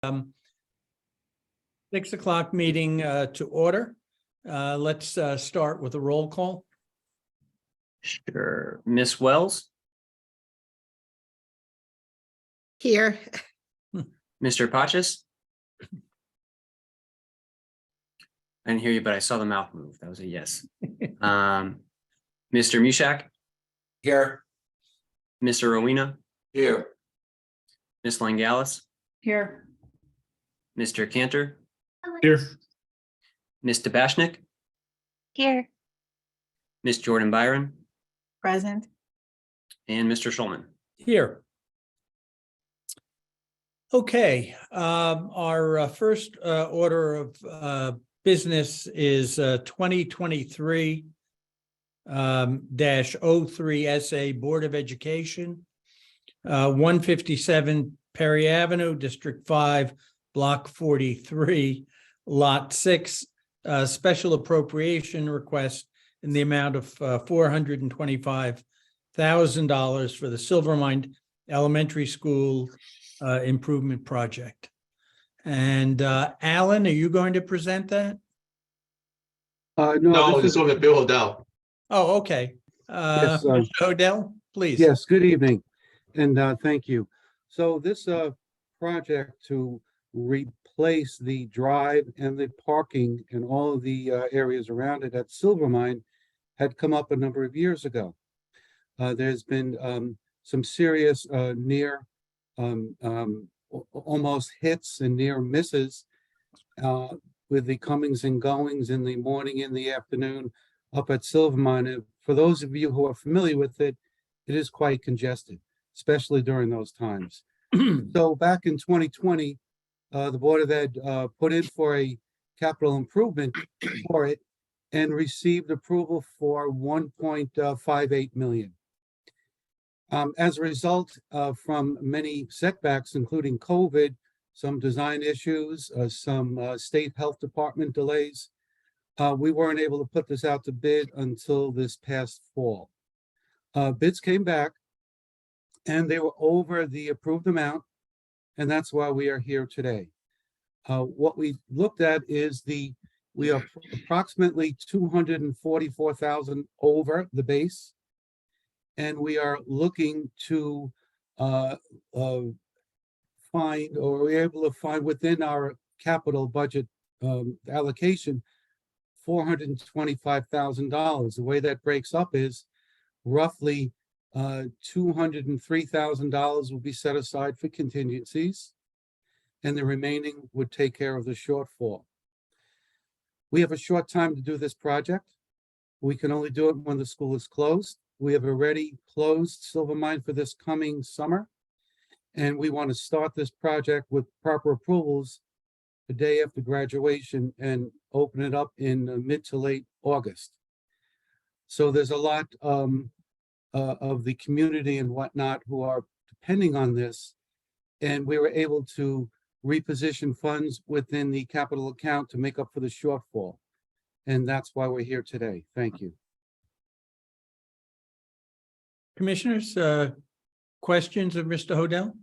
6 o'clock meeting to order. Let's start with a roll call. Sure. Miss Wells, Here. Mr. Patches. I didn't hear you, but I saw the mouth move. That was a yes. Mr. Mushak, Here. Mr. Rowena, Here. Miss Langalis, Here. Mr. Cantor, Here. Miss Tabashnik, Here. Miss Jordan Byron, Present. and Mr. Schulman. Here. Okay, our first order of business is 2023 -03 SA Board of Education, 157 Perry Avenue, District 5, Block 43, Lot 6, special appropriation request in the amount of $425,000 for the Silvermine Elementary School improvement project. And Alan, are you going to present that? No, this is on Bill Hodel. Oh, okay. Yes, Mr. Odell, please. Yes, good evening, and thank you. So this project to replace the drive and the parking and all of the areas around it at Silvermine had come up a number of years ago. There's been some serious near almost hits and near misses with the comings and goings in the morning and the afternoon up at Silvermine. And for those of you who are familiar with it, it is quite congested, especially during those times. So back in 2020, the Board of Ed put in for a capital improvement for it and received approval for $1.58 million. As a result from many setbacks, including COVID, some design issues, some state health department delays, we weren't able to put this out to bid until this past fall. Bids came back and they were over the approved amount, and that's why we are here today. What we looked at is we are approximately $244,000 over the base, and we are looking to find, or we're able to find within our capital budget allocation, $425,000. The way that breaks up is roughly $203,000 will be set aside for contingencies, and the remaining would take care of the shortfall. We have a short time to do this project. We can only do it when the school is closed. We have already closed Silvermine for this coming summer, and we want to start this project with proper approvals the day after graduation and open it up in mid to late August. So there's a lot of the community and whatnot who are depending on this, and we were able to reposition funds within the capital account to make up for the shortfall. And that's why we're here today. Thank you. Commissioners, questions of Mr. Hodel?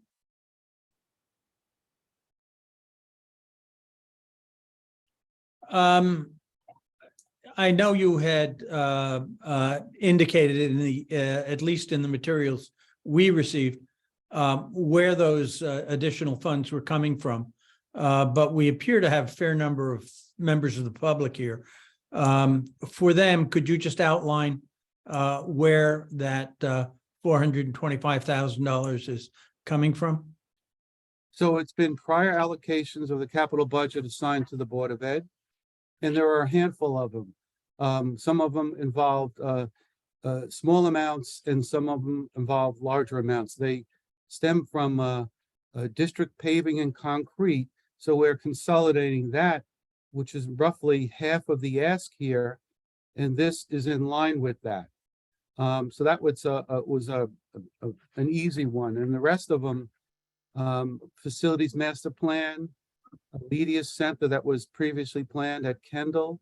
I know you had indicated in the at least in the materials we received where those additional funds were coming from, but we appear to have a fair number of members of the public here. For them, could you just outline where that $425,000 is coming from? So it's been prior allocations of the capital budget assigned to the Board of Ed, and there are a handful of them. Some of them involved small amounts, and some of them involve larger amounts. They stem from district paving and concrete, so we're consolidating that, which is roughly half of the ask here, and this is in line with that. So that was an easy one, and the rest of them, facilities master plan, a media center that was previously planned at Kendall,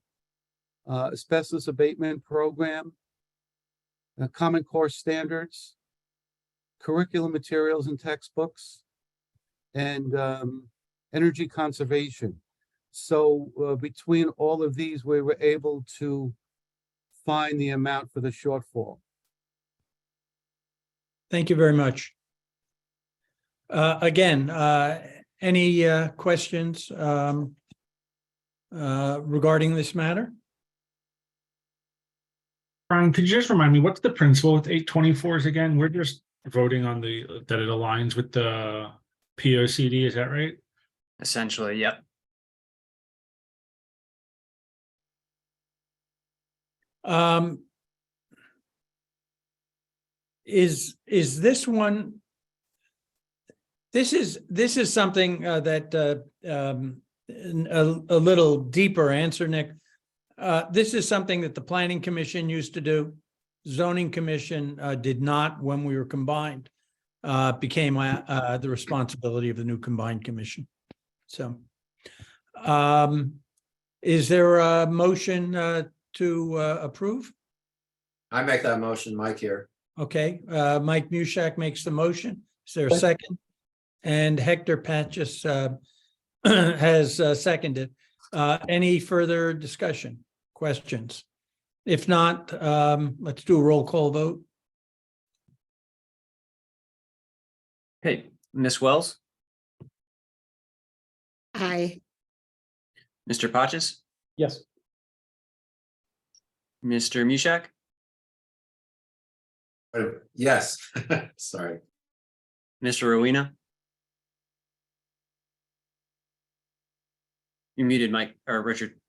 asbestos abatement program, Common Core standards, curriculum materials and textbooks, and energy conservation. So between all of these, we were able to find the amount for the shortfall. Thank you very much. Again, any questions regarding this matter? Brian, could you just remind me, what's the principle with 824s again? We're just voting on that it aligns with the POCD, is that right? Essentially, yep. Is this one? This is something that a little deeper answer, Nick. This is something that the Planning Commission used to do. Zoning Commission did not when we were combined. Became the responsibility of the new combined commission. So, is there a motion to approve? I make that motion, Mike here. Okay, Mike Mushak makes the motion. Is there a second? And Hector Patches has seconded. Any further discussion, questions? If not, let's do a roll call vote. Okay, Ms. Wells, Aye. Mr. Patches, Yes. Mr. Mushak, Yes, sorry. Mr. Rowena. You muted, Mike, or Richard.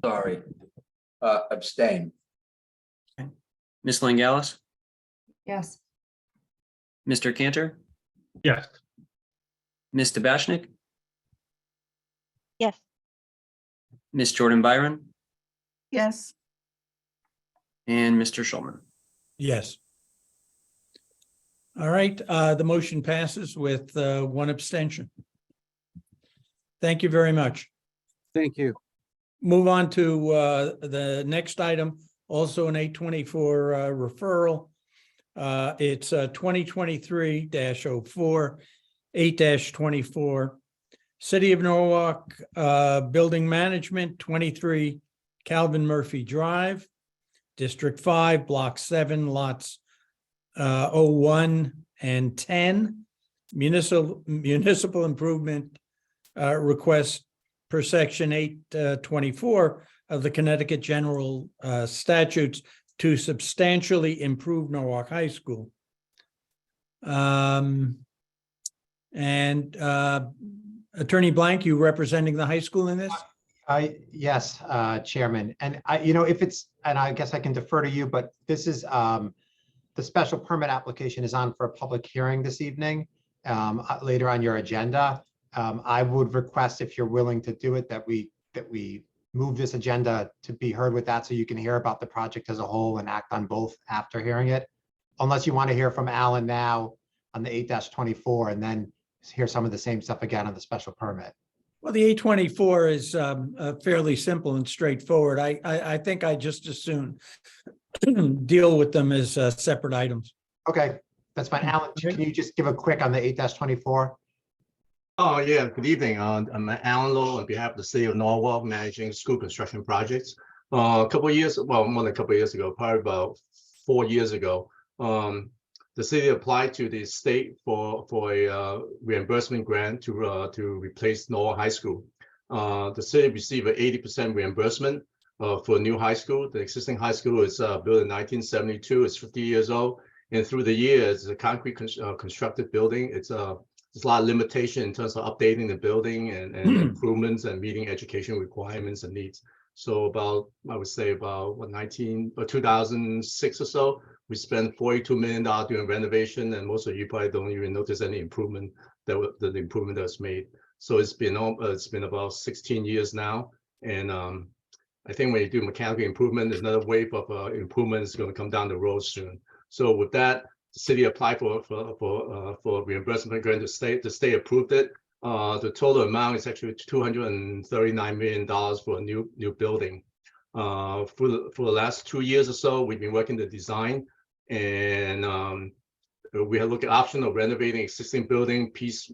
Sorry. Abstain. Ms. Langelis, Yes. Mr. Cantor, Yes. Ms. Tabashnik, Yes. Ms. Jordan Byron, Yes. and Mr. Schulman. Yes. All right, the motion passes with one abstention. Thank you very much. Thank you. Move on to the next item, also an 824 referral. It's 2023-04, 8-24. City of Norwalk Building Management, 23 Calvin Murphy Drive, District 5, Block 7, lots 01 and 10. Municipal improvement request per section 824 of the Connecticut General Statutes to substantially improve Norwalk High School. Attorney Blank, you representing the high school in this? Yes, Chairman. And if it's, and I guess I can defer to you, but this is, the special permit application is on for a public hearing this evening, later on your agenda. I would request, if you're willing to do it, that we move this agenda to be heard with that, so you can hear about the project as a whole and act on both after hearing it. Unless you want to hear from Alan now on the 8-24 and then hear some of the same stuff again on the special permit. Well, the 824 is fairly simple and straightforward. I think I just as soon deal with them as separate items. Okay, that's fine. Alan, can you just give a quick on the 8-24? Oh, yeah. Good evening. I'm Alan Lowe on behalf of the City of Norwalk, managing school construction projects. A couple of years, well, more than a couple of years ago, probably about 4 years ago, the city applied to the state for a reimbursement grant to replace Norwalk High School. The city received an 80% reimbursement for a new high school. The existing high school is built in 1972. It's 50 years old, and through the years, it's a concrete constructed building. There's a lot of limitation in terms of updating the building and improvements and meeting education requirements and needs. So I would say about 2006 or so, we spent $42 million doing renovation, and most of you probably don't even notice any improvement the improvement that's made. So it's been about 16 years now, and I think when you do mechanical improvement, there's another wave of improvement is going to come down the road soon. So with that, the city applied for reimbursement grant. The state approved it. The total amount is actually $239 million for a new building. For the last 2 years or so, we've been working the design, And we have looked at option of renovating existing building piece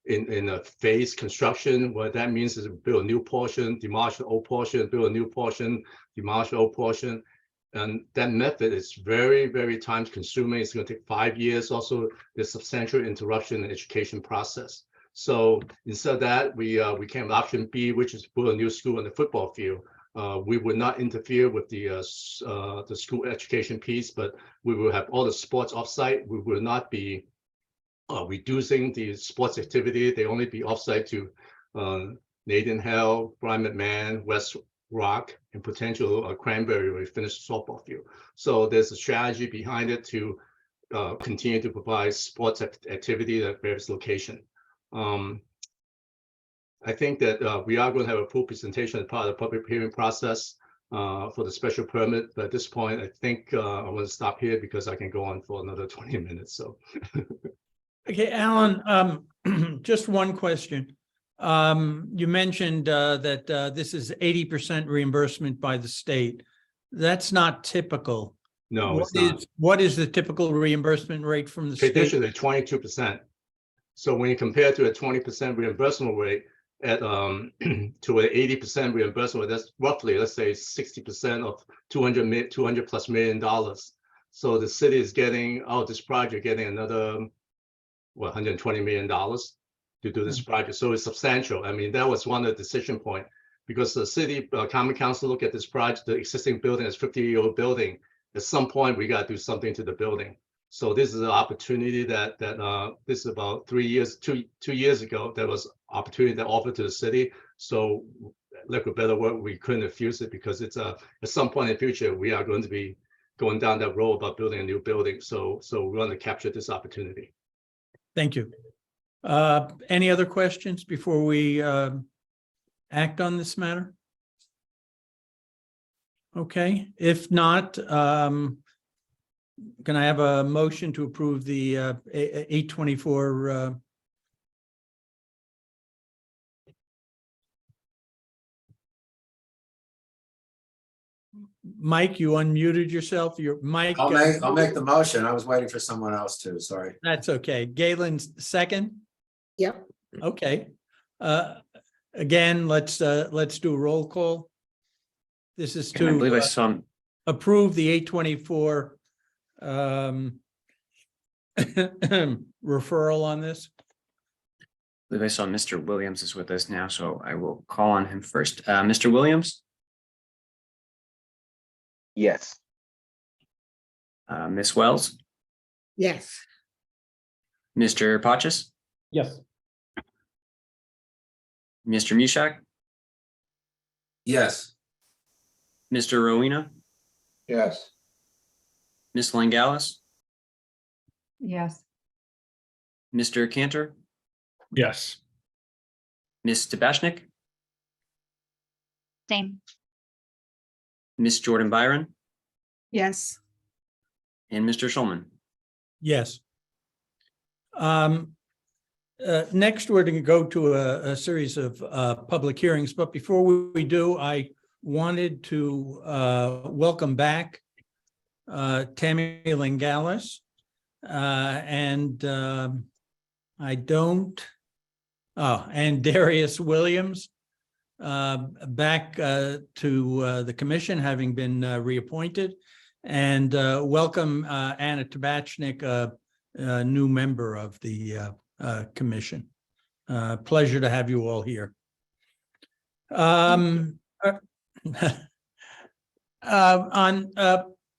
in a phase construction. What that means is build a new portion, demolish the old portion, build a new portion, demolish the old portion. And that method is very, very time consuming. It's going to take 5 years. Also, there's substantial interruption in the education process. So instead of that, we came with option B, which is build a new school on the football field. We would not interfere with the school education piece, but we will have all the sports offsite. We will not be reducing the sports activity. They only be offsite to Nathan Hale, Brian McMahon, West Rock, and potential Cranberry where we finish the softball field. So there's a strategy behind it to continue to provide sports activity at various locations. I think that we are going to have a full presentation as part of the public hearing process for the special permit. But at this point, I think I want to stop here because I can go on for another 20 minutes. So. Okay, Alan, just one question. You mentioned that this is 80% reimbursement by the state. That's not typical. No, it's not. What is the typical reimbursement rate from the state? Traditionally, 22%. So when you compare to a 20% reimbursement rate at to an 80% reimbursement, that's roughly, let's say, 60% of $200 plus million. So the city is getting out of this project, getting another $120 million to do this project. So it's substantial. I mean, that was one of the decision point because the city common council look at this project, the existing building is 50-year-old building. At some point, we got to do something to the building. So this is an opportunity that this is about 2 years ago, there was opportunity that offered to the city. So like a better word, we couldn't refuse it because it's at some point in the future, we are going to be going down that road about building a new building. So we want to capture this opportunity. Thank you. Any other questions before we act on this matter? Okay, if not, can I have a motion to approve the 824? Mike, you unmuted yourself. Your mic. I'll make the motion. I was waiting for someone else too. Sorry. That's okay. Galen's second. Yep. Okay. Again, let's do a roll call. This is And I believe I to saw, approve the 824 referral on this. Mr. Williams is with us now, so I will call on him first. Mr. Williams, Yes. Ms. Wells, Yes. Mr. Pachis, Yes. Mr. Mishak, Yes. Mr. Rowena, Yes. Ms. Langalis, Yes. Mr. Cantor, Yes. Ms. Tabashnik, Same. Ms. Jordan Byron, Yes. and Mr. Schulman. Yes. Next, we're going to go to a series of public hearings, but before we do, I wanted to welcome back Tammy Langalis, and and Darius Williams back to the commission, having been reappointed, and welcome Anna Tabachnik, a new member of the commission. Pleasure to have you all here. On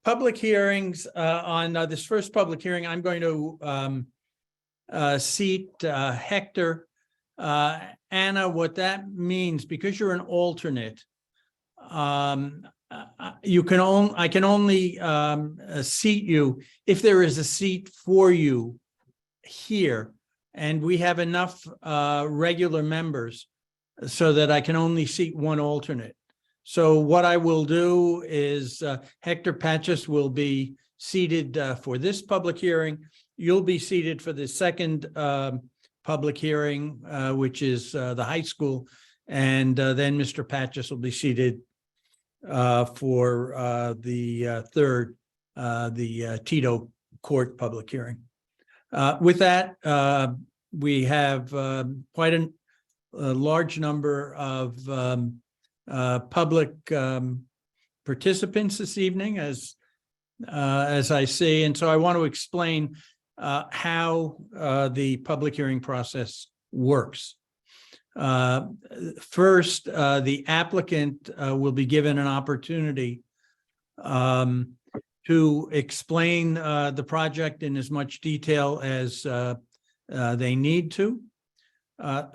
public hearings, on this first public hearing, I'm going to seat Hector. Anna, what that means, because you're an alternate, I can only seat you if there is a seat for you here, and we have enough regular members so that I can only seat one alternate. So what I will do is Hector Pachis will be seated for this public hearing. You'll be seated for the second public hearing, which is the high school, and then Mr. Pachis will be seated for the third the Tito Court public hearing. With that, we have quite a large number of public participants this evening, as I see, and so I want to explain how the public hearing process works. First, the applicant will be given an opportunity to explain the project in as much detail as they need to.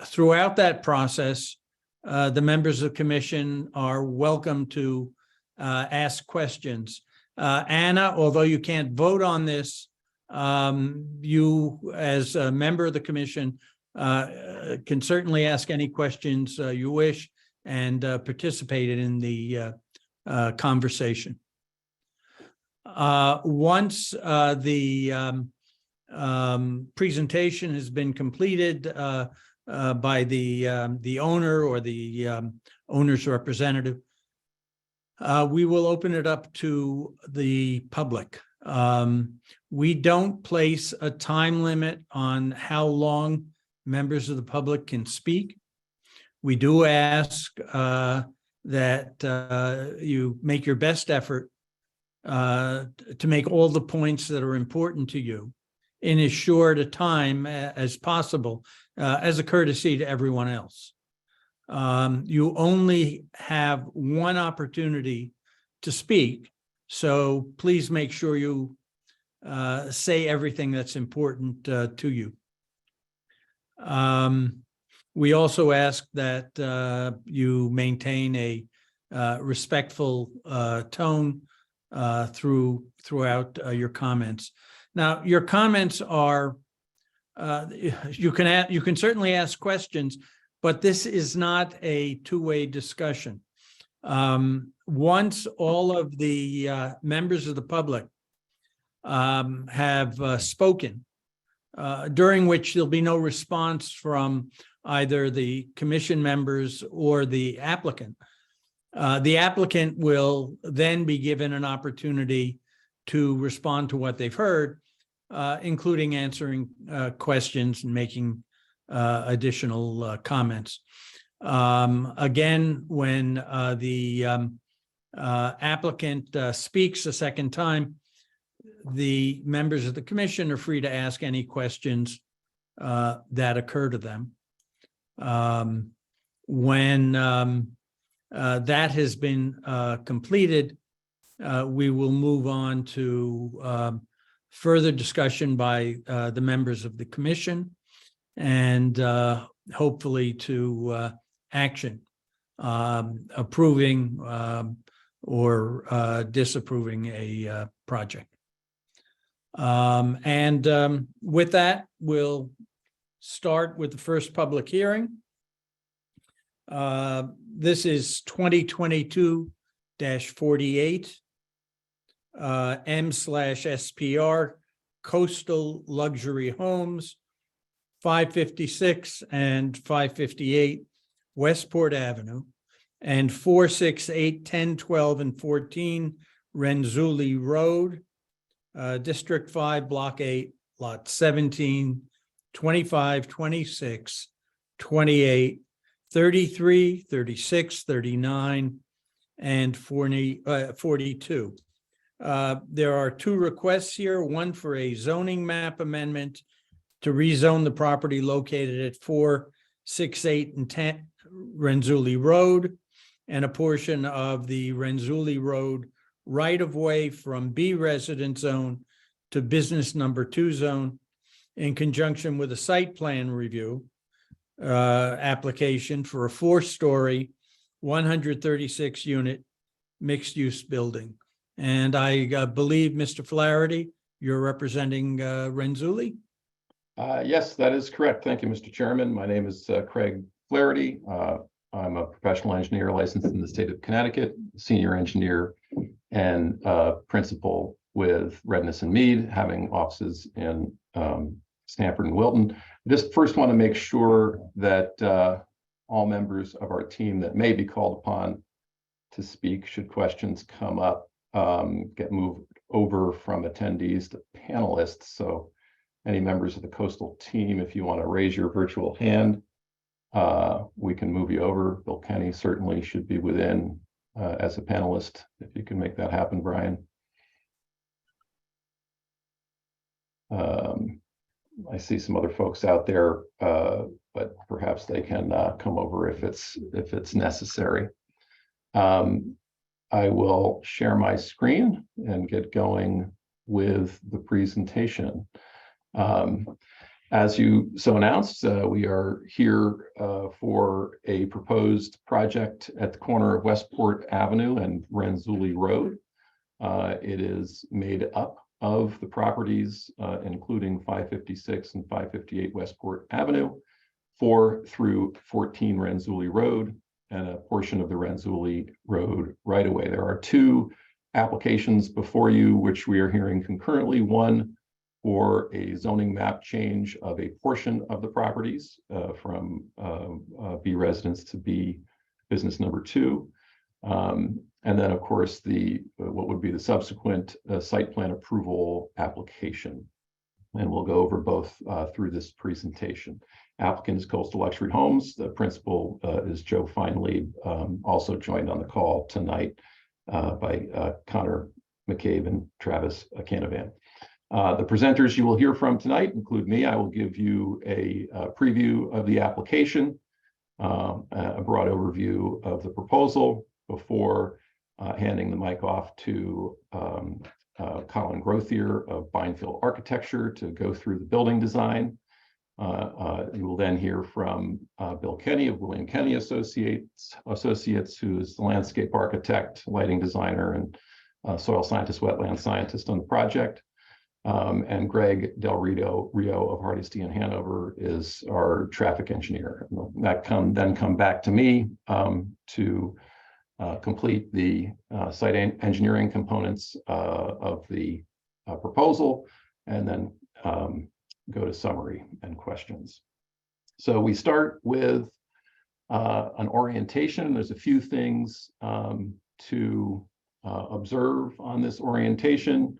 Throughout that process, the members of the commission are welcome to ask questions. Anna, although you can't vote on this, you, as a member of the commission, can certainly ask any questions you wish and participate in the conversation. Once the presentation has been completed by the owner or the owner's representative, we will open it up to the public. We don't place a time limit on how long members of the public can speak. We do ask that you make your best effort to make all the points that are important to you in as short a time as possible, as a courtesy to everyone else. You only have one opportunity to speak, so please make sure you say everything that's important to you. We also ask that you maintain a respectful tone throughout your comments. Now, your comments are, you can certainly ask questions, but this is not a two-way discussion. Once all of the members of the public have spoken, during which there'll be no response from either the commission members or the applicant will then be given an opportunity to respond to what they've heard, including answering questions and making additional comments. Again, when the applicant speaks a second time, the members of the commission are free to ask any questions that occur to them. When that has been completed, we will move on to further discussion by the members of the commission and hopefully to action, approving or disapproving a project. With that, we'll start with the first public hearing. This is 2022-48 M/SPR Coastal Luxury Homes, 556 and 558 Westport Avenue, and 468, 10, 12, and 14 Renzulli Road, District 5, Block 8, Lot 17, 25, 26, 28, 33, 36, 39, and 42. There are two requests here, one for a zoning map amendment to rezone the property located at 468 and 10 Renzulli Road and a portion of the Renzulli Road right-of-way from B residence zone to business number 2 zone in conjunction with a site plan review application for a 4-story, 136-unit mixed-use building. And I believe, Mr. Flaherty, you're representing Renzulli? Yes, that is correct. Thank you, Mr. Chairman. My name is Craig Flaherty. I'm a professional engineer licensed in the state of Connecticut, senior engineer and principal with Redness and Mead, having offices in Stamford and Wilton. Just first want to make sure that all members of our team that may be called upon to speak, should questions come up, get moved over from attendees to panelists. So any members of the coastal team, if you want to raise your virtual hand, we can move you over. Bill Kenny certainly should be within as a panelist, if you can make that happen, Brian. I see some other folks out there, but perhaps they can come over if it's necessary. I will share my screen and get going with the presentation. As you so announced, we are here for a proposed project at the corner of Westport Avenue and Renzulli Road. It is made up of the properties, including 556 and 558 Westport Avenue, 4 through 14 Renzulli Road, and a portion of the Renzulli Road right away. There are 2 applications before you, which we are hearing concurrently. One for a zoning map change of a portion of the properties from B residence to B business number 2. And then, of course, what would be the subsequent site plan approval application. And we'll go over both through this presentation. Applicant is Coastal Luxury Homes. The principal is Joe Feinlieb, also joined on the call tonight by Connor McCabe and Travis Canavan. The presenters you will hear from tonight include me. I will give you a preview of the application, a broad overview of the proposal before handing the mic off to Colin Grothier of Bindfield Architecture to go through the building design. You will then hear from Bill Kenny of William Kenny Associates, who is the landscape architect, lighting designer, and soil scientist, wetland scientist on the project. And Greg Del Rio of Hardesty in Hanover is our traffic engineer. That then come back to me to complete the site engineering components of the proposal, and then go to summary and questions. So we start with an orientation. There's a few things to observe on this orientation.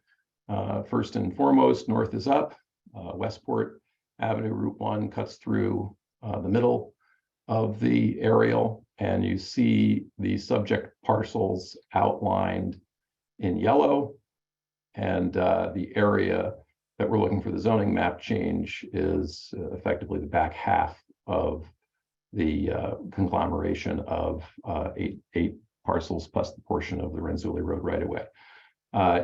First and foremost, north is up. Westport Avenue, Route 1 cuts through the middle of the aerial, and you see the subject parcels outlined in yellow, and the area that we're looking for the zoning map change is effectively the back half of the conglomeration of eight parcels plus the portion of the Renzulli Road right away.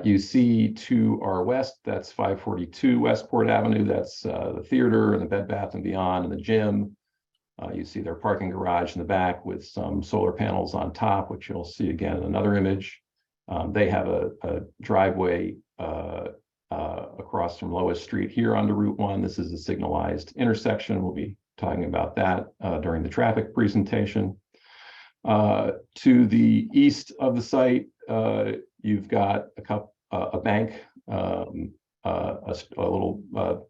You see to our west, that's 542 Westport Avenue. That's the theater and the Bed Bath & Beyond and the gym. You see their parking garage in the back with some solar panels on top, which you'll see again in another image. They have a driveway across from Lois Street here onto Route 1. This is a signalized intersection. We'll be talking about that during the traffic presentation. To the east of the site, you've got a bank, a little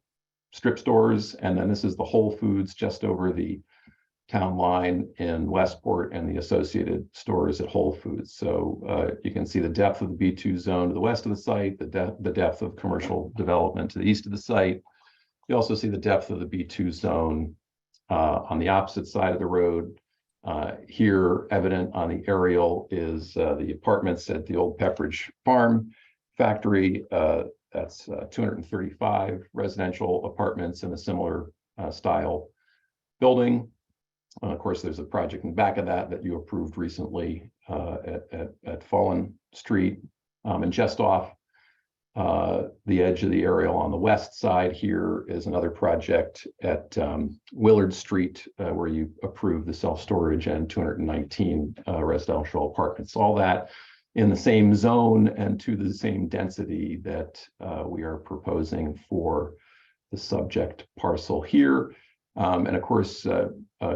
strip stores, and then this is the Whole Foods just over the town line in Westport and the associated stores at Whole Foods. So you can see the depth of the B2 zone to the west of the site, the depth of commercial development to the east of the site. You also see the depth of the B2 zone on the opposite side of the road. Here, evident on the aerial is the apartments at the old Pepperidge Farm factory. That's 235 residential apartments in a similar style building. Of course, there's a project in the back of that you approved recently at Fallen Street. And just off the edge of the aerial on the west side here is another project at Willard Street where you approved the self-storage and 219 residential apartments. All that in the same zone and to the same density that we are proposing for the subject parcel here. And of course,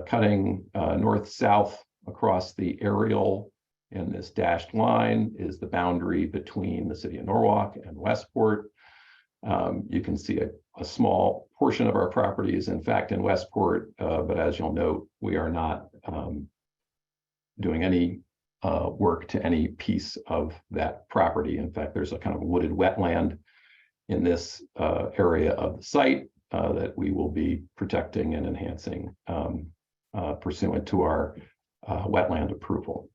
cutting north-south across the aerial in this dashed line is the boundary between the city of Norwalk and Westport. You can see a small portion of our property is in fact in Westport, but as you'll note, we are not doing any work to any piece of that property. In fact, there's a kind of wooded wetland in this area of the site that we will be protecting and enhancing pursuant to our wetland approval.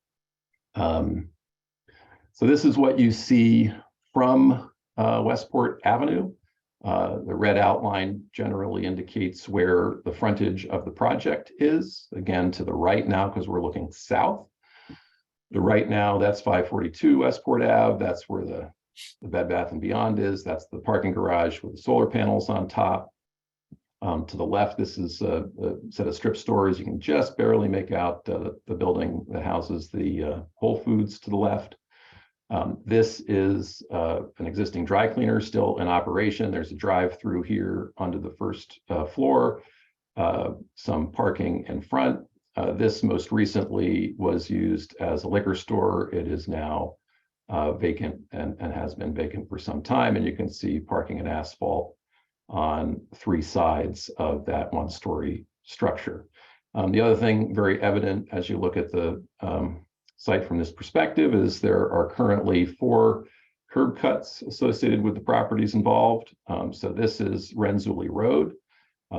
So this is what you see from Westport Avenue. The red outline generally indicates where the frontage of the project is. Again, to the right now, because we're looking south. The right now, that's 542 Westport Ave. That's where the Bed Bath & Beyond is. That's the parking garage with the solar panels on top. To the left, this is a set of strip stores. You can just barely make out the building that houses the Whole Foods to the left. This is an existing dry cleaner still in operation. There's a drive-through here onto the first floor, some parking in front. This most recently was used as a liquor store. It is now vacant and has been vacant for some time. And you can see parking and asphalt on 3 sides of that 1-story structure. The other thing very evident as you look at the site from this perspective is there are currently 4 curb cuts associated with the properties involved. So this is Renzulli Road,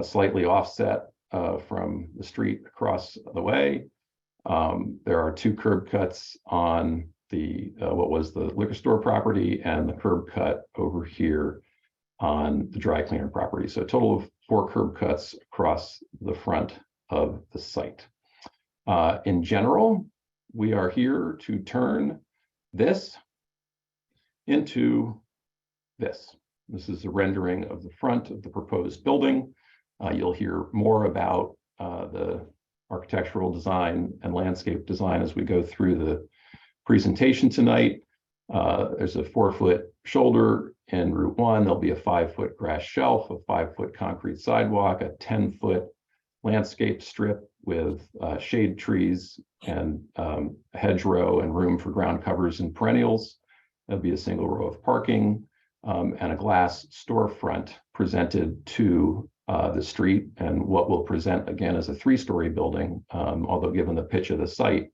slightly offset from the street across the way. There are 2 curb cuts on the what was the liquor store property and the curb cut over here on the dry cleaner property. So a total of 4 curb cuts across the front of the site. In general, we are here to turn this into this. This is a rendering of the front of the proposed building. You'll hear more about the architectural design and landscape design as we go through the presentation tonight. There's a 4-foot shoulder in Route 1. There'll be a 5-foot grass shelf, a 5-foot concrete sidewalk, a 10-foot landscape strip with shade trees and hedgerow and room for ground covers and perennials. There'll be a single row of parking and a glass storefront presented to the street, and what will present again as a 3-story building, although given the pitch of the site,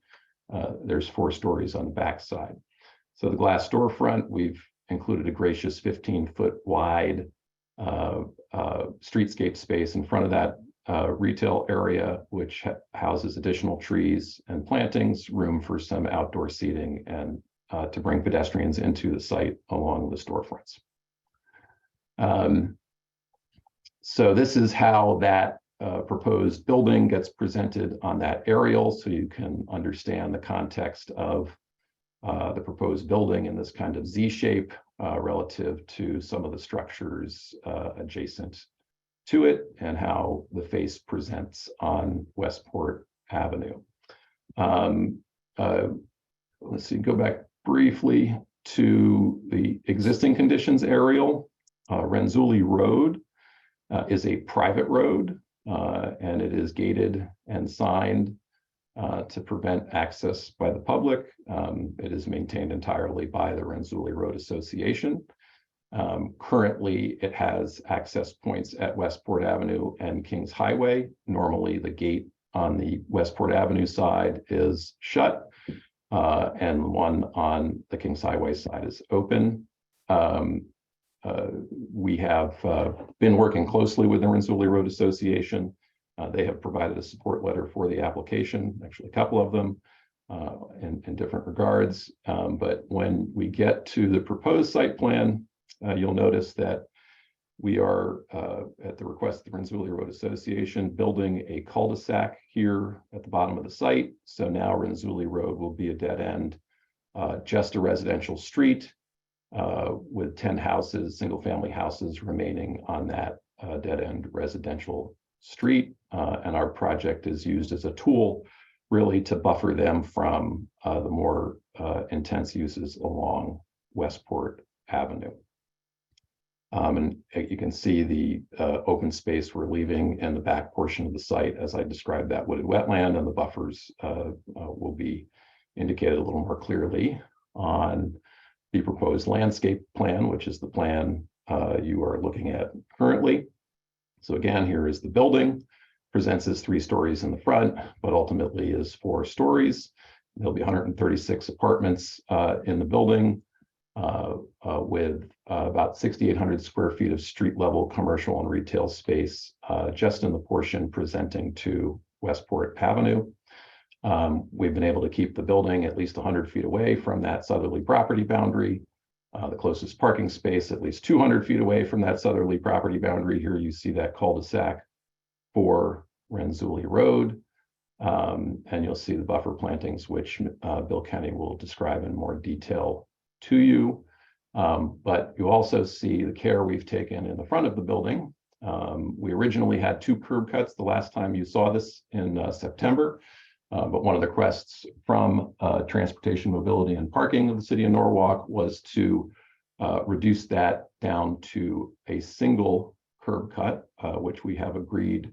there's 4 stories on the back side. So the glass storefront, we've included a gracious 15-foot wide streetscape space in front of that retail area, which houses additional trees and plantings, room for some outdoor seating, and to bring pedestrians into the site along the storefronts. So this is how that proposed building gets presented on that aerial, so you can understand the context of the proposed building in this kind of Z shape relative to some of the structures adjacent to it and how the face presents on Westport Avenue. Let's see, go back briefly to the existing conditions aerial. Renzulli Road is a private road and it is gated and signed to prevent access by the public. It is maintained entirely by the Renzulli Road Association. Currently, it has access points at Westport Avenue and Kings Highway. Normally, the gate on the Westport Avenue side is shut, and one on the Kings Highway side is open. We have been working closely with the Renzulli Road Association. They have provided a support letter for the application, actually a couple of them in different regards. But when we get to the proposed site plan, you'll notice that we are, at the request of the Renzulli Road Association, building a cul-de-sac here at the bottom of the site. So now Renzulli Road will be a dead end, just a residential street with 10 houses, single-family houses remaining on that dead end residential street. And our project is used as a tool really to buffer them from the more intense uses along Westport Avenue. And you can see the open space we're leaving in the back portion of the site as I described that wooded wetland, and the buffers will be indicated a little more clearly on the proposed landscape plan, which is the plan you are looking at currently. So again, here is the building, presents as 3 stories in the front, but ultimately is 4 stories. There'll be 136 apartments in the building with about 6,800 square feet of street level commercial and retail space just in the portion presenting to Westport Avenue. We've been able to keep the building at least 100 feet away from that southerly property boundary. The closest parking space at least 200 feet away from that southerly property boundary. Here you see that cul-de-sac for Renzulli Road. And you'll see the buffer plantings, which Bill Kenny will describe in more detail to you. But you also see the care we've taken in the front of the building. We originally had 2 curb cuts the last time you saw this in September. But one of the requests from Transportation, Mobility, and Parking of the City of Norwalk was to reduce that down to a single curb cut, which we have agreed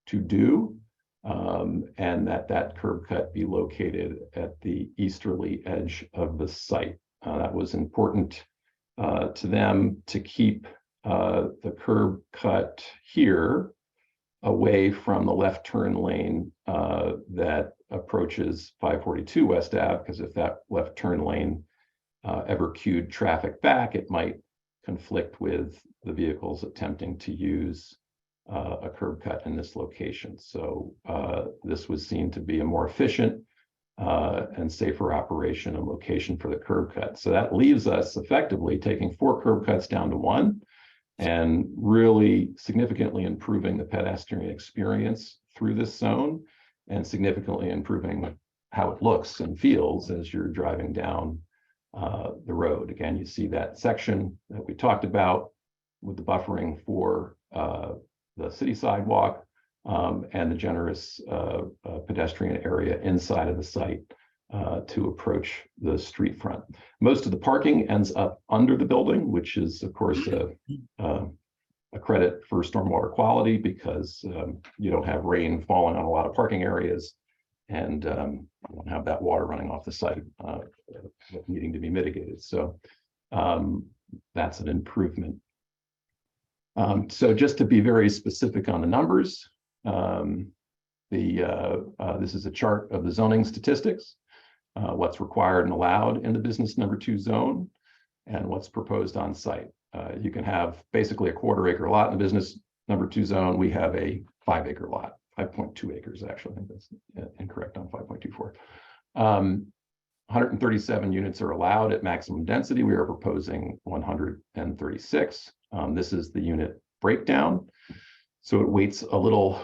to do. And that curb cut be located at the easterly edge of the site. That was important to them to keep the curb cut here away from the left turn lane that approaches 542 West Ave, because if that left turn lane ever queued traffic back, it might conflict with the vehicles attempting to use a curb cut in this location. So this was seen to be a more efficient and safer operation and location for the curb cut. So that leaves us effectively taking 4 curb cuts down to 1 and really significantly improving the pedestrian experience through this zone and significantly improving how it looks and feels as you're driving down the road. Again, you see that section that we talked about with the buffering for the city sidewalk and the generous pedestrian area inside of the site to approach the street front. Most of the parking ends up under the building, which is of course a credit for stormwater quality because you don't have rain falling on a lot of parking areas and you don't have that water running off the site needing to be mitigated. So that's an improvement. So just to be very specific on the numbers, this is a chart of the zoning statistics, what's required and allowed in the business number 2 zone, and what's proposed on site. You can have basically a 1/4 acre lot in the business number 2 zone. We have a 5 acre lot, 5.2 acres actually. I think that's incorrect on 5.24. 137 units are allowed at maximum density. We are proposing 136. This is the unit breakdown. So it weights a little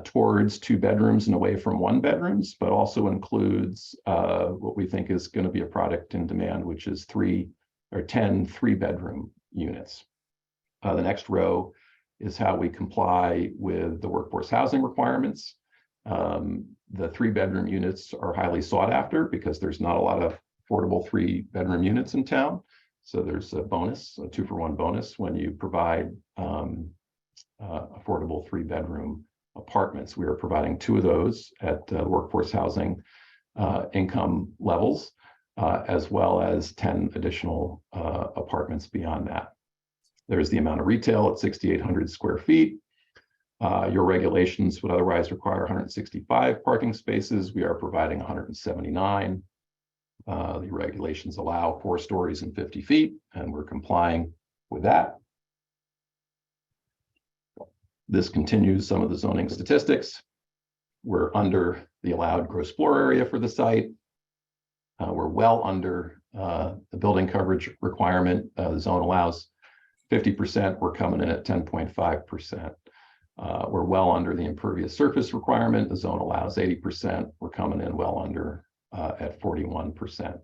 towards 2 bedrooms and away from 1 bedrooms, but also includes what we think is going to be a product in demand, which is 10 3-bedroom units. The next row is how we comply with the workforce housing requirements. The 3-bedroom units are highly sought after because there's not a lot of affordable 3-bedroom units in town. So there's a bonus, a 2-for-1 bonus when you provide affordable 3-bedroom apartments. We are providing 2 of those at workforce housing income levels, as well as 10 additional apartments beyond that. There's the amount of retail at 6,800 square feet. Your regulations would otherwise require 165 parking spaces. We are providing 179. The regulations allow 4 stories and 50 feet, and we're complying with that. This continues some of the zoning statistics. We're under the allowed gross floor area for the site. We're well under the building coverage requirement. The zone allows 50%. We're coming in at 10.5%. We're well under the impervious surface requirement. The zone allows 80%. We're coming in well under at 41%.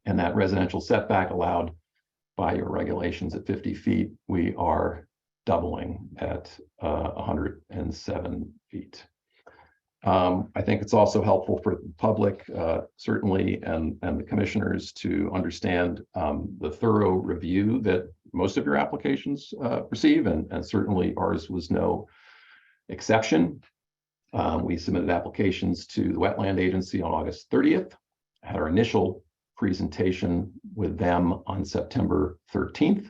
And that residential setback allowed by your regulations at 50 feet, we are doubling at 107 feet. I think it's also helpful for the public, certainly, and the commissioners to understand the thorough review that most of your applications receive, and certainly ours was no exception. We submitted applications to the Wetland Agency on August 30th, had our initial presentation with them on September 13th,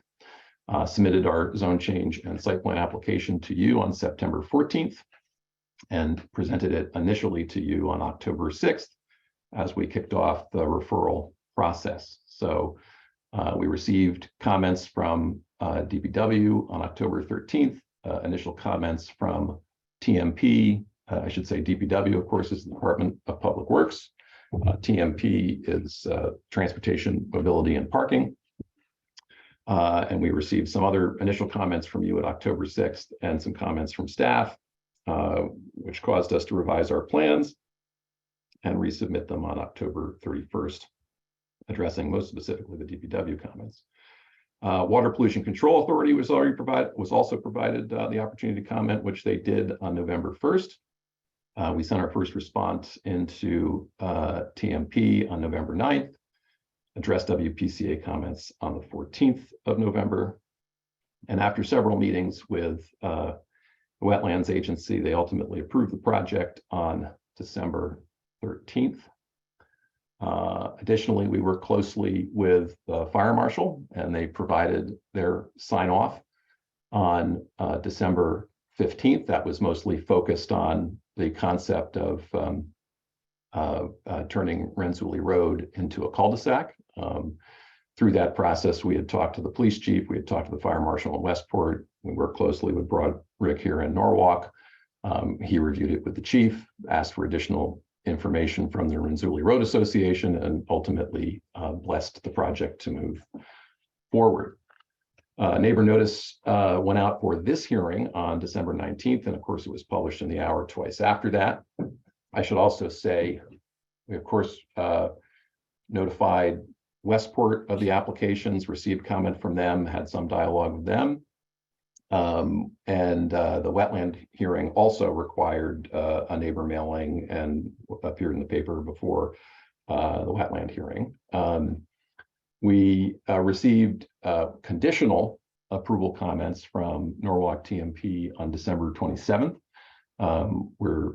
submitted our zone change and site plan application to you on September 14th, and presented it initially to you on October 6th, as we kicked off the referral process. So we received comments from DPW on October 13th, initial comments from TMP, I should say DPW, of course, is the Department of Public Works. TMP is Transportation, Mobility, and Parking. And we received some other initial comments from you at October 6th and some comments from staff, which caused us to revise our plans and resubmit them on October 31st, addressing most specifically the DPW comments. Water Pollution Control Authority was also provided the opportunity to comment, which they did on November 1st. We sent our first response into TMP on November 9th, addressed WPCA comments on the 14th of November. And after several meetings with the Wetlands Agency, they ultimately approved the project on December 13th. Additionally, we worked closely with the fire marshal, and they provided their sign off on December 15th. That was mostly focused on the concept of turning Renzulli Road into a cul-de-sac. Through that process, we had talked to the police chief, we had talked to the fire marshal in Westport, we worked closely with Broderick here in Norwalk. He reviewed it with the chief, asked for additional information from the Renzulli Road Association, and ultimately blessed the project to move forward. Neighbor notice went out for this hearing on December 19th, and of course it was published in the Hour twice after that. I should also say, we of course notified Westport of the applications, received comment from them, had some dialogue with them. And the wetland hearing also required a neighbor mailing and appeared in the paper before the wetland hearing. We received conditional approval comments from Norwalk TMP on December 27th. We're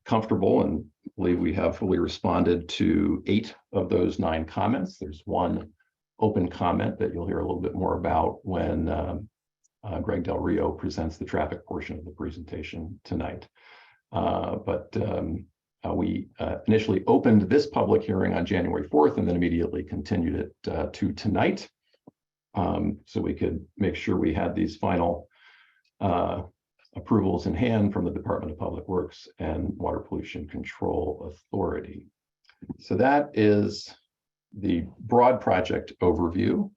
comfortable and believe we have fully responded to 8 of those 9 comments. There's one open comment that you'll hear a little bit more about when Greg Del Rio presents the traffic portion of the presentation tonight. We initially opened this public hearing on January 4th and then immediately continued it to tonight. So we could make sure we had these final approvals in hand from the Department of Public Works and Water Pollution Control Authority. So that is the broad project overview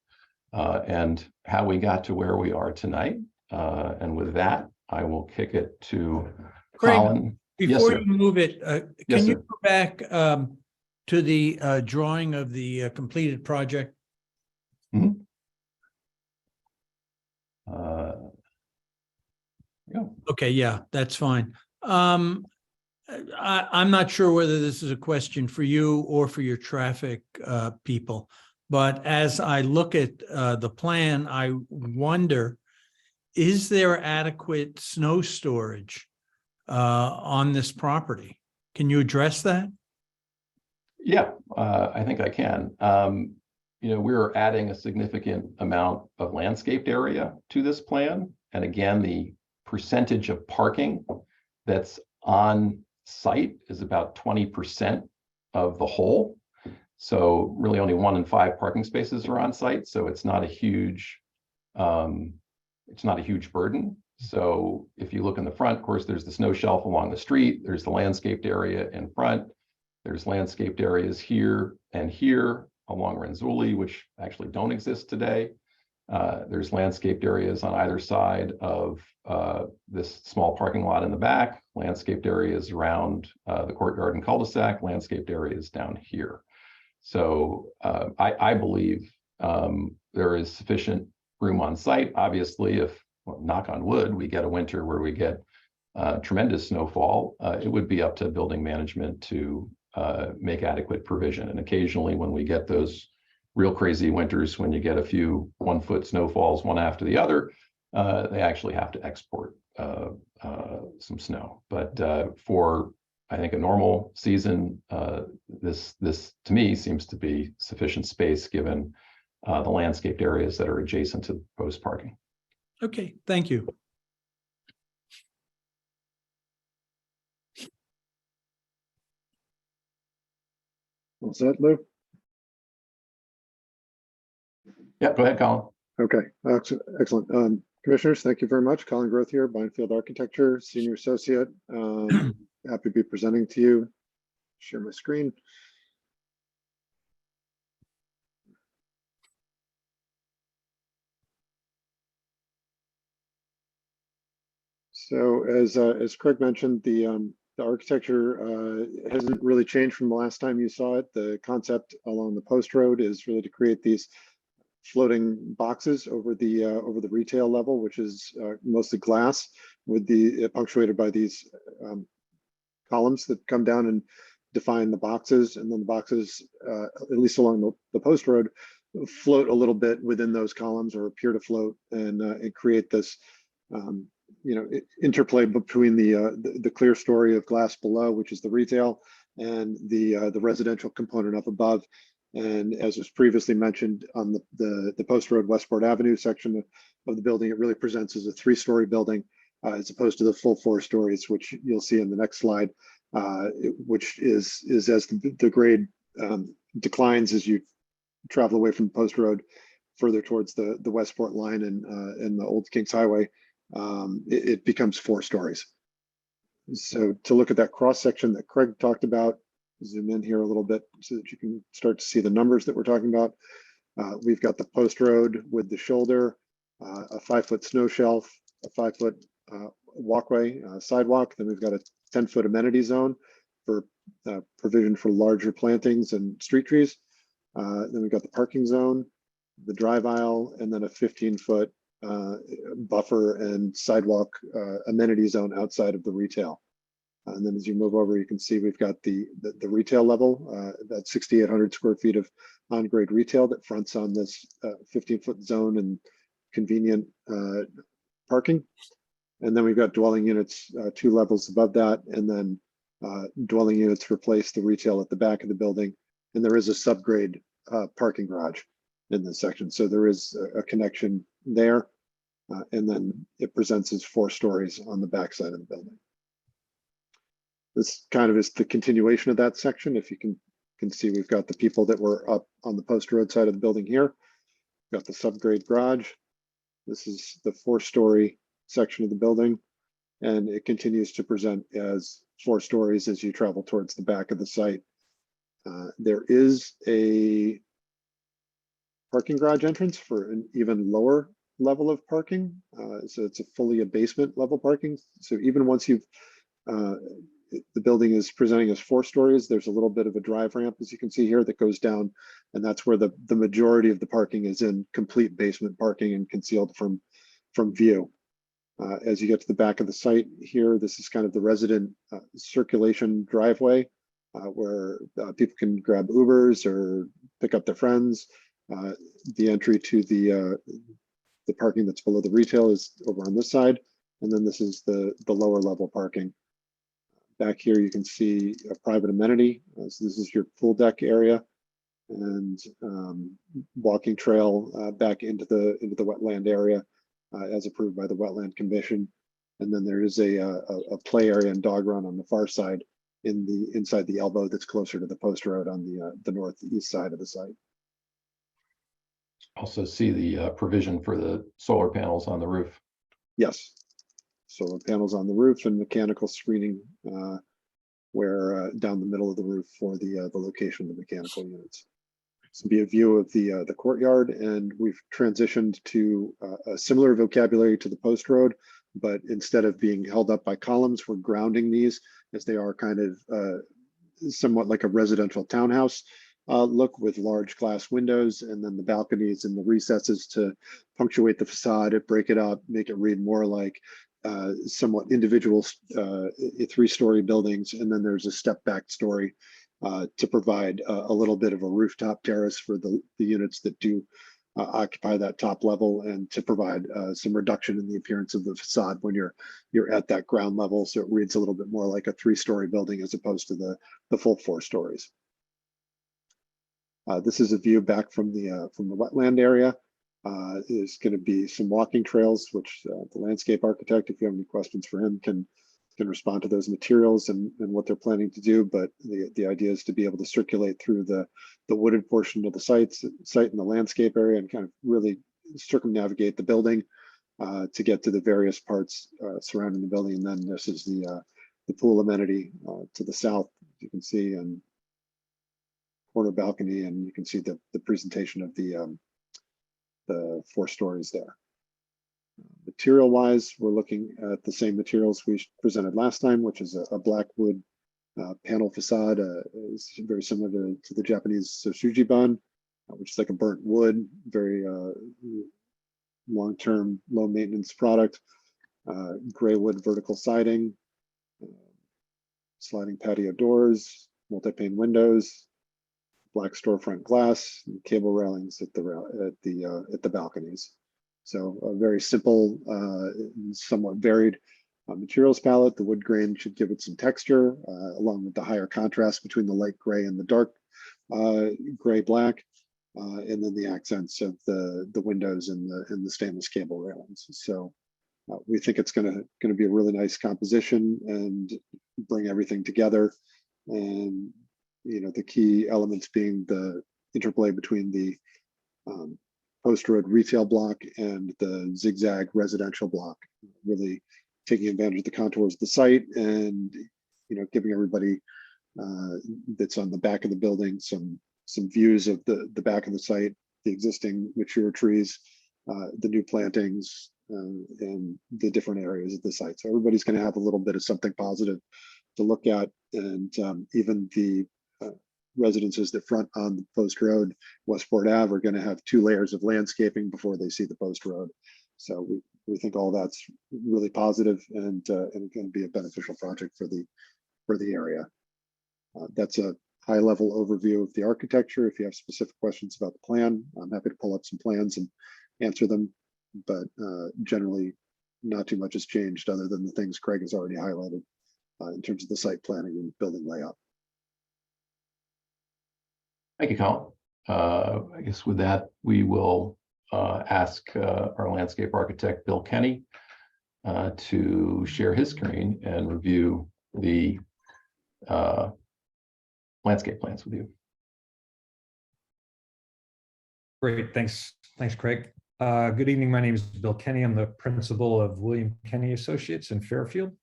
and how we got to where we are tonight. And with that, I will kick it to Craig, Colin. Yes, before sir. you move it, Yes, can you sir. go back to the drawing of the completed project? Yeah. Okay, yeah, that's fine. I'm not sure whether this is a question for you or for your traffic people, but as I look at the plan, I wonder, is there adequate snow storage on this property? Can you address that? Yeah, I think I can. We're adding a significant amount of landscaped area to this plan. And again, the percentage of parking that's on site is about 20% of the whole. So really only 1 in 5 parking spaces are on site. So it's not a huge burden. So if you look in the front, of course, there's the snow shelf along the street. There's the landscaped area in front. There's landscaped areas here and here along Renzulli, which actually don't exist today. There's landscaped areas on either side of this small parking lot in the back, landscaped areas around the courtyard and cul-de-sac, landscaped areas down here. So I believe there is sufficient room on site. Obviously, if, well, knock on wood, we get a winter where we get tremendous snowfall, it would be up to building management to make adequate provision. And occasionally when we get those real crazy winters, when you get a few 1-foot snowfalls one after the other, they actually have to export some snow. But for, I think, a normal season, this to me seems to be sufficient space given the landscaped areas that are adjacent to proposed parking. Okay, thank you. All set, Lou? Yeah, go ahead, Colin. Okay, excellent. Commissioners, thank you very much. Colin Groth here, Byfield Architecture, Senior Associate. Happy to be presenting to you. Share my screen. So as Craig mentioned, the architecture hasn't really changed from the last time you saw it. The concept along the post road is really to create these floating boxes over the retail level, which is mostly glass, with the punctuated by these columns that come down and define the boxes, and then the boxes, at least along the post road, float a little bit within those columns or appear to float and create this interplay between the clear story of glass below, which is the retail, and the residential component up above. And as was previously mentioned on the Post Road Westport Avenue section of the building, it really presents as a 3-story building as opposed to the full 4 stories, which you'll see in the next slide, which is as the grade declines as you travel away from the Post Road further towards the Westport line and the Old Kings Highway, it becomes 4 stories. So to look at that cross section that Craig talked about, zoom in here a little bit so that you can start to see the numbers that we're talking about. We've got the post road with the shoulder, a 5-foot snow shelf, a 5-foot walkway, sidewalk. Then we've got a 10-foot amenity zone for provision for larger plantings and street trees. Then we've got the parking zone, the drive aisle, and then a 15-foot buffer and sidewalk amenity zone outside of the retail. And then as you move over, you can see we've got the retail level, that 6,800 square feet of on-grade retail that fronts on this 15-foot zone and convenient parking. And then we've got dwelling units 2 levels above that, and then dwelling units replace the retail at the back of the building. And there is a subgrade parking garage in this section. So there is a connection there. And then it presents as 4 stories on the back side of the building. This kind of is the continuation of that section. If you can see, we've got the people that were up on the post road side of the building here. We've got the subgrade garage. This is the 4-story section of the building, and it continues to present as 4 stories as you travel towards the back of the site. There is a parking garage entrance for an even lower level of parking. So it's a fully basement level parking. So even once you've the building is presenting as 4 stories, there's a little bit of a drive ramp, as you can see here, that goes down, and that's where the majority of the parking is in complete basement parking and concealed from view. As you get to the back of the site here, this is kind of the resident circulation driveway where people can grab Ubers or pick up their friends. The entry to the parking that's below the retail is over on this side, and then this is the lower level parking. Back here, you can see a private amenity. So this is your pool deck area, and walking trail back into the wetland area as approved by the Wetland Commission. And then there is a play area and dog run on the far side inside the elbow that's closer to the post road on the northeast side of the site. Also see the provision for the solar panels on the roof. Yes. Solar panels on the roof and mechanical screening where down the middle of the roof for the location of the mechanical units. This will be a view of the courtyard, and we've transitioned to a similar vocabulary to the post road, but instead of being held up by columns, we're grounding these as they are kind of somewhat like a residential townhouse look with large glass windows, and then the balconies and the recesses to punctuate the facade, break it up, make it read more like somewhat individual 3-story buildings, and then there's a step back story to provide a little bit of a rooftop terrace for the units that do occupy that top level, and to provide some reduction in the appearance of the facade when you're at that ground level, so it reads a little bit more like a 3-story building as opposed to the full 4 stories. This is a view back from the wetland area. There's going to be some walking trails, which the landscape architect, if you have any questions for him, can can respond to those materials and what they're planning to do. But the idea is to be able to circulate through the wooded portion of the site and the landscape area and kind of really circumnavigate the building to get to the various parts surrounding the building. And then this is the pool amenity to the south, you can see, and corner balcony, and you can see the presentation of the 4 stories there. Material wise, we're looking at the same materials we presented last time, which is a black wood panel facade. Is very similar to the Japanese Sosujiban, which is like a burnt wood, very long-term, low maintenance product. Gray wood vertical siding, sliding patio doors, multi-pane windows, black storefront glass, and cable railings at the balconies. So a very simple, somewhat varied materials palette. The wood grain should give it some texture, along with the higher contrast between the light gray and the dark gray black, and then the accents of the windows and the stainless cable railings. So we think it's going to be a really nice composition and bring everything together. And the key elements being the interplay between the post road retail block and the zigzag residential block, really taking advantage of the contours of the site and giving everybody that's on the back of the building some views of the back of the site, the existing mature trees, the new plantings, and the different areas of the site. So everybody's going to have a little bit of something positive to look at, and even the residences that front on the post road, Westport Ave, are going to have 2 layers of landscaping before they see the post road. So we think all that's really positive and going to be a beneficial project for the area. That's a high level overview of the architecture. If you have specific questions about the plan, I'm happy to pull up some plans and answer them. But generally, not too much has changed other than the things Craig has already highlighted in terms of the site planning and building layout. Thank you, Colin. I guess with that, we will ask our landscape architect, Bill Kenny, to share his screen and review the landscape plans with you. Great, thanks, Craig. Good evening. My name is Bill Kenny. I'm the principal of William Kenny Associates in Fairfield.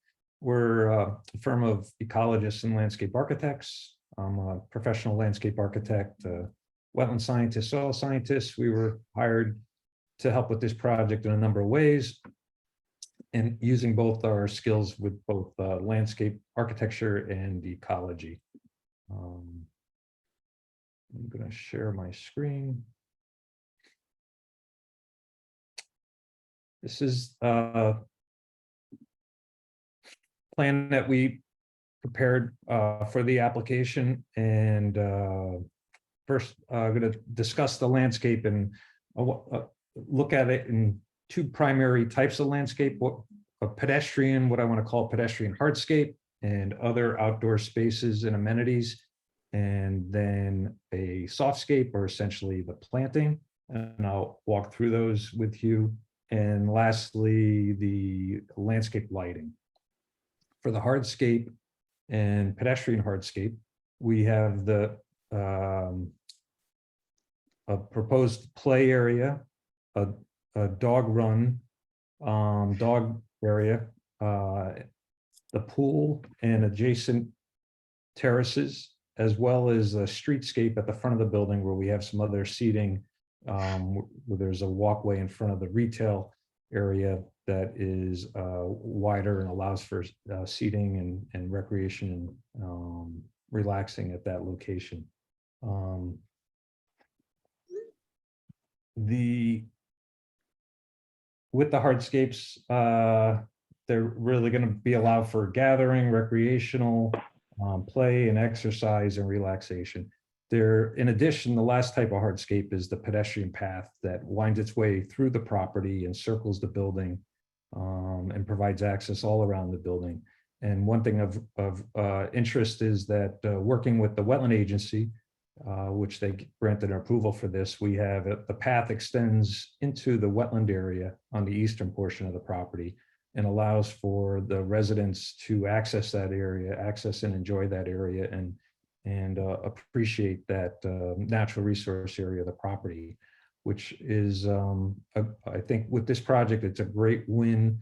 We're a firm of ecologists and landscape architects. I'm a professional landscape architect, wetland scientist, soil scientist. We were hired to help with this project in a number of ways, and using both our skills with both landscape architecture and ecology. I'm going to share my screen. This is a plan that we prepared for the application, and first I'm going to discuss the landscape and look at it in 2 primary types of landscape: a pedestrian, what I want to call pedestrian hardscape, and other outdoor spaces and amenities, and then a softscape, or essentially the planting, and I'll walk through those with you. And lastly, the landscape lighting. For the hardscape and pedestrian hardscape, we have the a proposed play area, a dog run, dog area, the pool and adjacent terraces, as well as a streetscape at the front of the building where we have some other seating, where there's a walkway in front of the retail area that is wider and allows for seating and recreation and relaxing at that location. With the hardscapes, they're really going to be allowed for gathering, recreational play and exercise and relaxation. In addition, the last type of hardscape is the pedestrian path that winds its way through the property and circles the building, and provides access all around the building. And one thing of interest is that working with the wetland agency, which they granted approval for this, we have the path extends into the wetland area on the eastern portion of the property. and allows for the residents to access that area, access and enjoy that area, and appreciate that natural resource area of the property, which is, I think with this project, it's a great win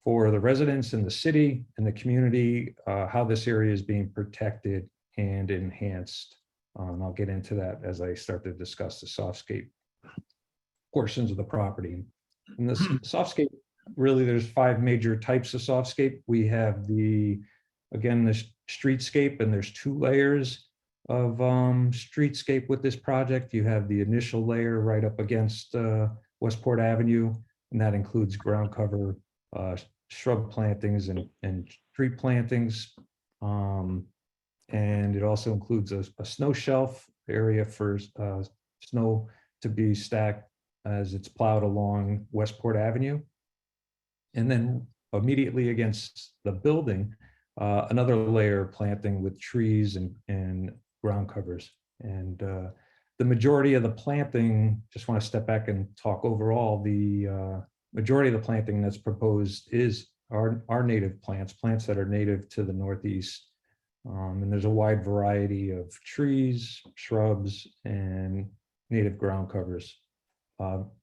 for the residents in the city and the community, how this area is being protected and enhanced. And I'll get into that as I start to discuss the softscape portions of the property. In the softscape, really, there's 5 major types of softscape. We have again, the streetscape, and there's 2 layers of streetscape with this project. You have the initial layer right up against Westport Avenue, and that includes ground cover, shrub plantings and tree plantings. And it also includes a snow shelf area for snow to be stacked as it's plowed along Westport Avenue. And then immediately against the building, another layer of planting with trees and ground covers. And the majority of the planting, just want to step back and talk overall, the majority of the planting that's proposed are native plants that are native to the Northeast. And there's a wide variety of trees, shrubs, and native ground covers.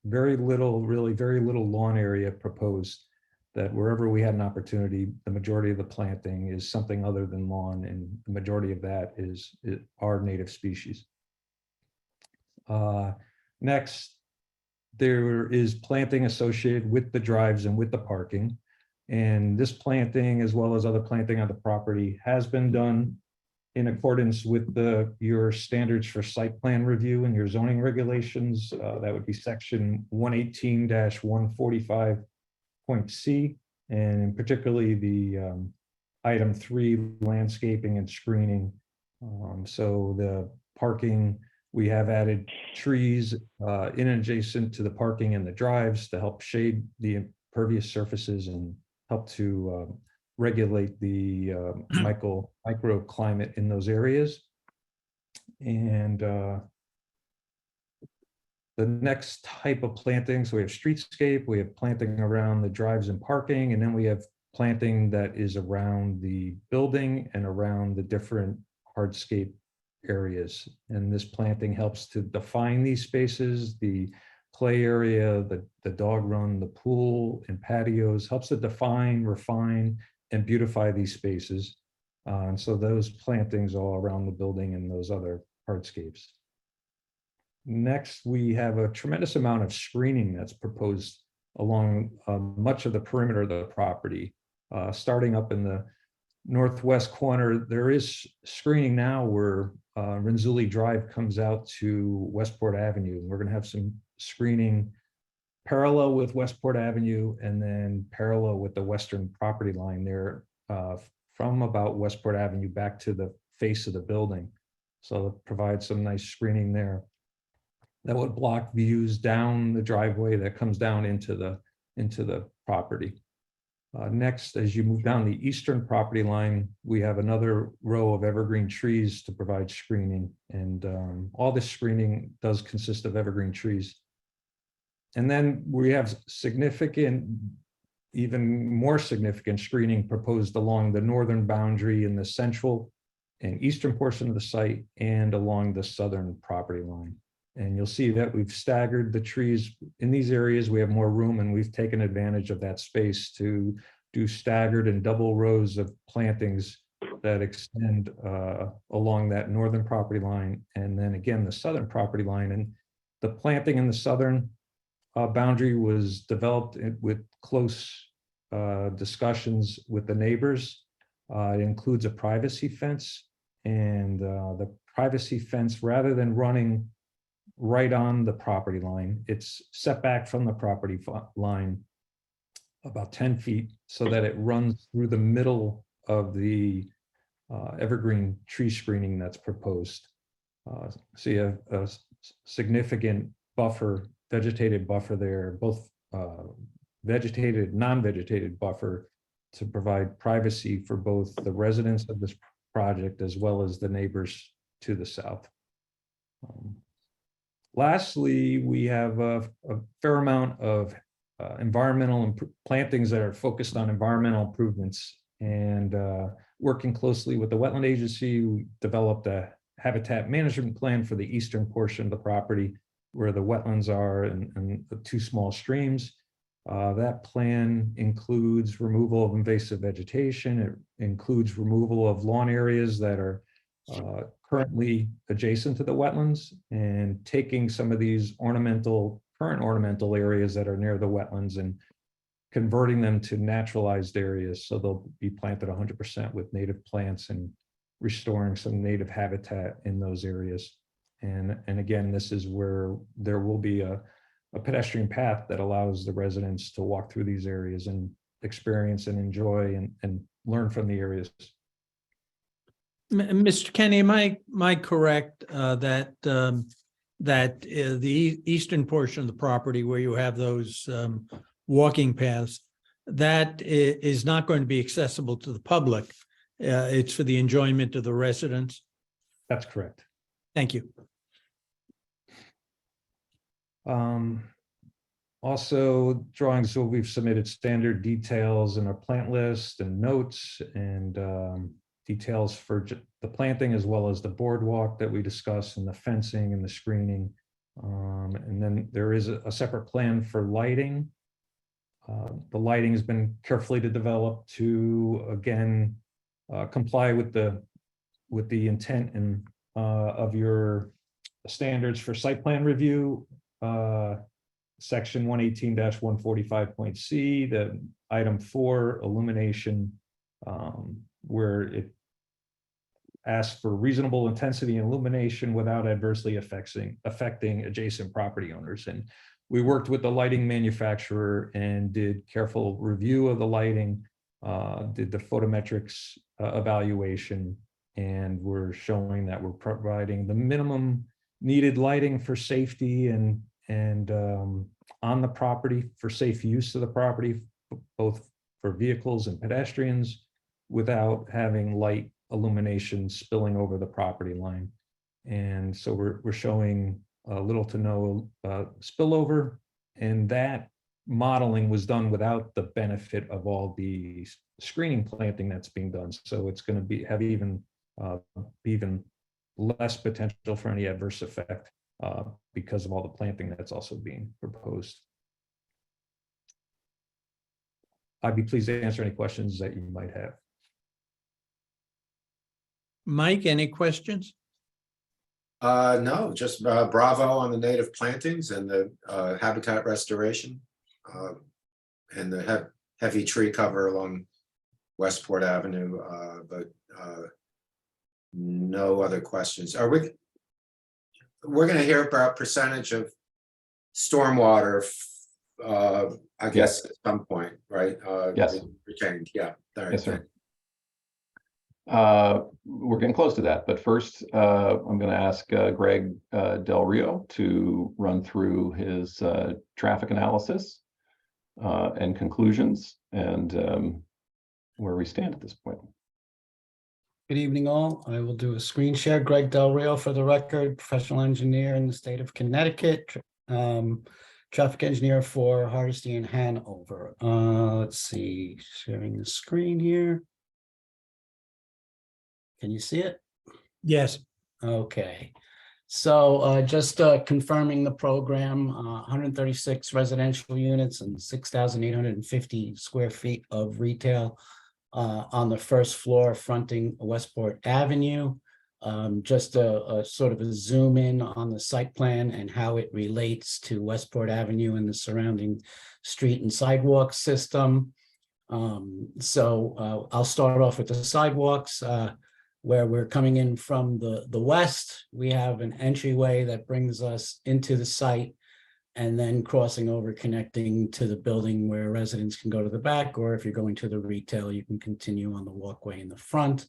Very little lawn area proposed. That wherever we had an opportunity, the majority of the planting is something other than lawn, and the majority of that are native species. Next, there is planting associated with the drives and with the parking. And this planting, as well as other planting on the property, has been done in accordance with your standards for site plan review and your zoning regulations. That would be section 118-145.c, and particularly the item 3, landscaping and screening. So the parking, we have added trees in adjacent to the parking and the drives to help shade the impervious surfaces and help to regulate the microclimate in those areas. And the next type of planting, so we have streetscape, we have planting around the drives and parking, and then we have planting that is around the building and around the different hardscape areas. And this planting helps to define these spaces, the play area, the dog run, the pool and patios, helps to define, refine, and beautify these spaces. And so those plantings all around the building and those other hardscapes. Next, we have a tremendous amount of screening that's proposed along much of the perimeter of the property. Starting up in the northwest corner, there is screening now where Renzulli Drive comes out to Westport Avenue. We're going to have some screening parallel with Westport Avenue and then parallel with the western property line there from about Westport Avenue back to the face of the building. So it provides some nice screening there. That would block views down the driveway that comes down into the property. Next, as you move down the eastern property line, we have another row of evergreen trees to provide screening. And all this screening does consist of evergreen trees. And then we have even more significant screening proposed along the northern boundary in the central and eastern portion of the site and along the southern property line. And you'll see that we've staggered the trees in these areas. We have more room, and we've taken advantage of that space to do staggered and double rows of plantings that extend along that northern property line. And then again, the southern property line. And the planting in the southern boundary was developed with close discussions with the neighbors. It includes a privacy fence, and the privacy fence, rather than running right on the property line, it's set back from the property line about 10 feet so that it runs through the middle of the evergreen tree screening that's proposed. So you have a significant buffer, vegetated buffer there, both vegetated, non-vegetated buffer to provide privacy for both the residents of this project as well as the neighbors to the south. Lastly, we have a fair amount of plantings that are focused on environmental improvements. And working closely with the wetland agency, we developed a habitat management plan for the eastern portion of the property where the wetlands are and the two small streams. That plan includes removal of invasive vegetation. It includes removal of lawn areas that are currently adjacent to the wetlands, and taking some of these current ornamental areas that are near the wetlands and converting them to naturalized areas. So they'll be planted 100% with native plants and restoring some native habitat in those areas. And again, this is where there will be a pedestrian path that allows the residents to walk through these areas and experience and enjoy and learn from the areas. Mr. Kenny, am I correct that the eastern portion of the property where you have those walking paths, that is not going to be accessible to the public? It's for the enjoyment of the residents? That's correct. Thank you. Also, drawings, so we've submitted standard details in our plant list and notes and details for the planting, as well as the boardwalk that we discussed, and the fencing and the screening. And then there is a separate plan for lighting. The lighting has been carefully developed to, again, comply with the intent and of your standards for site plan review. Section 118-145.c, the item 4, illumination, where it asks for reasonable intensity and illumination without adversely affecting adjacent property owners. And we worked with the lighting manufacturer and did careful review of the lighting, did the photometrics evaluation, and we're showing that we're providing the minimum needed lighting for safety and on the property, for safe use of the property, both for vehicles and pedestrians, without having light illumination spilling over the property line. And so we're showing little to no spillover, and that modeling was done without the benefit of all the screening planting that's being done. So it's going to have even less potential for any adverse effect because of all the planting that's also being proposed. I'd be pleased to answer any questions that you might have. Mike, any questions? No, just bravo on the native plantings and the habitat restoration and the heavy tree cover along Westport Avenue, but no other questions. We're going to hear about percentage of stormwater, I guess, at some point, right? Yes. Retained, yeah. Yes, sir. We're getting close to that, but first I'm going to ask Greg Del Rio to run through his traffic analysis and conclusions and where we stand at this point. Good evening, all. I will do a screen share. Greg Del Rio, for the record, professional engineer in the state of Connecticut, traffic engineer for Hardesty and Hanover. Let's see, sharing the screen here. Can you see it? Yes. Okay. So just confirming the program, 136 residential units and 6,850 square feet of retail on the first floor fronting Westport Avenue. Just a sort of a zoom in on the site plan and how it relates to Westport Avenue and the surrounding street and sidewalk system. So I'll start off with the sidewalks. Where we're coming in from the west, we have an entryway that brings us into the site, and then crossing over, connecting to the building where residents can go to the back, or if you're going to the retail, you can continue on the walkway in the front.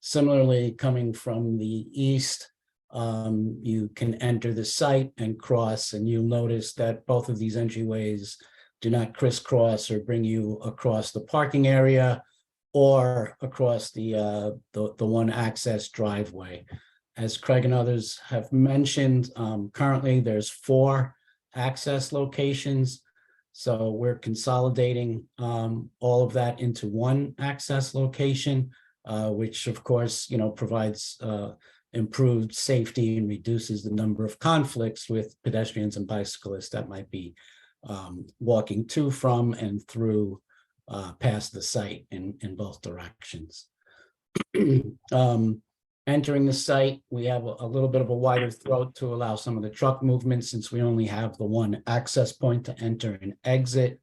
Similarly, coming from the east, you can enter the site and cross, and you'll notice that both of these entryways do not crisscross or bring you across the parking area or across the one access driveway. As Craig and others have mentioned, currently there's 4 access locations. So we're consolidating all of that into one access location, which of course, provides improved safety and reduces the number of conflicts with pedestrians and bicyclists that might be walking to, from, and through past the site in both directions. Entering the site, we have a little bit of a wider throat to allow some of the truck movement, since we only have the one access point to enter and exit.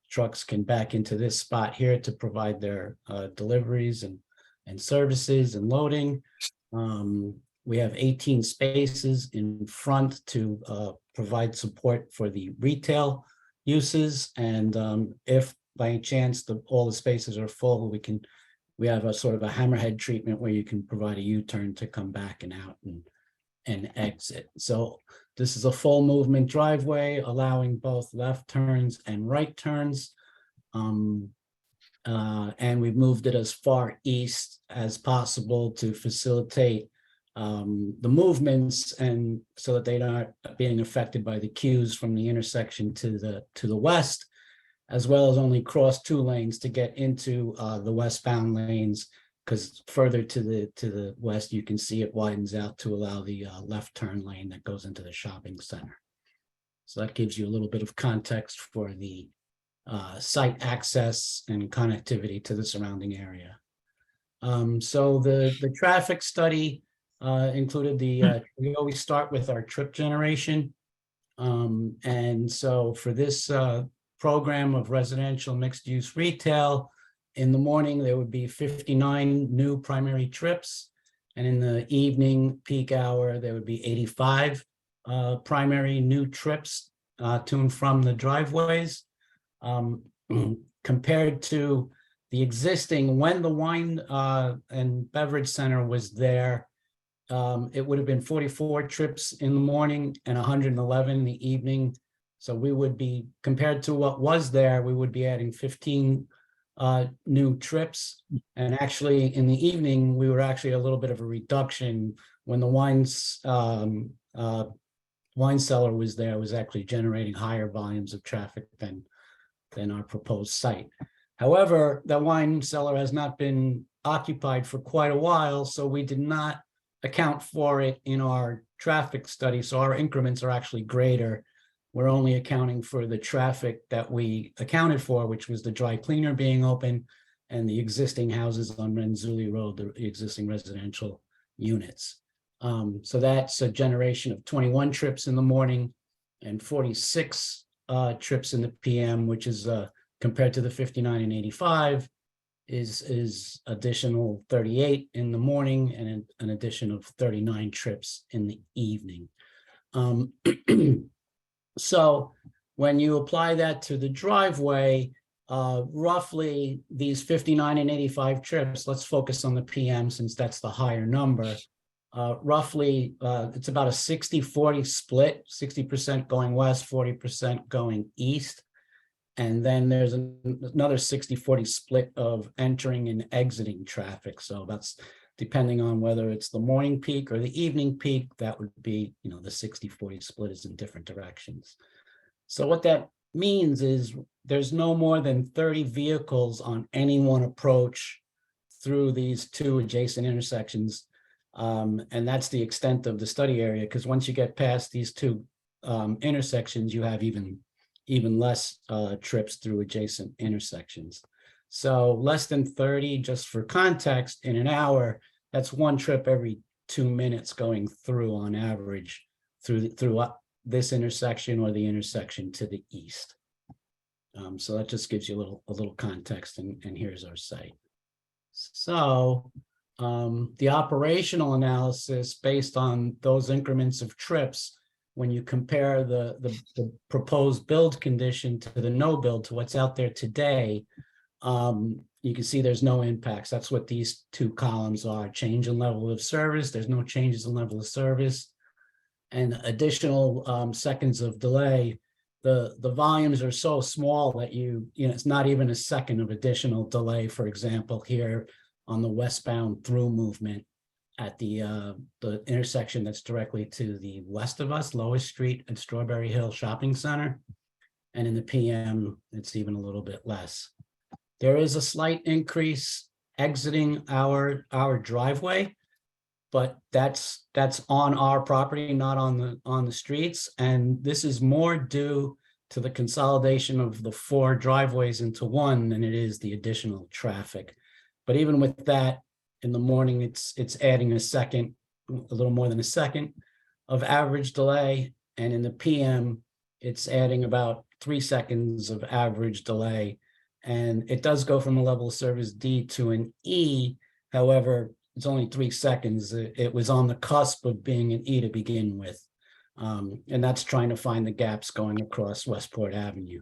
Trucks can back into this spot here to provide their deliveries and services and loading. We have 18 spaces in front to provide support for the retail uses. And if by any chance all the spaces are full, we have a sort of a hammerhead treatment where you can provide a U-turn to come back and out and exit. So this is a full movement driveway, allowing both left turns and right turns. And we've moved it as far east as possible to facilitate the movements, and so that they're not being affected by the queues from the intersection to the west, as well as only cross 2 lanes to get into the westbound lanes, because further to the west, you can see it widens out to allow the left turn lane that goes into the shopping center. So that gives you a little bit of context for the site access and connectivity to the surrounding area. So the traffic study included we always start with our trip generation. And so for this program of residential mixed-use retail, in the morning, there would be 59 new primary trips. And in the evening peak hour, there would be 85 primary new trips to and from the driveways. Compared to the existing, when the wine and beverage center was there, it would have been 44 trips in the morning and 111 in the evening. So we would be, compared to what was there, we would be adding 15 new trips. And actually in the evening, we were actually a little bit of a reduction. When the wine cellar was there, it was actually generating higher volumes of traffic than our proposed site. However, the wine cellar has not been occupied for quite a while, so we did not account for it in our traffic study. So our increments are actually greater. We're only accounting for the traffic that we accounted for, which was the dry cleaner being open and the existing houses on Renzulli Road, the existing residential units. So that's a generation of 21 trips in the morning and 46 trips in the PM, which is compared to the 59 and 85 is additional 38 in the morning and an addition of 39 trips in the evening. So when you apply that to the driveway, roughly these 59 and 85 trips, let's focus on the PM since that's the higher number. Roughly, it's about a 60-40 split, 60% going west, 40% going east. And then there's another 60-40 split of entering and exiting traffic. So that's depending on whether it's the morning peak or the evening peak, that would be, the 60-40 split is in different directions. So what that means is there's no more than 30 vehicles on any one approach through these 2 adjacent intersections. And that's the extent of the study area, because once you get past these 2 intersections, you have even less trips through adjacent intersections. So less than 30, just for context, in an hour, that's 1 trip every 2 minutes going through on average through this intersection or the intersection to the east. So that just gives you a little context, and here's our site. So the operational analysis based on those increments of trips, when you compare the proposed build condition to the no build to what's out there today, you can see there's no impacts. That's what these 2 columns are. Change in level of service. There's no changes in level of service. And additional seconds of delay. The volumes are so small that it's not even a second of additional delay. For example, here on the westbound through movement at the intersection that's directly to the west of us, Lois Street and Strawberry Hill Shopping Center. And in the PM, it's even a little bit less. There is a slight increase exiting our driveway, but that's on our property, not on the streets. And this is more due to the consolidation of the 4 driveways into one than it is the additional traffic. But even with that, in the morning, it's adding a little more than a second of average delay. And in the PM, it's adding about 3 seconds of average delay. And it does go from a level of service D to an E. However, it's only 3 seconds. It was on the cusp of being an E to begin with. And that's trying to find the gaps going across Westport Avenue.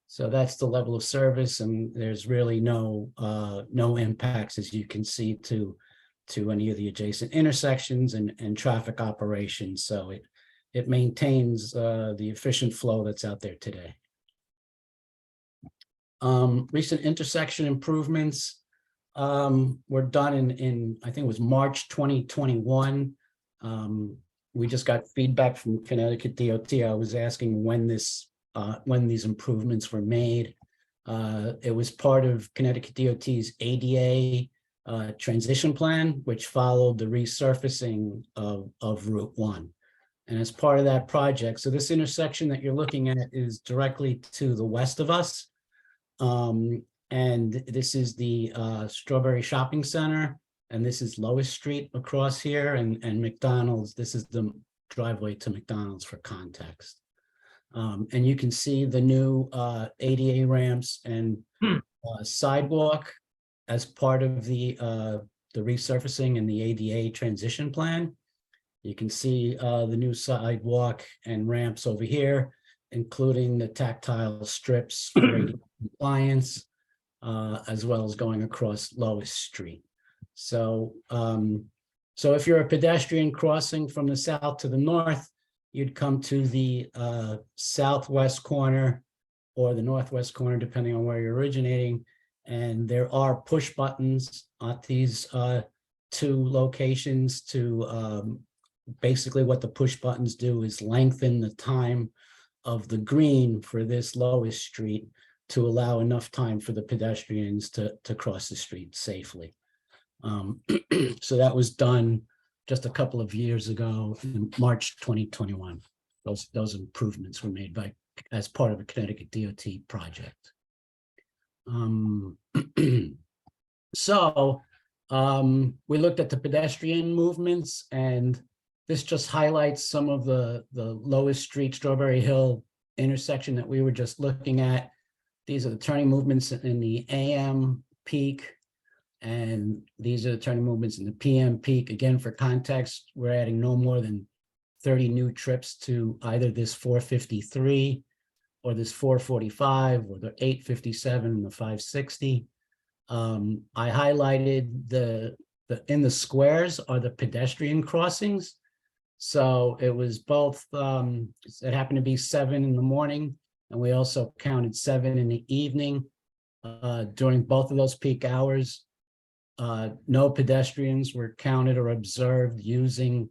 So that's the level of service, and there's really no impacts, as you can see, to any of the adjacent intersections and traffic operations. So it maintains the efficient flow that's out there today. Recent intersection improvements were done in I think it was March 2021. We just got feedback from Connecticut DOT. I was asking when these improvements were made. It was part of Connecticut DOT's ADA transition plan, which followed the resurfacing of Route 1. And as part of that project, so this intersection that you're looking at is directly to the west of us. And this is the Strawberry Shopping Center, and this is Lois Street across here, and McDonald's. This is the driveway to McDonald's for context. And you can see the new ADA ramps and sidewalk as part of the resurfacing and the ADA transition plan. You can see the new sidewalk and ramps over here, including the tactile strips for ADA compliance, as well as going across Lois Street. So, so if you're a pedestrian crossing from the south to the north, you'd come to the southwest corner or the northwest corner, depending on where you're originating. And there are push buttons at these 2 locations to basically what the push buttons do is lengthen the time of the green for this Lois Street to allow enough time for the pedestrians to cross the street safely. So that was done just a couple of years ago in March 2021. Those improvements were made as part of a Connecticut DOT project. So we looked at the pedestrian movements, and this just highlights some of the Lois Street, Strawberry Hill intersection that we were just looking at. These are the turning movements in the AM peak, and these are the turning movements in the PM peak. Again, for context, we're adding no more than 30 new trips to either this 453 or this 445 or the 857 and the 560. I highlighted in the squares are the pedestrian crossings. So it was both, it happened to be 7 in the morning, and we also counted 7 in the evening. During both of those peak hours, no pedestrians were counted or observed using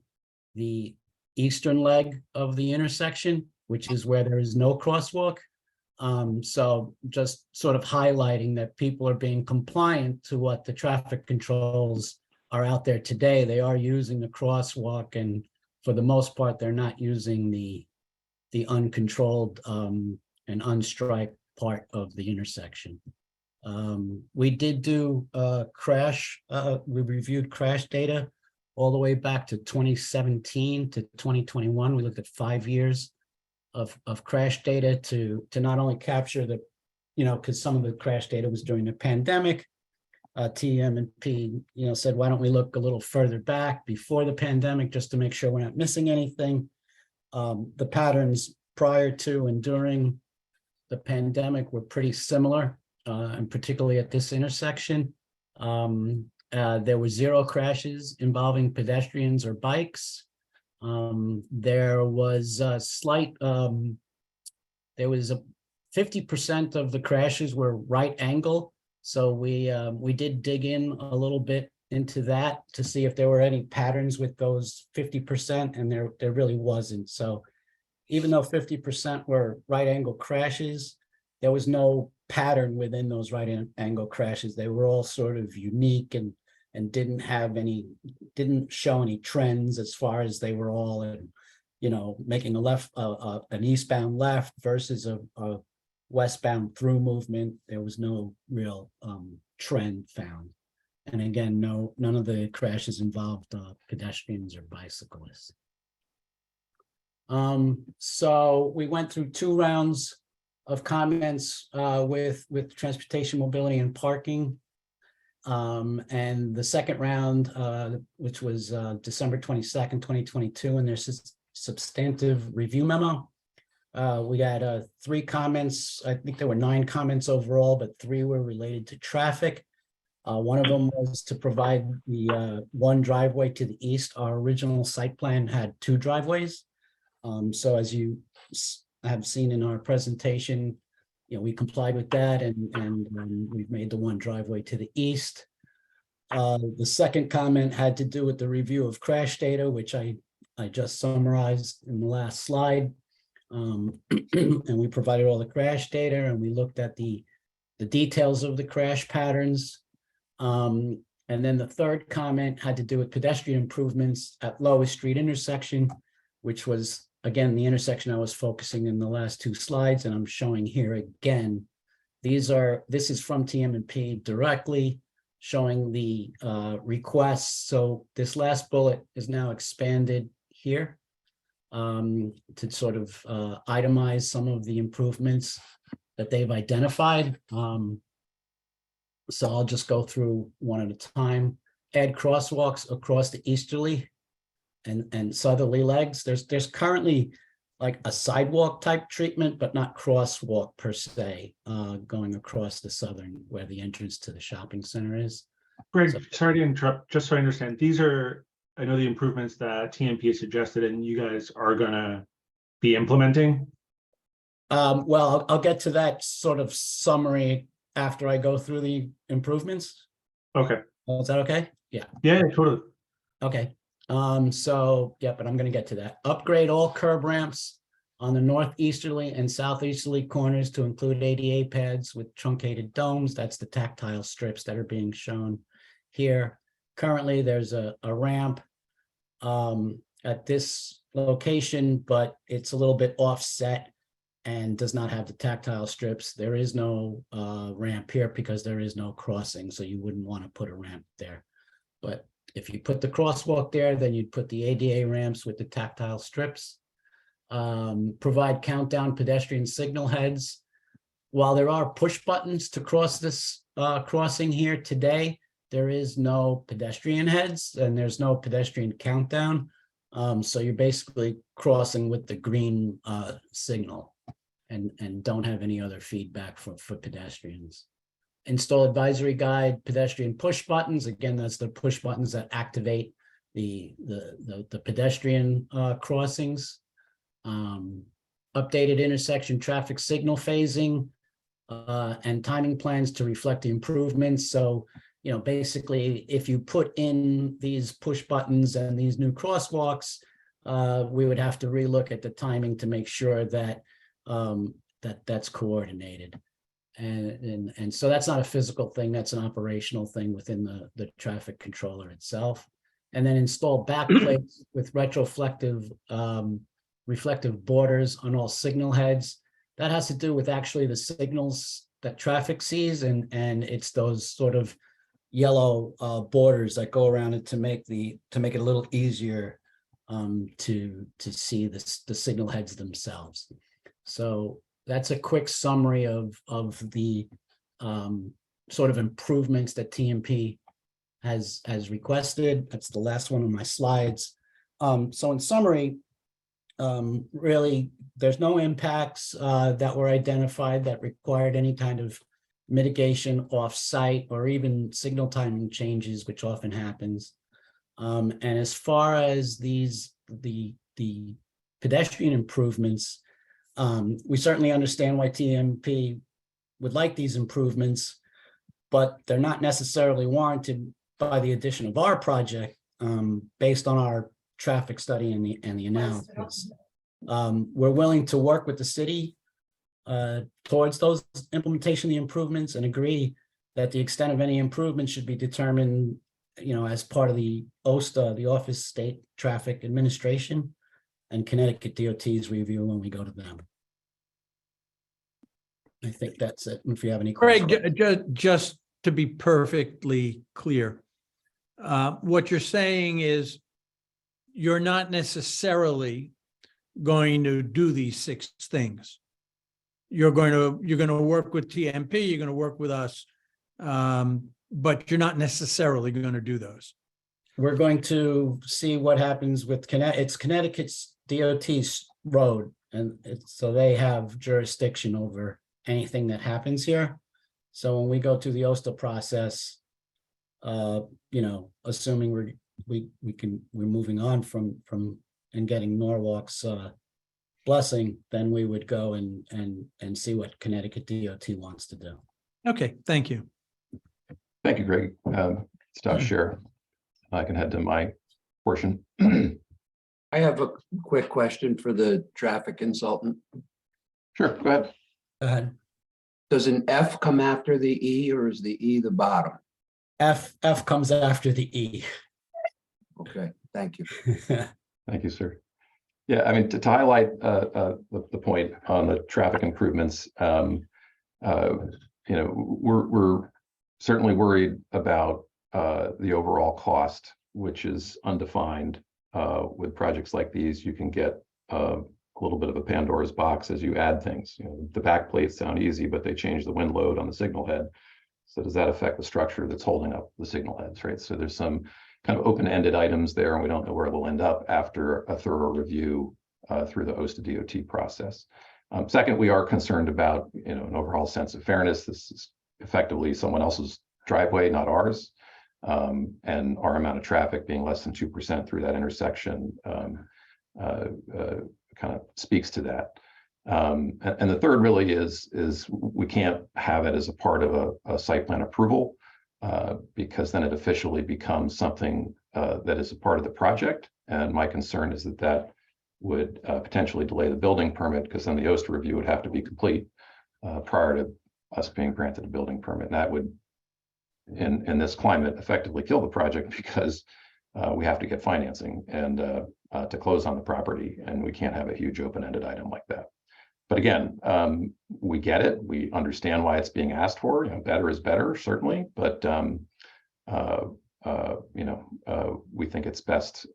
the eastern leg of the intersection, which is where there is no crosswalk. So just sort of highlighting that people are being compliant to what the traffic controls are out there today. They are using the crosswalk, and for the most part, they're not using the uncontrolled and unstriped part of the intersection. We did do we reviewed crash data all the way back to 2017 to 2021. We looked at 5 years of crash data to not only capture the, because some of the crash data was during the pandemic. TM&P, said, why don't we look a little further back before the pandemic just to make sure we're not missing anything. The patterns prior to and during the pandemic were pretty similar, and particularly at this intersection. There were 0 crashes involving pedestrians or bikes. There was a slight, there was a 50% of the crashes were right angle. So we did dig in a little bit into that to see if there were any patterns with those 50%, and there really wasn't. So, even though 50% were right angle crashes, there was no pattern within those right angle crashes. They were all sort of unique and didn't show any trends as far as they were all, making an eastbound left versus a westbound through movement. There was no real trend found. And again, none of the crashes involved pedestrians or bicyclists. So we went through 2 rounds of comments with transportation, mobility, and parking. And the second round, which was December 22nd, 2022, and there's substantive review memo. We had 3 comments. I think there were 9 comments overall, but 3 were related to traffic. One of them was to provide the 1 driveway to the east. Our original site plan had 2 driveways. So as you have seen in our presentation, we complied with that, and we've made the 1 driveway to the east. The second comment had to do with the review of crash data, which I just summarized in the last slide. And we provided all the crash data, and we looked at the details of the crash patterns. And then the third comment had to do with pedestrian improvements at Lois Street intersection, which was, again, the intersection I was focusing in the last 2 slides, and I'm showing here again. This is from TM&P directly, showing the requests. So this last bullet is now expanded here to sort of itemize some of the improvements that they've identified. So I'll just go through one at a time. Add crosswalks across the easterly and southerly legs. There's currently like a sidewalk type treatment, but not crosswalk per se, going across the southern where the entrance to the shopping center is. Greg, sorry to interrupt, just so I understand, these are, I know the improvements that TMP has suggested and you guys are gonna be implementing? Well, I'll get to that sort of summary after I go through the improvements. Okay. Is that okay? Yeah. Yeah, totally. Okay. So, yeah, but I'm gonna get to that. Upgrade all curb ramps on the northeasterly and southeasterly corners to include ADA pads with truncated domes. That's the tactile strips that are being shown here. Currently, there's a ramp at this location, but it's a little bit offset and does not have the tactile strips. There is no ramp here because there is no crossing, so you wouldn't want to put a ramp there. But if you put the crosswalk there, then you'd put the ADA ramps with the tactile strips. Provide countdown pedestrian signal heads. While there are push buttons to cross this crossing here today, there is no pedestrian heads and there's no pedestrian countdown. So you're basically crossing with the green signal and don't have any other feedback for pedestrians. Install advisory guide, pedestrian push buttons. Again, that's the push buttons that activate the pedestrian crossings. Updated intersection traffic signal phasing and timing plans to reflect the improvements. So, basically, if you put in these push buttons and these new crosswalks, we would have to relook at the timing to make sure that that's coordinated. And so that's not a physical thing, that's an operational thing within the traffic controller itself. And then install backplates with retroflective reflective borders on all signal heads. That has to do with actually the signals that traffic sees, and it's those sort of yellow borders that go around it to make it a little easier to see the signal heads themselves. So that's a quick summary of the sort of improvements that TMP has requested. That's the last one on my slides. So in summary, really, there's no impacts that were identified that required any kind of mitigation off-site or even signal timing changes, which often happens. And as far as the pedestrian improvements, we certainly understand why TMP would like these improvements, but they're not necessarily warranted by the addition of our project based on our traffic study and the analysis. We're willing to work with the city towards those implementation of the improvements and agree that the extent of any improvements should be determined, as part of the OSTA, the Office of State Traffic Administration, and Connecticut DOT's review when we go to them. I think that's it. If you have any questions. Craig, just to be perfectly clear, what you're saying is you're not necessarily going to do these 6 things. You're going to work with TMP, you're going to work with us, but you're not necessarily going to do those. We're going to see what happens with it's Connecticut's DOT's road, and so they have jurisdiction over anything that happens here. So when we go through the OSTA process, assuming we're moving on from and getting Norwalk's blessing, then we would go and see what Connecticut DOT wants to do. Okay, thank you. Thank you, Greg. Stop share. I can head to my portion. I have a quick question for the traffic consultant. Sure, go ahead. Go ahead. Does an F come after the E, or is the E the bottom? F comes after the E. Okay, thank you. Thank you, sir. Yeah, I mean, to highlight the point on the traffic improvements, we're certainly worried about the overall cost, which is undefined. With projects like these, you can get a little bit of a Pandora's box as you add things. The back plates sound easy, but they change the wind load on the signal head. So does that affect the structure that's holding up the signal heads, right? So there's some kind of open-ended items there, and we don't know where they'll end up after a thorough review through the OSTA DOT process. Second, we are concerned about an overall sense of fairness. This is effectively someone else's driveway, not ours. And our amount of traffic being less than 2% through that intersection kind of speaks to that. And the third really is we can't have it as a part of a site plan approval because then it officially becomes something that is a part of the project. And my concern is that would potentially delay the building permit, because then the OSTA review would have to be complete prior to us being granted a building permit. And that would, in this climate, effectively kill the project, because we have to get financing and to close on the property, and we can't have a huge open-ended item like that. But again, we get it. We understand why it's being asked for. Better is better, certainly, but we think it's best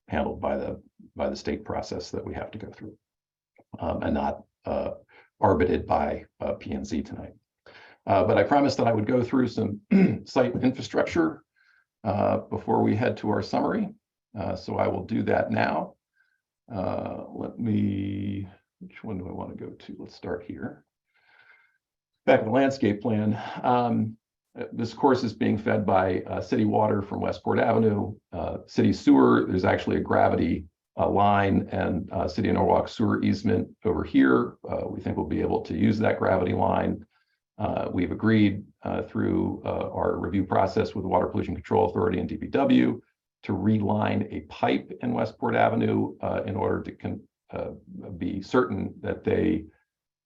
handled by the state process that we have to go through, and not arbitrated by P&Z tonight. But I promised that I would go through some site infrastructure before we head to our summary. So I will do that now. Which one do I want to go to? Let's start here. Back to the landscape plan. This course is being fed by city water from Westport Avenue. City sewer, there's actually a gravity line and City of Norwalk sewer easement over here. We think we'll be able to use that gravity line. We've agreed through our review process with the Water Pollution Control Authority and DPW to reline a pipe in Westport Avenue in order to be certain that they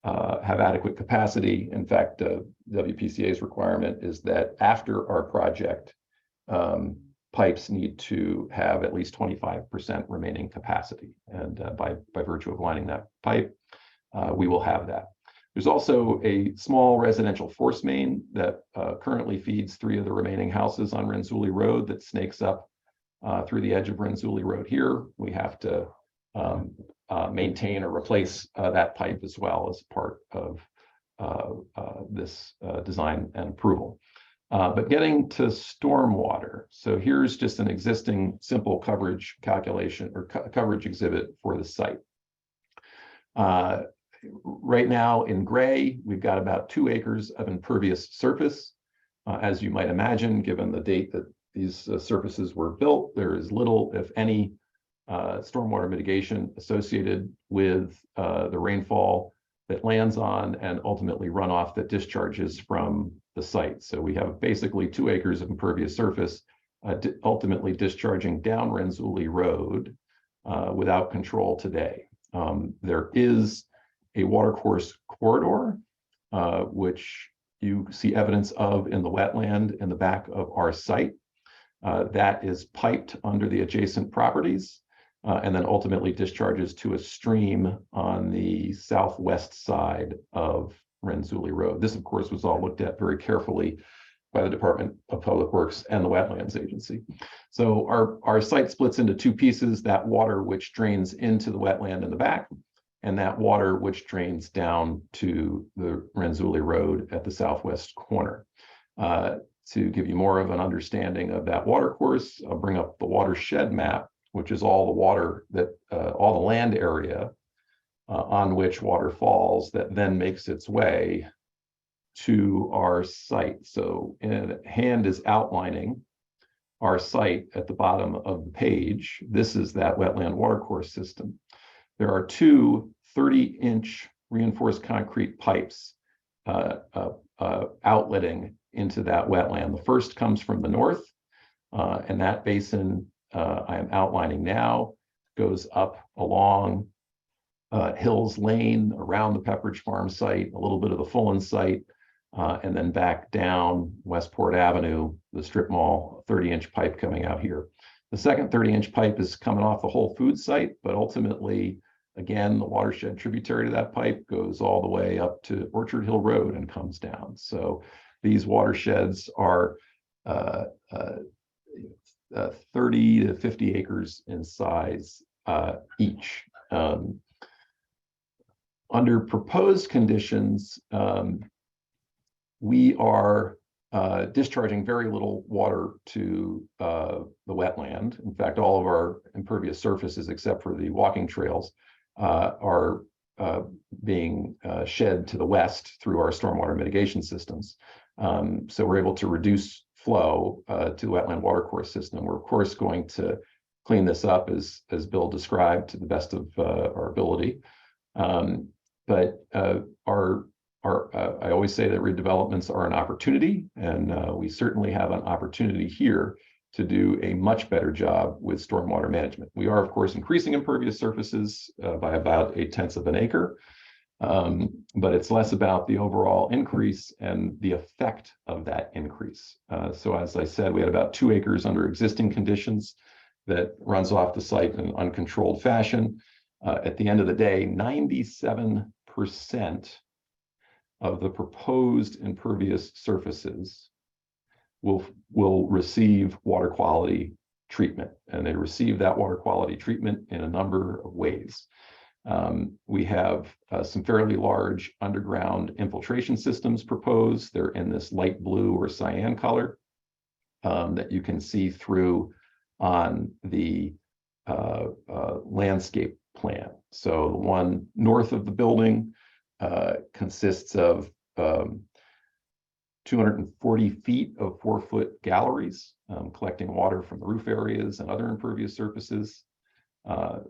have adequate capacity. In fact, WPCA's requirement is that after our project, pipes need to have at least 25% remaining capacity. And by virtue of lining that pipe, we will have that. There's also a small residential force main that currently feeds 3 of the remaining houses on Renzulli Road that snakes up through the edge of Renzulli Road here. We have to maintain or replace that pipe as well as part of this design and approval. But getting to stormwater. So here's just an existing simple coverage calculation or coverage exhibit for the site. Right now in gray, we've got about 2 acres of impervious surface. As you might imagine, given the date that these surfaces were built, there is little, if any, stormwater mitigation associated with the rainfall that lands on and ultimately runoff that discharges from the site. So we have basically 2 acres of impervious surface ultimately discharging down Renzulli Road without control today. There is a watercourse corridor, which you see evidence of in the wetland in the back of our site. That is piped under the adjacent properties and then ultimately discharges to a stream on the southwest side of Renzulli Road. This, of course, was all looked at very carefully by the Department of Public Works and the Wetlands Agency. So our site splits into two pieces: that water which drains into the wetland in the back, and that water which drains down to the Renzulli Road at the southwest corner. To give you more of an understanding of that water course, I'll bring up the watershed map, which is all the water that, all the land area on which water falls that then makes its way to our site. So hand is outlining our site at the bottom of the page. This is that wetland watercourse system. There are two 30-inch reinforced concrete pipes outletting into that wetland. The first comes from the north, and that basin I am outlining now goes up along Hills Lane, around the Pepperidge Farm site, a little bit of the Fullen site, and then back down Westport Avenue, the strip mall, 30-inch pipe coming out here. The second 30-inch pipe is coming off the Whole Foods site, but ultimately, again, the watershed tributary to that pipe goes all the way up to Orchard Hill Road and comes down. So these watersheds are 30 to 50 acres in size each. Under proposed conditions, we are discharging very little water to the wetland. In fact, all of our impervious surfaces, except for the walking trails, are being shed to the west through our stormwater mitigation systems. So we're able to reduce flow to the wetland watercourse system. We're of course going to clean this up as Bill described to the best of our ability. But I always say that redevelopments are an opportunity, and we certainly have an opportunity here to do a much better job with stormwater management. We are, of course, increasing impervious surfaces by about 0.8 of an acre, but it's less about the overall increase and the effect of that increase. So as I said, we had about 2 acres under existing conditions that runs off the site in uncontrolled fashion. At the end of the day, 97% of the proposed impervious surfaces will receive water quality treatment, and they receive that water quality treatment in a number of ways. We have some fairly large underground infiltration systems proposed. They're in this light blue or cyan color that you can see through on the landscape plan. So the one north of the building consists of 240 feet of 4-foot galleries collecting water from the roof areas and other impervious surfaces.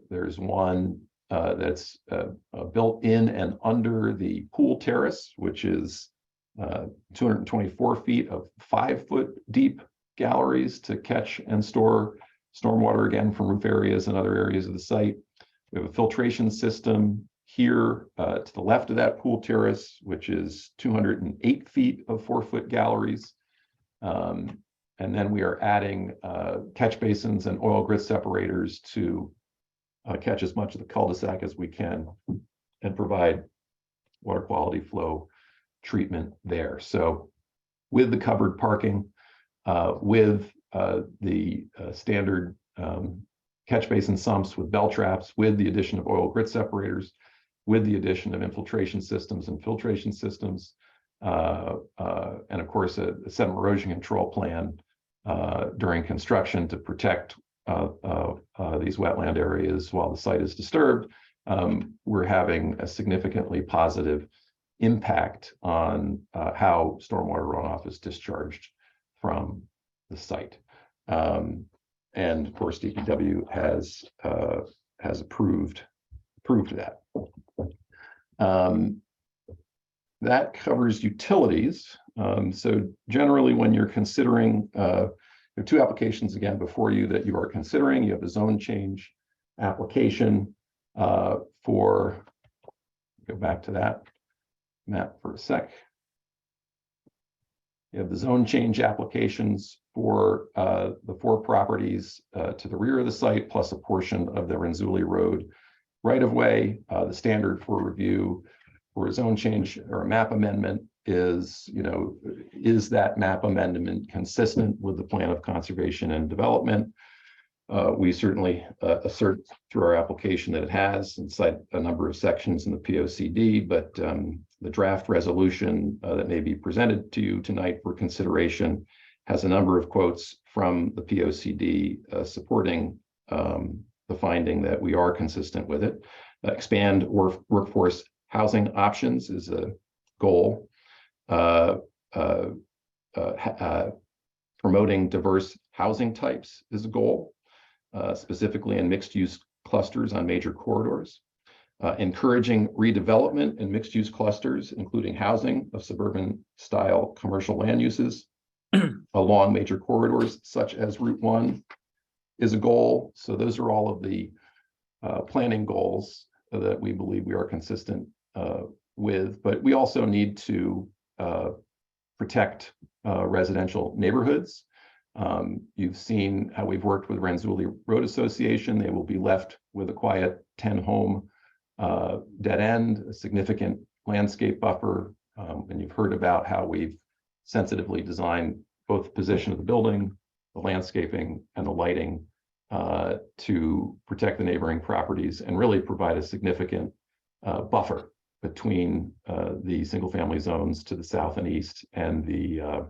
There's one that's built in and under the pool terrace, which is 224 feet of 5-foot deep galleries to catch and store stormwater, again, from roof areas and other areas of the site. We have a filtration system here to the left of that pool terrace, which is 208 feet of 4-foot galleries. And then we are adding catch basins and oil grit separators to catch as much of the cul-de-sac as we can and provide water quality flow treatment there. So with the covered parking, with the standard catch basin sumps with bell traps, with the addition of oil grit separators, with the addition of infiltration systems and filtration systems, and of course a sediment erosion control plan during construction to protect these wetland areas while the site is disturbed. We're having a significantly positive impact on how stormwater runoff is discharged from the site. And of course, DPW has approved that. That covers utilities. So generally, when you're considering, there are 2 applications again before you that you are considering. You have the zone change application for, go back to that map for a sec. You have the zone change applications for the 4 properties to the rear of the site, plus a portion of the Renzulli Road right-of-way. The standard for review for a zone change or a map amendment is, is that map amendment consistent with the plan of conservation and development? We certainly assert through our application that it has, and cite a number of sections in the POCD, but the draft resolution that may be presented to you tonight for consideration has a number of quotes from the POCD supporting the finding that we are consistent with it. Expand workforce housing options is a goal. Promoting diverse housing types is a goal. Specifically in mixed-use clusters on major corridors, encouraging redevelopment in mixed-use clusters, including housing of suburban-style commercial land uses along major corridors, such as Route 1, is a goal. So those are all of the planning goals that we believe we are consistent with, but we also need to protect residential neighborhoods. You've seen how we've worked with Renzulli Road Association. They will be left with a quiet 10-home dead end, a significant landscape buffer. And you've heard about how we've sensitively designed both the position of the building, the landscaping, and the lighting to protect the neighboring properties and really provide a significant buffer between the single-family zones to the south and east and the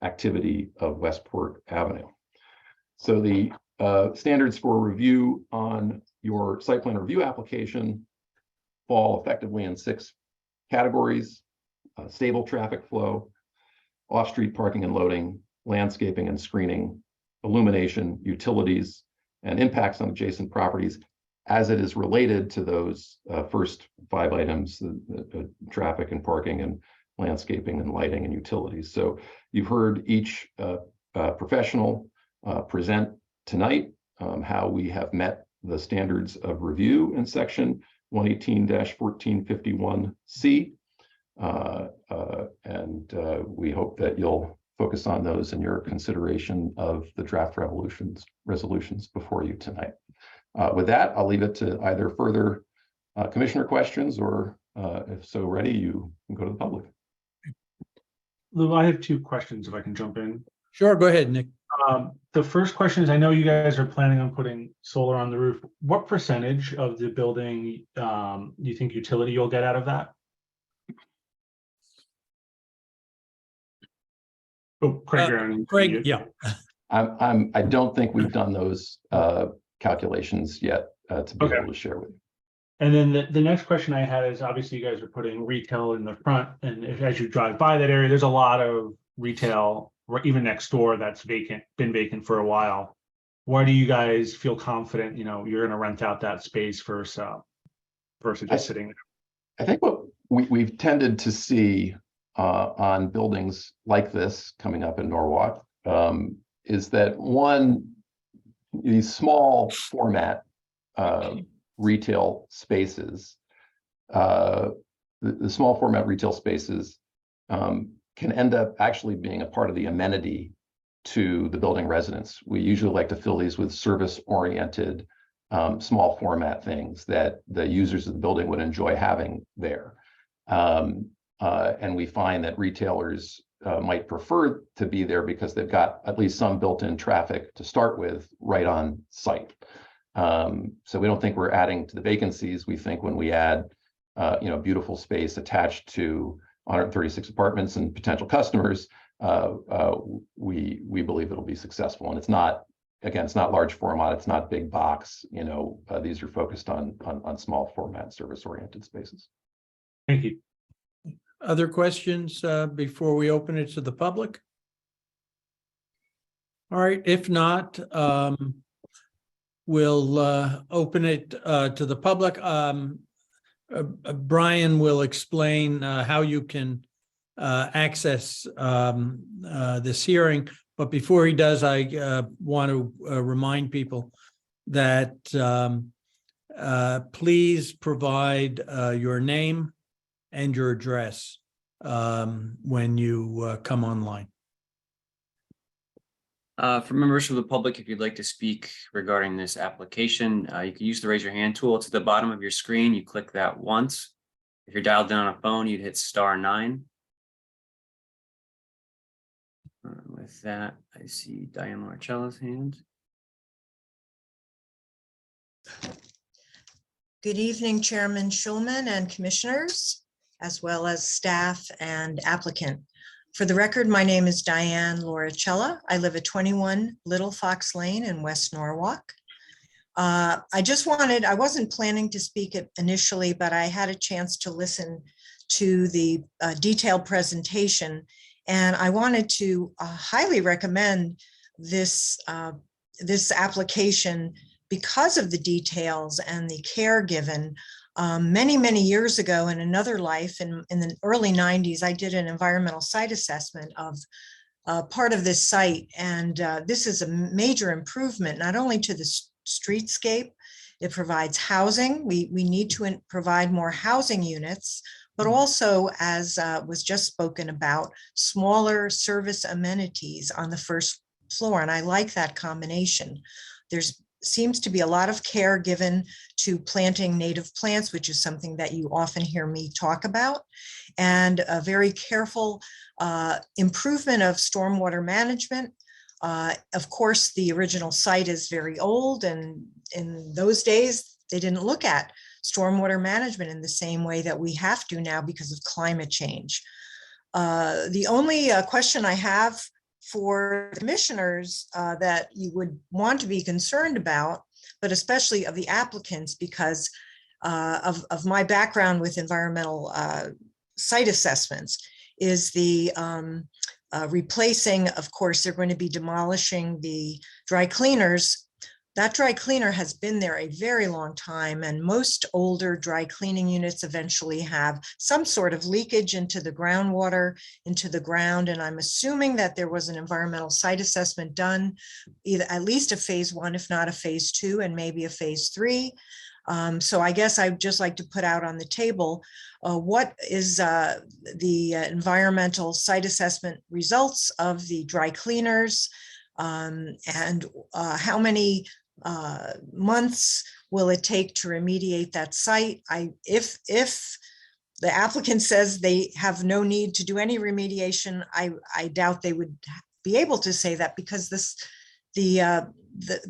activity of Westport Avenue. So the standards for review on your site plan review application fall effectively in 6 categories: stable traffic flow, off-street parking and loading, landscaping and screening, illumination, utilities, and impacts on adjacent properties as it is related to those first 5 items, the traffic and parking and landscaping and lighting and utilities. So you've heard each professional present tonight how we have met the standards of review in section 118-1451C. And we hope that you'll focus on those in your consideration of the draft resolutions before you tonight. With that, I'll leave it to either further commissioner questions or if so ready, you can go to the public. Lou, I have 2 questions if I can jump in. Sure, go ahead, Nick. The first question is, I know you guys are planning on putting solar on the roof. What percentage of the building you think utility you'll get out of that? Oh, Craig, you're on Craig, mute. yeah. I don't think we've done those calculations yet to be able to share with you. And then the next question I had is, obviously you guys are putting retail in the front, and as you drive by that area, there's a lot of retail, or even next door, that's been vacant for a while. Why do you guys feel confident, you're going to rent out that space versus just sitting there? I think what we've tended to see on buildings like this coming up in Norwalk is that these small format retail spaces, the small format retail spaces can end up actually being a part of the amenity to the building residents. We usually like to fill these with service-oriented small format things that the users of the building would enjoy having there. And we find that retailers might prefer to be there because they've got at least some built-in traffic to start with right on site. So we don't think we're adding to the vacancies. We think when we add, beautiful space attached to 136 apartments and potential customers, we believe it'll be successful. And it's not large format, it's not big box. These are focused on small format service-oriented spaces. Thank you. Other questions before we open it to the public? All right, if not, we'll open it to the public. Brian will explain how you can access this hearing. But before he does, I want to remind people that please provide your name and your address when you come online. For members of the public, if you'd like to speak regarding this application, you can use the raise your hand tool. It's at the bottom of your screen. You click that once. If you're dialed in on a phone, you'd hit *9. With that, I see Diane Marcella's hand. Good evening, Chairman Schulman and commissioners, as well as staff and applicant. For the record, my name is Diane Lauricella. I live at 21 Little Fox Lane in West Norwalk. I wasn't planning to speak initially, but I had a chance to listen to the detailed presentation, and I wanted to highly recommend this application because of the details and the care given. Many years ago in another life, in the early 90s, I did an environmental site assessment of part of this site. And this is a major improvement, not only to the streetscape, it provides housing. We need to provide more housing units, but also, as was just spoken about, smaller service amenities on the first floor. And I like that combination. There's seems to be a lot of care given to planting native plants, which is something that you often hear me talk about, and a very careful improvement of stormwater management. Of course, the original site is very old, and in those days, they didn't look at stormwater management in the same way that we have to now because of climate change. The only question I have for commissioners that you would want to be concerned about, but especially of the applicants, because of my background with environmental site assessments, is the replacing. Of course, they're going to be demolishing the dry cleaners. That dry cleaner has been there a very long time, and most older dry cleaning units eventually have some sort of leakage into the groundwater, into the ground. And I'm assuming that there was an environmental site assessment done, either at least a phase 1, if not a phase 2, and maybe a phase 3. So I guess I'd just like to put out on the table what is the environmental site assessment results of the dry cleaners, and how many months will it take to remediate that site? If the applicant says they have no need to do any remediation, I doubt they would be able to say that, because the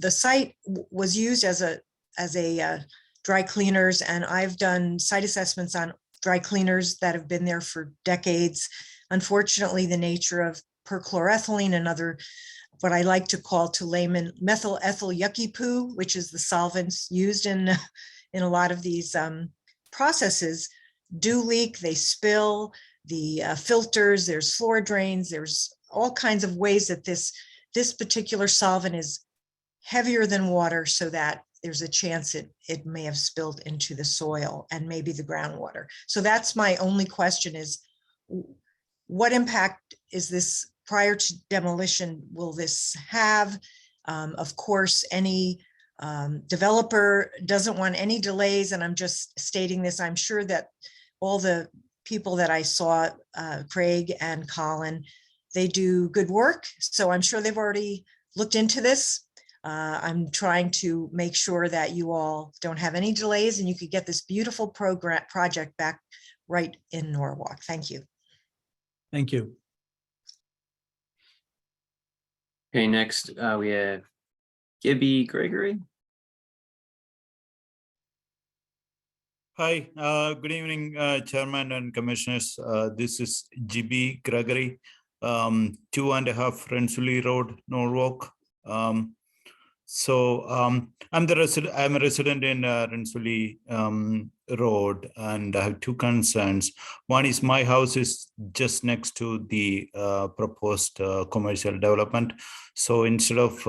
site was used as a dry cleaners, and I've done site assessments on dry cleaners that have been there for decades. Unfortunately, the nature of perchloroethylene and other, what I like to call to layman, methyl ethyl yucky poo, which is the solvents used in a lot of these processes, do leak, they spill, the filters, there's floor drains, there's all kinds of ways that this particular solvent is heavier than water, so that there's a chance it may have spilled into the soil and maybe the groundwater. So that's my only question, is what impact is this prior to demolition will this have? Of course, any developer doesn't want any delays, and I'm just stating this. I'm sure that all the people that I saw, Craig and Colin, they do good work. So I'm sure they've already looked into this. I'm trying to make sure that you all don't have any delays and you could get this beautiful project back right in Norwalk. Thank you. Thank you. Okay, next we have Gibby Gregory. Hi, good evening, Chairman and Commissioners. This is GB Gregory, 2.5 Rensselaer Road, Norwalk. I'm a resident in Rensselaer Road, and I have two concerns. One is my house is just next to the proposed commercial development. So instead of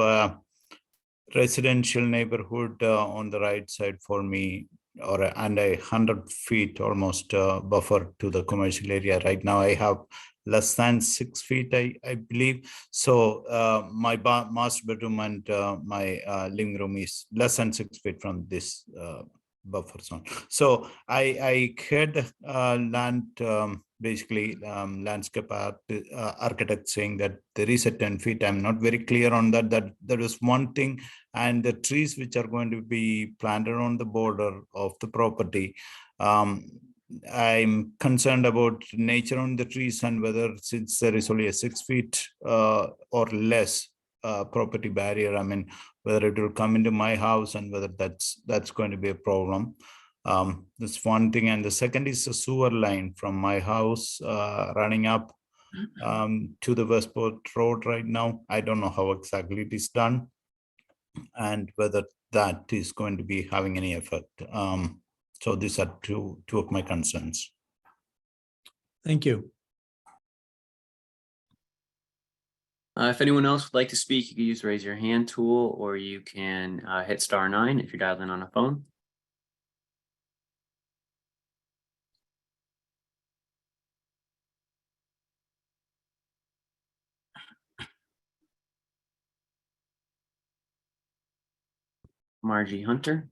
residential neighborhood on the right side for me, and 100 feet almost buffer to the commercial area. Right now I have less than 6 feet, I believe. So my master bedroom and my living room is less than 6 feet from this buffer zone. So I had land basically landscape architect saying that there is a 10 feet. I'm not very clear on that. That was one thing. And the trees which are going to be planted on the border of the property, I'm concerned about nature on the trees and whether, since there is only a 6 feet or less property barrier, I mean, whether it will come into my house and whether that's going to be a problem. That's one thing. And the second is the sewer line from my house running up to the Westport Road right now. I don't know how exactly it is done and whether that is going to be having any effect. So these are two of my concerns. Thank you. If anyone else would like to speak, you can use the raise your hand tool, or you can hit *9 if you're dialed in on a phone. Margie Hunter.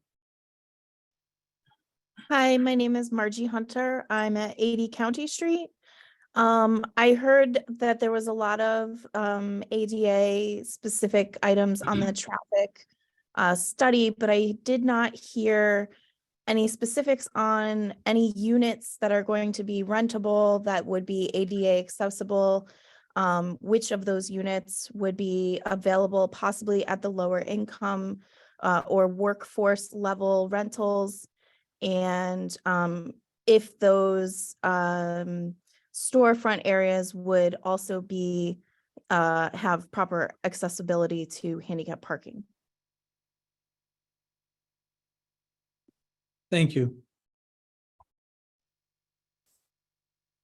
Hi, my name is Margie Hunter. I'm at 80 County Street. I heard that there was a lot of ADA specific items on the traffic study, but I did not hear any specifics on any units that are going to be rentable that would be ADA accessible. Which of those units would be available possibly at the lower income or workforce level rentals? And if those storefront areas would also be have proper accessibility to handicap parking. Thank you.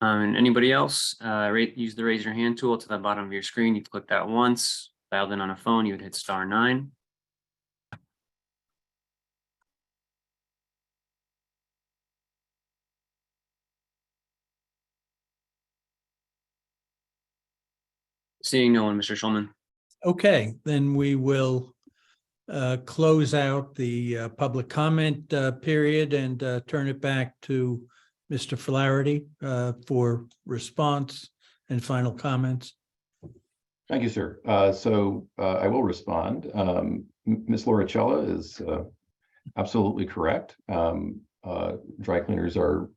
And anybody else, use the raise your hand tool to the bottom of your screen. You click that once. Dialed in on a phone, you would hit *9. Seeing no one, Mr. Schulman. Okay, then we will close out the public comment period and turn it back to Mr. Flaherty for response and final comments. Thank you, sir. So I will respond. Ms. Loricella is absolutely correct. Dry cleaners are,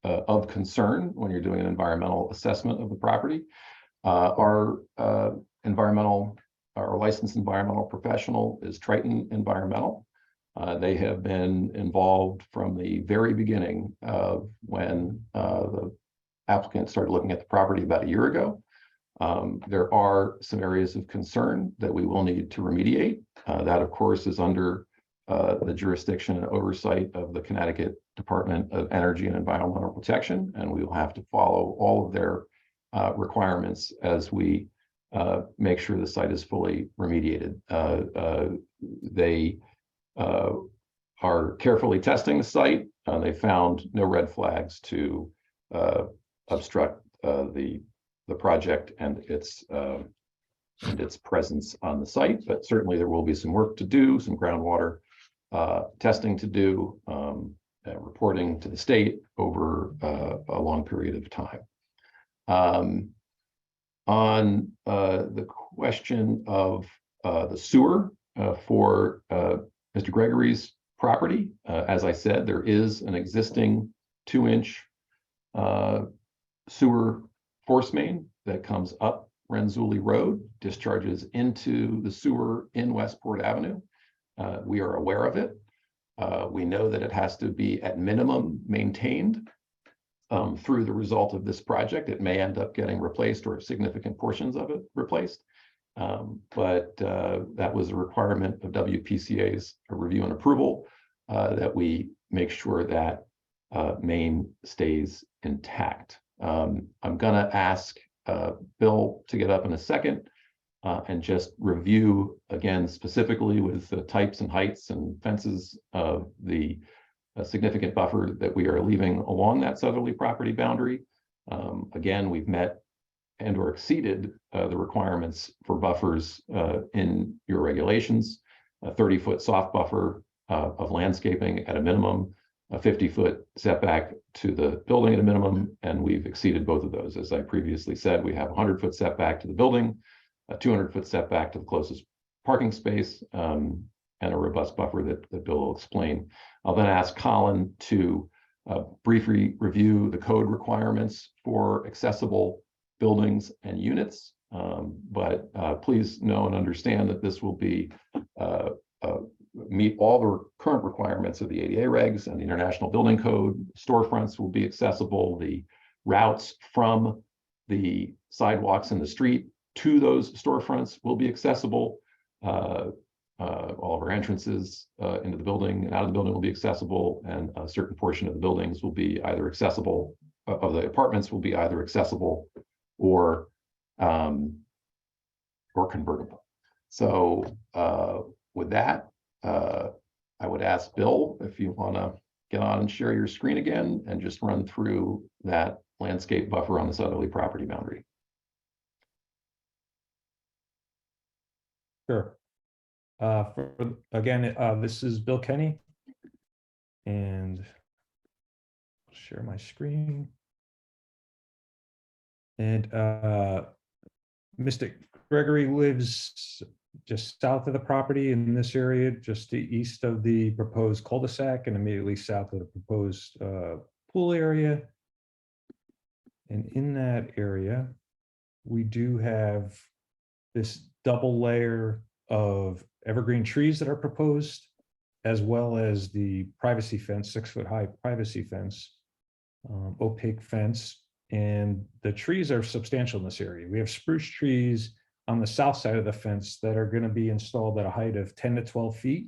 of concern when you're doing an environmental assessment of the property. Our licensed environmental professional is Triton Environmental. They have been involved from the very beginning of when the applicant started looking at the property about a year ago. There are some areas of concern that we will need to remediate. That, of course, is under the jurisdiction and oversight of the Connecticut Department of Energy and Environmental Protection, and we will have to follow all of their requirements as we make sure the site is fully remediated. They are carefully testing the site. They found no red flags to obstruct the project and its presence on the site, but certainly there will be some work to do, some groundwater testing to do, reporting to the state over a long period of time. On the question of the sewer for Mr. Gregory's property, as I said, there is an existing 2-inch sewer force main that comes up Renzulli Road, discharges into the sewer in Westport Avenue. We are aware of it. We know that it has to be at minimum maintained through the result of this project. It may end up getting replaced or significant portions of it replaced. But that was a requirement of WPCA's review and approval that we make sure that main stays intact. I'm gonna ask Bill to get up in a second and just review again specifically with the types and heights and fences of the significant buffer that we are leaving along that southerly property boundary. Again, we've met and or exceeded the requirements for buffers in your regulations. A 30-foot soft buffer of landscaping at a minimum, a 50-foot setback to the building at a minimum, and we've exceeded both of those. As I previously said, we have a 100-foot setback to the building, a 200-foot setback to the closest parking space, and a robust buffer that Bill will explain. I'll then ask Colin to briefly review the code requirements for accessible buildings and units. But please know and understand that this will be meet all the current requirements of the ADA regs and the International Building Code. Storefronts will be accessible. The routes from the sidewalks in the street to those storefronts will be accessible. All of our entrances into the building and out of the building will be accessible, and a certain portion of the buildings will be either accessible, of the apartments will be either accessible or convertible. So with that, I would ask Bill if you want to get on and share your screen again and just run through that landscape buffer on the southerly property boundary. Sure. This is Bill Kenny, and I'll share my screen. And Mr. Gregory lives just south of the property in this area, just to east of the proposed cul-de-sac and immediately south of the proposed pool area. And in that area, we do have this double layer of evergreen trees that are proposed, as well as the privacy fence, 6-foot high privacy fence, opaque fence. And the trees are substantial in this area. We have spruce trees on the south side of the fence that are going to be installed at a height of 10 to 12 feet.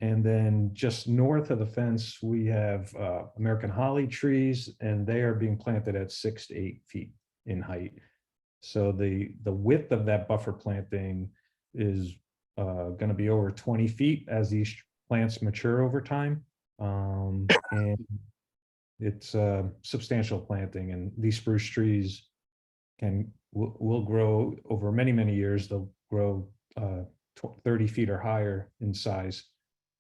And then just north of the fence, we have American holly trees, and they are being planted at 6 to 8 feet in height. So the width of that buffer planting is going to be over 20 feet as these plants mature over time. And it's a substantial planting, and these spruce trees will grow over many, many years. They'll grow 30 feet or higher in size,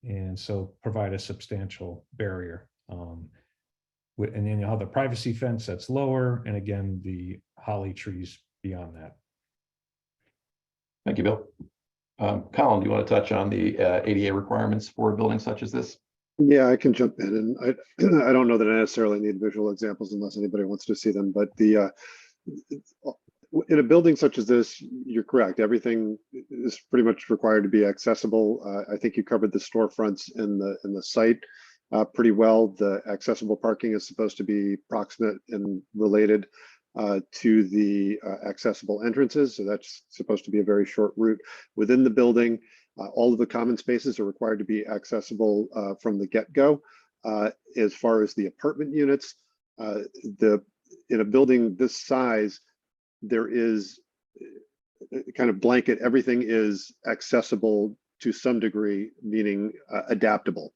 and so provide a substantial barrier. And then you'll have the privacy fence that's lower, and again, the holly trees beyond that. Thank you, Bill. Colin, do you want to touch on the ADA requirements for a building such as this? Yeah, I can jump in, and I don't know that I necessarily need visual examples unless anybody wants to see them, but the in a building such as this, you're correct. Everything is pretty much required to be accessible. I think you covered the storefronts in the site pretty well. The accessible parking is supposed to be proximate and related to the accessible entrances. So that's supposed to be a very short route within the building. All of the common spaces are required to be accessible from the get-go. As far as the apartment units, in a building this size, there is kind of blanket, everything is accessible to some degree, meaning adaptable.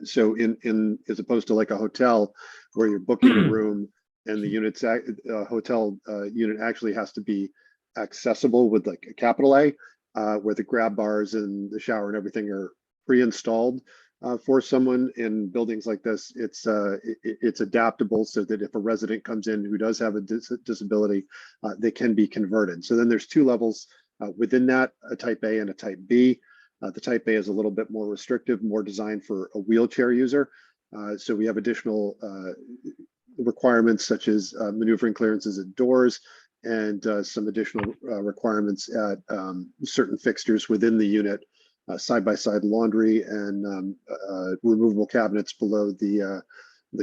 So as opposed to like a hotel where you're booking a room and the unit's hotel unit actually has to be accessible with like a capital A, where the grab bars and the shower and everything are pre-installed. For someone in buildings like this, it's adaptable so that if a resident comes in who does have a disability, they can be converted. So then there's two levels within that, a type A and a type B. The type A is a little bit more restrictive, more designed for a wheelchair user. So we have additional requirements such as maneuvering clearances at doors, and some additional requirements at certain fixtures within the unit, side-by-side laundry and removable cabinets below the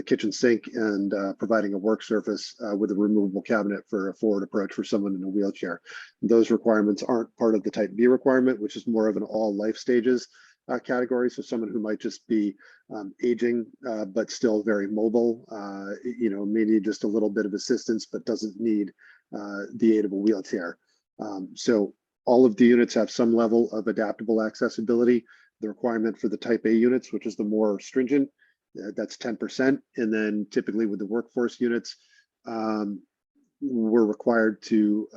kitchen sink, and providing a work surface with a removable cabinet for a forward approach for someone in a wheelchair. Those requirements aren't part of the type B requirement, which is more of an all life stages category. So someone who might just be aging, but still very mobile, may need just a little bit of assistance, but doesn't need the aid of a wheelchair. So all of the units have some level of adaptable accessibility. The requirement for the type A units, which is the more stringent, that's 10%. And then typically with the workforce units, we're required to,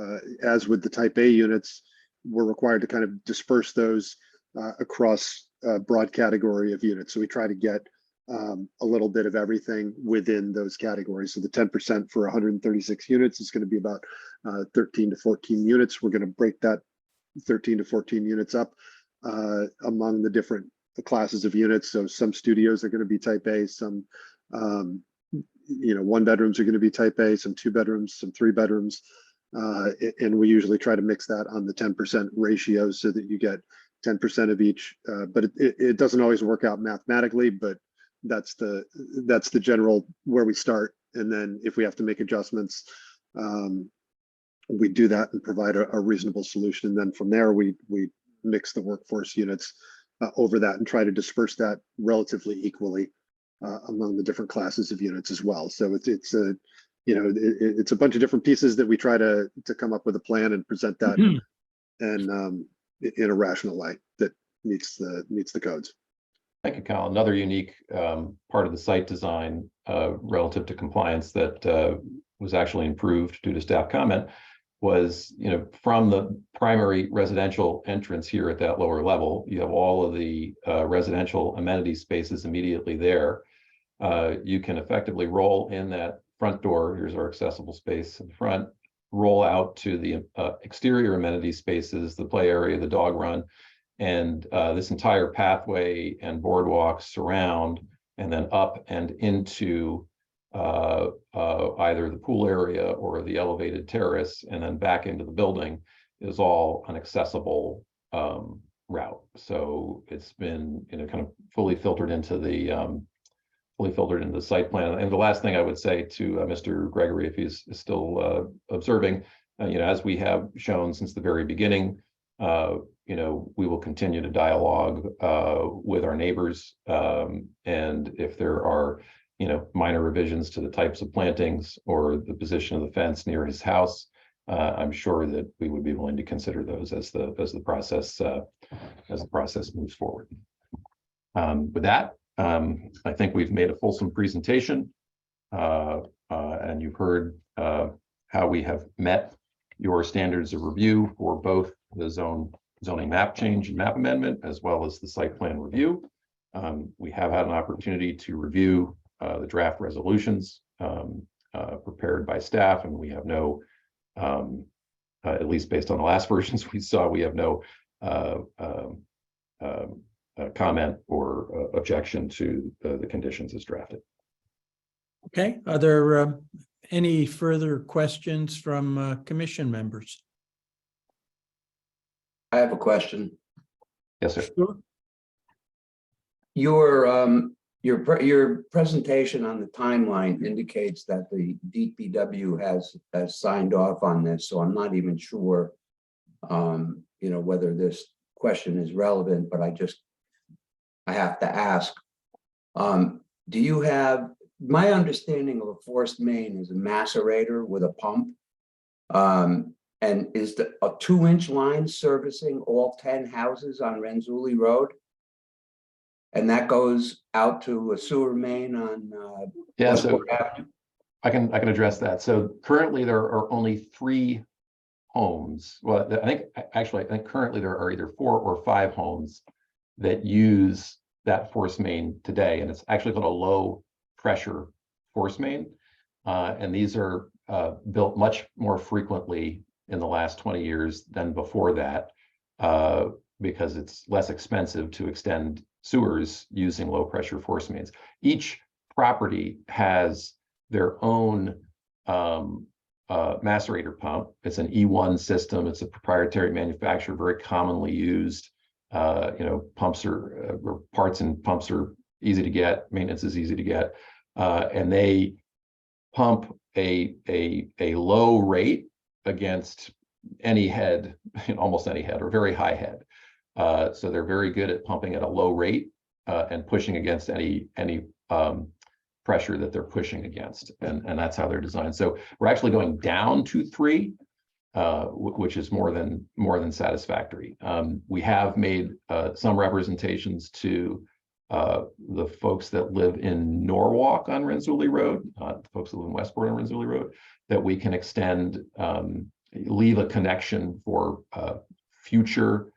as with the type A units, we're required to kind of disperse those across broad category of units. So we try to get a little bit of everything within those categories. So the 10% for 136 units is going to be about 13 to 14 units. We're going to break that 13 to 14 units up among the different classes of units. So some studios are going to be type A, some one bedrooms are going to be type A, some 2 bedrooms, some 3 bedrooms. And we usually try to mix that on the 10% ratio so that you get 10% of each. But it doesn't always work out mathematically, but that's the general where we start. And then if we have to make adjustments, we do that and provide a reasonable solution. And then from there, we mix the workforce units over that and try to disperse that relatively equally among the different classes of units as well. So it's a bunch of different pieces that we try to come up with a plan and present that and in a rational way that meets the codes. Thank you, Kyle. Another unique part of the site design relative to compliance that was actually improved due to staff comment was, from the primary residential entrance here at that lower level, you have all of the residential amenity spaces immediately there. You can effectively roll in that front door. Here's our accessible space in the front, roll out to the exterior amenity spaces, the play area, the dog run, and this entire pathway and boardwalk surround, and then up and into either the pool area or the elevated terrace, and then back into the building is all an accessible route. So it's been kind of fully filtered into the site plan. And the last thing I would say to Mr. Gregory, if he's still observing, as we have shown since the very beginning, we will continue to dialogue with our neighbors. And if there are, minor revisions to the types of plantings or the position of the fence near his house, I'm sure that we would be willing to consider those as the process moves forward. With that, I think we've made a fulsome presentation, and you've heard how we have met your standards of review for both the zoning map change and map amendment, as well as the site plan review. We have had an opportunity to review the draft resolutions prepared by staff, and we have no, at least based on the last versions we saw, we have no comment or objection to the conditions as drafted. Okay, are there any further questions from commission members? I have a question. Yes, sir. Sure. Your presentation on the timeline indicates that the DPW has signed off on this, so I'm not even sure, whether this question is relevant, but I have to ask. Do you have, my understanding of a forced main is a macerator with a pump, and is a 2-inch line servicing all 10 houses on Renzulli Road? And that goes out to a sewer main on Westport Avenue? I can address that. So currently there are only 3 homes. Well, I think currently there are either 4 or 5 homes that use that force main today, and it's actually called a low pressure force main. And these are built much more frequently in the last 20 years than before that, because it's less expensive to extend sewers using low pressure force mains. Each property has their own macerator pump. It's an E1 system. It's a proprietary manufacturer, very commonly used. Pumps or parts and pumps are easy to get. Maintenance is easy to get, and they pump a low rate against any head, almost any head, or very high head. So they're very good at pumping at a low rate and pushing against any pressure that they're pushing against, and that's how they're designed. So we're actually going down to 3, which is more than satisfactory. We have made some representations to the folks that live in Norwalk on Renzulli Road, the folks that live in Westport on Renzulli Road, that we can extend, leave a connection for future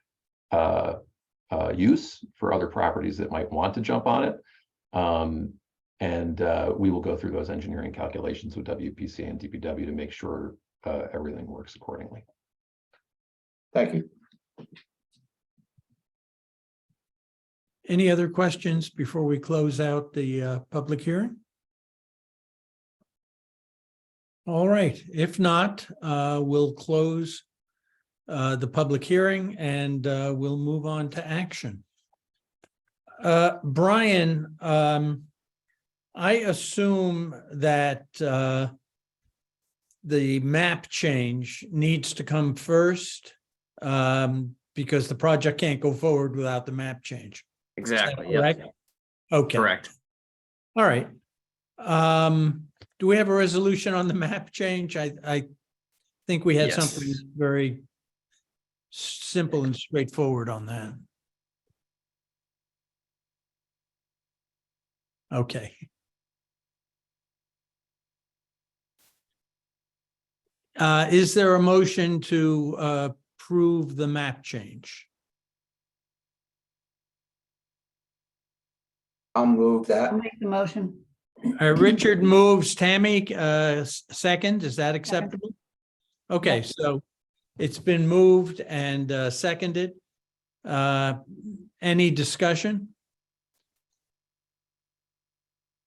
use for other properties that might want to jump on it. And we will go through those engineering calculations with WPC and DPW to make sure everything works accordingly. Thank you. Any other questions before we close out the public hearing? All right, if not, we'll close the public hearing and we'll move on to action. Brian, I assume that the map change needs to come first because the project can't go forward without the map change. Exactly. Correct? Yep. Okay. Correct. All right. Do we have a resolution on the map change? I think we had Yes. something very simple and straightforward on that. Okay. Is there a motion to approve the map change? I'll move that. I'll make the motion. Richard moves, Tammy, second, is that acceptable? Okay, so it's been moved and seconded. Any discussion?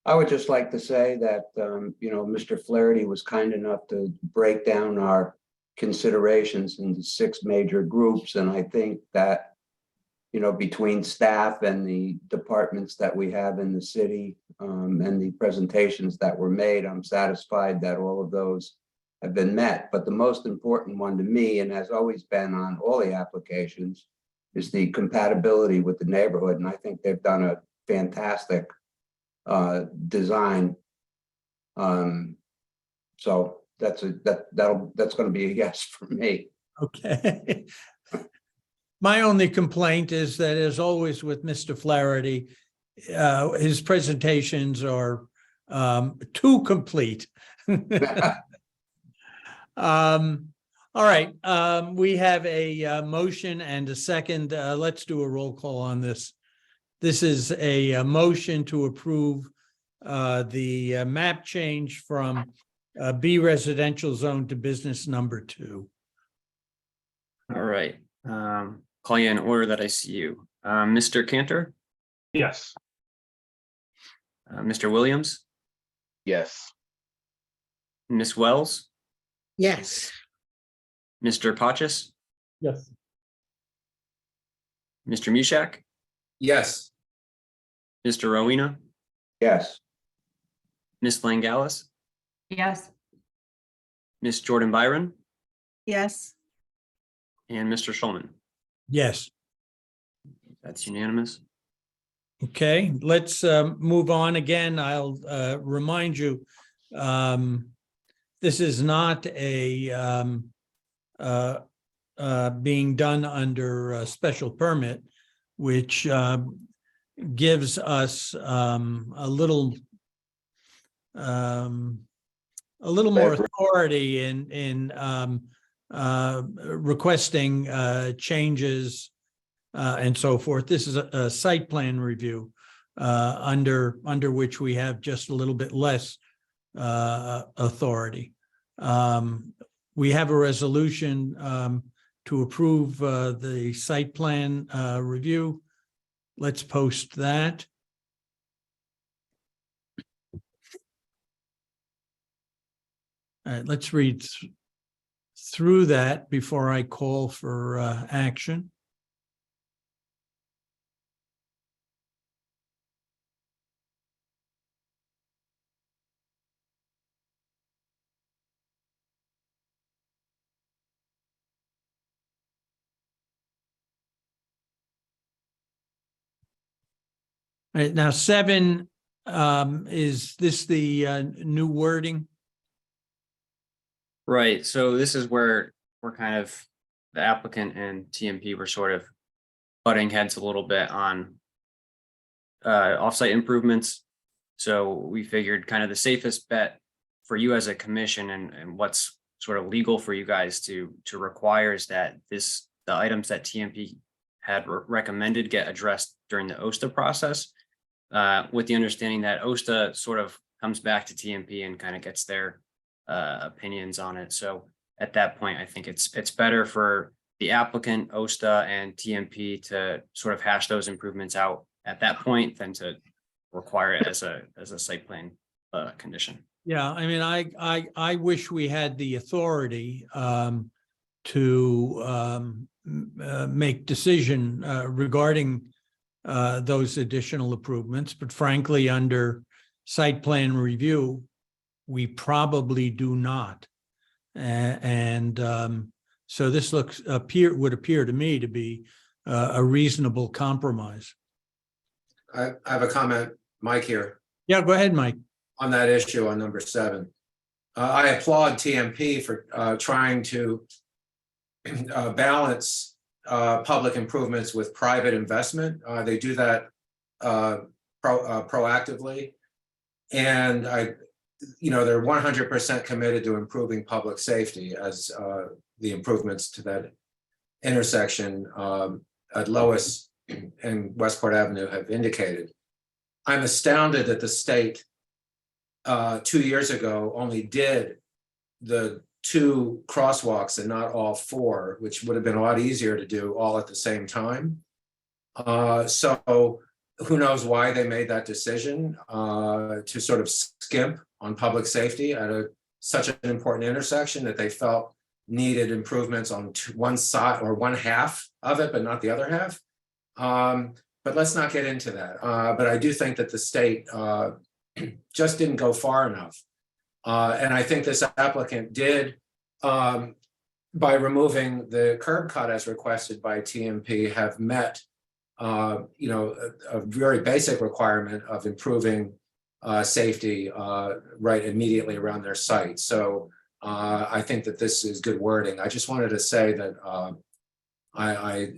I would just like to say that, Mr. Flaherty was kind enough to break down our considerations into 6 major groups. And I think that, between staff and the departments that we have in the city and the presentations that were made, I'm satisfied that all of those have been met. But the most important one to me, and has always been on all the applications, is the compatibility with the neighborhood. And I think they've done a fantastic design. So that's going to be a yes for me. Okay. My only complaint is that, as always with Mr. Flaherty, his presentations are too complete. All right, we have a motion and a second. Let's do a roll call on this. This is a motion to approve the map change from B residential zone to business number 2. All right. Call you in order that I see you. Mr. Cantor, Yes. Mr. Williams, Yes. Miss Wells, Yes. Mr. Pachis, Yes. Mr. Mushak, Yes. Mr. Rowena, Yes. Miss Langalis, Yes. Miss Jordan Byron, Yes. and Mr. Schulman. Yes. That's unanimous. Okay, let's move on. Again, I'll remind you, this is not a being done under a special permit, which gives us a little more authority in requesting changes and so forth. This is a site plan review under which we have just a little bit less authority. We have a resolution to approve the site plan review. Let's post that. All right, let's read through that before I call for action. All right, now 7, is this the new wording? Right. So this is where we're kind of, the applicant and TMP were sort of butting heads a little bit on offsite improvements. So we figured kind of the safest bet for you as a commission and what's sort of legal for you guys to require is that the items that TMP had recommended get addressed during the OSTA process, with the understanding that OSTA sort of comes back to TMP and kind of gets their opinions on it. So at that point, I think it's better for the applicant, OSTA, and TMP to sort of hash those improvements out at that point than to require it as a site plan condition. Yeah, I mean, I wish we had the authority to make decision regarding those additional improvements, but frankly, under site plan review, we probably do not. So this would appear to me to be a reasonable compromise. I have a comment, Mike here, Yeah, go ahead, Mike. on that issue on number 7. I applaud TMP for trying to balance public improvements with private investment. They do that proactively. And they're 100% committed to improving public safety, as the improvements to that intersection at Lois and Westport Avenue have indicated. I'm astounded that the state 2 years ago only did the 2 crosswalks and not all 4, which would have been a lot easier to do all at the same time. So who knows why they made that decision to sort of skimp on public safety at such an important intersection that they felt needed improvements on one side or one half of it, but not the other half. But let's not get into that. But I do think that the state just didn't go far enough. And I think this applicant did, by removing the curb cut as requested by TMP, have met a very basic requirement of improving safety right immediately around their site. So I think that this is good wording. I just wanted to say that I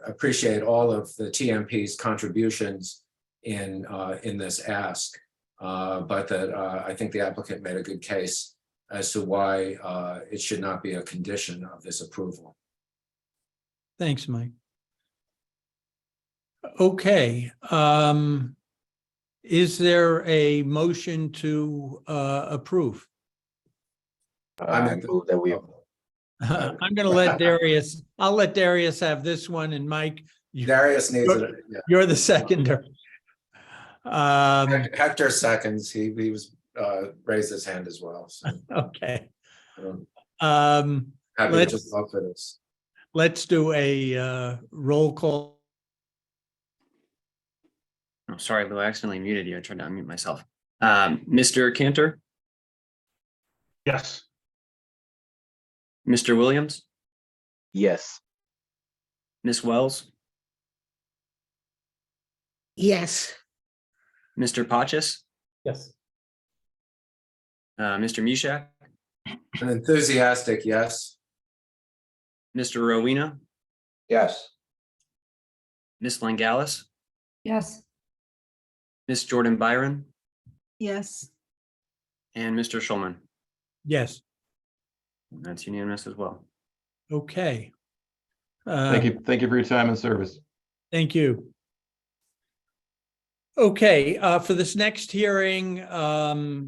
appreciate all of the TMP's contributions in this ask, but that I think the applicant made a good case as to why it should not be a condition of this approval. Thanks, Mike. Okay. Is there a motion to approve? I move that we. I'm going to let Darius, I'll let Darius have this one, and Mike, Darius needs it. Yeah. you're the seconder. Hector seconds. He was raised his hand as well. So, Okay. happy to Let's- just vote for this. Let's do a roll call. I'm sorry, Lou, I accidentally muted you. I tried to unmute myself. Mr. Cantor, Yes. Mr. Williams, Yes. Ms. Wells, Yes. Mr. Pachis, Yes. Mr. Mishak, An enthusiastic yes. Mr. Rowena, Yes. Ms. Langalis, Yes. Ms. Jordan Byron, Yes. and Mr. Schulman. Yes. That's unanimous as well. Okay. Thank you for your time and service. Thank you. Okay, for this next hearing, Anna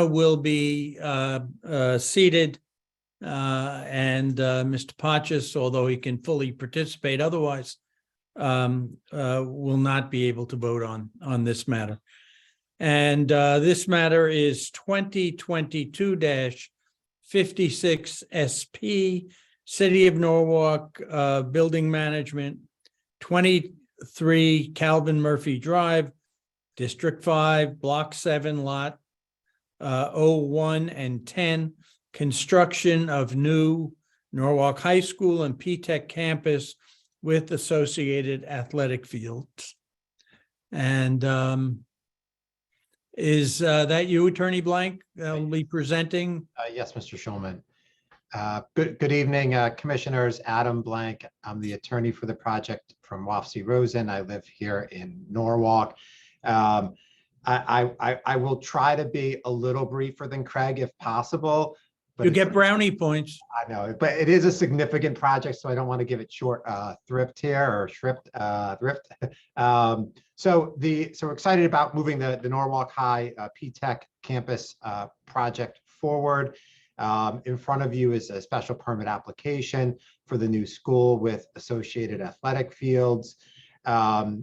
will be seated, and Mr. Pachis, although he can fully participate otherwise, will not be able to vote on this matter. And this matter is 2022-56 SP, City of Norwalk, Building Management, 23 Calvin Murphy Drive, District 5, Block 7, Lot 01 and 10, construction of new Norwalk High School and P-Tech campus with associated athletic fields. And is that you, Attorney Blank, will be presenting? Yes, Mr. Schulman. Good evening, Commissioners. Adam Blank. I'm the attorney for the project from Wofsy Rosen. I live here in Norwalk. I will try to be a little briefer than Craig if possible, but You it's- get brownie points. I know, but it is a significant project, so I don't want to give it short thrift here or thrift. So we're excited about moving the Norwalk High P-Tech campus project forward. In front of you is a special permit application for the new school with associated athletic fields. There's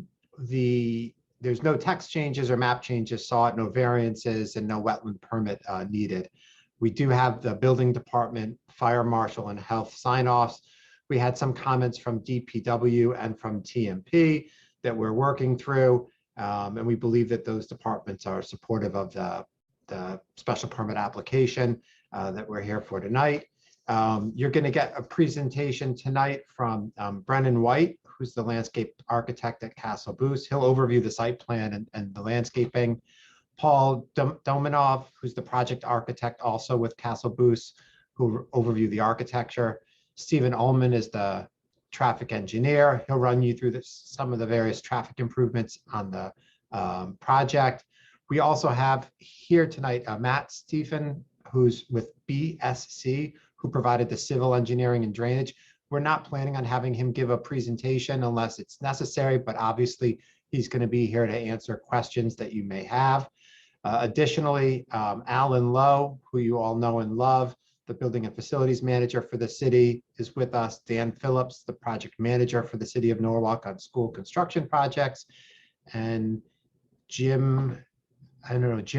no text changes or map changes sought, no variances, and no wetland permit needed. We do have the building department, fire marshal, and health sign-offs. We had some comments from DPW and from TMP that we're working through, and we believe that those departments are supportive of the special permit application that we're here for tonight. You're going to get a presentation tonight from Brennan White, who's the landscape architect at Castle Boost. He'll overview the site plan and the landscaping. Paul Dominov, who's the project architect also with Castle Boost, who overview the architecture. Stephen Ullman is the traffic engineer. He'll run you through some of the various traffic improvements on the project. We also have here tonight Matt Stephen, who's with BSC, who provided the civil engineering and drainage. We're not planning on having him give a presentation unless it's necessary, but obviously he's going to be here to answer questions that you may have. Additionally, Alan Lowe, who you all know and love, the building and facilities manager for the city, is with us. Dan Phillips, the project manager for the city of Norwalk on school construction projects. And Jim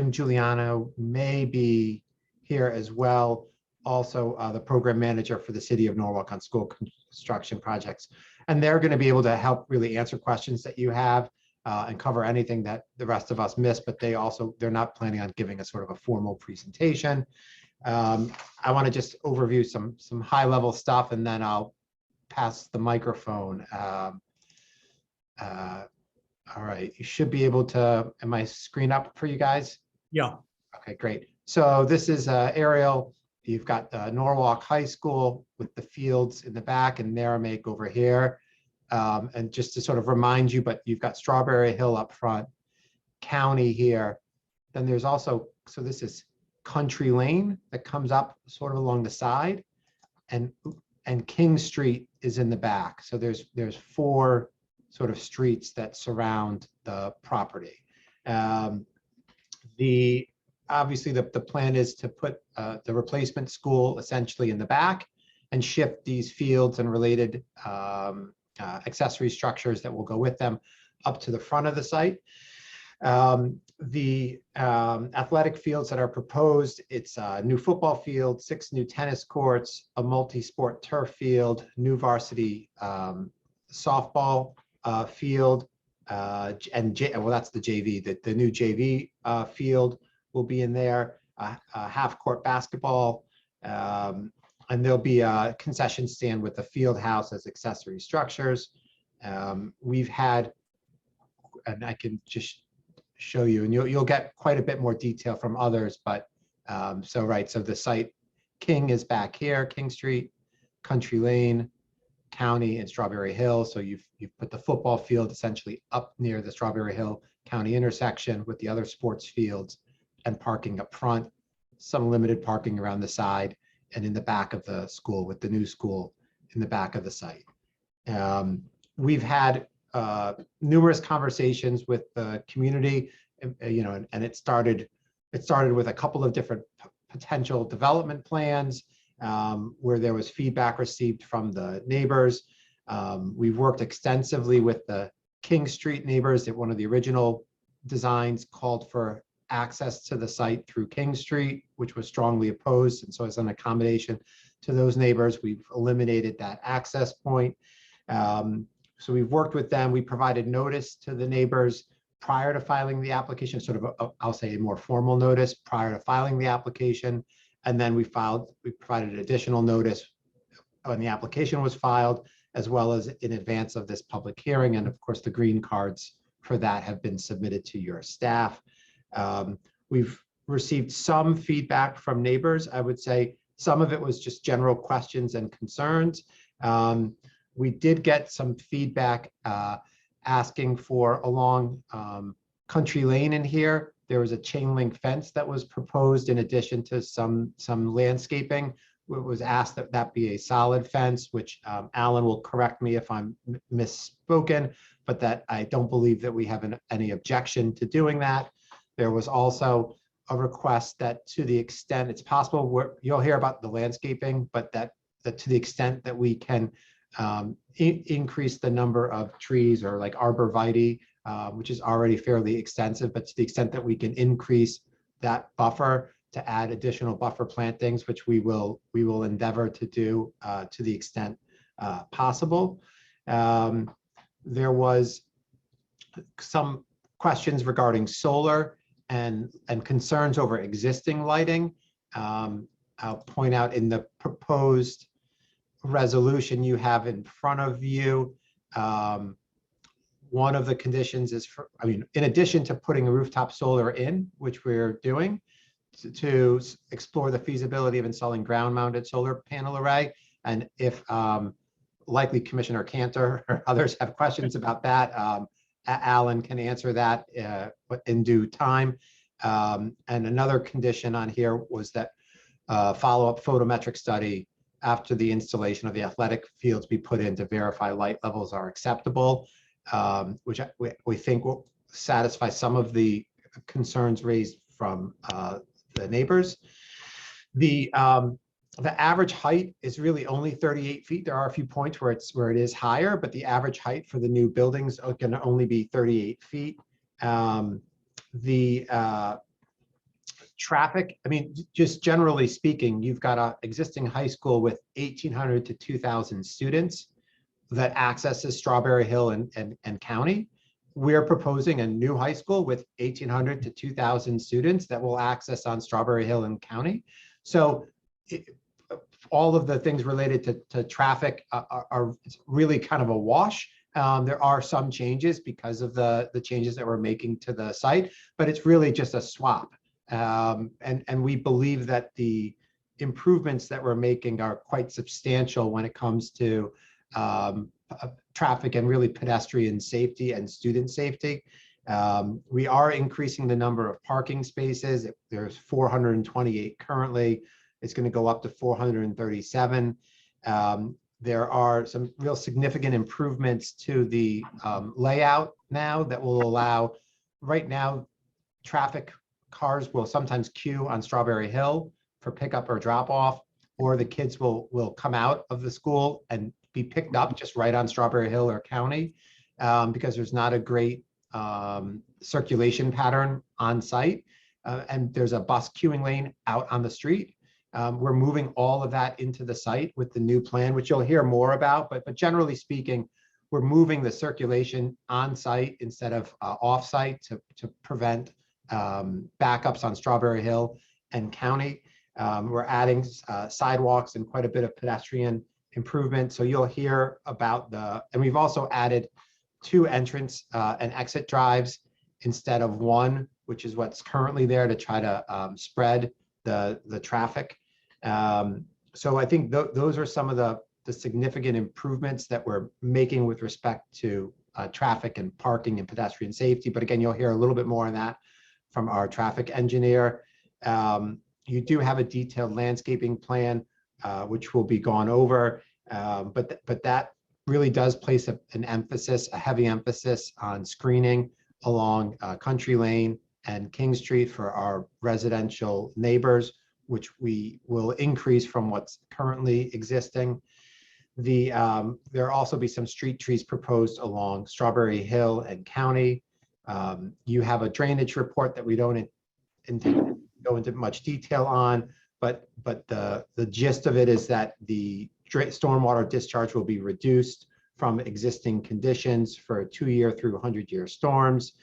Giuliano may be here as well. Also, the program manager for the city of Norwalk on school construction projects. And they're going to be able to help really answer questions that you have and cover anything that the rest of us missed, but they're not planning on giving a sort of a formal presentation. I want to just overview some high level stuff, and then I'll pass the microphone. All right, you should be able to, am I screen up for you guys? Yeah. Okay, great. So this is aerial. You've got Norwalk High School with the fields in the back and Merrimack over here. And just to sort of remind you, but you've got Strawberry Hill up front, County here. Then there's also, so this is Country Lane that comes up sort of along the side, and King Street is in the back. So there's four sort of streets that surround the property. Obviously the plan is to put the replacement school essentially in the back and shift these fields and related accessory structures that will go with them up to the front of the site. The athletic fields that are proposed, it's a new football field, 6 new tennis courts, a multi-sport turf field, new varsity softball field, and well, that's the JV. The new JV field will be in there, a half-court basketball, and there'll be a concession stand with the field house as accessory structures. We've had, and I can just show you, and you'll get quite a bit more detail from others, but so the site, King is back here, King Street, Country Lane, County, and Strawberry Hill. So you've put the football field essentially up near the Strawberry Hill County intersection with the other sports fields, and parking up front, some limited parking around the side, and in the back of the school with the new school in the back of the site. We've had numerous conversations with the community, and it started with a couple of different potential development plans where there was feedback received from the neighbors. We've worked extensively with the King Street neighbors. That one of the original designs called for access to the site through King Street, which was strongly opposed. And so as an accommodation to those neighbors, we've eliminated that access point. So we've worked with them. We provided notice to the neighbors prior to filing the application, sort of I'll say a more formal notice prior to filing the application. And then we provided additional notice when the application was filed, as well as in advance of this public hearing. And of course, the green cards for that have been submitted to your staff. We've received some feedback from neighbors. I would say some of it was just general questions and concerns. We did get some feedback asking for along Country Lane in here, There was a chain link fence that was proposed in addition to some landscaping. It was asked that that be a solid fence, which Alan will correct me if I'm misspoken, but that I don't believe that we have any objection to doing that. There was also a request that to the extent it's possible, you'll hear about the landscaping, but that to the extent that we can increase the number of trees or like arborvitae, which is already fairly extensive, but to the extent that we can increase that buffer to add additional buffer plantings, which we will endeavor to do to the extent possible. There was some questions regarding solar and concerns over existing lighting. I'll point out in the proposed resolution you have in front of you, one of the conditions is in addition to putting a rooftop solar in, which we're doing, to explore the feasibility of installing ground-mounted solar panel array. And if likely Commissioner Cantor or others have questions about that, Alan can answer that in due time. And another condition on here was that follow-up photometric study after the installation of the athletic fields be put in to verify light levels are acceptable, which we think will satisfy some of the concerns raised from the neighbors. The average height is really only 38 feet. There are a few points where it is higher, but the average height for the new buildings can only be 38 feet. The traffic, just generally speaking, you've got an existing high school with 1,800 to 2,000 students that accesses Strawberry Hill and County. We're proposing a new high school with 1,800 to 2,000 students that will access on Strawberry Hill and County. So all of the things related to traffic are really kind of a wash. There are some changes because of the changes that we're making to the site, but it's really just a swap. And we believe that the improvements that we're making are quite substantial when it comes to traffic and really pedestrian safety and student safety. We are increasing the number of parking spaces. There's 428 currently. It's going to go up to 437. There are some real significant improvements to the layout now that will allow, right now, traffic cars will sometimes queue on Strawberry Hill for pickup or drop off, or the kids will come out of the school and be picked up just right on Strawberry Hill or County because there's not a great circulation pattern on site. And there's a bus queuing lane out on the street. We're moving all of that into the site with the new plan, which you'll hear more about, but generally speaking, we're moving the circulation on site instead of off site to prevent backups on Strawberry Hill and County. We're adding sidewalks and quite a bit of pedestrian improvement. So you'll hear about and we've also added 2 entrance and exit drives instead of 1, which is what's currently there to try to spread the traffic. So I think those are some of the significant improvements that we're making with respect to traffic and parking and pedestrian safety. But again, you'll hear a little bit more on that from our traffic engineer. You do have a detailed landscaping plan, which will be gone over, but that really does place a heavy emphasis on screening along Country Lane and King Street for our residential neighbors, which we will increase from what's currently existing. There'll also be some street trees proposed along Strawberry Hill and County. You have a drainage report that we don't intend to go into much detail on, but the gist of it is that the stormwater discharge will be reduced from existing conditions for 2-year through 100-year storms,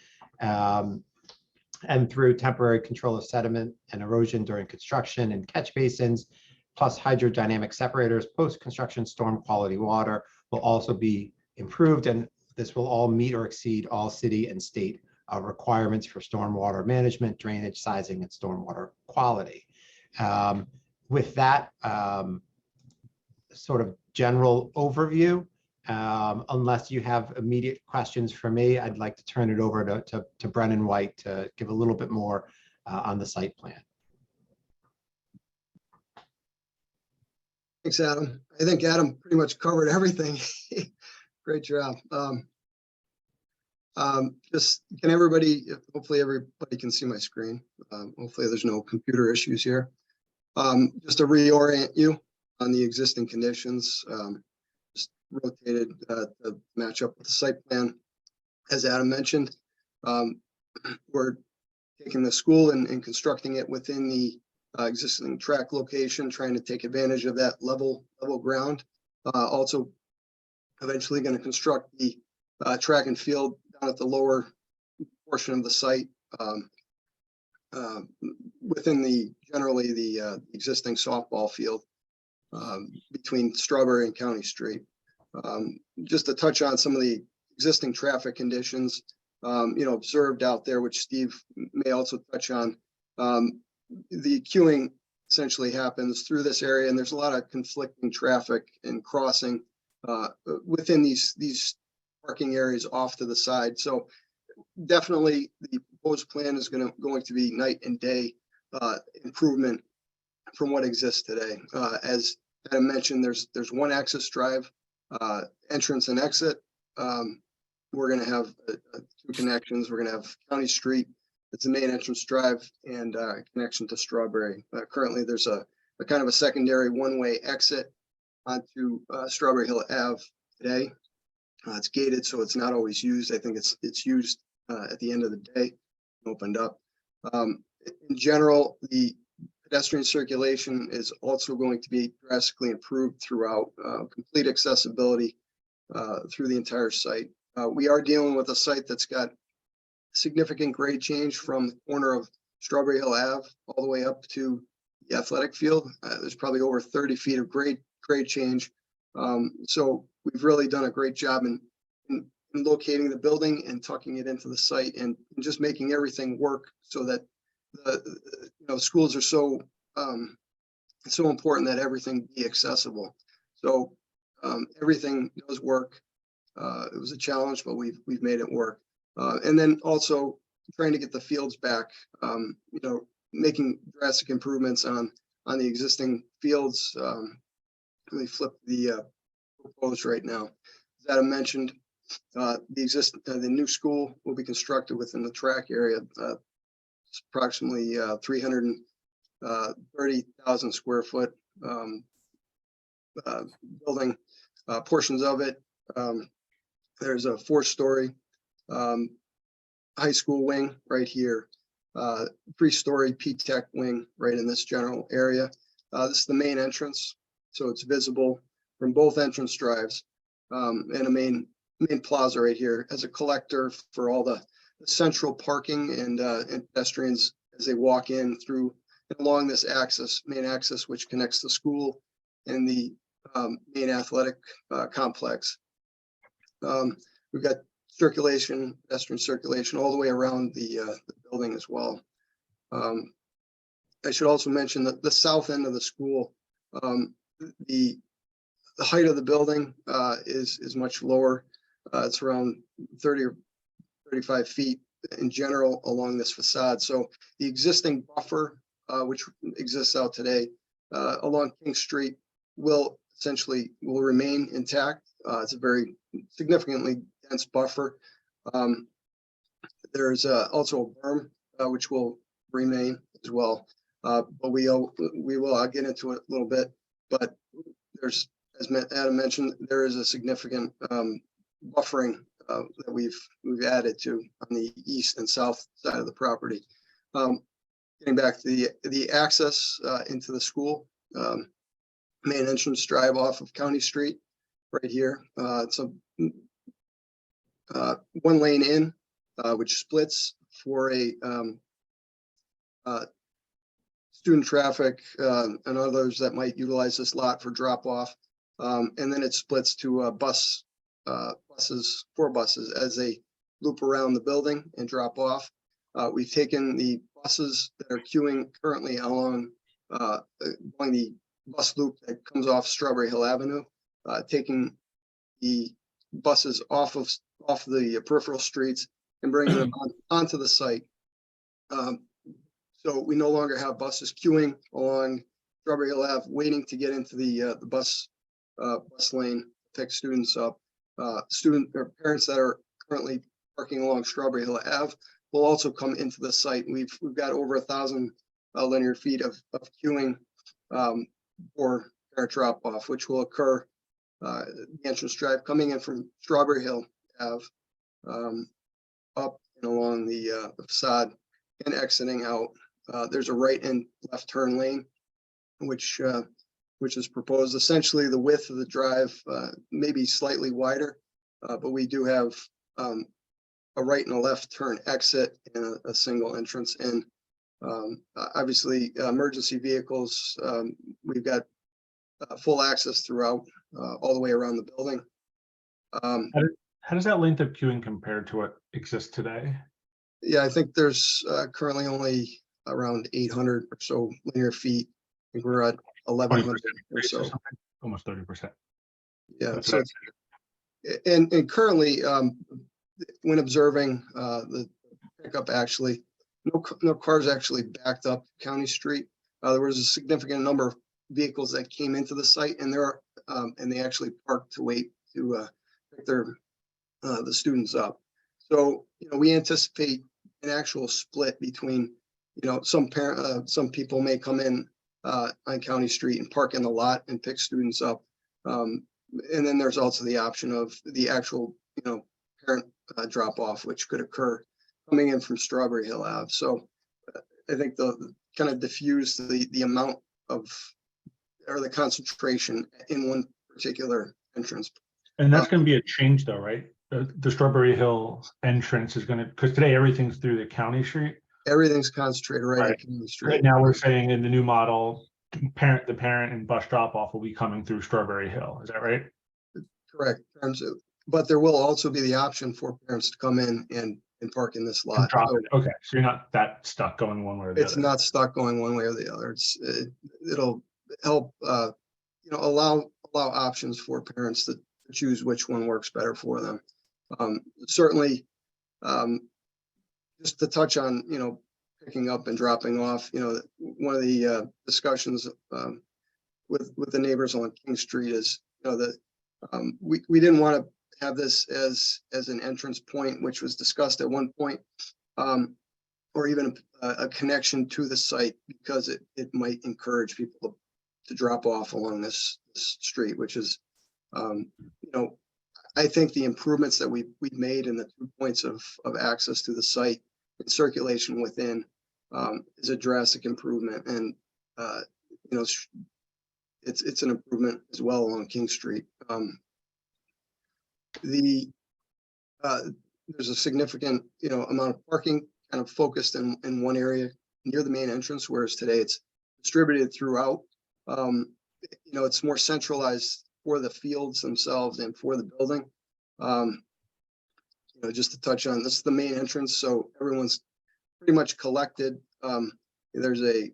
and through temporary control of sediment and erosion during construction and catch basins, plus hydrodynamic separators. Post-construction storm quality water will also be improved, and this will all meet or exceed all city and state requirements for stormwater management, drainage, sizing, and stormwater quality. With that sort of general overview, Unless you have immediate questions for me, I'd like to turn it over to Brennan White to give a little bit more on the site plan. Thanks, Adam. I think Adam pretty much covered everything. Great job. Just can everybody, hopefully everybody can see my screen. Hopefully there's no computer issues here. Just to reorient you on the existing conditions, just rotated to match up with the site plan. As Adam mentioned, we're taking the school and constructing it within the existing track location, trying to take advantage of that level ground. Also, eventually going to construct the track and field down at the lower portion of the site within the generally the existing softball field between Strawberry and County Street. Just to touch on some of the existing traffic conditions, observed out there, which Steve may also touch on. The queuing essentially happens through this area, and there's a lot of conflicting traffic and crossing within these parking areas off to the side. So definitely the proposed plan is going to be night and day improvement from what exists today. As I mentioned, there's one access drive, entrance and exit. We're going to have two connections. We're going to have County Street. It's the main entrance drive and connection to Strawberry. Currently, there's a kind of a secondary one-way exit onto Strawberry Hill Ave today. It's gated, so it's not always used. I think it's used at the end of the day, opened up. In general, the pedestrian circulation is also going to be drastically improved throughout, complete accessibility through the entire site. We are dealing with a site that's got significant grade change from the corner of Strawberry Hill Ave all the way up to the athletic field. There's probably over 30 feet of grade change. So we've really done a great job in locating the building and tucking it into the site and just making everything work so that the schools are so important that everything be accessible. So everything does work. It was a challenge, but we've made it work. And then also trying to get the fields back, making drastic improvements on the existing fields. Really flip the proposed right now. As Adam mentioned, the new school will be constructed within the track area. It's approximately 330,000 square foot building. Portions of it. There's a 4-story high school wing right here, 3-story P-Tech wing right in this general area. This is the main entrance, so it's visible from both entrance drives, and a main plaza right here as a collector for all the central parking and pedestrians as they walk in through and along this main axis, which connects the school and the main athletic complex. We've got pedestrian circulation all the way around the building as well. I should also mention that the south end of the school, the height of the building is much lower. It's around 30 or 35 feet in general along this facade. So the existing buffer, which exists out today along King Street, will remain intact. It's a very significantly dense buffer. There's also a berm which will remain as well. But we will get into it a little bit. But there's, as Adam mentioned, there is a significant buffering that we've added to on the east and south side of the property. Getting back to the access into the school, main entrance drive off of County Street right here. It's a 1 lane in, which splits for a student traffic and others that might utilize this lot for drop off. And then it splits to 4 buses as they loop around the building and drop off. We've taken the buses that are queuing currently along the bus loop that comes off Strawberry Hill Avenue, taking the buses off the peripheral streets and bringing them onto the site. So we no longer have buses queuing along Strawberry Hill Ave, waiting to get into the bus lane, pick students up. Student or parents that are currently parking along Strawberry Hill Ave will also come into the site. We've got over 1,000 linear feet of queuing for parent drop off, which will occur the entrance drive coming in from Strawberry Hill Ave, up and along the facade and exiting out. There's a right and left turn lane, which is proposed. Essentially, the width of the drive may be slightly wider, but we do have a right and a left turn exit and a single entrance in. Obviously, emergency vehicles, we've got full access throughout, all the way around the building. How does that length of queuing compare to what exists today? Yeah, I think there's currently only around 800 or so linear feet. I think we're at 1,100 or so. Almost 30%. Yeah, That's so what and currently, when observing the pickup, actually, no cars actually backed up County Street. There was a significant number of vehicles that came into the site, and and they actually parked to wait to pick the students up. So, we anticipate an actual split between, some people may come in on County Street and park in the lot and pick students up. And then there's also the option of the actual, parent drop off, which could occur coming in from Strawberry Hill Ave. So I think the kind of diffuse the amount of, or the concentration in one particular entrance. And that's going to be a change though, right? The Strawberry Hill entrance is going to, because today everything's through the County Street. Everything's concentrated right on County Street. Right now we're saying in the new model, the parent and bus drop off will be coming through Strawberry Hill. Is that right? Correct. But there will also be the option for parents to come in and park in this lot. Okay, so you're not that stuck going one way or the other. It's not stuck going one way or the other. It'll help, allow options for parents to choose which one works better for them. Certainly, just to touch on, picking up and dropping off, one of the discussions with the neighbors on King Street is, that we didn't want to have this as an entrance point, which was discussed at one point, or even a connection to the site, because it might encourage people to drop off along this street, which is, I think the improvements that we've made in the 2 points of access to the site and circulation within is a drastic improvement, and it's an improvement as well along King Street. There's a significant amount of parking kind of focused in one area near the main entrance, whereas today it's distributed throughout. It's more centralized for the fields themselves and for the building. Just to touch on, this is the main entrance, so everyone's pretty much collected. There's a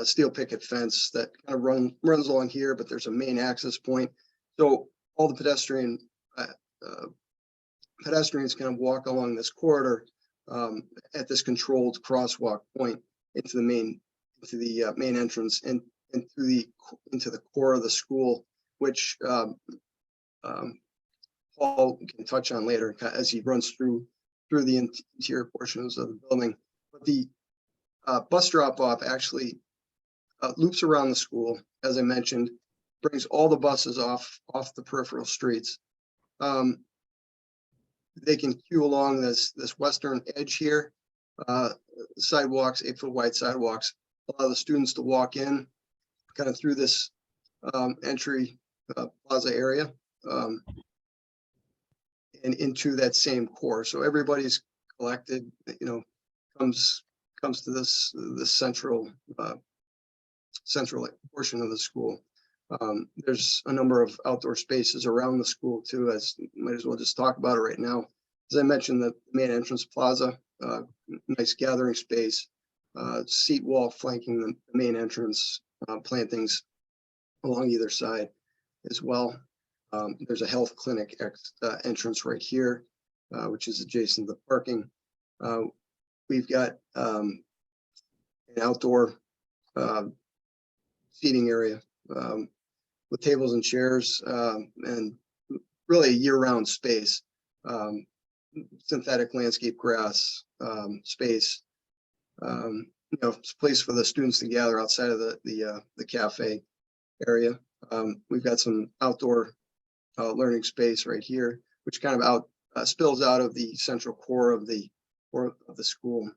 steel picket fence that kind of runs along here, but there's a main access point. So all the pedestrians kind of walk along this corridor at this controlled crosswalk point into the main entrance and into the core of the school, which Paul can touch on later as he runs through the interior portions of the building. But the bus drop off actually loops around the school, as I mentioned, brings all the buses off the peripheral streets. They can queue along this western edge here, sidewalks, 8-foot wide sidewalks, allow the students to walk in kind of through this entry plaza area and into that same core. So everybody's collected, comes to this central portion of the school. There's a number of outdoor spaces around the school too, might as well just talk about it right now. As I mentioned, the main entrance plaza, nice gathering space, seat wall flanking the main entrance, plantings along either side as well. There's a health clinic entrance right here, which is adjacent to the parking. We've got an outdoor seating area with tables and chairs and really year-round space. Synthetic landscape grass space. It's a place for the students to gather outside of the cafe area. We've got some outdoor learning space right here, which kind of spills out of the central core of the school.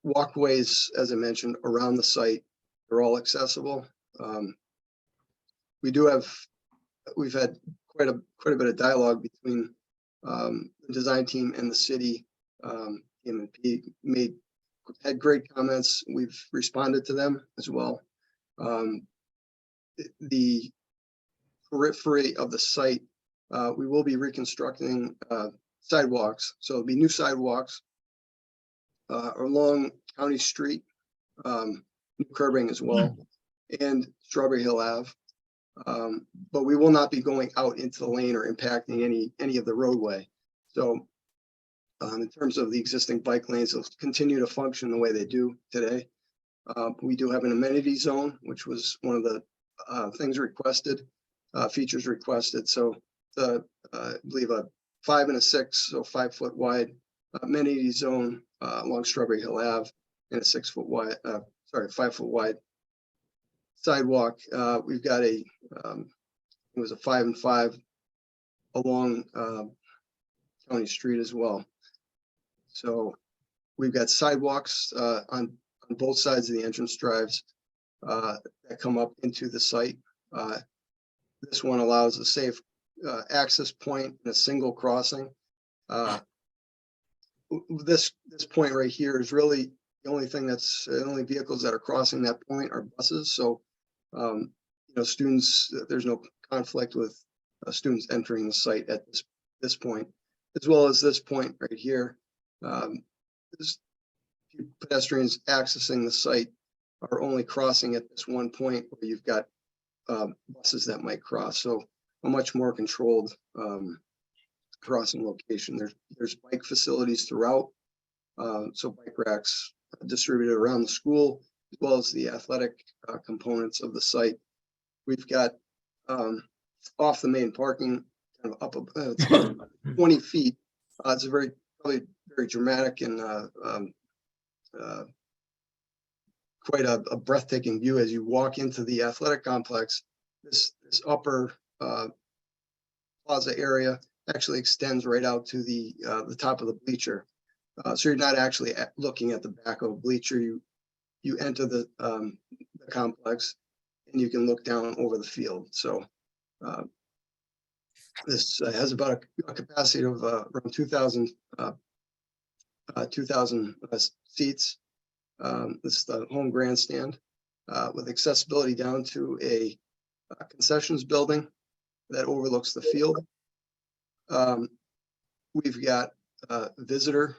Walkways, as I mentioned, around the site, they're all accessible. We've had quite a bit of dialogue between the design team and the city. M&P had great comments. We've responded to them as well. The periphery of the site, we will be reconstructing sidewalks. So it'll be new sidewalks along County Street, new curbing as well, and Strawberry Hill Ave. But we will not be going out into the lane or impacting any of the roadway. So in terms of the existing bike lanes, they'll continue to function the way they do today. We do have an amenity zone, which was one of the things requested, features requested. So I believe a 5 and a 6, so 5 foot wide amenity zone along Strawberry Hill Ave, and a 5 foot wide sidewalk. We've got it was a 5 and 5 along County Street as well. So we've got sidewalks on both sides of the entrance drives that come up into the site. This one allows a safe access point and a single crossing. This point right here is really the only thing the only vehicles that are crossing that point are buses. So, students, there's no conflict with students entering the site at this point, as well as this point right here. Pedestrians accessing the site are only crossing at this one point where you've got buses that might cross. So a much more controlled crossing location. There's bike facilities throughout. So bike racks distributed around the school, as well as the athletic components of the site. We've got off the main parking, kind of up 20 feet. It's probably very dramatic and quite a breathtaking view as you walk into the athletic complex. This upper plaza area actually extends right out to the top of the bleacher. So you're not actually looking at the back of a bleacher. You enter the complex and you can look down over the field. So this has about a capacity of around 2,000 seats. This is the home grandstand with accessibility down to a concessions building that overlooks the field. We've got visitor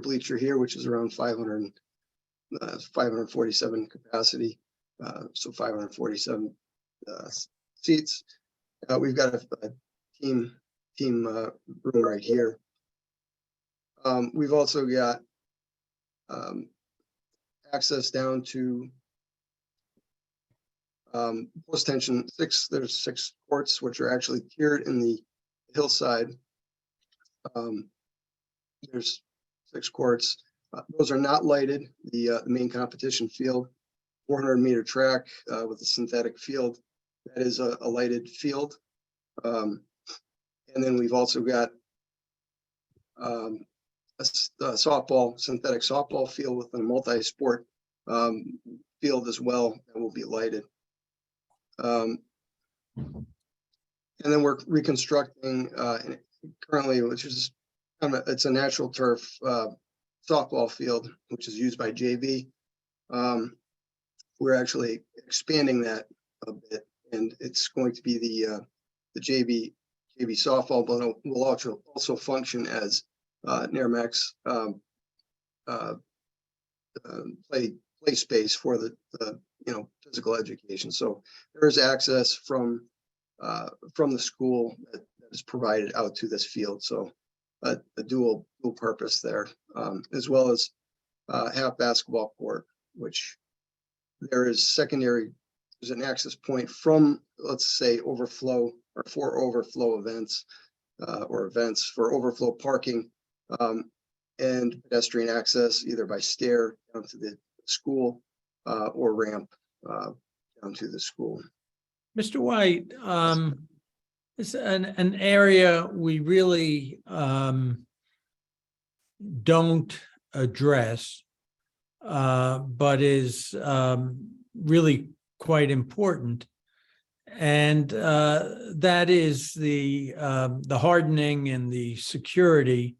bleacher here, which is around 547 capacity, so 547 seats. We've got a team room right here. We've also got access down to post tension 6. There's 6 courts which are actually tiered in the hillside. There's 6 courts. Those are not lighted. The main competition field, 400-meter track with a synthetic field, that is a lighted field. And then we've also got a synthetic softball field with a multi-sport field as well that will be lighted. And then we're reconstructing currently, which is it's a natural turf softball field, which is used by JV. We're actually expanding that a bit, and it's going to be the JV softball, but it will also function as Near-Max play space for the physical education. So there is access from the school that is provided out to this field. So a dual purpose there, as well as half basketball court, which there is secondary. There's an access point from, let's say, overflow or for overflow events or events for overflow parking and pedestrian access either by stair down to the school or ramp down to the school. Mr. White, it's an area we really don't address, but is really quite important. And that is the hardening and the security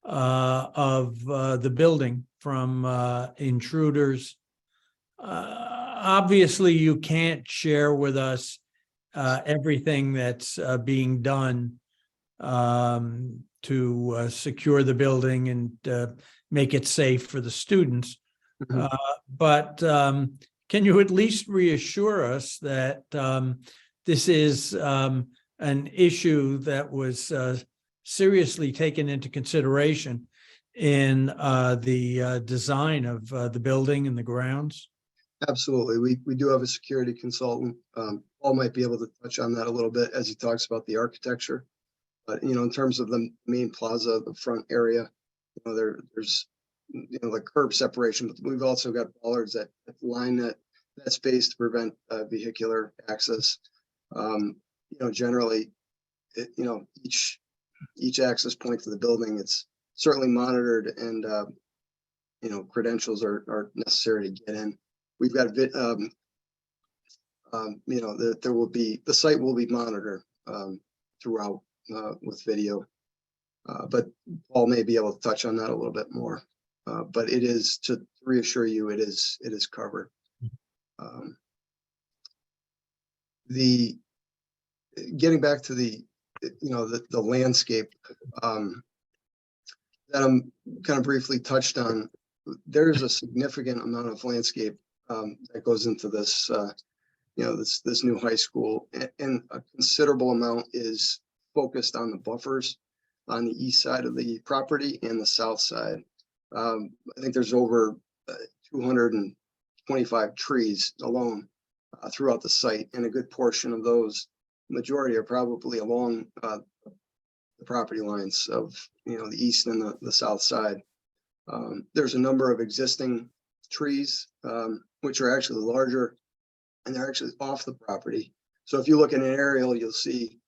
of the building from intruders. Obviously, you can't share with us everything that's being done to secure the building and make it safe for the students. But can you at least reassure us that this is an issue that was seriously taken into consideration in the design of the building and the grounds? Absolutely. We do have a security consultant. Paul might be able to touch on that a little bit as he talks about the architecture. But, in terms of the main plaza, the front area, there's the curb separation, but we've also got bollards that line that space to prevent vehicular access. Generally, each access point to the building, it's certainly monitored and, credentials are necessary to get in. We've got, there will be, the site will be monitored throughout with video. But Paul may be able to touch on that a little bit more. But it is, to reassure you, it is covered. Getting back to the landscape that I'm kind of briefly touched on, there's a significant amount of landscape that goes into this, this new high school, and a considerable amount is focused on the buffers on the east side of the property and the south side. I think there's over 225 trees alone throughout the site, and a good portion of those, majority are probably along the property lines of the east and the south side. There's a number of existing trees which are actually larger, and they're actually off the property. So if you look at an aerial, you'll see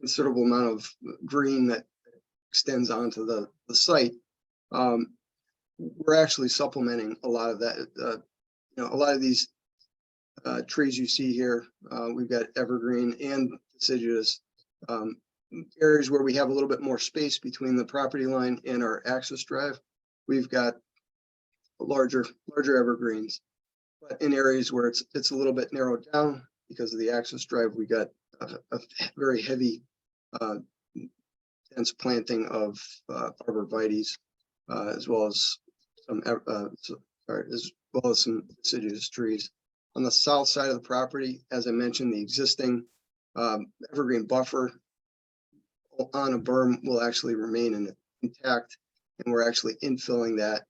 considerable amount of green that extends onto the site. We're actually supplementing a lot of that. A lot of these trees you see here, we've got evergreen and deciduous areas where we have a little bit more space between the property line and our access drive. We've got larger evergreens, but in areas where it's a little bit narrowed down because of the access drive, we got a very heavy dense planting of arborvitaes, as well as some deciduous trees. On the south side of the property, as I mentioned, the existing evergreen buffer on a berm will actually remain intact, and we're actually infilling that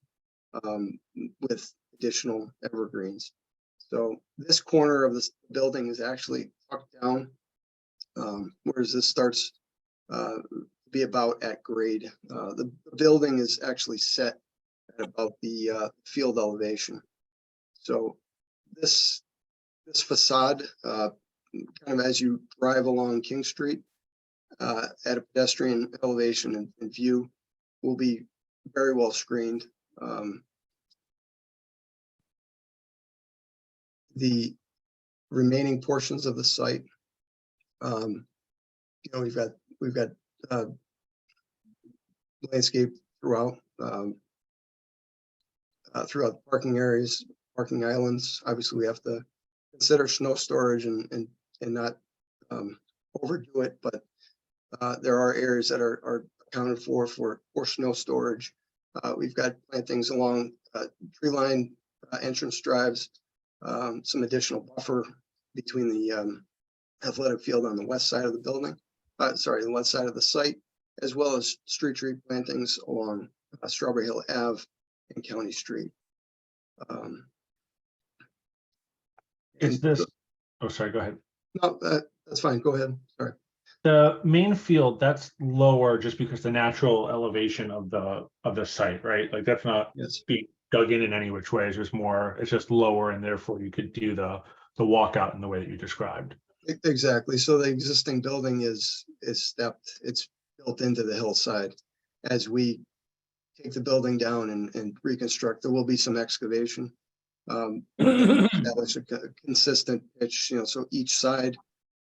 with additional evergreens. So this corner of this building is actually tucked down, whereas this starts to be about at grade. The building is actually set at about the field elevation. So this facade, kind of as you drive along King Street at a pedestrian elevation and view, will be very well screened. The remaining portions of the site, we've got landscape throughout the parking areas, parking islands. Obviously, we have to consider snow storage and not overdo it, but there are areas that are accounted for snow storage. We've got plantings along tree line entrance drives, some additional buffer between the athletic field on the west side of the building, the west side of the site, as well as street tree plantings along Strawberry Hill Ave and County Street. Is this, oh, sorry, go ahead. No, that's fine. Go ahead. Sorry. The main field, that's lower just because the natural elevation of the site, right? Like that's not Yes. being dug in any which way. It's just more, it's just lower, and therefore you could do the walkout in the way that you described. Exactly. So the existing building is stepped. It's built into the hillside. As we take the building down and reconstruct, there will be some excavation. Establish a consistent pitch, so each side,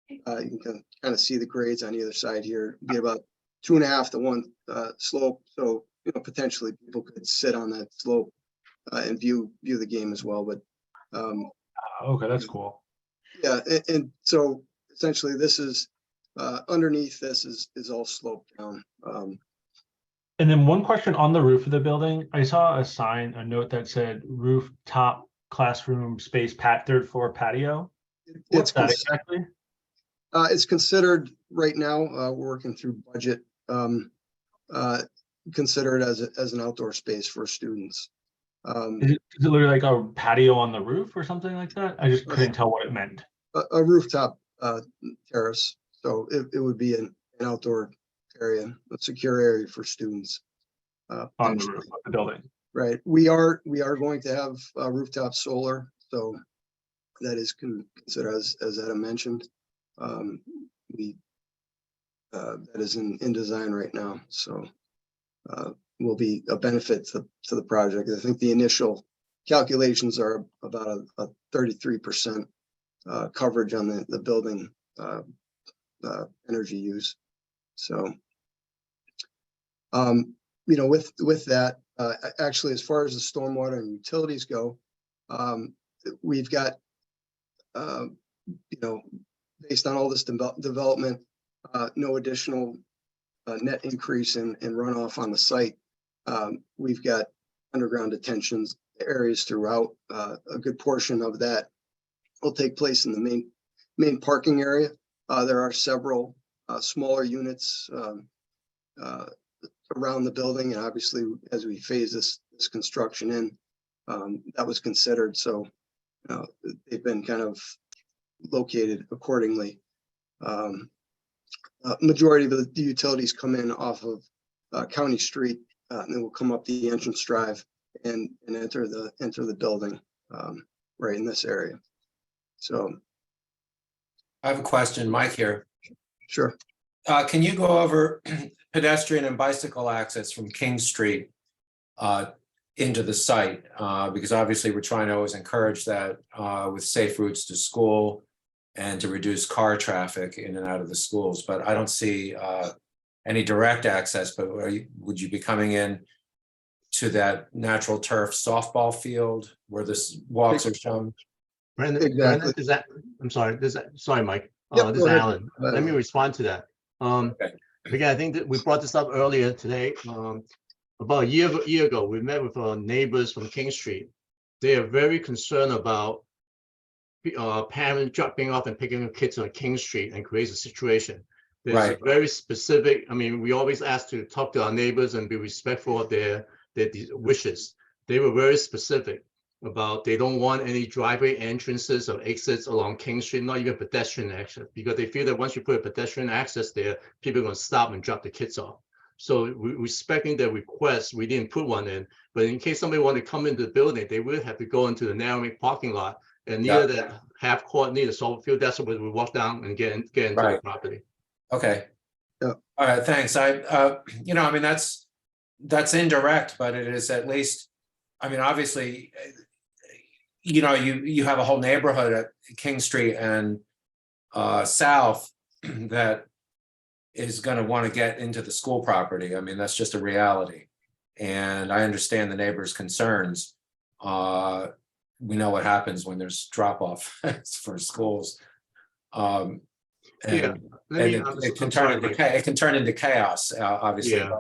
you can kind of see the grades on either side here, be about 2.5 to 1 slope. So, potentially people could sit on that slope and view the game as well. But okay, that's cool. yeah, and so essentially this is underneath this is all sloped down. And then one question on the roof of the building, I saw a note that said rooftop classroom space, third floor patio. What's that exactly? It's considered right now, we're working through budget, considered as an outdoor space for students. Is it literally like a patio on the roof or something like that? I just couldn't tell what it meant. A rooftop terrace, so it would be an outdoor area, a secure area for students. On the roof of the building. Right. We are going to have rooftop solar, so that is considered, as Adam mentioned. That is in design right now, so will be a benefit to the project. I think the initial calculations are about a 33% coverage on the building energy use. So, with that, actually, as far as the stormwater and utilities go, we've got, based on all this development, no additional net increase in runoff on the site. We've got underground detention areas throughout. A good portion of that will take place in the main parking area. There are several smaller units around the building, and obviously, as we phase this construction in, that was considered. So they've been kind of located accordingly. Majority of the utilities come in off of County Street, and then will come up the entrance drive and enter the building right in this area. So I have a question, Mike here. Sure. Can you go over pedestrian and bicycle access from King Street into the site? Because obviously we're trying to always encourage that with safe routes to school and to reduce car traffic in and out of the schools. But I don't see any direct access, but would you be coming in to that natural turf softball field where the walks are shown? Brandon, Exactly. sorry, Mike. Yep, This go is ahead. Alan. Let me respond to that. Again, I think that we brought this up earlier today. About a year ago, we met with our neighbors from King Street. They are very concerned about parents dropping off and picking up kids on King Street and creates a situation. There's a very specific, we always ask to talk to our neighbors and be respectful of their wishes. They were very specific about they don't want any driveway entrances or exits along King Street, not even pedestrian access, because they feel that once you put a pedestrian access there, people are going to stop and drop the kids off. So respecting their request, we didn't put one in, but in case somebody wanted to come into the building, they would have to go into the narrowing parking lot and near that half court, near the softball field. That's where we walk down and get into the property. Okay. Yeah. All right. Thanks. That's indirect, but it is at least, obviously, you have a whole neighborhood at King Street and south that is going to want to get into the school property. That's just a reality. And I understand the neighbors' concerns. We know what happens when there's drop off for schools. It can turn into chaos, obviously. Yeah.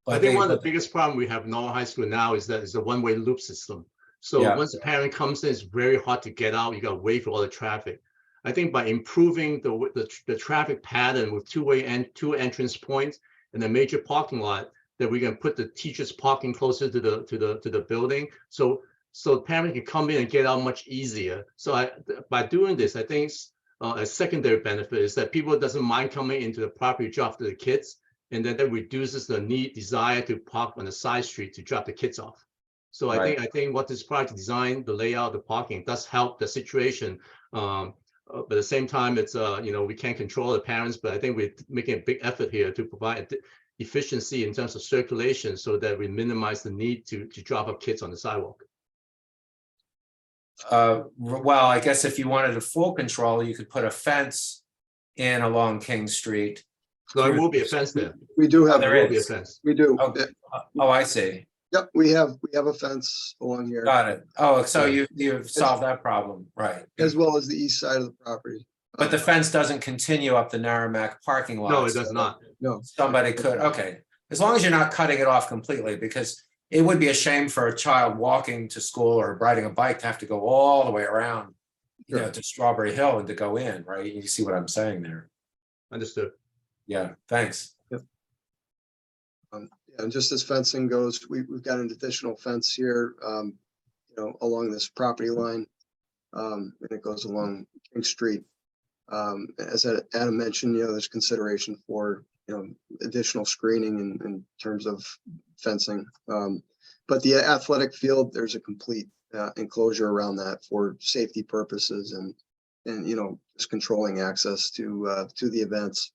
I think one of the biggest problems we have in all high school now is that it's a one-way loop system. So Yeah. once the parent comes in, it's very hard to get out. You got to wait for all the traffic. I think by improving the traffic pattern with two entrance points and a major parking lot, that we can put the teachers parking closer to the building. So the parent can come in and get out much easier. So by doing this, I think a secondary benefit is that people doesn't mind coming into the property to drop the kids, and then that reduces the desire to park on the side street to drop the kids off. So Right. I think what this project design, the layout, the parking does help the situation. But at the same time, it's we can't control the parents, but I think we're making a big effort here to provide efficiency in terms of circulation so that we minimize the need to drop off kids on the sidewalk. Well, I guess if you wanted a full control, you could put a fence in along King Street. No, there will be a fence there. We do have, there There will be a is. fence. we do. Oh, oh, I see. Yep, we have a fence along here, Got it. Oh, so Right. you've solved that problem, right? as well as the east side of the property. But the fence doesn't continue up the Merrimack parking lot. No, it so does not. No, Somebody could, okay, as long as you're not cutting it off completely, because it would be a shame for a child walking to school or riding a bike to have to go all the way around, Sure. to Strawberry Hill and to go in, right? You see what I'm saying there? Understood. Yeah, thanks. and just as fencing goes, we've got an additional fence here, along this property line. And it goes along King Street. As Adam mentioned, there's consideration for, additional screening in terms of fencing. But the athletic field, there's a complete enclosure around that for safety purposes and just controlling access to the events.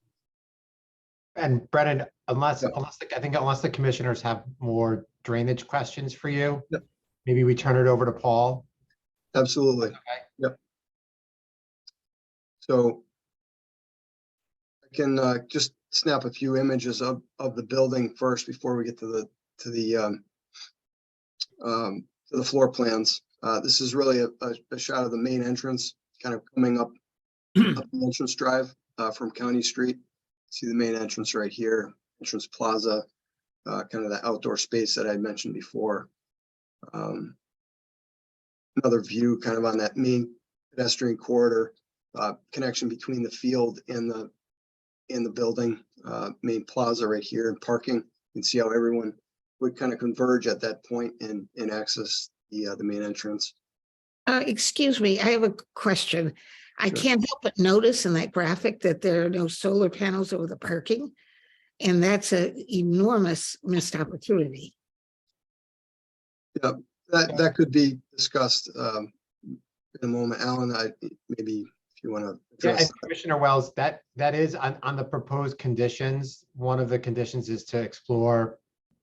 And Brennan, unless the commissioners have more drainage questions for you, Yep. maybe we turn it over to Paul. Absolutely. Okay. Yep. So I can just snap a few images of the building first before we get to the floor plans. This is really a shot of the main entrance, kind of coming up the entrance drive from County Street. See the main entrance right here, entrance plaza, kind of the outdoor space that I mentioned before. Another view kind of on that main pedestrian corridor, connection between the field and the building, main plaza right here, and parking. You can see how everyone would kind of converge at that point and access the main entrance. Excuse me, I have a question. I Sure. can't help but notice in that graphic that there are no solar panels over the parking. And that's an enormous missed opportunity. Yeah, that could be discussed in a moment. Alan, maybe if you want to Yeah, address and Commissioner Wells, that is on the proposed conditions. One of the conditions is to explore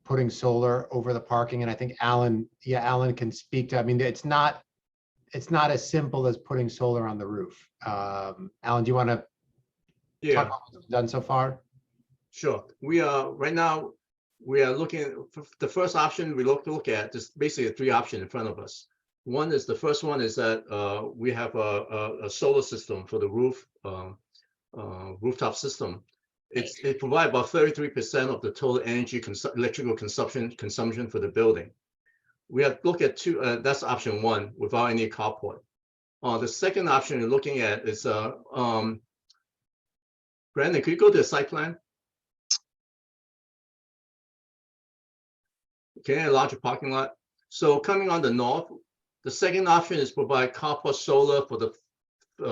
putting solar over the parking. And I think Alan can speak to, I mean, it's not as simple as putting solar on the roof. Alan, do you want to talk about what's been done so far? Sure. We are right now, we are looking for the first option we look at, just basically 3 options in front of us. The first one is that we have a solar system for the roof, rooftop system. It provides about 33% of the total energy electrical consumption for the building. We have looked at 2, that's option 1 without any carport. The second option we're looking at is, Brandon, could you go to the site plan? Okay, a larger parking lot. So coming on the north, the second option is provide carport solar for the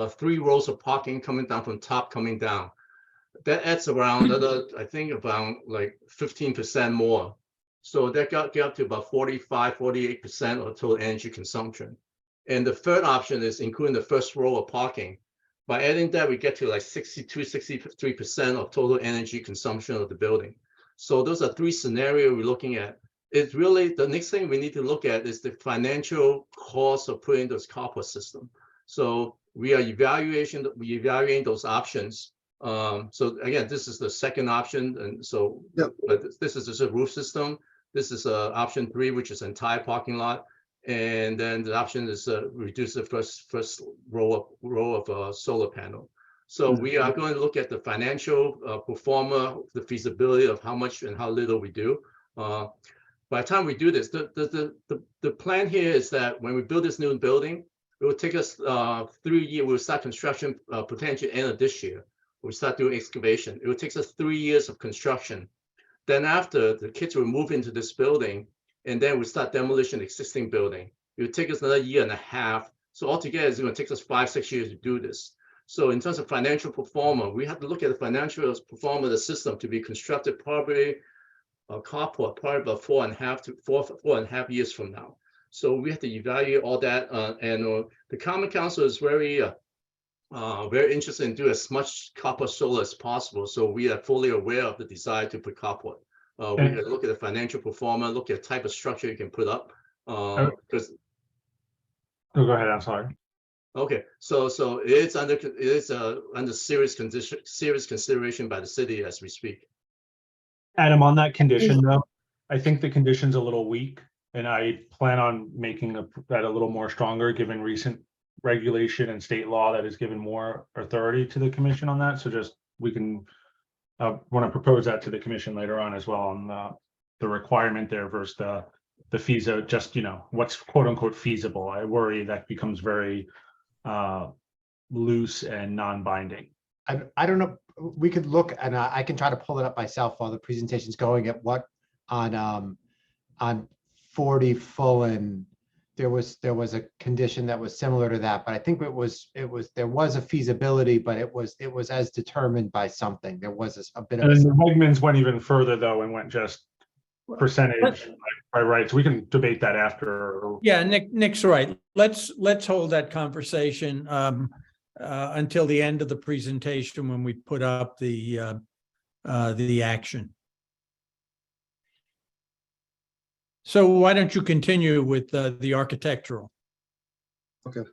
3 rows of parking coming down from top, coming down. That adds around I think around like 15% more. So that get up to about 45-48% of total energy consumption. And the third option is including the first row of parking. By adding that, we get to like 62-63% of total energy consumption of the building. So those are 3 scenarios we're looking at. It's really the next thing we need to look at is the financial cost of putting those carport system. So we are evaluating those options. So again, this is the second option, and so but this is just a roof system. This is option 3, which is entire parking lot, and then the option is reduce the first row of solar panel. So we are going to look at the financial pro forma, the feasibility of how much and how little we do. by the time we do this, the plan here is that when we build this new building, it will take us 3 years. We'll start construction potentially end of this year. We'll start doing excavation. It will take us 3 years of construction. Then after, the kids will move into this building, and then we start demolition of existing building. It will take us another 1.5 years. So altogether, it's going to take us 5-6 years to do this. So in terms of financial performance, we have to look at the financial performance of the system to be constructed probably a carport probably about 4.5 years from now. So we have to evaluate all that, and the Common Council is very interested in doing as much carport solar as possible. So we are fully aware of the desire to put carport. We have to look at the financial performance, look at the type of structure you can put up. Because go ahead. I'm sorry. Okay, so it's under serious consideration by the city as we speak. Adam, on that condition though, I think the condition's a little weak, and I plan on making that a little more stronger, given recent regulation and state law that has given more authority to the commission on that. So just we can want to propose that to the commission later on as well on the requirement there versus the fees, just, you know, what's quote unquote feasible. I worry that becomes very loose and non-binding. I don't know, we could look, and I can try to pull it up myself while the presentation's going, at what on 40 Fullen, there was a condition that was similar to that, but I think there was a feasibility, but it was as determined by something. There was a bit of. And the Wegmans went even further though and went just percentage by right. So we can debate that after. Yeah, Nick's right. Let's hold that conversation until the end of the presentation when we put up the action. So why don't you continue with the architectural? Okay.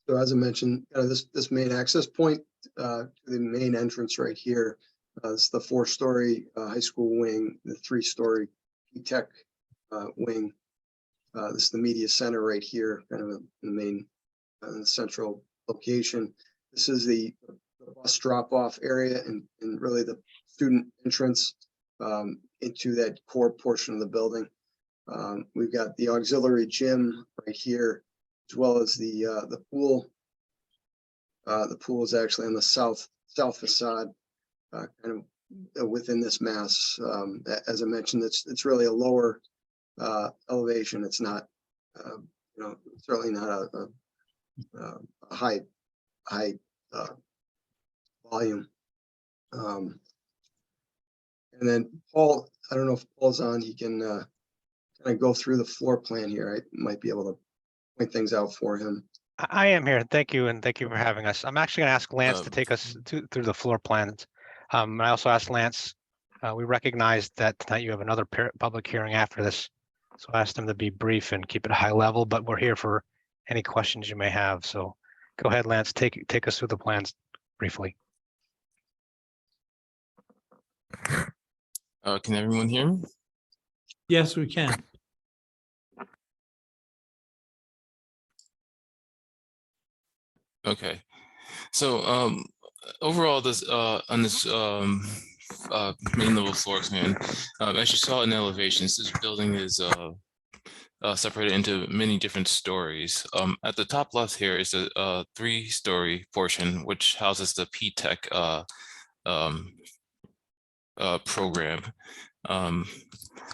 So as I mentioned, this main access point, the main entrance right here, it's the 4-story high school wing, the 3-story tech wing. This is the media center right here, kind of the main central location. This is the bus drop-off area and really the student entrance into that core portion of the building. We've got the auxiliary gym right here, as well as the pool. The pool is actually on the south facade, kind of within this mass. As I mentioned, it's really a lower elevation. It's not, certainly not a high volume. And then Paul, I don't know if Paul's on, he can kind of go through the floor plan here. I might be able to point things out for him. I am here. Thank you. And thank you for having us. I'm actually going to ask Lance to take us through the floor plans. And I also asked Lance, we recognize that tonight you have another public hearing after this. So I asked him to be brief and keep it a high level, but we're here for any questions you may have. So go ahead, Lance, take us through the plans briefly. Can everyone hear me? Yes, we can. Okay, so overall, this on this main level floor plan, as you saw in elevations, this building is separated into many different stories. At the top left here is a 3-story portion, which houses the P-Tech program.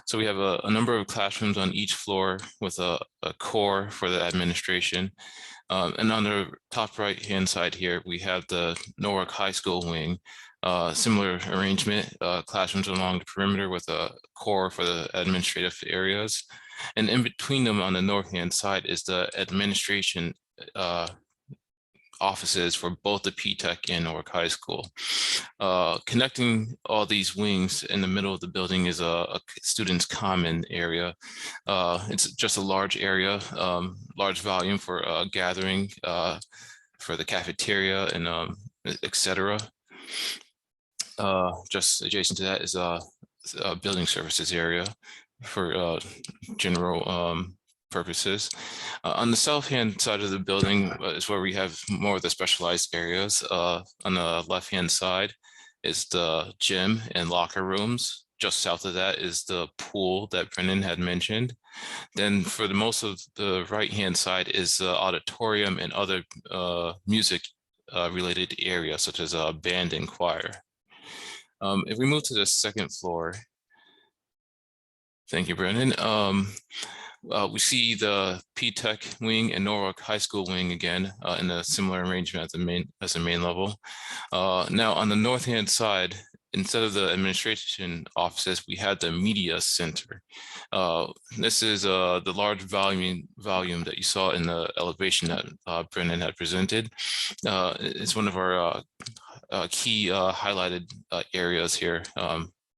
So we have a number of classrooms on each floor with a core for the administration. And on the top right-hand side here, we have the Norwalk High School wing. Similar arrangement, classrooms along the perimeter with a core for the administrative areas. And in between them on the north-hand side is the administration offices for both the P-Tech and Norwalk High School. Connecting all these wings in the middle of the building is a student's common area. It's just a large area, large volume for gathering, for the cafeteria and etc. Just adjacent to that is a building services area for general purposes. On the south-hand side of the building is where we have more of the specialized areas. On the left-hand side is the gym and locker rooms. just south of that is the pool that Brendan had mentioned. Then for the most of the right-hand side is the auditorium and other music related areas such as band and choir. If we move to the second floor, thank you, Brendan. We see the P-Tech wing and Norwalk High School wing again in a similar arrangement as the main level. Now on the north-hand side, instead of the administration offices, we had the media center. This is the large volume that you saw in the elevation that Brendan had presented. It's one of our key highlighted areas here.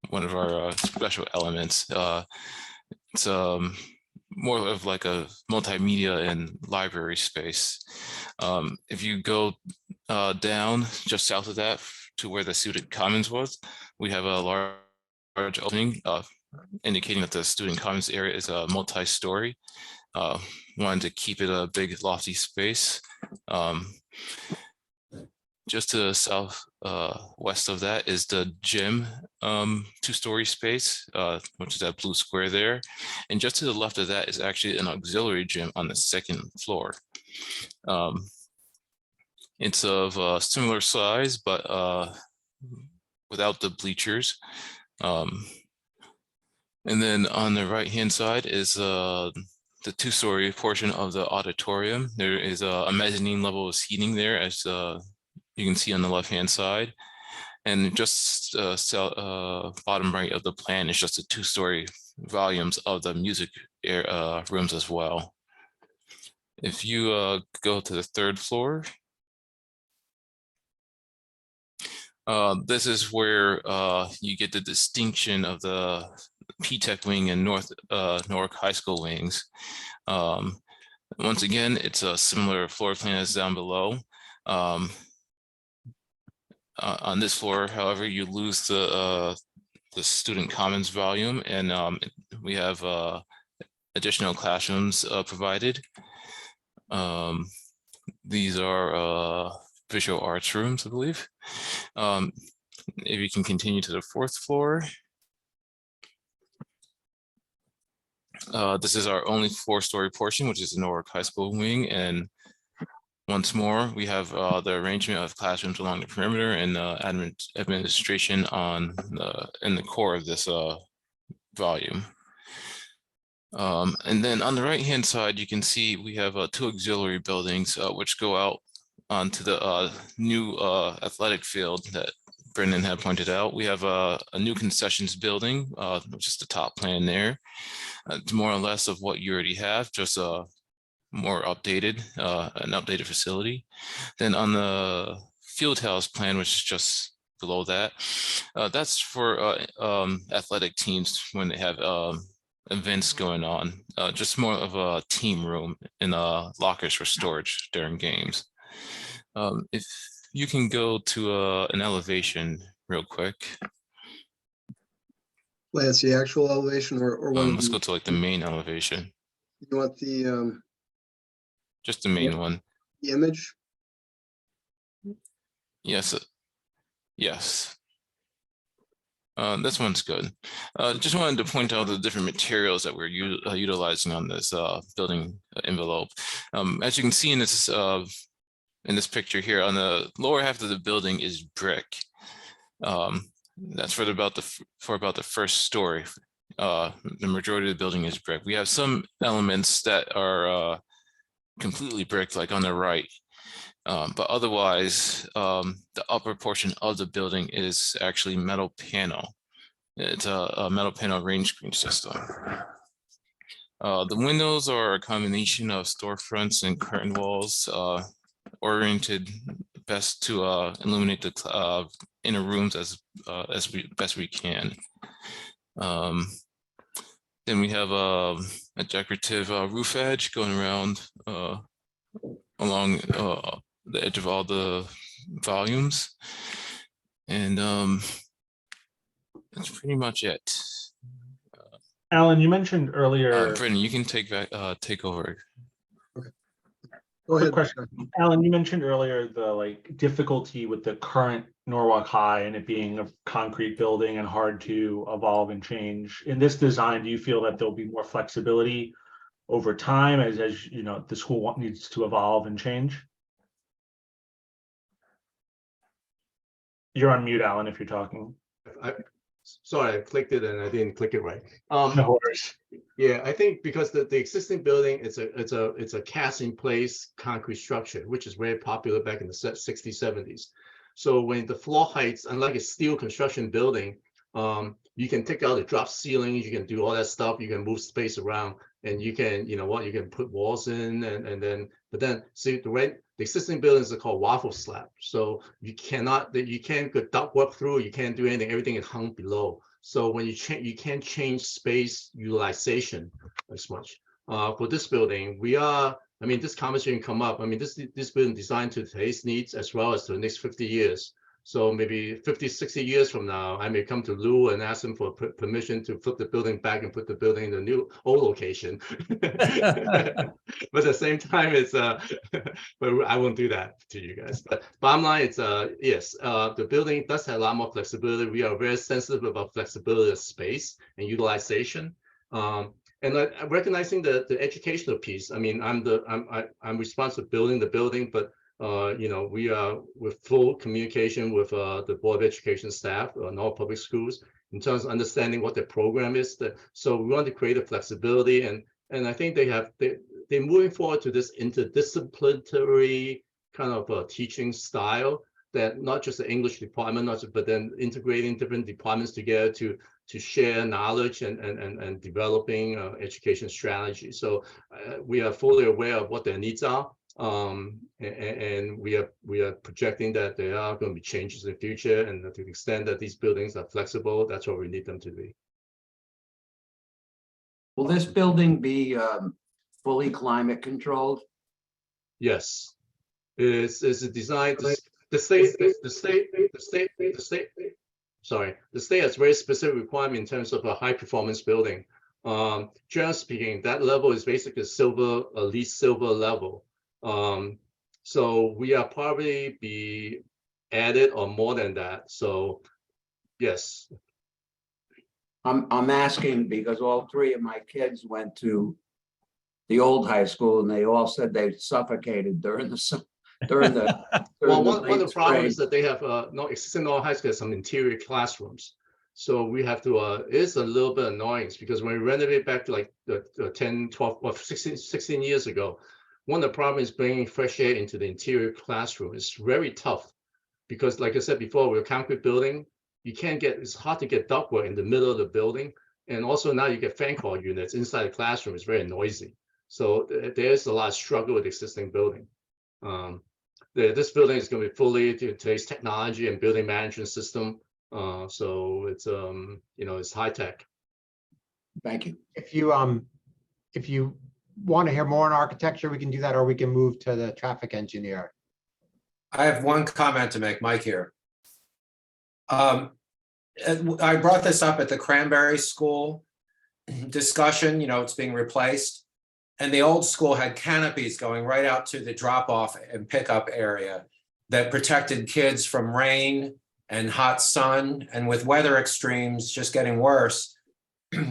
One of our special elements. It's more of like a multimedia and library space. If you go down just south of that to where the student commons was, we have a large opening indicating that the student commons area is a multi-story. Wanted to keep it a big lofty space. Just to the south west of that is the gym, two-story space, which is that blue square there. And just to the left of that is actually an auxiliary gym on the second floor. It's of a similar size, but without the bleachers. And then on the right-hand side is the two-story portion of the auditorium. There is a mezzanine level of seating there, as you can see on the left-hand side. And just bottom right of the plan is just the two-story volumes of the music rooms as well. If you go to the third floor, this is where you get the distinction of the P-Tech wing and Newark High School wings. Once again, it's a similar floor plan as down below. On this floor, however, you lose the student commons volume, and we have additional classrooms provided. These are visual arts rooms, I believe. If you can continue to the fourth floor. This is our only four-story portion, which is the Newark High School wing. And once more, we have the arrangement of classrooms along the perimeter and administration in the core of this volume. And then on the right-hand side, you can see we have two auxiliary buildings which go out onto the new athletic field that Brendan had pointed out. We have a new concessions building, which is the top plan there. It's more or less of what you already have, just more updated, an updated facility. Then on the field house plan, which is just below that, that's for athletic teams when they have events going on, just more of a team room and lockers for storage during games. If you can go to an elevation real quick. Lance, the actual elevation or one? Let's go to like the main elevation. You want the just the main one. The image? Yes. Yes. This one's good. Just wanted to point out the different materials that we're utilizing on this building envelope. As you can see in this picture here, on the lower half of the building is brick. That's for about the first story. The majority of the building is brick. We have some elements that are completely brick, like on the right. But otherwise, the upper portion of the building is actually metal panel. It's a metal panel range screen system. The windows are a combination of storefronts and curtain walls, oriented best to illuminate the inner rooms as best we can. Then we have a decorative roof edge going around along the edge of all the volumes, and that's pretty much it. Alan, you mentioned earlier. Brendan, you can take over. Go Quick ahead. question. Alan, you mentioned earlier the difficulty with the current Norwalk High and it being a concrete building and hard to evolve and change. In this design, do you feel that there'll be more flexibility over time as you know, the school needs to evolve and change? You're on mute, Alan, if you're talking. Sorry, I clicked it and I didn't click it right. No worries. Yeah, I think because the existing building it's a cast in place concrete structure, which is very popular back in the 60s, 70s. So when the floor heights, unlike a steel construction building, you can take out the drop ceilings, you can do all that stuff, you can move space around, and you can, you can put walls in, and then, but then see the existing buildings are called waffle slab. So you can't get ductwork through, you can't do anything, everything is hung below. So when you change, you can't change space utilization as much. For this building, this conversation come up. This building designed to today's needs as well as to the next 50 years. So maybe 50, 60 years from now, I may come to Lou and ask him for permission to flip the building back and put the building in the new old location. But at the same time, it's but I won't do that to you guys. But bottom line, it's yes, the building does have a lot more flexibility. We are very sensitive about flexibility of space and utilization. And recognizing the educational piece. I'm responsible for building the building, but we are with full communication with the Board of Education staff in all public schools in terms of understanding what their program is. So we want to create a flexibility, and I think they're moving forward to this interdisciplinary kind of teaching style, that not just the English department, but then integrating different departments together to share knowledge and developing education strategy. So we are fully aware of what their needs are. And we are projecting that there are going to be changes in the future, and to the extent that these buildings are flexible, that's what we need them to be. Will this building be fully climate controlled? Yes, it's designed. The state has very specific requirement in terms of a high performance building. Generally speaking, that level is basically silver, at least silver level. So we are probably be added or more than that. So yes. I'm asking because all three of my kids went to the old high school and they all said they suffocated during the Well, one of the problems is that they have existing all high school has some interior classrooms. So we have to, it's a little bit annoying because when we renovate back to like 10, 12, or 16 years ago, one of the problems is bringing fresh air into the interior classroom. It's very tough because, like I said before, we're a concrete building. It's hard to get ductwork in the middle of the building. And also now you get fan call units inside the classroom. It's very noisy. So there's a lot of struggle with the existing building. This building is going to be fully to today's technology and building management system. So it's, it's high tech. Thank you. If you want to hear more on architecture, we can do that, or we can move to the traffic engineer. I have one comment to make, Mike here. I brought this up at the Cranberry School discussion, it's being replaced. And the old school had canopies going right out to the drop-off and pickup area that protected kids from rain and hot sun, and with weather extremes just getting worse.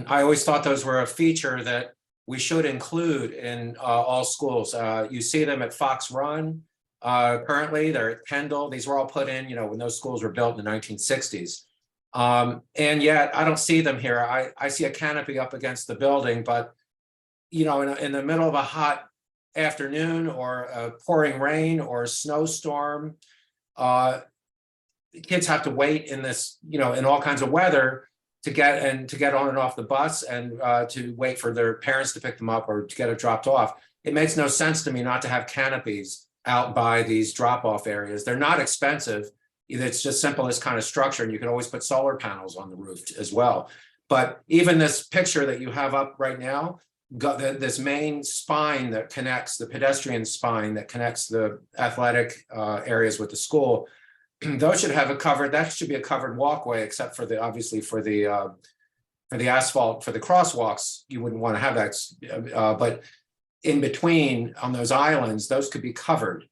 I always thought those were a feature that we should include in all schools. You see them at Fox Run. Currently, they're at Kendall. These were all put in, when those schools were built in the 1960s. And yet I don't see them here. I see a canopy up against the building, but in the middle of a hot afternoon or a pouring rain or a snowstorm, kids have to wait in this, in all kinds of weather to get on and off the bus, and to wait for their parents to pick them up or to get it dropped off. It makes no sense to me not to have canopies out by these drop-off areas. They're not expensive. It's just simple as kind of structure, and you can always put solar panels on the roof as well. But even this picture that you have up right now, this main spine that connects the pedestrian spine that connects the athletic areas with the school, those should have that should be a covered walkway, except for obviously for the asphalt, for the crosswalks, you wouldn't want to have that. But in between on those islands, those could be covered.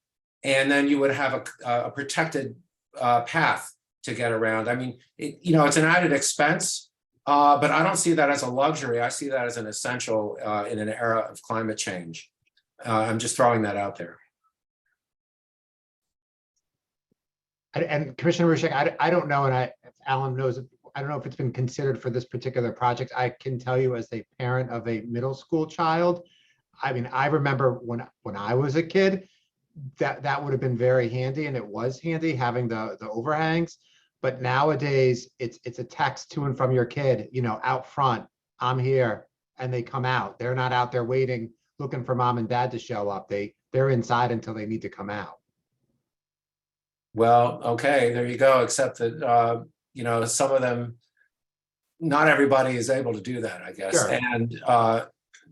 And then you would have a protected path to get around. I mean, it's an added expense, but I don't see that as a luxury. I see that as an essential in an era of climate change. I'm just throwing that out there. And Commissioner Rushek, I don't know, and if Alan knows, I don't know if it's been considered for this particular project. I can tell you as a parent of a middle school child, I mean, I remember when I was a kid, that would have been very handy, and it was handy having the overhangs. But nowadays, it's a text to and from your kid, out front, I'm here, and they come out. They're not out there waiting, looking for mom and dad to show up. They're inside until they need to come out. Well, okay, there you go, except that, some of them, not everybody is able to do that, I guess. Sure. And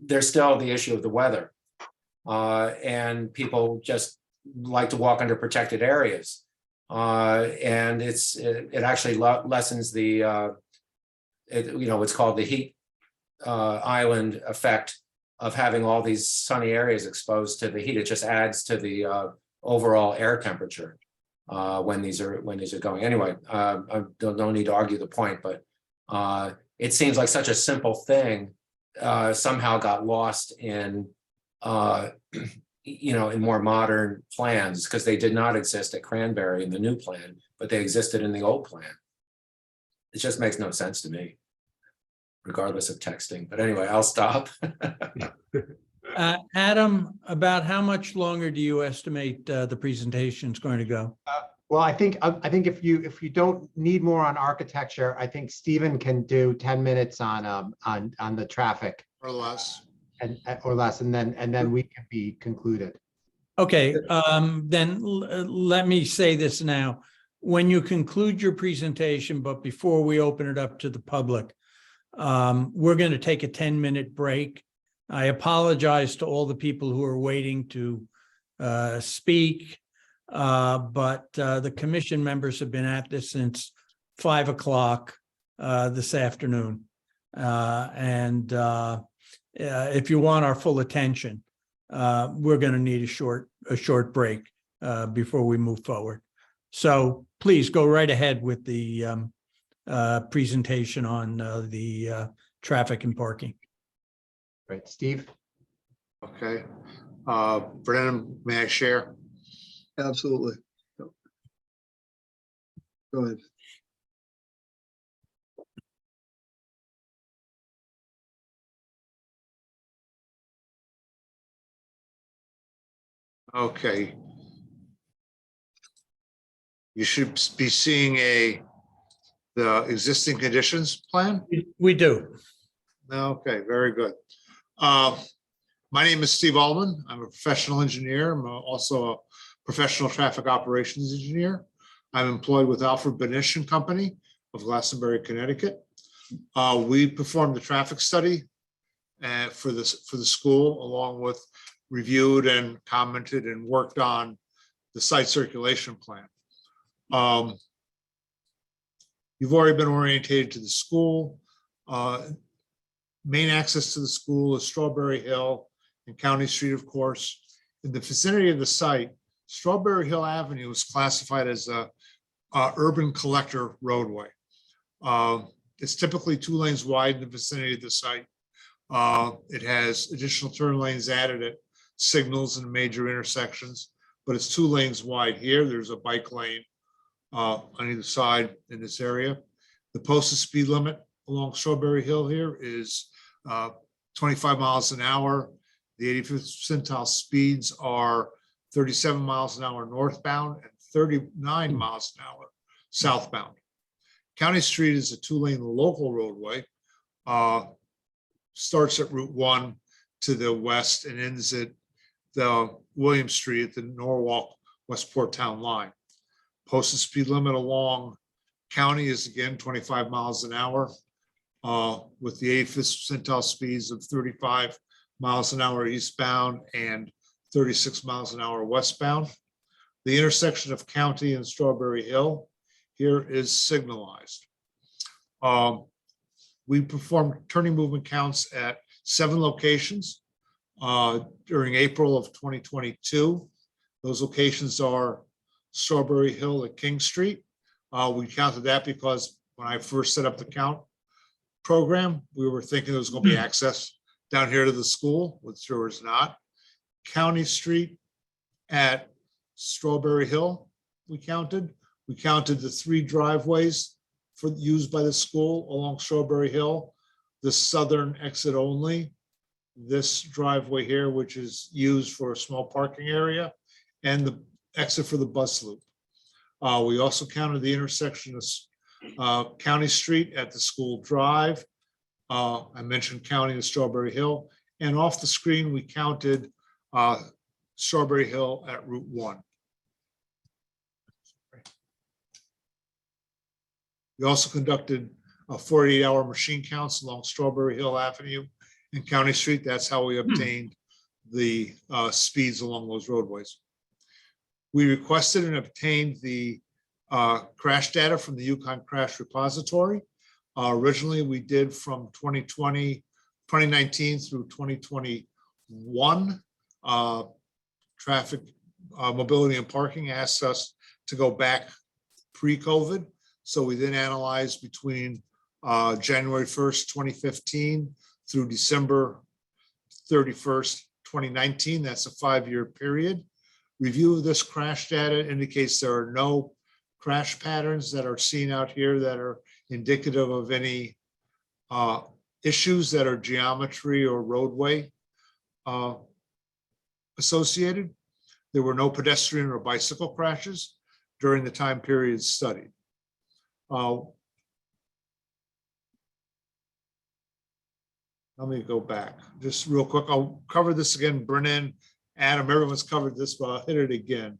there's still the issue of the weather. And people just like to walk under protected areas. And it actually lessens the, what's called the heat island effect of having all these sunny areas exposed to the heat. It just adds to the overall air temperature when these are going. Anyway, I don't need to argue the point, but it seems like such a simple thing somehow got lost in in more modern plans, because they did not exist at Cranberry in the new plan, but they existed in the old plan. It just makes no sense to me, regardless of texting. But anyway, I'll stop. Adam, about how much longer do you estimate the presentation is going to go? Well, I think if you don't need more on architecture, I think Stephen can do 10 minutes on the traffic Or less. or less, and then we can be concluded. Okay, then let me say this now. When you conclude your presentation, but before we open it up to the public, we're going to take a 10-minute break. I apologize to all the people who are waiting to speak, but the commission members have been at this since 5 o'clock this afternoon. If you want our full attention, we're going to need a short break before we move forward. So please go right ahead with the presentation on the traffic and parking. Right, Steve? Okay. Brennan, may I share? Absolutely. Go ahead. Okay. You should be seeing the existing conditions plan. We do. Okay, very good. My name is Steve Allman. I'm a professional engineer. I'm also a professional traffic operations engineer. I'm employed with Alfred Benish and Company of Glastonbury, Connecticut. We performed the traffic study for the school, along with reviewed and commented and worked on the site circulation plan. You've already been orientated to the school. Main access to the school is Strawberry Hill and County Street, of course. In the vicinity of the site, Strawberry Hill Avenue is classified as a urban collector roadway. It's typically 2 lanes wide in the vicinity of the site. It has additional turn lanes added at signals and major intersections, but it's 2 lanes wide here. There's a bike lane on either side in this area. The posted speed limit along Strawberry Hill here is 25 miles an hour. The 85th percentile speeds are 37 miles an hour northbound and 39 miles an hour southbound. County Street is a 2-lane local roadway. Starts at Route 1 to the west and ends at the William Street at the Norwalk Westport Town line. Posted speed limit along County is again 25 miles an hour with the 85th percentile speeds of 35 miles an hour eastbound and 36 miles an hour westbound. The intersection of County and Strawberry Hill here is signalized. We performed turning movement counts at 7 locations. during April of 2022. Those locations are Strawberry Hill at King Street. We counted that because when I first set up the count program, we were thinking there was going to be access down here to the school, which there was not. County Street at Strawberry Hill, we counted. We counted the 3 driveways used by the school along Strawberry Hill, the southern exit only, this driveway here, which is used for a small parking area, and the exit for the bus loop. We also counted the intersection of County Street at the school drive. I mentioned counting the Strawberry Hill, and off the screen, we counted Strawberry Hill at Route 1. We also conducted 48-hour machine counts along Strawberry Hill Avenue and County Street. That's how we obtained the speeds along those roadways. We requested and obtained the crash data from the Yukon Crash Repository. Originally, we did from 2019 through 2021. Traffic, mobility and parking asked us to go back pre-COVID. So we then analyzed between January 1st, 2015 through December 31st, 2019. That's a 5-year period. Review of this crash data indicates there are no crash patterns that are seen out here that are indicative of any issues that are geometry or roadway associated. There were no pedestrian or bicycle crashes during the time period studied. Let me go back just real quick. I'll cover this again. Brennan, Adam, everyone's covered this, but I'll hit it again.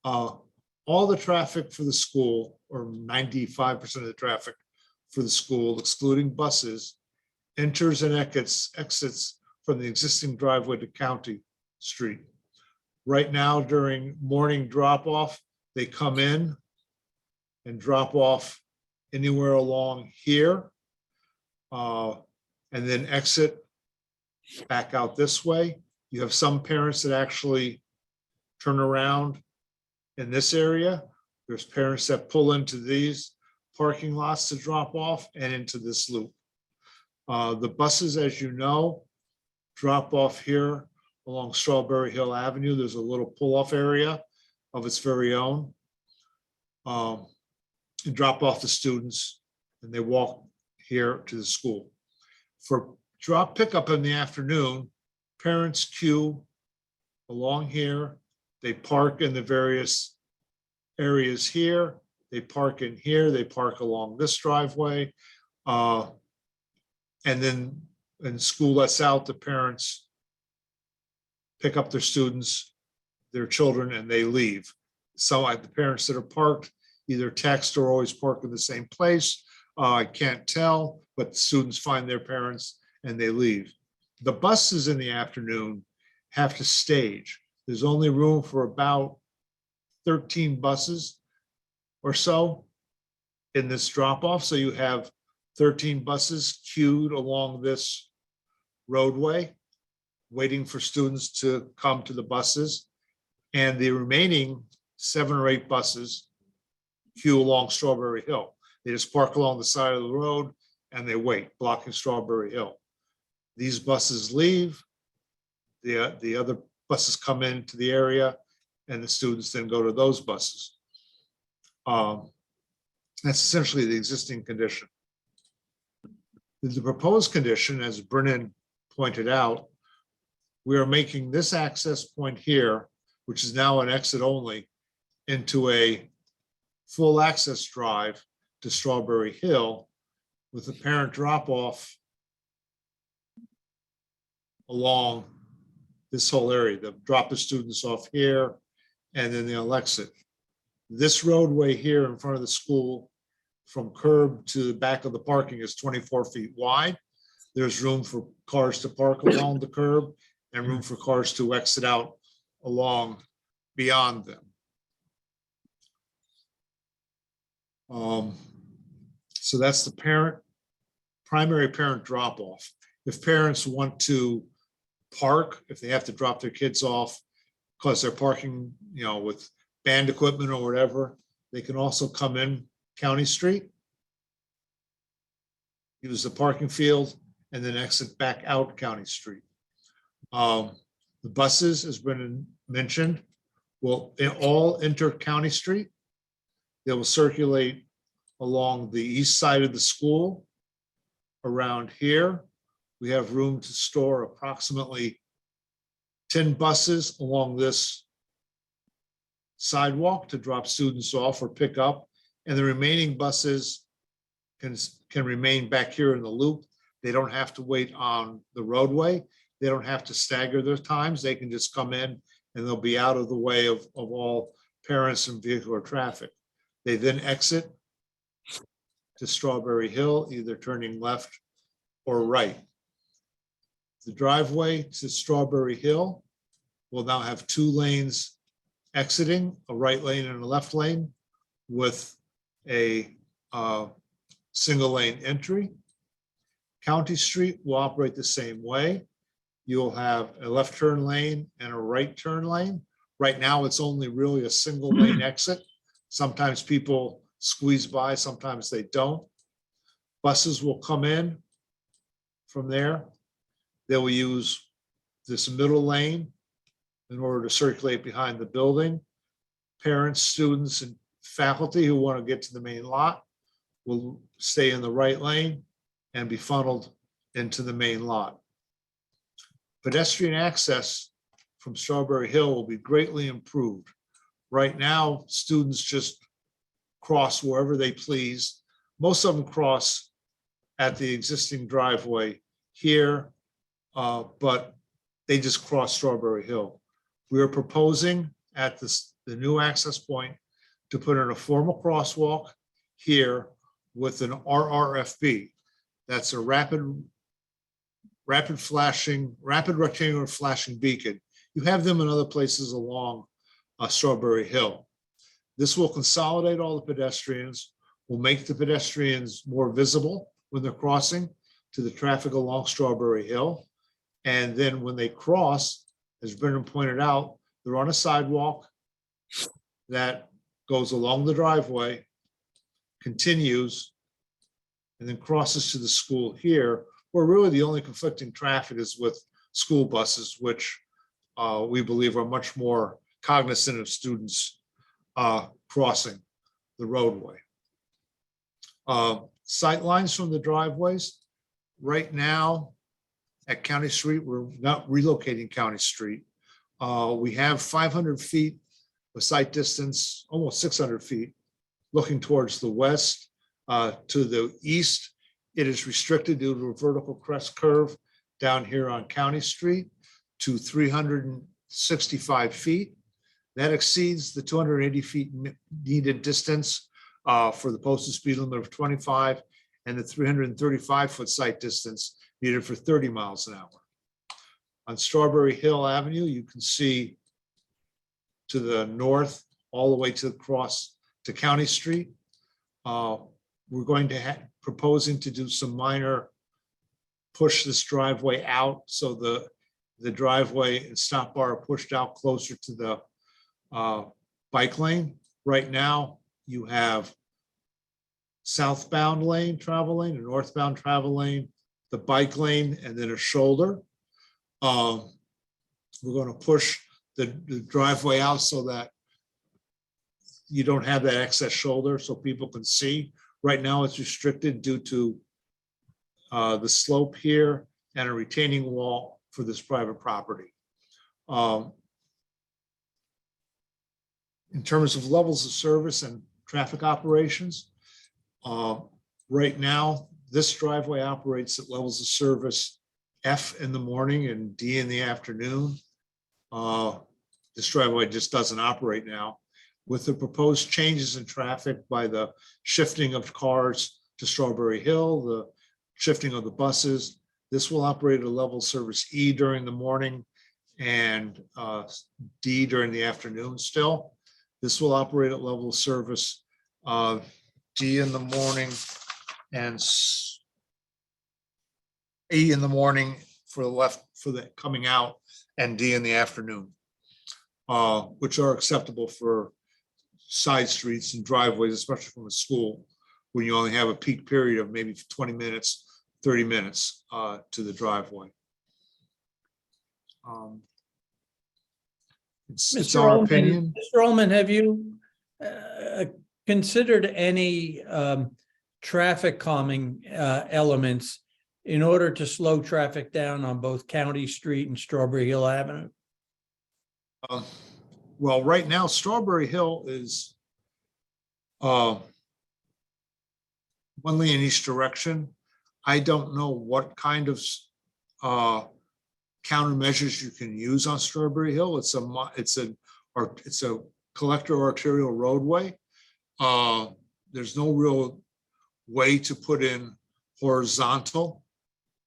All the traffic for the school, or 95% of the traffic for the school, excluding buses, enters and exits from the existing driveway to County Street. Right now, during morning drop-off, they come in and drop off anywhere along here, and then exit back out this way. You have some parents that actually turn around in this area. There's parents that pull into these parking lots to drop off and into this loop. The buses, as you know, drop off here along Strawberry Hill Avenue. There's a little pull-off area of its very own. And drop off the students, and they walk here to the school. For drop pickup in the afternoon, parents queue along here. They park in the various areas here. They park in here. They park along this driveway. And then when school lets out, the parents pick up their students, their children, and they leave. Some like the parents that are parked either text or always park in the same place. I can't tell, but students find their parents and they leave. The buses in the afternoon have to stage. There's only room for about 13 buses or so in this drop-off. So you have 13 buses queued along this roadway, waiting for students to come to the buses. And the remaining 7 or 8 buses queue along Strawberry Hill. They just park along the side of the road and they wait, blocking Strawberry Hill. These buses leave, the other buses come into the area, and the students then go to those buses. That's essentially the existing condition. The proposed condition, as Brennan pointed out, we are making this access point here, which is now an exit only, into a full access drive to Strawberry Hill with the parent drop off along this whole area. They'll drop the students off here and then they'll exit. This roadway here in front of the school from curb to the back of the parking is 24 feet wide. There's room for cars to park along the curb and room for cars to exit out along beyond them. So that's the primary parent drop off. If parents want to park, if they have to drop their kids off because they're parking, with band equipment or whatever, they can also come in County Street, use the parking field, and then exit back out County Street. The buses, as Brendan mentioned, will all enter County Street. They will circulate along the east side of the school. Around here, we have room to store approximately 10 buses along this sidewalk to drop students off or pick up, and the remaining buses can remain back here in the loop. They don't have to wait on the roadway. They don't have to stagger their times. They can just come in and they'll be out of the way of all parents and vehicular traffic. They then exit to Strawberry Hill, either turning left or right. The driveway to Strawberry Hill will now have 2 lanes exiting, a right lane and a left lane, with a single lane entry. County Street will operate the same way. You'll have a left turn lane and a right turn lane. Right now, it's only really a single lane exit. Sometimes people squeeze by, sometimes they don't. Buses will come in from there. They will use this middle lane in order to circulate behind the building. Parents, students, and faculty who want to get to the main lot will stay in the right lane and be funneled into the main lot. Pedestrian access from Strawberry Hill will be greatly improved. Right now, students just cross wherever they please. Most of them cross at the existing driveway here, but they just cross Strawberry Hill. We are proposing at the new access point to put in a formal crosswalk here with an RRFB. That's a rapid rectangular flashing beacon. You have them in other places along Strawberry Hill. This will consolidate all the pedestrians, will make the pedestrians more visible when they're crossing to the traffic along Strawberry Hill. And then when they cross, as Brendan pointed out, they're on a sidewalk that goes along the driveway, continues, and then crosses to the school here, where really the only conflicting traffic is with school buses, which we believe are much more cognizant of students crossing the roadway. Sight lines from the driveways. Right now at County Street, we're not relocating County Street. We have 500 feet of sight distance, almost 600 feet, looking towards the west. To the east, it is restricted due to a vertical crest curve down here on County Street to 365 feet. That exceeds the 280 feet needed distance for the posted speed limit of 25 and the 335-foot sight distance needed for 30 miles an hour. On Strawberry Hill Avenue, you can see to the north, all the way to across to County Street. We're going to proposing to do some minor push this driveway out so the driveway and stop bar are pushed out closer to the bike lane. Right now, you have southbound lane, travel lane, a northbound travel lane, the bike lane, and then a shoulder. We're going to push the driveway out so that you don't have that excess shoulder so people can see. Right now, it's restricted due to the slope here and a retaining wall for this private property. In terms of levels of service and traffic operations, right now, this driveway operates at levels of service F in the morning and D in the afternoon. This driveway just doesn't operate now. With the proposed changes in traffic by the shifting of cars to Strawberry Hill, the shifting of the buses, this will operate at a level of service E during the morning and D during the afternoon still. This will operate at level of service D in the morning and E in the morning for the left, for the coming out, and D in the afternoon, which are acceptable for side streets and driveways, especially from a school, when you only have a peak period of maybe 20 minutes, 30 minutes to the driveway. It's Mr. our Ullman- opinion. Mr. Ullman, have you considered any traffic calming elements in order to slow traffic down on both County Street and Strawberry Hill Avenue? Well, right now, Strawberry Hill is one lane in each direction. I don't know what kind of countermeasures you can use on Strawberry Hill. It's a collector arterial roadway. There's no real way to put in horizontal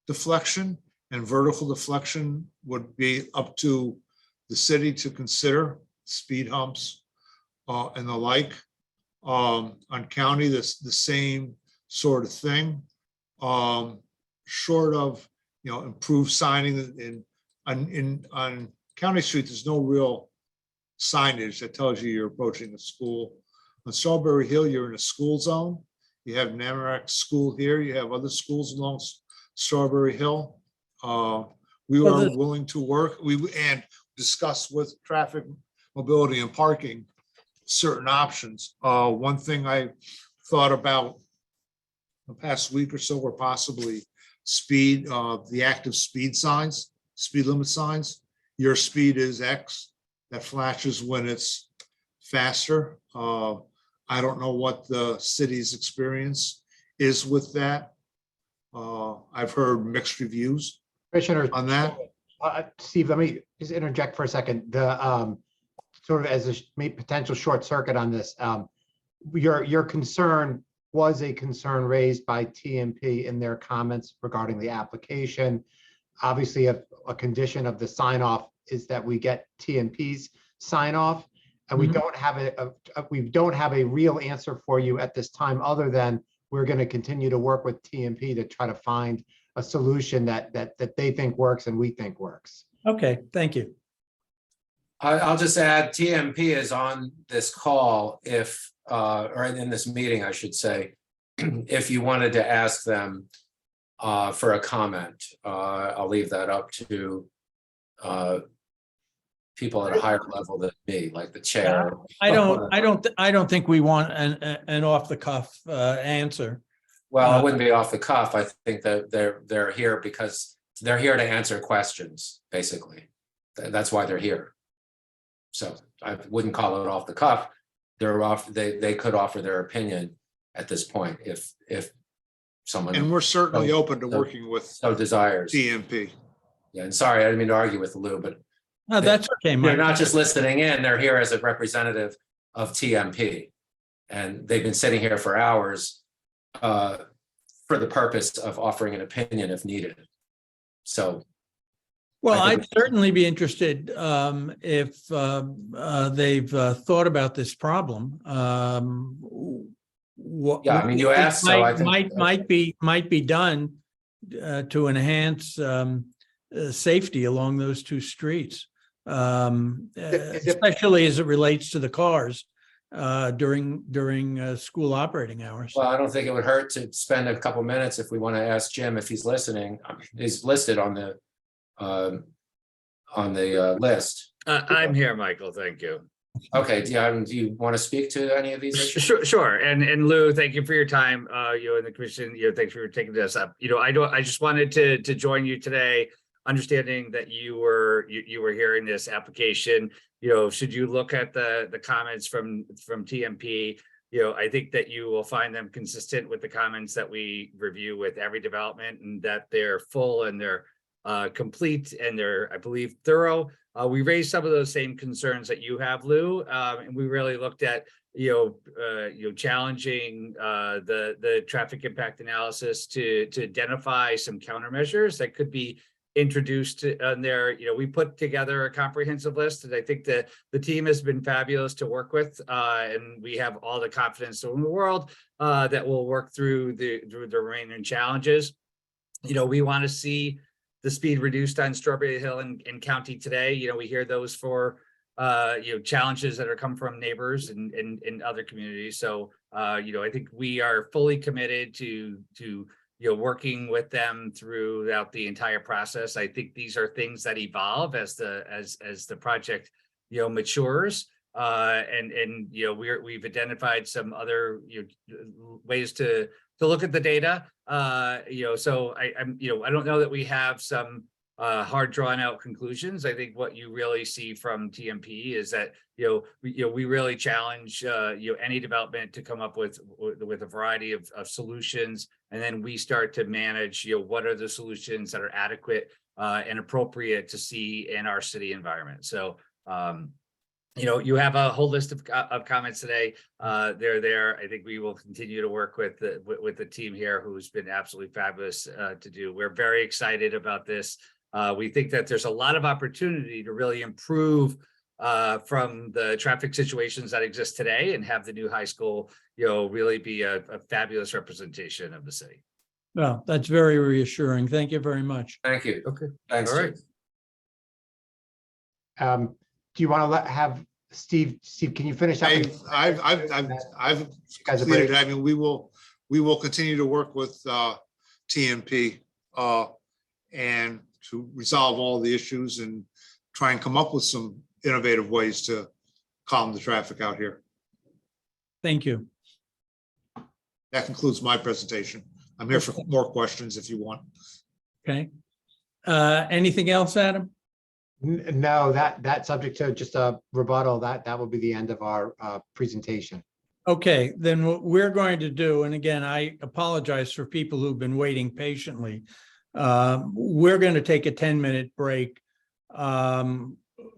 deflection, and vertical deflection would be up to the city to consider, speed humps and the like. On county, the same sort of thing. Short of, improved signing on County Street, there's no real signage that tells you you're approaching the school. On Strawberry Hill, you're in a school zone. You have Namarack School here. You have other schools along Strawberry Hill. We are willing to work and discuss with traffic, mobility, and parking certain options. One thing I thought about the past week or so were possibly speed, the active speed signs, speed limit signs. Your speed is X. That flashes when it's faster. I don't know what the city's experience is with that. I've heard mixed reviews Commissioner, on that. Steve, let me just interject for a second. The sort of as a potential short circuit on this, your concern was a concern raised by TMP in their comments regarding the application. Obviously, a condition of the sign off is that we get TMP's sign off, and we don't have a real answer for you at this time, other than we're going to continue to work with TMP to try to find a solution that they think works and we think works. Okay, thank you. I'll just add, TMP is on this call if, or in this meeting, I should say, if you wanted to ask them for a comment. I'll leave that up to people at a higher level than me, like the chair. I don't think we want an off the cuff answer. Well, it wouldn't be off the cuff. I think that they're here because they're here to answer questions, basically. That's why they're here. So I wouldn't call it off the cuff. They could offer their opinion at this point if someone. And we're certainly open to working with so desires. TMP. Yeah, and sorry, I didn't mean to argue with Lou, but no, that's okay, Mike. They're not just listening in, they're here as a representative of TMP. And they've been sitting here for hours for the purpose of offering an opinion if needed. So. Well, I'd certainly be interested if they've thought about this problem. Yeah, I mean, you asked, so I think might be done to enhance safety along those two streets, especially as it relates to the cars during school operating hours. Well, I don't think it would hurt to spend a couple minutes if we want to ask Jim if he's listening. He's listed on the list. I'm here, Michael. Thank you. Okay. Do you want to speak to any of these issues? Sure. And Lou, thank you for your time. You and the commission. Thanks for taking this up. I just wanted to join you today, understanding that you were hearing this application. Should you look at the comments from TMP? I think that you will find them consistent with the comments that we review with every development, and that they're full and they're complete and they're, I believe, thorough. We raised some of those same concerns that you have, Lou, and we really looked at challenging the traffic impact analysis to identify some countermeasures that could be introduced on there. We put together a comprehensive list, and I think that the team has been fabulous to work with, and we have all the confidence in the world that we'll work through the remaining challenges. We want to see the speed reduced on Strawberry Hill and County today. You know, we hear those for challenges that are come from neighbors and in other communities. So I think we are fully committed to working with them throughout the entire process. I think these are things that evolve as the project matures. We've identified some other ways to look at the data. So I don't know that we have some hard drawn out conclusions. I think what you really see from TMP is that we really challenge any development to come up with a variety of solutions, and then we start to manage what are the solutions that are adequate and appropriate to see in our city environment. So you have a whole list of comments today. They're there. I think we will continue to work with the team here, who's been absolutely fabulous to do. We're very excited about this. We think that there's a lot of opportunity to really improve from the traffic situations that exist today and have the new high school, really be a fabulous representation of the city. Well, that's very reassuring. Thank you very much. Thank you. Okay. Thanks. All right. Do you want to have Steve, can you finish up? I've guys are completed. brave. I mean, we will continue to work with TMP and to resolve all the issues and try and come up with some innovative ways to calm the traffic out here. Thank you. That concludes my presentation. I'm here for more questions if you want. Okay. Anything else, Adam? No, that subject to just a rebuttal, that will be the end of our presentation. Okay, then what we're going to do, and again, I apologize for people who've been waiting patiently. We're going to take a 10-minute break.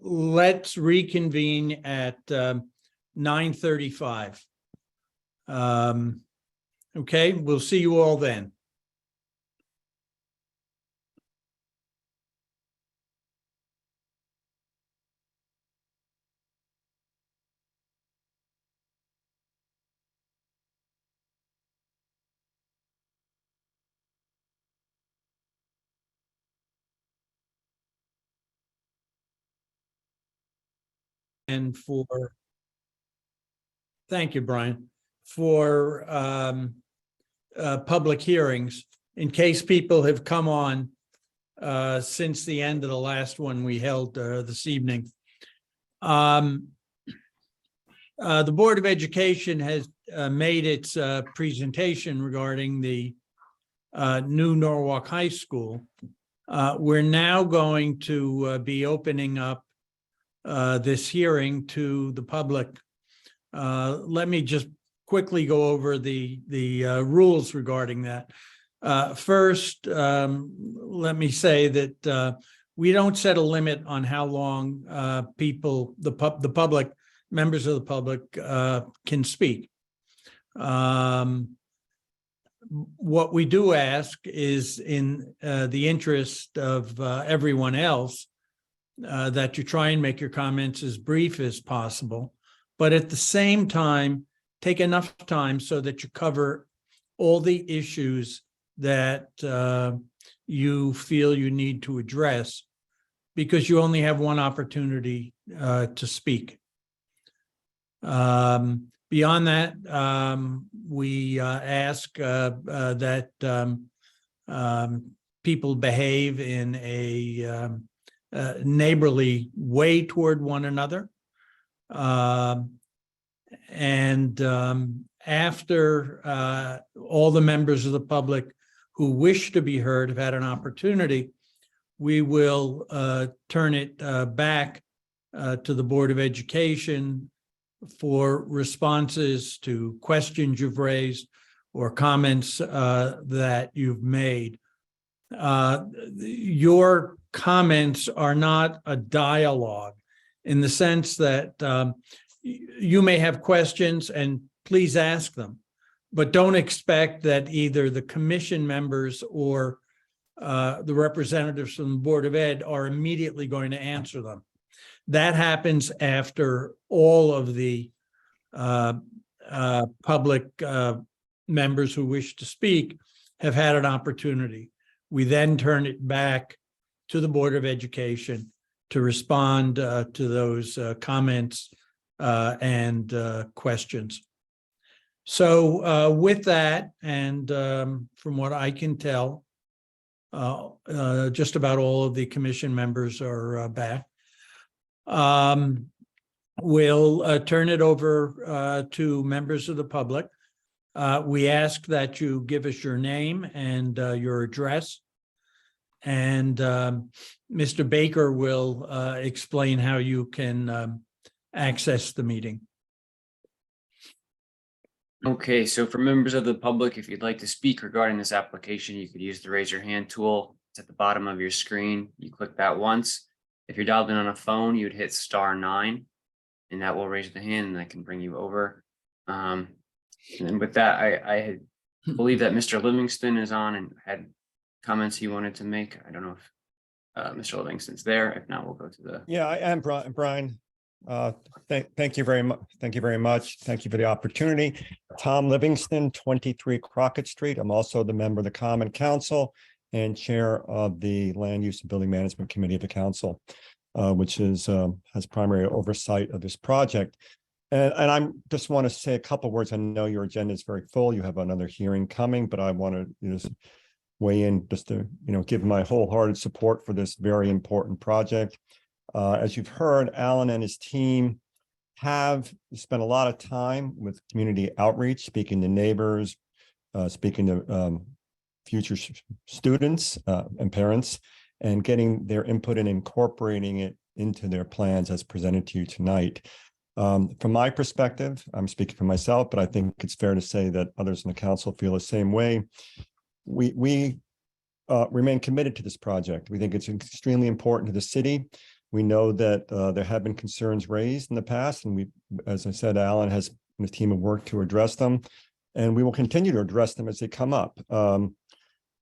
Let's reconvene at 9:35. Okay, we'll see you all then. And thank you, Brian, for public hearings, in case people have come on since the end of the last one we held this evening. The Board of Education has made its presentation regarding the new Norwalk High School. We're now going to be opening up this hearing to the public. Let me just quickly go over the rules regarding that. First, let me say that we don't set a limit on how long people, the public, members of the public can speak. What we do ask is, in the interest of everyone else, that you try and make your comments as brief as possible, but at the same time, take enough time so that you cover all the issues that you feel you need to address, because you only have one opportunity to speak. Beyond that, we ask that people behave in a neighborly way toward one another. After all the members of the public who wish to be heard have had an opportunity, we will turn it back to the Board of Education for responses to questions you've raised or comments that you've made. Your comments are not a dialogue, in the sense that you may have questions and please ask them, but don't expect that either the commission members or the representatives from the Board of Ed are immediately going to answer them. That happens after all of the public members who wish to speak have had an opportunity. We then turn it back to the Board of Education to respond to those comments and questions. So with that, and from what I can tell, just about all of the commission members are back. We'll turn it over to members of the public. We ask that you give us your name and your address. And Mr. Baker will explain how you can access the meeting. Okay, so for members of the public, if you'd like to speak regarding this application, you could use the raise your hand tool. It's at the bottom of your screen. You click that once. If you're dialed in on a phone, you would hit *9, and that will raise the hand, and I can bring you over. And with that, I believe that Mr. Livingston is on and had comments he wanted to make. I don't know if Mr. Livingston's there. If not, we'll go to the. Yeah, I am Brian. Thank you very much. Thank you very much. Thank you for the opportunity. Tom Livingston, 23 Crockett Street. I'm also the member of the Common Council and chair of the Land Use and Building Management Committee of the Council, which is has primary oversight of this project. And I just want to say a couple of words. I know your agenda is very full. You have another hearing coming, but I want to just weigh in just to give my wholehearted support for this very important project. As you've heard, Alan and his team have spent a lot of time with community outreach, speaking to neighbors, speaking to future students and parents, and getting their input and incorporating it into their plans as presented to you tonight. From my perspective, I'm speaking for myself, but I think it's fair to say that others in the council feel the same way. We remain committed to this project. We think it's extremely important to the city. We know that there have been concerns raised in the past, and as I said, Alan and his team have worked to address them, and we will continue to address them as they come up.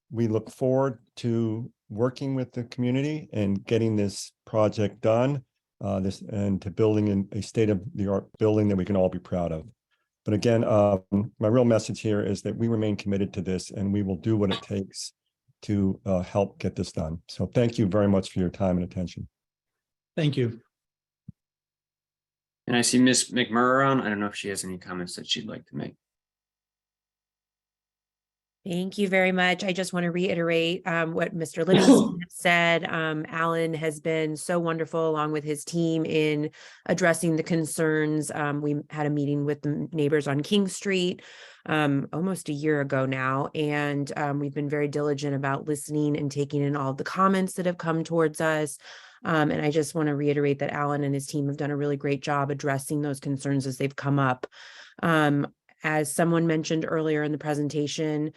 We look forward to working with the community and getting this project done, and to building a state-of-the-art building that we can all be proud of. But again, my real message here is that we remain committed to this, and we will do what it takes to help get this done. So thank you very much for your time and attention. Thank you. And I see Ms. McMurray on. I don't know if she has any comments that she'd like to make. Thank you very much. I just want to reiterate what Mr. Livingston said. Alan has been so wonderful along with his team in addressing the concerns. We had a meeting with the neighbors on King Street almost a year ago now, and we've been very diligent about listening and taking in all of the comments that have come towards us. And I just want to reiterate that Alan and his team have done a really great job addressing those concerns as they've come up. As someone mentioned earlier in the presentation,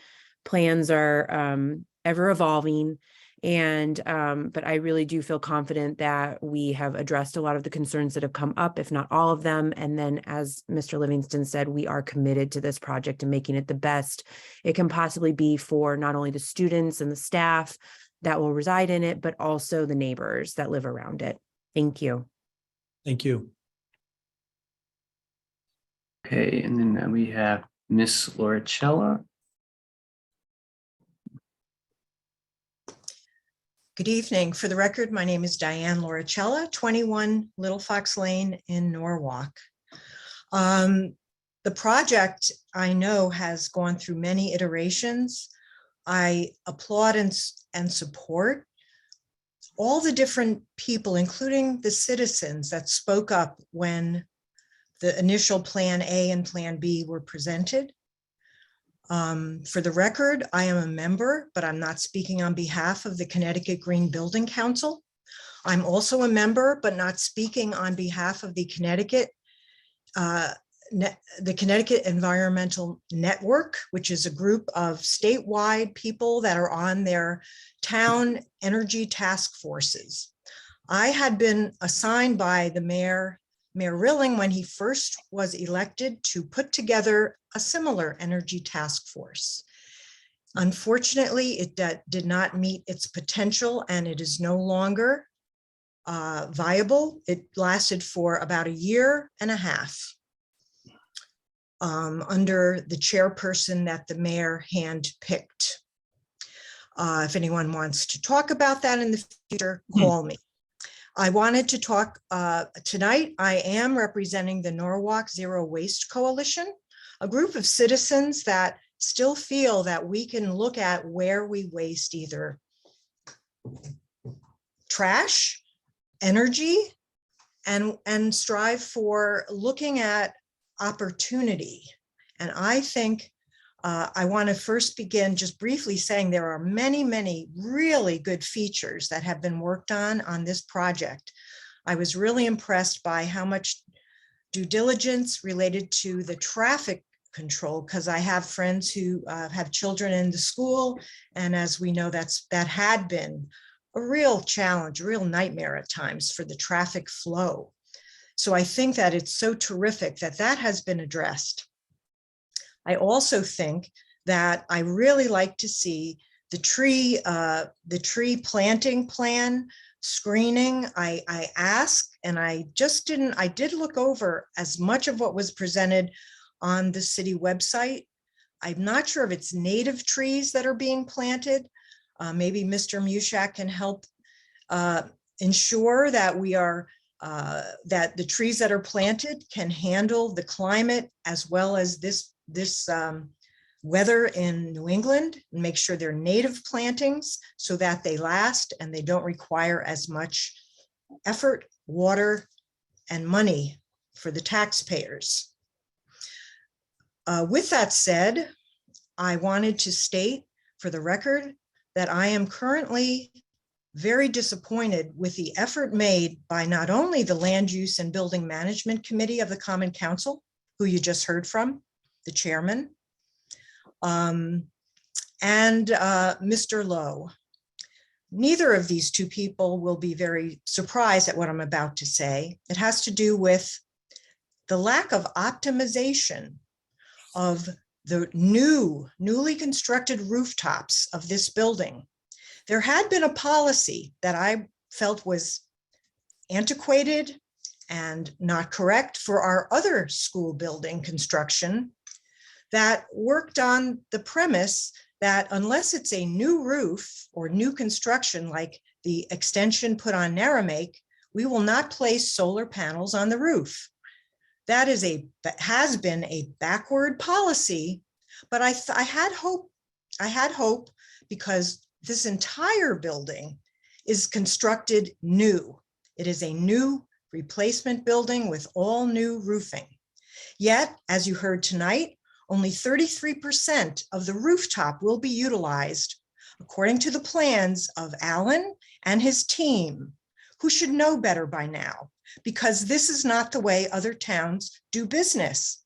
plans are ever evolving, and but I really do feel confident that we have addressed a lot of the concerns that have come up, if not all of them. And then, as Mr. Livingston said, we are committed to this project and making it the best it can possibly be for not only the students and the staff that will reside in it, but also the neighbors that live around it. Thank you. Thank you. Okay, and then we have Miss Loricella. Good evening. For the record, my name is Diane Loricella, 21 Little Fox Lane in Norwalk. The project, I know, has gone through many iterations. I applaud and support all the different people, including the citizens that spoke up when the initial Plan A and Plan B were presented. For the record, I am a member, but I'm not speaking on behalf of the Connecticut Green Building Council. I'm also a member, but not speaking on behalf of the Connecticut Environmental Network, which is a group of statewide people that are on their town energy task forces. I had been assigned by the Mayor Rilling, when he first was elected, to put together a similar energy task force. Unfortunately, it did not meet its potential, and it is no longer viable. It lasted for about 1.5 years under the chairperson that the mayor handpicked. If anyone wants to talk about that in the future, call me. I wanted to talk tonight. I am representing the Norwalk Zero Waste Coalition, a group of citizens that still feel that we can look at where we waste either trash, energy, and strive for looking at opportunity. And I think I want to first begin just briefly saying there are many, many really good features that have been worked on this project. I was really impressed by how much due diligence related to the traffic control, because I have friends who have children in the school. And as we know, that had been a real challenge, a real nightmare at times for the traffic flow. So I think that it's so terrific that that has been addressed. I also think that I really like to see the tree planting plan screening. I asked, and I did look over as much of what was presented on the city website. I'm not sure if it's native trees that are being planted. Maybe Mr. Mushak can help ensure that we are that the trees that are planted can handle the climate as well as this weather in New England, and make sure they're native plantings so that they last and they don't require as much effort, water, and money for the taxpayers. With that said, I wanted to state for the record that I am currently very disappointed with the effort made by not only the Land Use and Building Management Committee of the Common Council, who you just heard from, the chairman, and Mr. Lowe. Neither of these two people will be very surprised at what I'm about to say. It has to do with the lack of optimization of the newly constructed rooftops of this building. There had been a policy that I felt was antiquated and not correct for our other school building construction that worked on the premise that unless it's a new roof or new construction like the extension put on Narragansett, we will not place solar panels on the roof. That has been a backward policy, but I had hope because this entire building is constructed new. It is a new replacement building with all new roofing. Yet, as you heard tonight, only 33% of the rooftop will be utilized, according to the plans of Alan and his team, who should know better by now, because this is not the way other towns do business.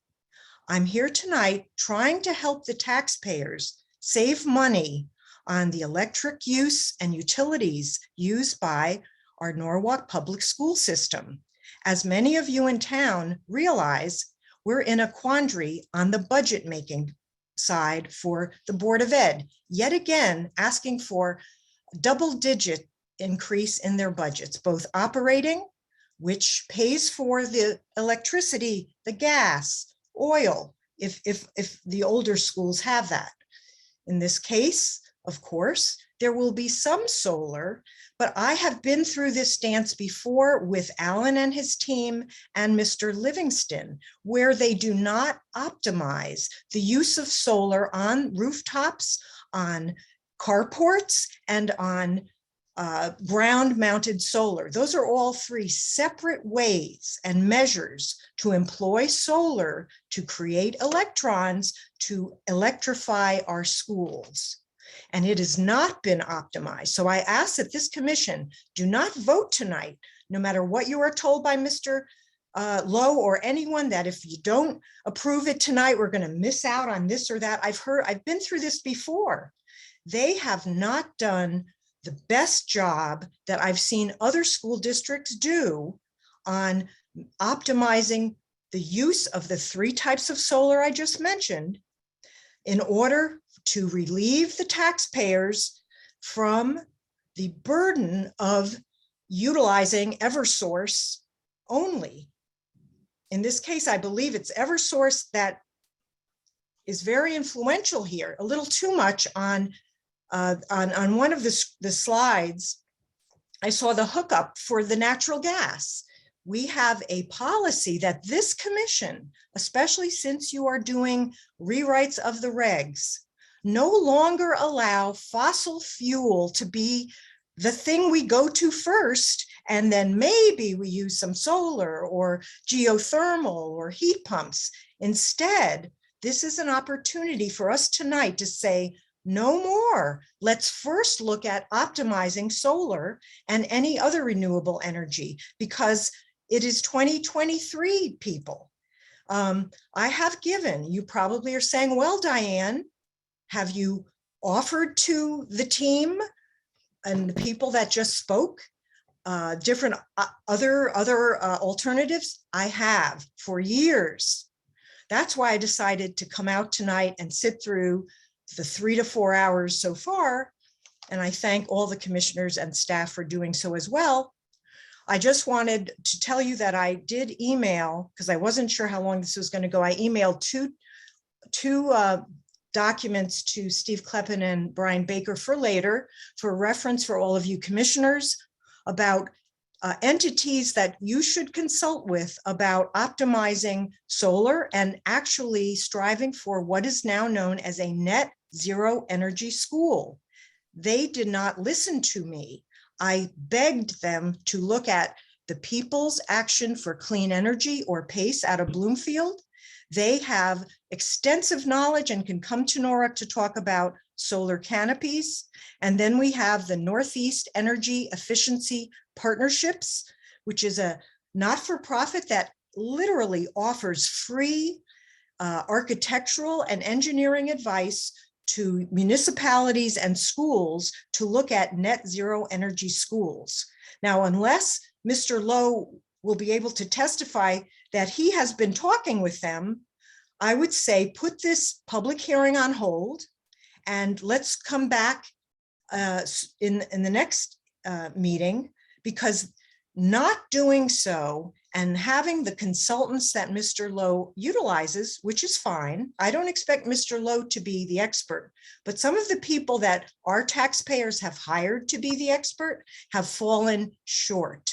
I'm here tonight trying to help the taxpayers save money on the electric use and utilities used by our Norwalk public school system. As many of you in town realize, we're in a quandary on the budget making side for the Board of Ed, yet again asking for double-digit increase in their budgets, both operating, which pays for the electricity, the gas, oil, if the older schools have that. In this case, of course, there will be some solar, but I have been through this dance before with Alan and his team and Mr. Livingston, where they do not optimize the use of solar on rooftops, on carports, and on ground-mounted solar. Those are all three separate ways and measures to employ solar to create electrons to electrify our schools. And it has not been optimized. So I ask that this commission do not vote tonight, no matter what you are told by Mr. Lowe or anyone, that if you don't approve it tonight, we're going to miss out on this or that. I've been through this before. They have not done the best job that I've seen other school districts do on optimizing the use of the three types of solar I just mentioned in order to relieve the taxpayers from the burden of utilizing Eversource only. In this case, I believe it's Eversource that is very influential here, a little too much on on one of the slides, I saw the hookup for the natural gas. We have a policy that this commission, especially since you are doing rewrites of the regs, no longer allow fossil fuel to be the thing we go to first, and then maybe we use some solar or geothermal or heat pumps. Instead, this is an opportunity for us tonight to say, no more. Let's first look at optimizing solar and any other renewable energy, because it is 2023, people. I have given, you probably are saying, well, Diane, have you offered to the team and the people that just spoke different other alternatives? I have for years. That's why I decided to come out tonight and sit through the 3 to 4 hours so far. And I thank all the commissioners and staff for doing so as well. I just wanted to tell you that I did email, because I wasn't sure how long this was going to go. I emailed two documents to Steve Kleppen and Brian Baker for later, for reference for all of you commissioners, about entities that you should consult with about optimizing solar and actually striving for what is now known as a net zero energy school. They did not listen to me. I begged them to look at the People's Action for Clean Energy, or PACE, out of Bloomfield. They have extensive knowledge and can come to Norwalk to talk about solar canopies. And then we have the Northeast Energy Efficiency Partnerships, which is a not-for-profit that literally offers free architectural and engineering advice to municipalities and schools to look at net zero energy schools. Now, unless Mr. Lowe will be able to testify that he has been talking with them, I would say put this public hearing on hold and let's come back in the next meeting, because not doing so and having the consultants that Mr. Lowe utilizes, which is fine. I don't expect Mr. Lowe to be the expert, but some of the people that our taxpayers have hired to be the expert have fallen short.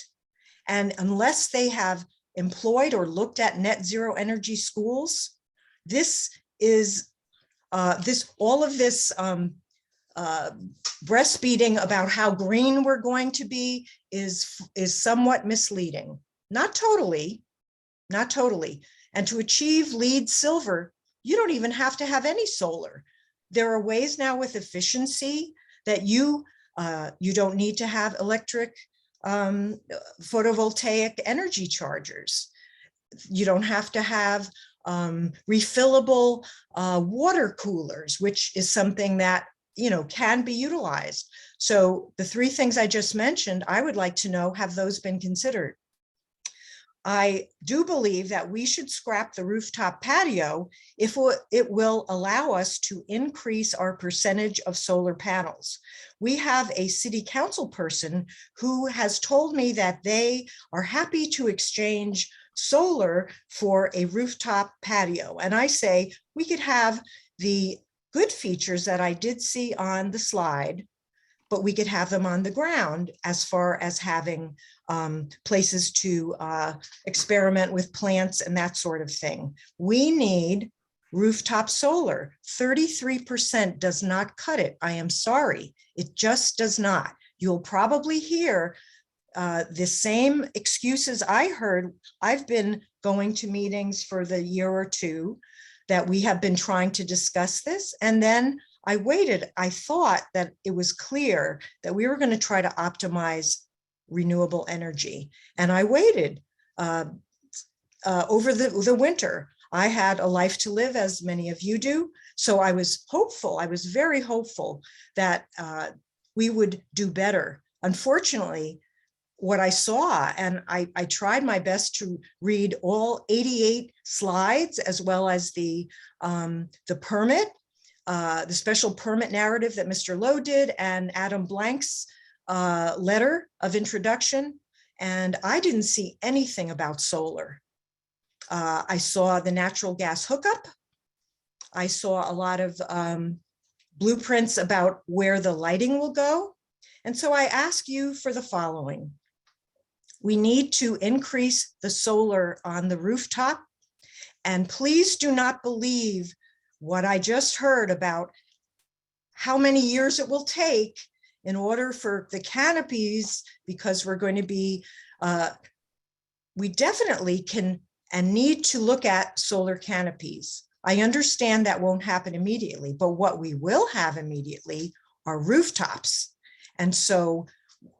And unless they have employed or looked at net zero energy schools, this is all of this breastfeeding about how green we're going to be is somewhat misleading. Not totally. And to achieve LEED Silver, you don't even have to have any solar. There are ways now with efficiency that you don't need to have electric photovoltaic energy chargers. You don't have to have refillable water coolers, which is something that can be utilized. So the three things I just mentioned, I would like to know, have those been considered? I do believe that we should scrap the rooftop patio if it will allow us to increase our percentage of solar panels. We have a city council person who has told me that they are happy to exchange solar for a rooftop patio. And I say we could have the good features that I did see on the slide, but we could have them on the ground as far as having places to experiment with plants and that sort of thing. We need rooftop solar. 33% does not cut it. I am sorry. It just does not. You'll probably hear the same excuses I heard. I've been going to meetings for the year or two that we have been trying to discuss this. And then I waited. I thought that it was clear that we were going to try to optimize renewable energy. And I waited over the winter. I had a life to live, as many of you do. So I was hopeful. I was very hopeful that we would do better. Unfortunately, what I saw, and I tried my best to read all 88 slides, as well as the permit, the special permit narrative that Mr. Lowe did, and Adam Blank's letter of introduction, and I didn't see anything about solar. I saw the natural gas hookup. I saw a lot of blueprints about where the lighting will go. And so I ask you for the following. We need to increase the solar on the rooftop. And please do not believe what I just heard about how many years it will take in order for the canopies, because we're going to be, we definitely can and need to look at solar canopies. I understand that won't happen immediately, but what we will have immediately are rooftops. And so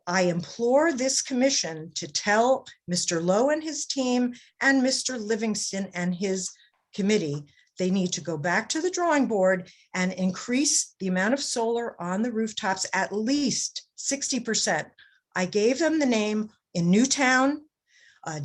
I implore this commission to tell Mr. Lowe and his team and Mr. Livingston and his committee, they need to go back to the drawing board and increase the amount of solar on the rooftops at least 60%. I gave them the name in Newtown,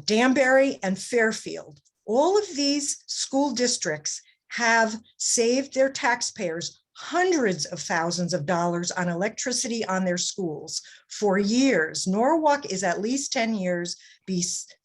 Danbury, and Fairfield. All of these school districts have saved their taxpayers hundreds of thousands of dollars on electricity on their schools for years. Norwalk is at least 10 years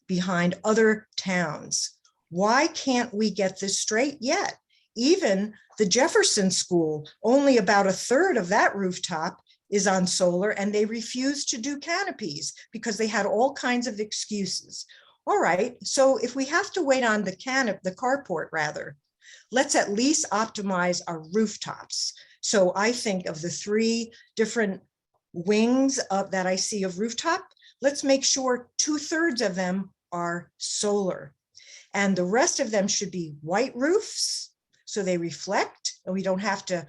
behind other towns. Why can't we get this straight yet? Even the Jefferson School, only about a third of that rooftop is on solar, and they refused to do canopies because they had all kinds of excuses. All right, so if we have to wait on the carport rather, let's at least optimize our rooftops. So I think of the 3 different wings that I see of rooftop, let's make sure 2/3 of them are solar. And the rest of them should be white roofs, so they reflect and we don't have to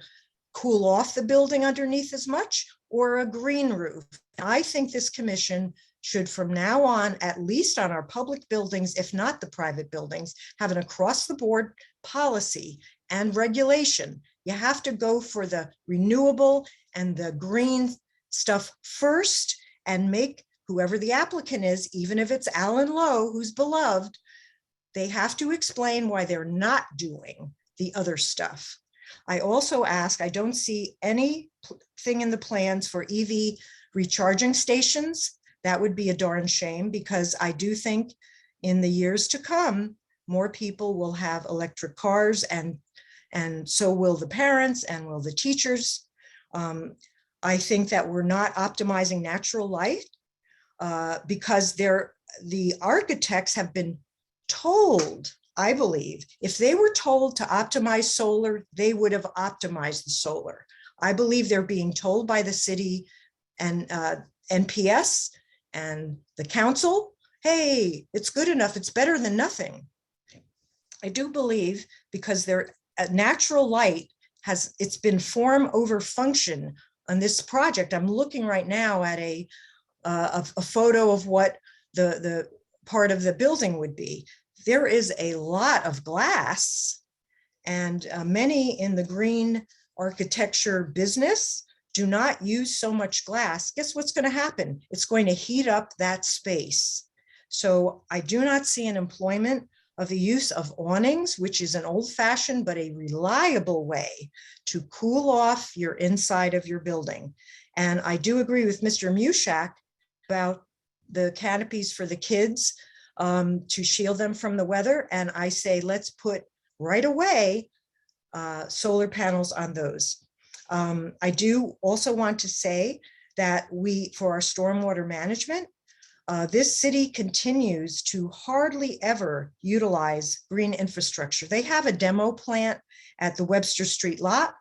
cool off the building underneath as much, or a green roof. I think this commission should from now on, at least on our public buildings, if not the private buildings, have an across the board policy and regulation. You have to go for the renewable and the green stuff first and make whoever the applicant is, even if it's Alan Lowe, who's beloved, they have to explain why they're not doing the other stuff. I also ask, I don't see anything in the plans for EV recharging stations. That would be a darn shame, because I do think in the years to come, more people will have electric cars, and so will the parents and will the teachers. I think that we're not optimizing natural light because the architects have been told, I believe, if they were told to optimize solar, they would have optimized the solar. I believe they're being told by the city and NPS and the council, hey, it's good enough, it's better than nothing. I do believe, because their natural light it's been form over function on this project. I'm looking right now at a photo of what the part of the building would be. There is a lot of glass, and many in the green architecture business do not use so much glass. Guess what's going to happen? It's going to heat up that space. So I do not see an employment of the use of awnings, which is an old-fashioned but a reliable way to cool off your inside of your building. And I do agree with Mr. Mushak about the canopies for the kids to shield them from the weather. And I say, let's put right away solar panels on those. I do also want to say that for our stormwater management, this city continues to hardly ever utilize green infrastructure. They have a demo plant at the Webster Street lot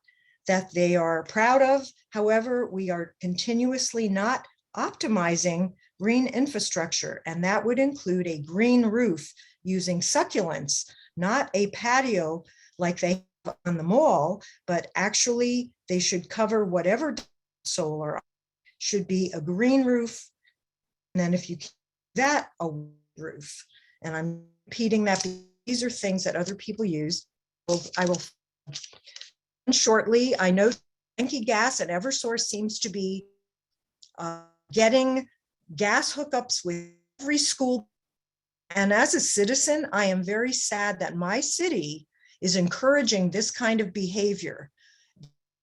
that they are proud of. However, we are continuously not optimizing green infrastructure, and that would include a green roof using succulents, not a patio like they have on the mall, but actually they should cover whatever solar should be a green roof. And then if you keep that, a roof. And I'm repeating that these are things that other people use. I will shortly. I know Yankee Gas and Eversource seems to be getting gas hookups with every school. And as a citizen, I am very sad that my city is encouraging this kind of behavior.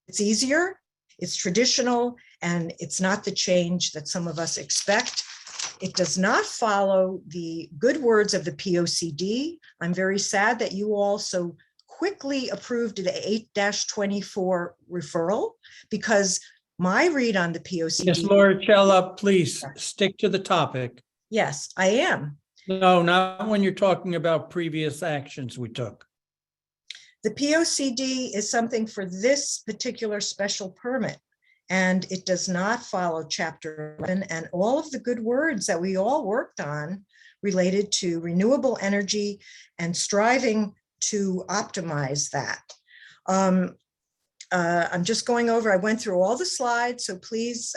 It's easier, it's traditional, and it's not the change that some of us expect. It does not follow the good words of the POCD. I'm very sad that you all so quickly approved the 8-24 referral because my read on the Ms. POCD. Moricella, please stick to the topic. Yes, I am. No, not when you're talking about previous actions we took. The POCD is something for this particular special permit, and it does not follow Chapter 11 and all of the good words that we all worked on related to renewable energy and striving to optimize that. I'm just going over, I went through all the slides, so please,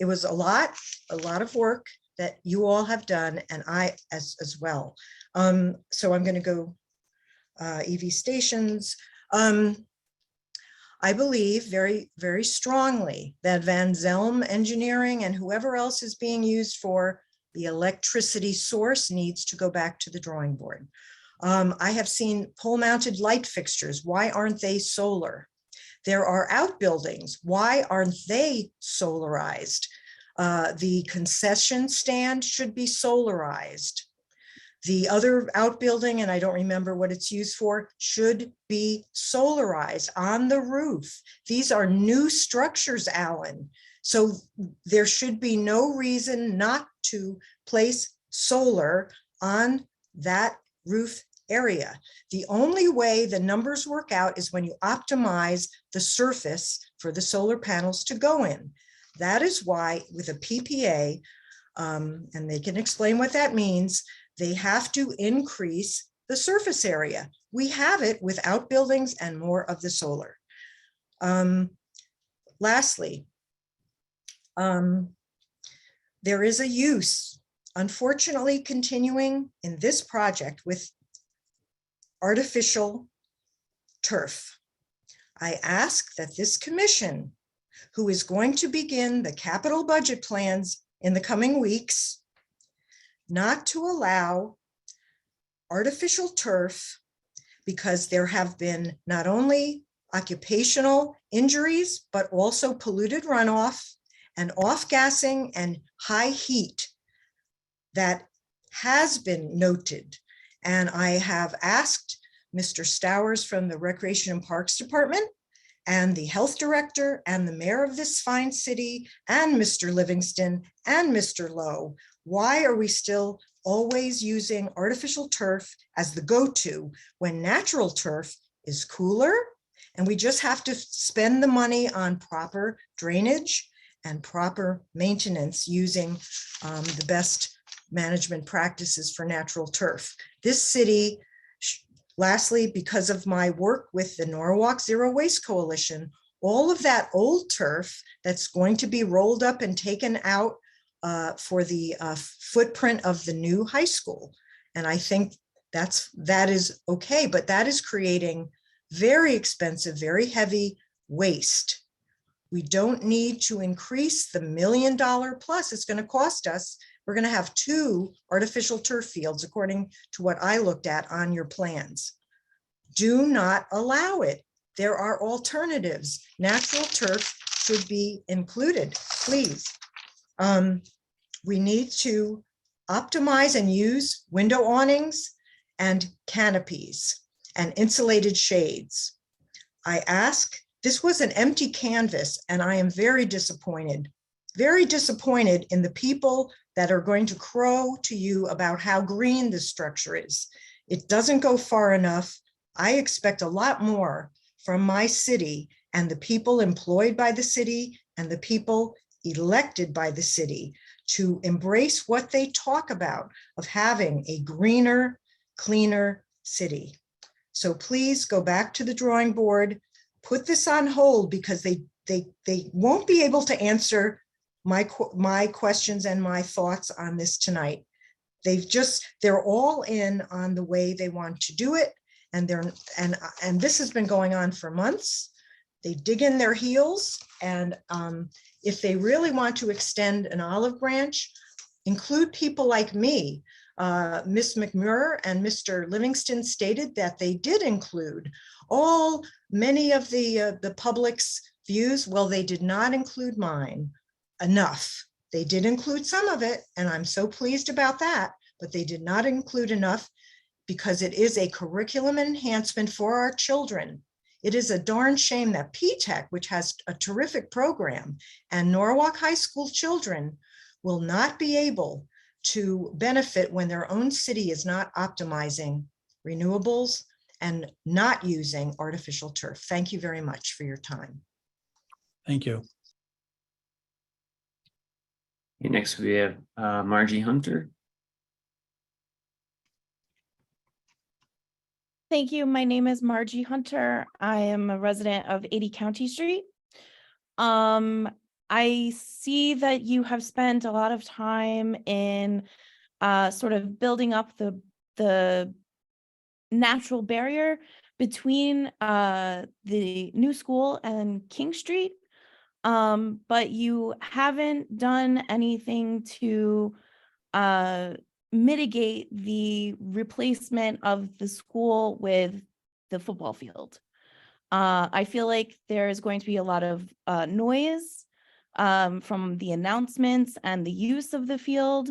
it was a lot of work that you all have done, and I as well. So I'm going to go EV stations. I believe very, very strongly that Van Zelm Engineering and whoever else is being used for the electricity source needs to go back to the drawing board. I have seen pole-mounted light fixtures. Why aren't they solar? There are outbuildings. Why aren't they solarized? The concession stand should be solarized. The other outbuilding, and I don't remember what it's used for, should be solarized on the roof. These are new structures, Alan. So there should be no reason not to place solar on that roof area. The only way the numbers work out is when you optimize the surface for the solar panels to go in. That is why with a PPA, and they can explain what that means, they have to increase the surface area. We have it with outbuildings and more of the solar. Lastly, there is a use, unfortunately, continuing in this project with artificial turf. I ask that this commission, who is going to begin the capital budget plans in the coming weeks, not to allow artificial turf, because there have been not only occupational injuries, but also polluted runoff and off-gassing and high heat that has been noted. And I have asked Mr. Stowers from the Recreation and Parks Department and the health director and the mayor of this fine city and Mr. Livingston and Mr. Lowe, why are we still always using artificial turf as the go-to when natural turf is cooler? And we just have to spend the money on proper drainage and proper maintenance using the best management practices for natural turf. This city, lastly, because of my work with the Norwalk Zero Waste Coalition, all of that old turf that's going to be rolled up and taken out for the footprint of the new high school. And I think that is okay, but that is creating very expensive, very heavy waste. We don't need to increase the $1 million plus it's going to cost us. We're going to have 2 artificial turf fields, according to what I looked at on your plans. Do not allow it. There are alternatives. Natural turf should be included, please. We need to optimize and use window awnings and canopies and insulated shades. I ask, this was an empty canvas, and I am very disappointed in the people that are going to crow to you about how green this structure is. It doesn't go far enough. I expect a lot more from my city and the people employed by the city and the people elected by the city to embrace what they talk about of having a greener, cleaner city. So please go back to the drawing board, put this on hold, because they won't be able to answer my questions and my thoughts on this tonight. They're all in on the way they want to do it. And this has been going on for months. They dig in their heels, and if they really want to extend an olive branch, include people like me. Ms. McMurray and Mr. Livingston stated that they did include many of the public's views. Well, they did not include mine enough. They did include some of it, and I'm so pleased about that, but they did not include enough. because it is a curriculum enhancement for our children. It is a darn shame that P-TECH, which has a terrific program, and Norwalk High School children will not be able to benefit when their own city is not optimizing renewables and not using artificial turf. Thank you very much for your time. Thank you. Okay, next we have Margie Hunter. Thank you. My name is Margie Hunter. I am a resident of 80 County Street. I see that you have spent a lot of time in sort of building up the natural barrier between the new school and King Street, but you haven't done anything to mitigate the replacement of the school with the football field. I feel like there is going to be a lot of noise from the announcements and the use of the field.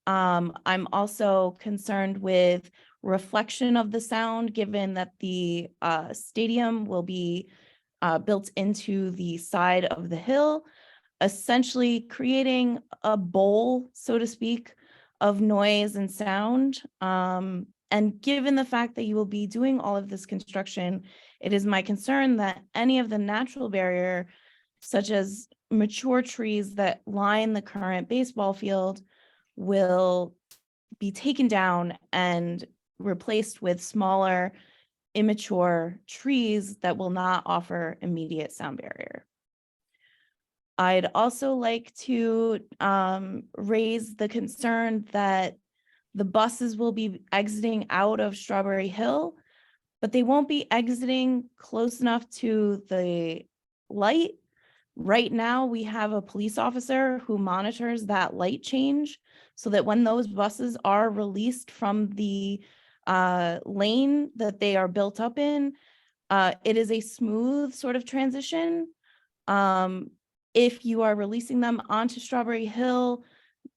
I'm also concerned with reflection of the sound, given that the stadium will be built into the side of the hill, essentially creating a bowl, so to speak, of noise and sound. And given the fact that you will be doing all of this construction, it is my concern that any of the natural barrier, such as mature trees that line the current baseball field, will be taken down and replaced with smaller, immature trees that will not offer immediate sound barrier. I'd also like to raise the concern that the buses will be exiting out of Strawberry Hill, but they won't be exiting close enough to the light. Right now, we have a police officer who monitors that light change so that when those buses are released from the lane that they are built up in, it is a smooth sort of transition. If you are releasing them onto Strawberry Hill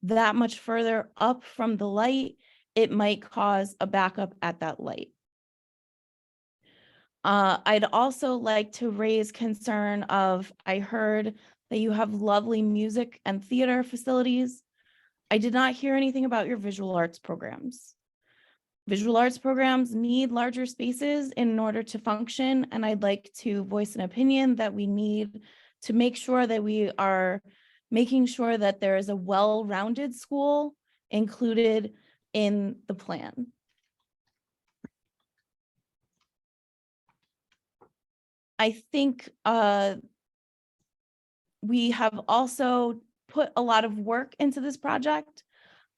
that much further up from the light, it might cause a backup at that light. I'd also like to raise concern of, I heard that you have lovely music and theater facilities. I did not hear anything about your visual arts programs. Visual arts programs need larger spaces in order to function, and I'd like to voice an opinion that we need to make sure that we are making sure that there is a well-rounded school included in the plan. I think we have also put a lot of work into this project.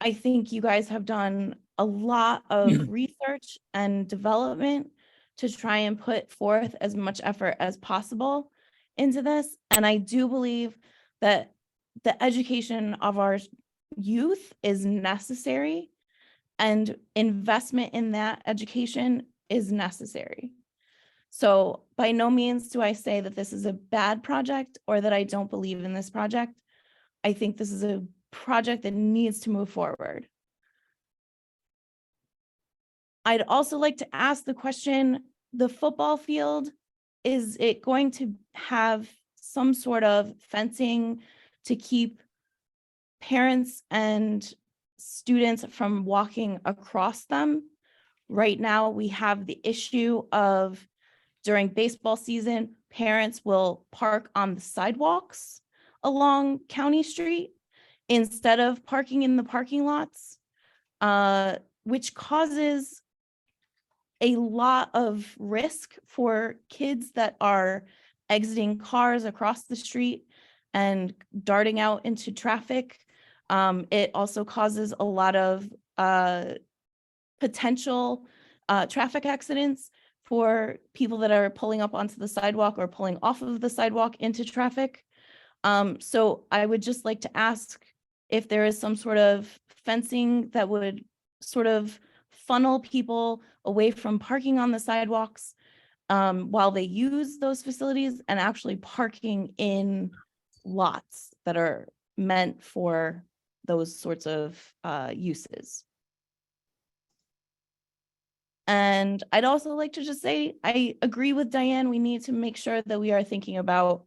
I think you guys have done a lot of research and development to try and put forth as much effort as possible into this. And I do believe that the education of our youth is necessary, and investment in that education is necessary. So by no means do I say that this is a bad project or that I don't believe in this project. I think this is a project that needs to move forward. I'd also like to ask the question, the football field, is it going to have some sort of fencing to keep parents and students from walking across them? Right now, we have the issue of during baseball season, parents will park on the sidewalks along County Street instead of parking in the parking lots, which causes a lot of risk for kids that are exiting cars across the street and darting out into traffic. It also causes a lot of potential traffic accidents for people that are pulling up onto the sidewalk or pulling off of the sidewalk into traffic. So I would just like to ask if there is some sort of fencing that would sort of funnel people away from parking on the sidewalks while they use those facilities and actually parking in lots that are meant for those sorts of uses. And I'd also like to just say, I agree with Diane. We need to make sure that we are thinking about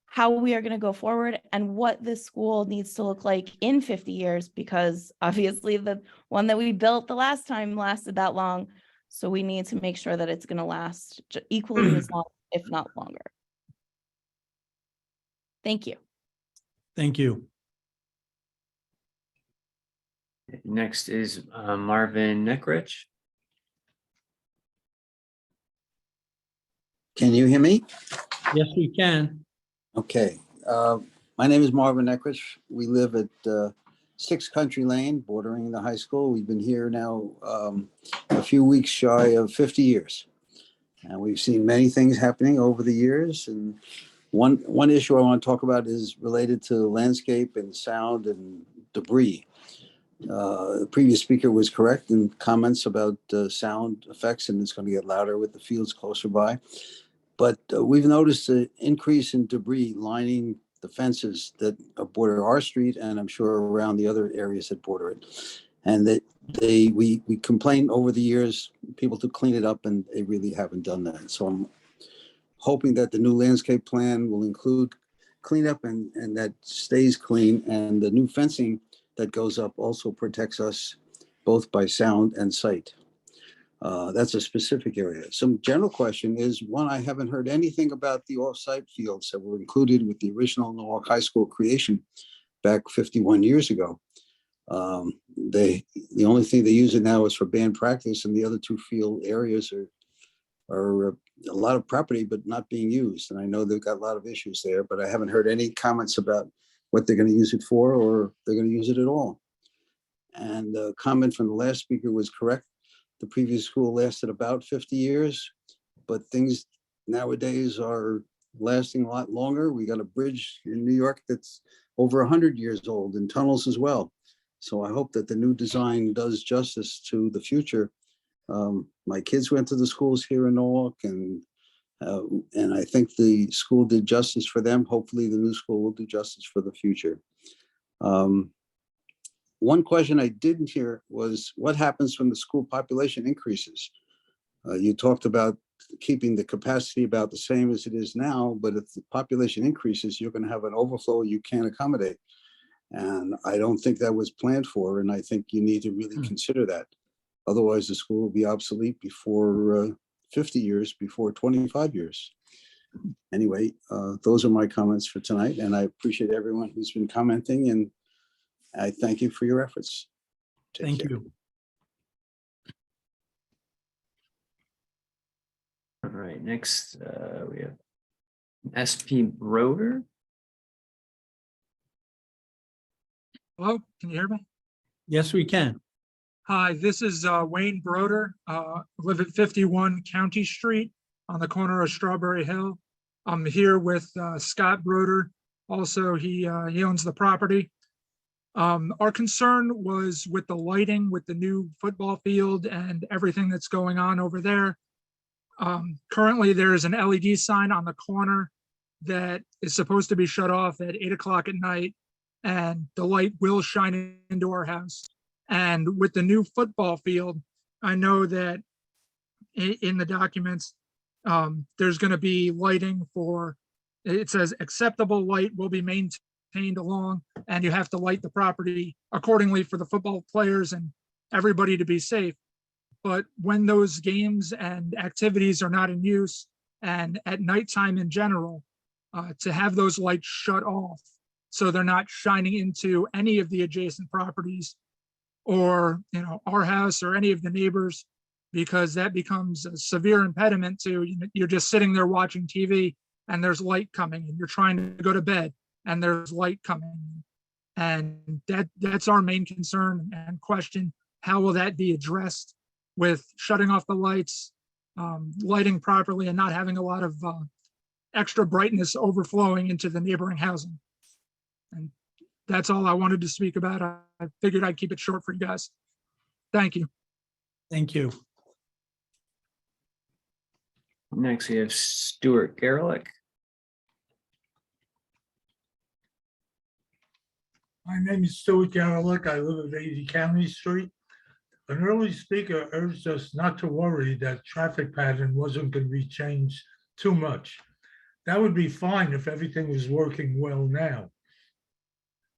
how we are going to go forward and what this school needs to look like in 50 years, because obviously the one that we built the last time lasted that long. So we need to make sure that it's going to last equally as long, if not longer. Thank you. Thank you. Next is Marvin Neckrich. Can you hear me? Yes, we can. Okay. My name is Marvin Neckrich. We live at 6 Country Lane, bordering the high school. We've been here now a few weeks shy of 50 years. And we've seen many things happening over the years. And one issue I want to talk about is related to landscape and sound and debris. The previous speaker was correct in comments about sound effects, and it's going to get louder with the fields closer by. But we've noticed an increase in debris lining the fences that border our street, and I'm sure around the other areas that border it. And that we complained over the years, people to clean it up, and they really haven't done that. So I'm hoping that the new landscape plan will include cleanup and that stays clean, and the new fencing that goes up also protects us both by sound and sight. That's a specific area. Some general question is, one, I haven't heard anything about the off-site fields that were included with the original Norwalk High School creation back 51 years ago. The only thing they use it now is for band practice, and the other 2 field areas are a lot of property, but not being used. And I know they've got a lot of issues there, but I haven't heard any comments about what they're going to use it for, or if they're going to use it at all. And the comment from the last speaker was correct. The previous school lasted about 50 years, but things nowadays are lasting a lot longer. We got a bridge in New York that's over 100 years old, and tunnels as well. So I hope that the new design does justice to the future. My kids went to the schools here in Norwalk, and I think the school did justice for them. Hopefully the new school will do justice for the future. One question I didn't hear was, what happens when the school population increases? You talked about keeping the capacity about the same as it is now, but if the population increases, you're going to have an overflow you can't accommodate. And I don't think that was planned for, and I think you need to really consider that. Otherwise, the school will be obsolete before 50 years, before 25 years. Anyway, those are my comments for tonight, and I appreciate everyone who's been commenting, and I thank you for your efforts. Thank you. All right, next we have SP Broder. Hello, can you hear me? Yes, we can. Hi, this is Wayne Broder. I live at 51 County Street on the corner of Strawberry Hill. I'm here with Scott Broder. Also, he owns the property. Our concern was with the lighting, with the new football field and everything that's going on over there. Currently, there is an LED sign on the corner that is supposed to be shut off at 8 o'clock at night, and the light will shine into our house. And with the new football field, I know that in the documents, there's going to be lighting for, it says acceptable light will be maintained along, and you have to light the property accordingly for the football players and everybody to be safe. But when those games and activities are not in use, and at nighttime in general, to have those lights shut off so they're not shining into any of the adjacent properties, or our house or any of the neighbors, because that becomes a severe impediment to, you're just sitting there watching TV and there's light coming, and you're trying to go to bed and there's light coming. And that's our main concern and question. How will that be addressed with shutting off the lights, lighting properly, and not having a lot of extra brightness overflowing into the neighboring housing? And that's all I wanted to speak about. I figured I'd keep it short for you guys. Thank you. Thank you. Next, we have Stuart Gerlich. My name is Stuart Garlick. I live at 80 County Street. an early speaker urged us not to worry that traffic pattern wasn't going to be changed too much. That would be fine if everything was working well now.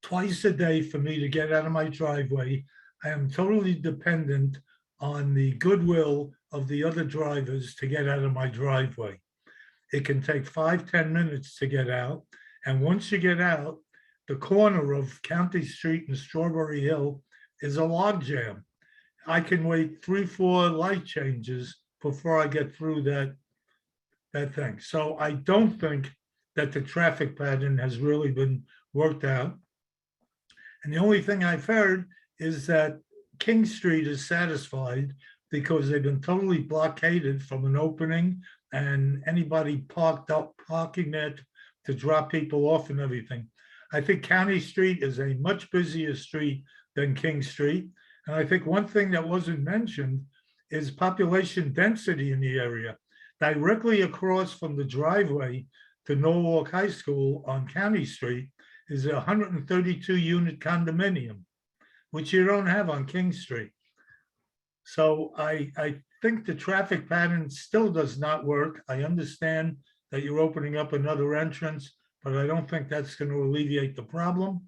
Twice a day for me to get out of my driveway, I am totally dependent on the goodwill of the other drivers to get out of my driveway. It can take 5-10 minutes to get out. And once you get out, the corner of County Street and Strawberry Hill is a log jam. I can wait 3-4 light changes before I get through that thing. So I don't think that the traffic pattern has really been worked out. And the only thing I've heard is that King Street is satisfied because they've been totally blockaded from an opening, and anybody parking there to drop people off and everything. I think County Street is a much busier street than King Street. And I think one thing that wasn't mentioned is population density in the area. Directly across from the driveway to Norwalk High School on County Street is a 132 unit condominium, which you don't have on King Street. So I think the traffic pattern still does not work. I understand that you're opening up another entrance, but I don't think that's going to alleviate the problem.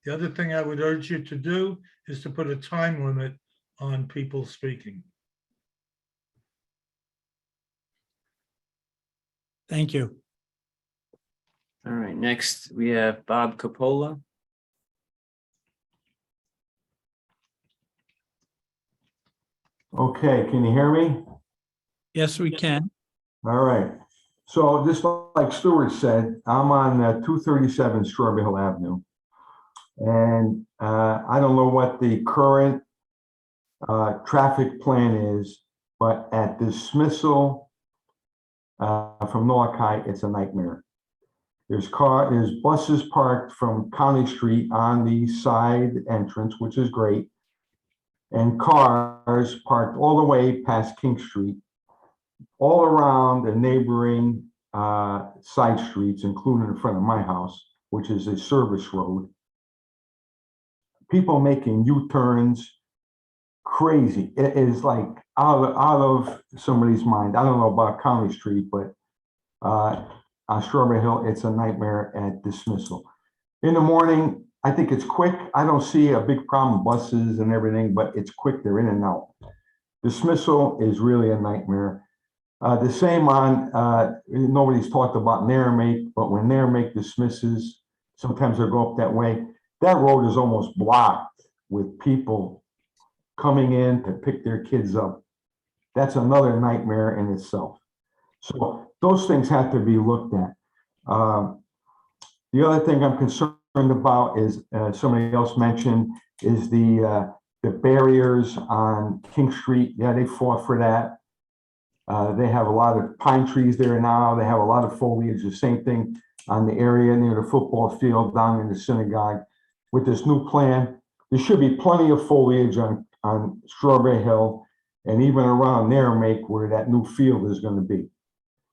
The other thing I would urge you to do is to put a time limit on people speaking. Thank you. All right, next we have Bob Capola. Okay, can you hear me? Yes, we can. All right. So just like Stuart said, I'm on 237 Strawberry Hill Avenue. And I don't know what the current traffic plan is, but at dismissal from Norwalk High, it's a nightmare. There's buses parked from County Street on the side entrance, which is great, and cars parked all the way past King Street, all around the neighboring side streets, including in front of my house, which is a service road. People making U-turns, crazy. It is like out of somebody's mind. I don't know about County Street, but on Strawberry Hill, it's a nightmare at dismissal. In the morning, I think it's quick. I don't see a big problem, buses and everything, but it's quick. They're in and out. Dismissal is really a nightmare. The same on, nobody's talked about Naramake, but when Naramake dismisses, sometimes they'll go up that way. That road is almost blocked with people coming in to pick their kids up. That's another nightmare in itself. So those things have to be looked at. The other thing I'm concerned about is, somebody else mentioned, is the barriers on King Street. Yeah, they fought for that. They have a lot of pine trees there now. They have a lot of foliage. The same thing on the area near the football field down in the synagogue. With this new plan, there should be plenty of foliage on Strawberry Hill and even around Naramake where that new field is going to be.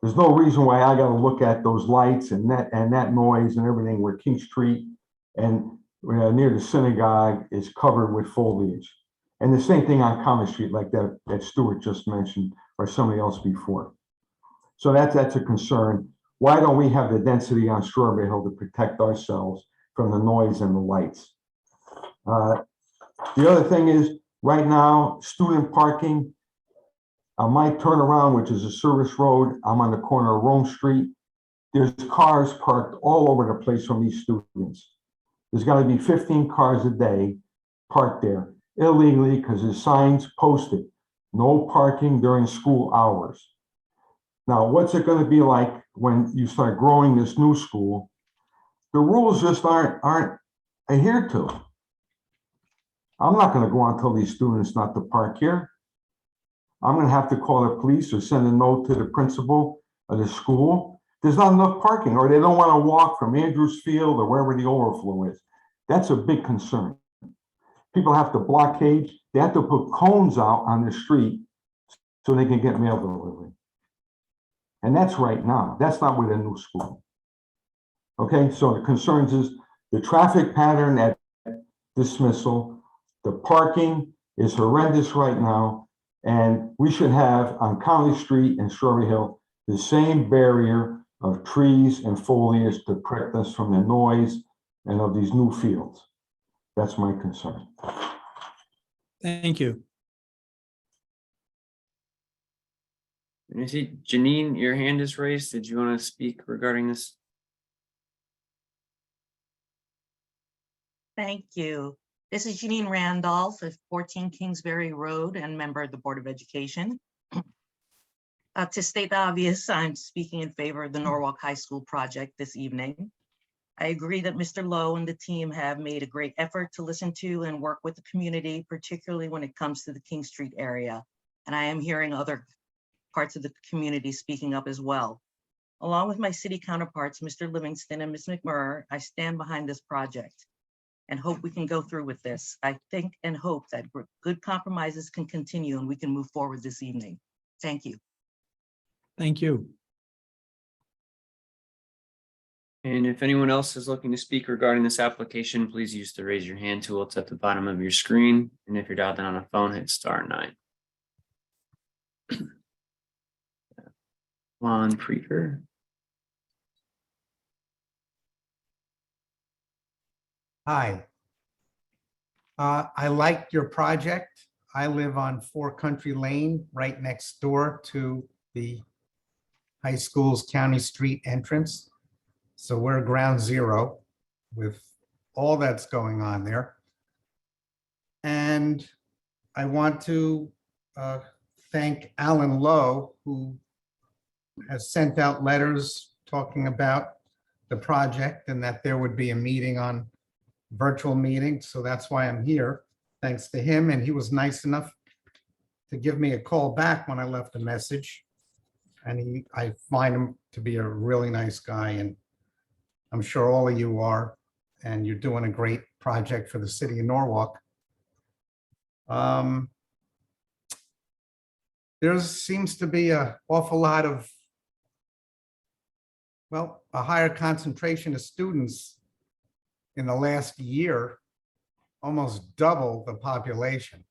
There's no reason why I got to look at those lights and that noise and everything where King Street and near the synagogue is covered with foliage. And the same thing on County Street, like that Stuart just mentioned, or somebody else before. So that's a concern. Why don't we have the density on Strawberry Hill to protect ourselves from the noise and the lights? The other thing is, right now, student parking, my turnaround, which is a service road, I'm on the corner of Rome Street. There's cars parked all over the place from these students. There's got to be 15 cars a day parked there illegally because there's signs posted, no parking during school hours. Now, what's it going to be like when you start growing this new school? The rules just aren't adhered to. I'm not going to go on and tell these students not to park here. I'm going to have to call the police or send a note to the principal of the school. There's not enough parking, or they don't want to walk from Andrews Field or wherever the overflow is. That's a big concern. People have to blockade. They have to put cones out on the street so they can get mail delivery. And that's right now. That's not with a new school. Okay, so the concerns is the traffic pattern at dismissal, the parking is horrendous right now. And we should have on County Street and Strawberry Hill, the same barrier of trees and foliage to protect us from the noise and of these new fields. That's my concern. Thank you. And I see Janine, your hand is raised. Did you want to speak regarding this? Thank you. This is Janine Randolph of 14 Kingsbury Road and member of the Board of Education. To state the obvious, I'm speaking in favor of the Norwalk High School project this evening. I agree that Mr. Lowe and the team have made a great effort to listen to and work with the community, particularly when it comes to the King Street area. And I am hearing other parts of the community speaking up as well. Along with my city counterparts, Mr. Livingston and Ms. McMurray, I stand behind this project and hope we can go through with this. I think and hope that good compromises can continue and we can move forward this evening. Thank you. Thank you. And if anyone else is looking to speak regarding this application, please use the raise your hand tool. It's at the bottom of your screen. And if you're dialed in on a phone, hit *9. Juan Preeker. Hi. I like your project. I live on 4 Country Lane, right next door to the high school's County Street entrance. So we're ground zero with all that's going on there. And I want to thank Alan Lowe, who has sent out letters talking about the project and that there would be a meeting on virtual meeting. So that's why I'm here, thanks to him. And he was nice enough to give me a call back when I left a message. And I find him to be a really nice guy, and I'm sure all of you are, and you're doing a great project for the city of Norwalk. There seems to be an awful lot of, well, a higher concentration of students in the last year, almost double the population.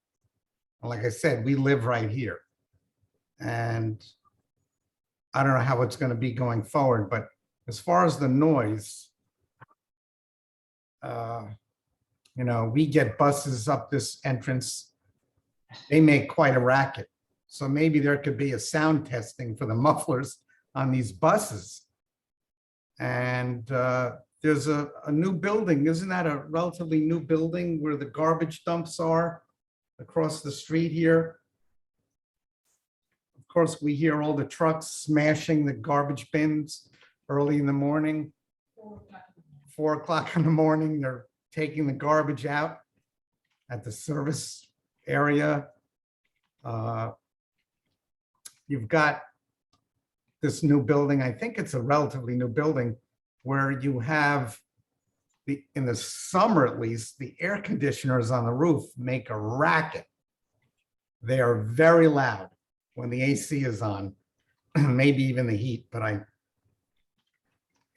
And like I said, we live right here. And I don't know how it's going to be going forward, but as far as the noise, we get buses up this entrance. They make quite a racket. So maybe there could be a sound testing for the mufflers on these buses. And there's a new building. Isn't that a relatively new building where the garbage dumps are across the street here? Of course, we hear all the trucks smashing the garbage bins early in the morning. 4 o'clock in the morning, they're taking the garbage out at the service area. You've got this new building. I think it's a relatively new building where you have in the summer, at least, the air conditioners on the roof make a racket. They are very loud when the AC is on, maybe even the heat, but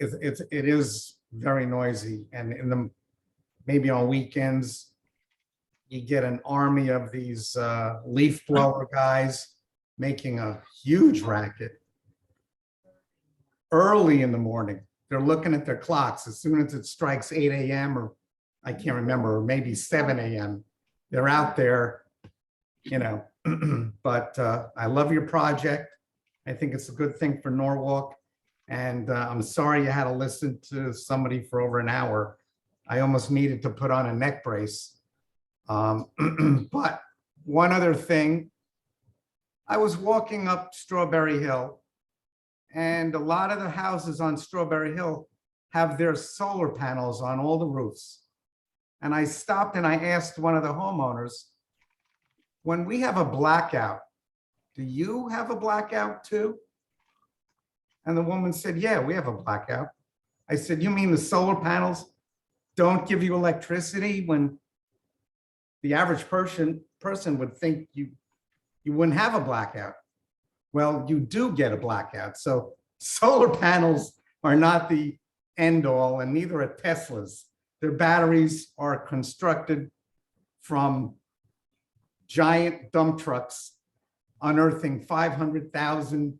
it is very noisy. And maybe on weekends, you get an army of these leaf blower guys making a huge racket early in the morning. They're looking at their clocks as soon as it strikes 8 a.m. or I can't remember, or maybe 7 a.m. They're out there, but I love your project. I think it's a good thing for Norwalk. And I'm sorry you had to listen to somebody for over an hour. I almost needed to put on a neck brace. But one other thing, I was walking up Strawberry Hill, and a lot of the houses on Strawberry Hill have their solar panels on all the roofs. And I stopped and I asked one of the homeowners, when we have a blackout, do you have a blackout too? And the woman said, yeah, we have a blackout. I said, you mean the solar panels don't give you electricity? When the average person would think you wouldn't have a blackout. Well, you do get a blackout. So solar panels are not the end all, and neither are Teslas. Their batteries are constructed from giant dump trucks unearthing 500,000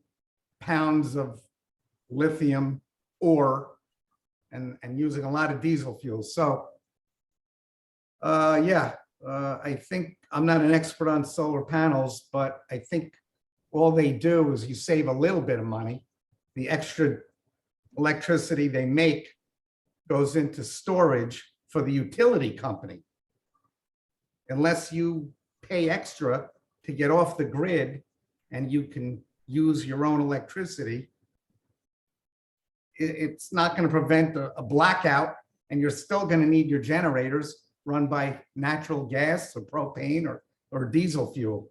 pounds of lithium ore and using a lot of diesel fuel. So I think I'm not an expert on solar panels, but I think all they do is you save a little bit of money. The extra electricity they make goes into storage for the utility company. Unless you pay extra to get off the grid and you can use your own electricity, it's not going to prevent a blackout, and you're still going to need your generators run by natural gas or propane or diesel fuel.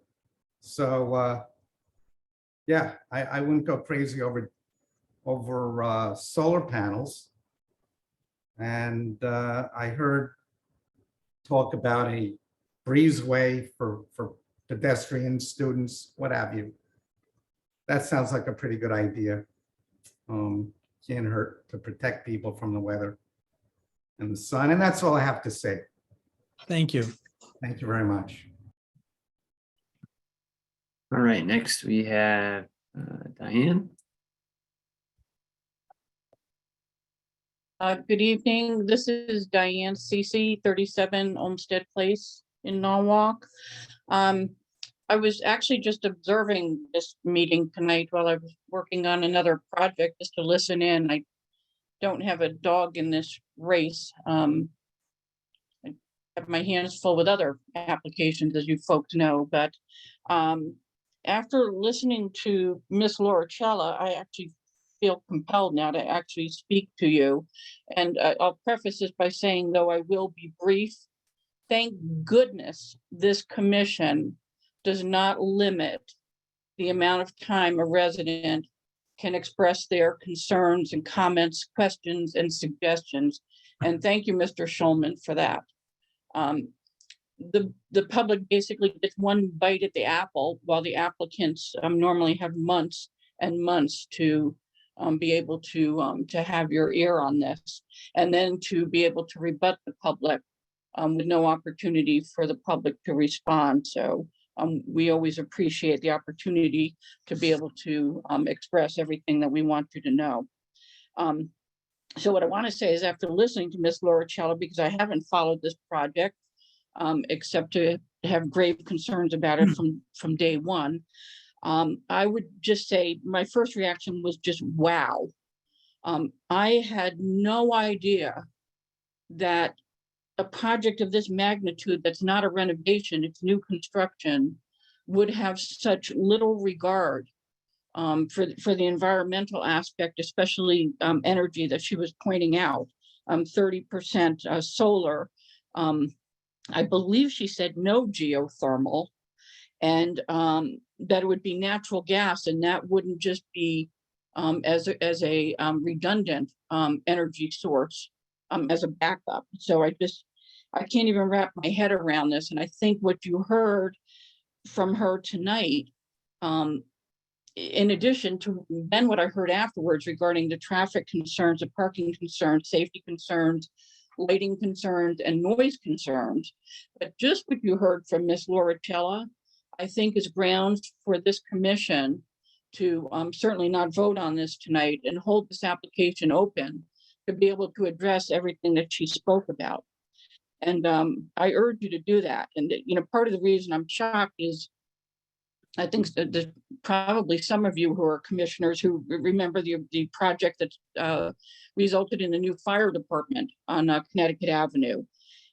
So I wouldn't go crazy over solar panels. And I heard talk about a breezeway for pedestrians, students, what have you. That sounds like a pretty good idea. Can't hurt to protect people from the weather and the sun. And that's all I have to say. Thank you. Thank you very much. All right, next we have Diane. Good evening. This is Diane Cece, 37 Olmsted Place in Norwalk. I was actually just observing this meeting tonight while I was working on another project just to listen in. I don't have a dog in this race. I have my hands full with other applications, as you folks know, but after listening to Miss Lauricella, I actually feel compelled now to actually speak to you. And I'll preface this by saying, though I will be brief, thank goodness this commission does not limit the amount of time a resident can express their concerns and comments, questions, and suggestions. And thank you, Mr. Schulman, for that. The public basically gets one bite at the apple, while the applicants normally have months and months to be able to have your ear on this, and then to be able to rebut the public with no opportunity for the public to respond. So we always appreciate the opportunity to be able to express everything that we want you to know. So what I want to say is, after listening to Ms. Lauricella, because I haven't followed this project except to have grave concerns about it from day one, I would just say my first reaction was just wow. I had no idea that a project of this magnitude, that's not a renovation, it's new construction, would have such little regard for the environmental aspect, especially energy that she was pointing out. 30% solar. I believe she said no geothermal, and that it would be natural gas, and that wouldn't just be as a redundant energy source, as a backup. So I can't even wrap my head around this. And I think what you heard from her tonight, in addition to then what I heard afterwards regarding the traffic concerns, the parking concerns, safety concerns, lighting concerns, and noise concerns, but just what you heard from Ms. Lauricella, I think is grounds for this commission to certainly not vote on this tonight and hold this application open to be able to address everything that she spoke about. And I urge you to do that. And, part of the reason I'm shocked is I think that probably some of you who are commissioners who remember the project that resulted in the new fire department on Connecticut Avenue.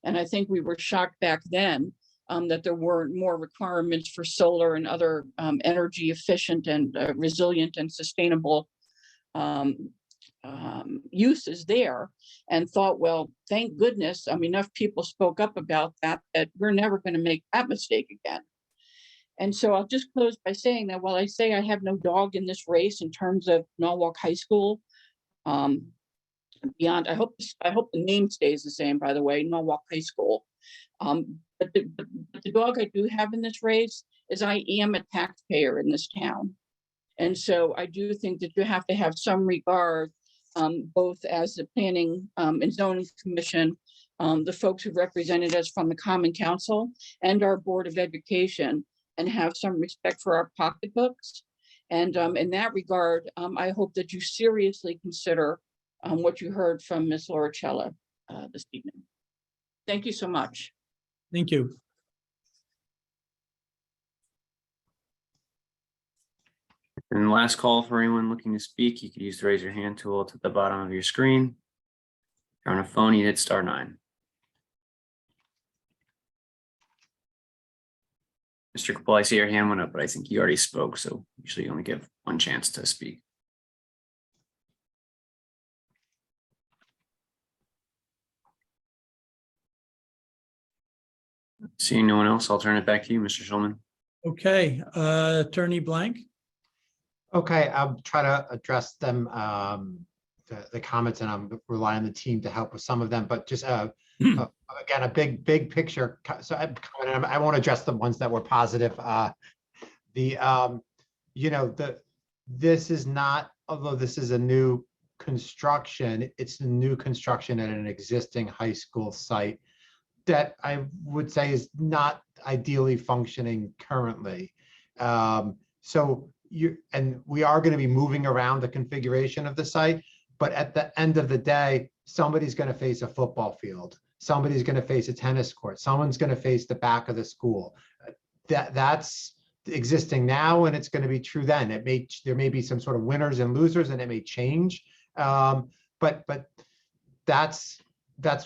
And I think we were shocked back then that there were more requirements for solar and other energy efficient and resilient and sustainable uses there, and thought, well, thank goodness, enough people spoke up about that we're never going to make that mistake again. And so I'll just close by saying that while I say I have no dog in this race in terms of Norwalk High School, beyond, I hope the name stays the same, by the way, Norwalk High School. But the dog I do have in this race is I am a taxpayer in this town. And so I do think that you have to have some regard, both as the Planning and Zoning Commission the folks who represented us from the Common Council and our Board of Education, and have some respect for our pocketbooks. And in that regard, I hope that you seriously consider what you heard from Ms. Lauricella this evening. Thank you so much. Thank you. And last call for anyone looking to speak, you could use the raise your hand tool at the bottom of your screen. If you're on a phone, you hit *9. Mr. Capel, I see your hand went up, but I think you already spoke, so usually you only give one chance to speak. Seeing no one else, I'll turn it back to you, Mr. Schulman. Okay, Attorney Blank. Okay, I'll try to address them, the comments, and I'm relying on the team to help with some of them, but just again, a big picture. So I won't address the ones that were positive. This is not, although this is a new construction, it's a new construction at an existing high school site that I would say is not ideally functioning currently. We are going to be moving around the configuration of the site, but at the end of the day, somebody's going to face a football field. Somebody's going to face a tennis court. Someone's going to face the back of the school. That's existing now, and it's going to be true then. There may be some sort of winners and losers, and it may change. But that's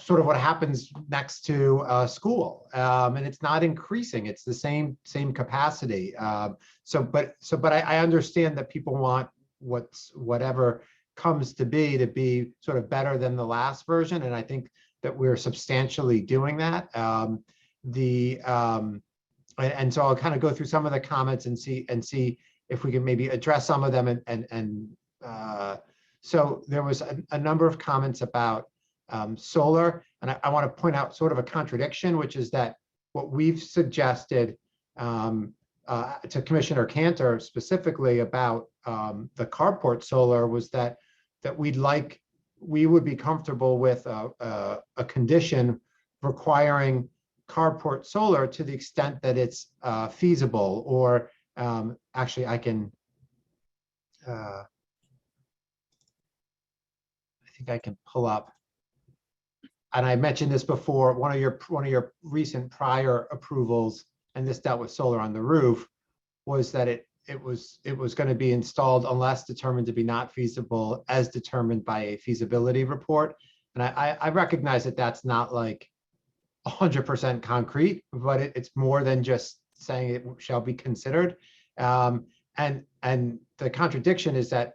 sort of what happens next to school, and it's not increasing. It's the same capacity. But I understand that people want whatever comes to be sort of better than the last version, and I think that we're substantially doing that. And so I'll kind of go through some of the comments and see if we can maybe address some of them. So there was a number of comments about solar, and I want to point out sort of a contradiction, which is that what we've suggested to Commissioner Cantor specifically about the carport solar was that we would be comfortable with a condition requiring carport solar to the extent that it's feasible, or actually I can I think I can pull up, and I mentioned this before, one of your recent prior approvals, and this dealt with solar on the roof, was that it was going to be installed unless determined to be not feasible as determined by a feasibility report. And I recognize that that's not like 100% concrete, but it's more than just saying it shall be considered. And the contradiction is that,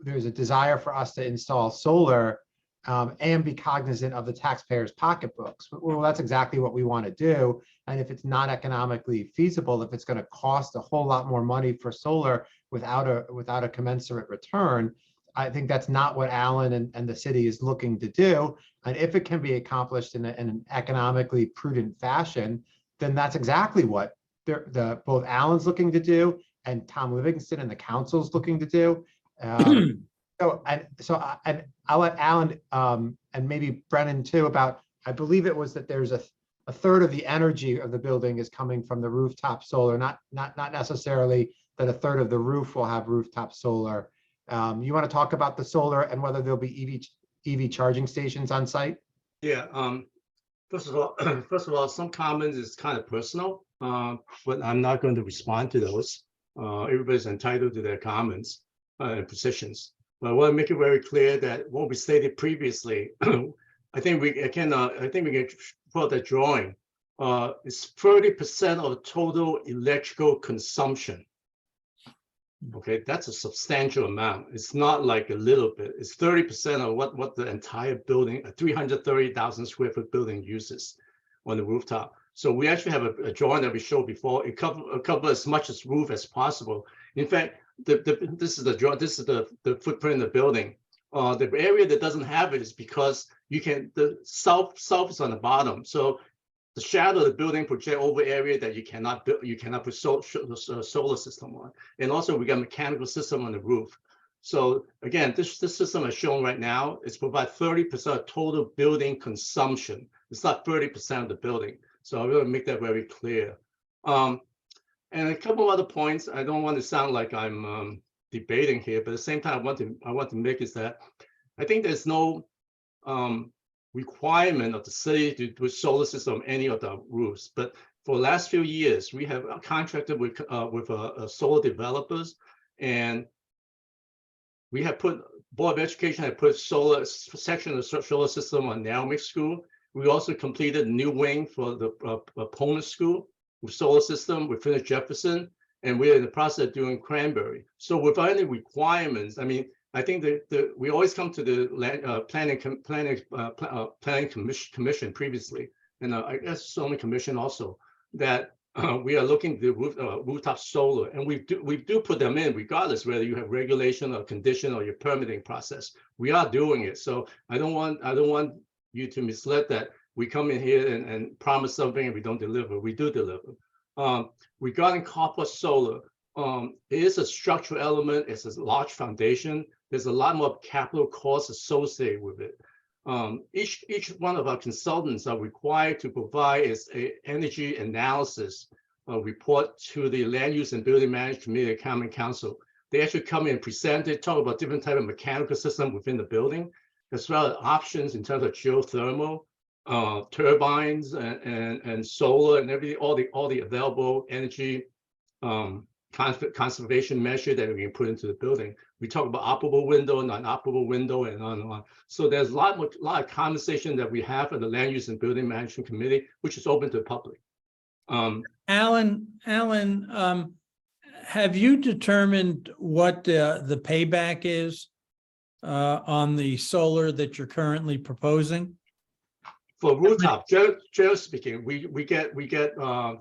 there's a desire for us to install solar and be cognizant of the taxpayers' pocketbooks. Well, that's exactly what we want to do. And if it's not economically feasible, if it's going to cost a whole lot more money for solar without a commensurate return, I think that's not what Allen and the city is looking to do. And if it can be accomplished in an economically prudent fashion, then that's exactly what both Allen's looking to do and Tom Livingston and the council's looking to do. So I'll let Alan and maybe Brennan too about, I believe it was that there's a third of the energy of the building is coming from the rooftop solar, not necessarily that a third of the roof will have rooftop solar. You want to talk about the solar and whether there'll be EV charging stations on site? Yeah. First of all, some comments is kind of personal, but I'm not going to respond to those. Everybody's entitled to their comments and positions. But I want to make it very clear that what we stated previously, I think we can pull out that drawing. It's 30% of total electrical consumption. Okay, that's a substantial amount. It's not like a little bit. It's 30% of what the entire building, a 330,000 square foot building uses on the rooftop. So we actually have a drawing that we showed before. It cover as much as roof as possible. In fact, this is the draw. This is the footprint of the building. The area that doesn't have it is because the south is on the bottom. So the shadow of the building project over area that you cannot build, you cannot put solar system on. And also we got mechanical system on the roof. So again, this system as shown right now, it's provide 30% of total building consumption. It's not 30% of the building. So I want to make that very clear. And a couple of other points, I don't want to sound like I'm debating here, but at the same time, I want to make is that I think there's no requirement of the city to do a solar system on any of the roofs. But for the last few years, we have contracted with solar developers, and we have put Board of Education had put solar section of the solar system on Naomi School. We also completed a new wing for the Pona School with solar system. We finished Jefferson, and we're in the process of doing Cranberry. So without any requirements, I mean, I think that we always come to the planning commission previously, and I guess zoning commission also, that we are looking to rooftop solar, and we do put them in regardless whether you have regulation or condition or your permitting process. We are doing it. So I don't want you to mislead that we come in here and promise something and we don't deliver. We do deliver. Regarding carport solar, it is a structural element. It's a large foundation. There's a lot more capital costs associated with it. Each one of our consultants are required to provide an energy analysis report to the Land Use and Building Management Committee of Common Council. They actually come in and present it, talk about different type of mechanical system within the building, as well as options in terms of geothermal, turbines and solar and everything, all the available energy conservation measure that we can put into the building. We talk about operable window, non-operable window, and on and on. So there's a lot of conversation that we have at the Land Use and Building Management Committee, which is open to the public. Alan, have you determined what the payback is on the solar that you're currently proposing? For rooftop, generally speaking, we get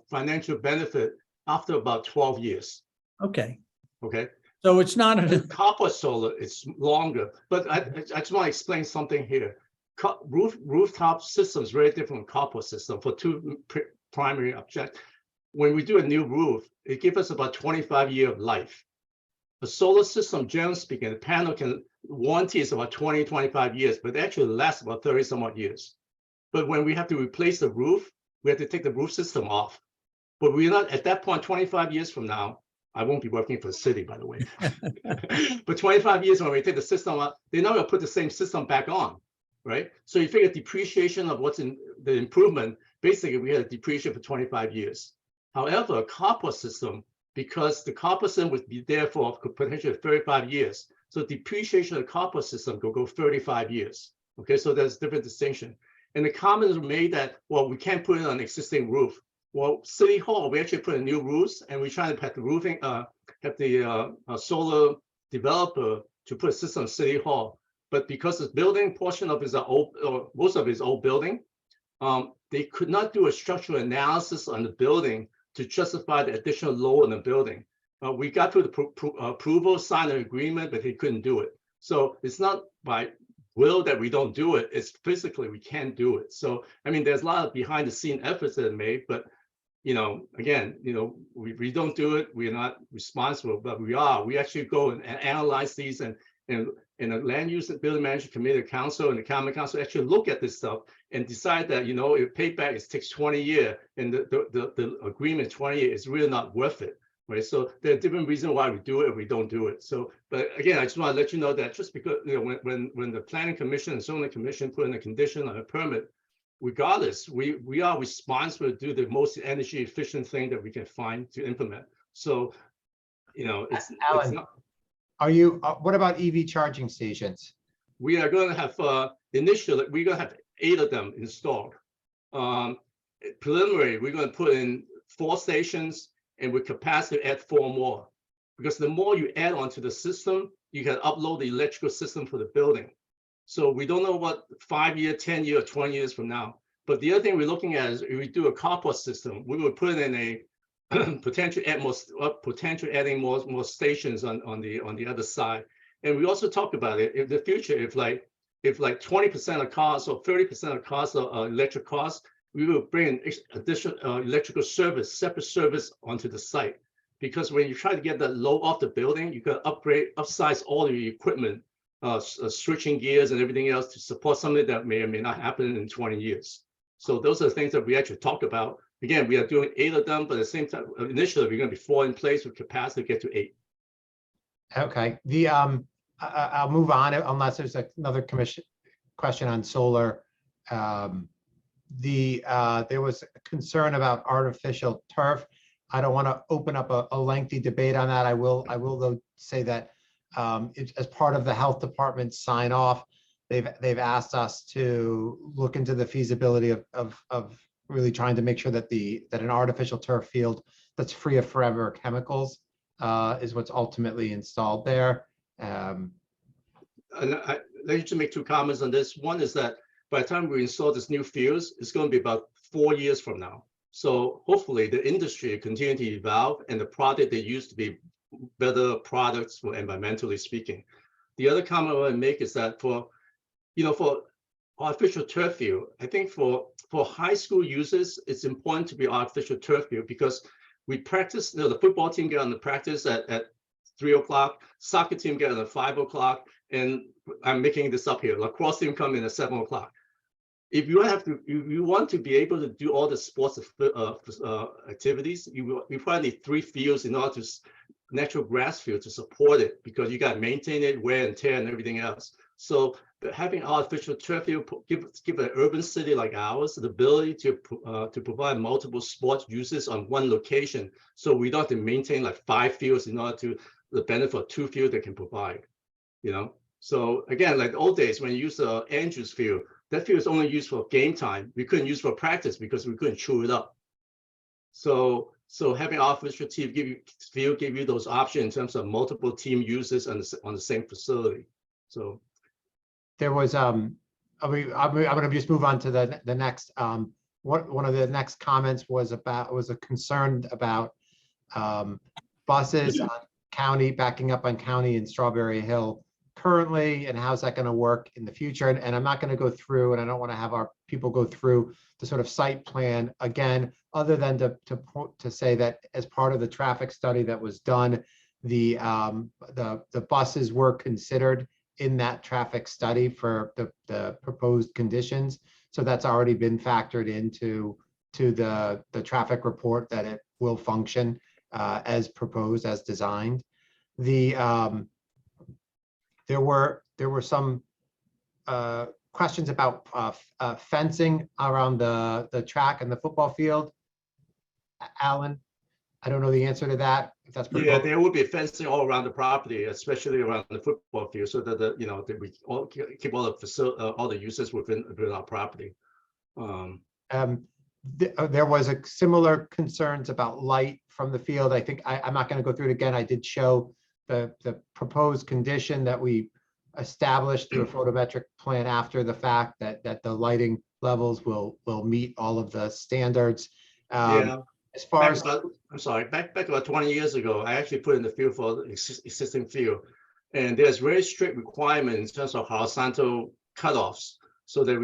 financial benefit after about 12 years. Okay. Okay. So it's not a copper solar, it's longer, but I just want to explain something here. Rooftop system is very different from copper system for two primary objects. When we do a new roof, it gives us about 25 years of life. A solar system, generally speaking, the panel warranty is about 20, 25 years, but it actually lasts about 30 some odd years. But when we have to replace the roof, we have to take the roof system off. But we're not, at that point, 25 years from now, I won't be working for the city, by the way. But 25 years when we take the system out, they're not going to put the same system back on, right? So you figure depreciation of what's in the improvement, basically we had a depreciation for 25 years. However, a carport system, because the carport system would be there for potentially 35 years. So depreciation of the carport system could go 35 years. Okay, so there's different distinction. And the comments were made that, well, we can't put it on an existing roof. Well, City Hall, we actually put in new roofs, and we're trying to have the roofing, have the solar developer to put a system in City Hall. But because the building portion of it is old, or most of it is old building, they could not do a structural analysis on the building to justify the additional load on the building. We got through the approval, signed an agreement, but he couldn't do it. So it's not by will that we don't do it, it's physically we can't do it. So, I mean, there's a lot of behind the scene efforts that are made, but again, we don't do it, we're not responsible, but we actually go and analyze these, and the Land Use and Building Management Committee Council and the Common Council actually look at this stuff and decide that, if payback takes 20 years and the agreement 20 years is really not worth it, right? So there are different reasons why we do it and we don't do it. So, but again, I just want to let you know that just because, when the Planning Commission and Zoning Commission put in a condition on a permit, regardless, we are responsible to do the most energy efficient thing that we can find to implement. So, it's not. What about EV charging stations? We are going to have, initially, we're going to have 8 of them installed. Preliminary, we're going to put in 4 stations, and with capacity, add 4 more. Because the more you add onto the system, you can upload the electrical system for the building. So we don't know what 5 year, 10 year, or 20 years from now. But the other thing we're looking at is if we do a carport system, we will put in a potential adding more stations on the other side. And we also talk about it in the future, if like 20% of cars or 30% of cars are electric cars, we will bring additional electrical service, separate service onto the site. because when you try to get the load off the building, you got to upsize all of your equipment, switching gears and everything else to support something that may or may not happen in 20 years. So those are the things that we actually talked about. Again, we are doing 8 of them, but at the same time, initially, we're going to be 4 in place with capacity to get to 8. Okay, I'll move on unless there's another question on solar. There was a concern about artificial turf. I don't want to open up a lengthy debate on that. I will though say that as part of the health department sign off, they've asked us to look into the feasibility of really trying to make sure that an artificial turf field that's free of forever chemicals is what's ultimately installed there. And let me just make 2 comments on this. One is that by the time we install this new fields, it's going to be about 4 years from now. So hopefully the industry will continue to evolve and the product they use to be better products for environmentally speaking. The other comment I want to make is that for artificial turf field, I think for high school users, it's important to be artificial turf field because we practice, the football team get on the practice at 3 o'clock, soccer team get on at 5 o'clock, and I'm making this up here, lacrosse team come in at 7 o'clock. If you want to be able to do all the sports activities, you probably need 3 fields in order to natural grass field to support it because you got to maintain it, wear and tear, and everything else. So having artificial turf field give an urban city like ours the ability to provide multiple sports uses on one location, so we don't have to maintain like 5 fields in order to the benefit of 2 fields they can provide. So again, like the old days when you use the Andrews field, that field is only used for game time. We couldn't use for practice because we couldn't chew it up. So having artificial field give you those options in terms of multiple team uses on the same facility. So there was I'm going to just move on to the next. One of the next comments was a concern about buses on county backing up on county in Strawberry Hill currently, and how's that going to work in the future? And I'm not going to go through, and I don't want to have our people go through the sort of site plan again, other than to say that as part of the traffic study that was done, the buses were considered in that traffic study for the proposed conditions. So that's already been factored into the traffic report that it will function as proposed, as designed. There were some questions about fencing around the track and the football field. Alan, I don't know the answer to that. If that's yeah, there will be fencing all around the property, especially around the football field, so that that we all keep all the uses within our property. There was a similar concerns about light from the field. I think I'm not going to go through it again. I did show the proposed condition that we established through a photometric plan after the fact that the lighting levels will meet all of the standards. Yeah. As far as I'm sorry, back about 20 years ago, I actually put in the field for the existing field, and there's very strict requirements in terms of horizontal cutoffs, so that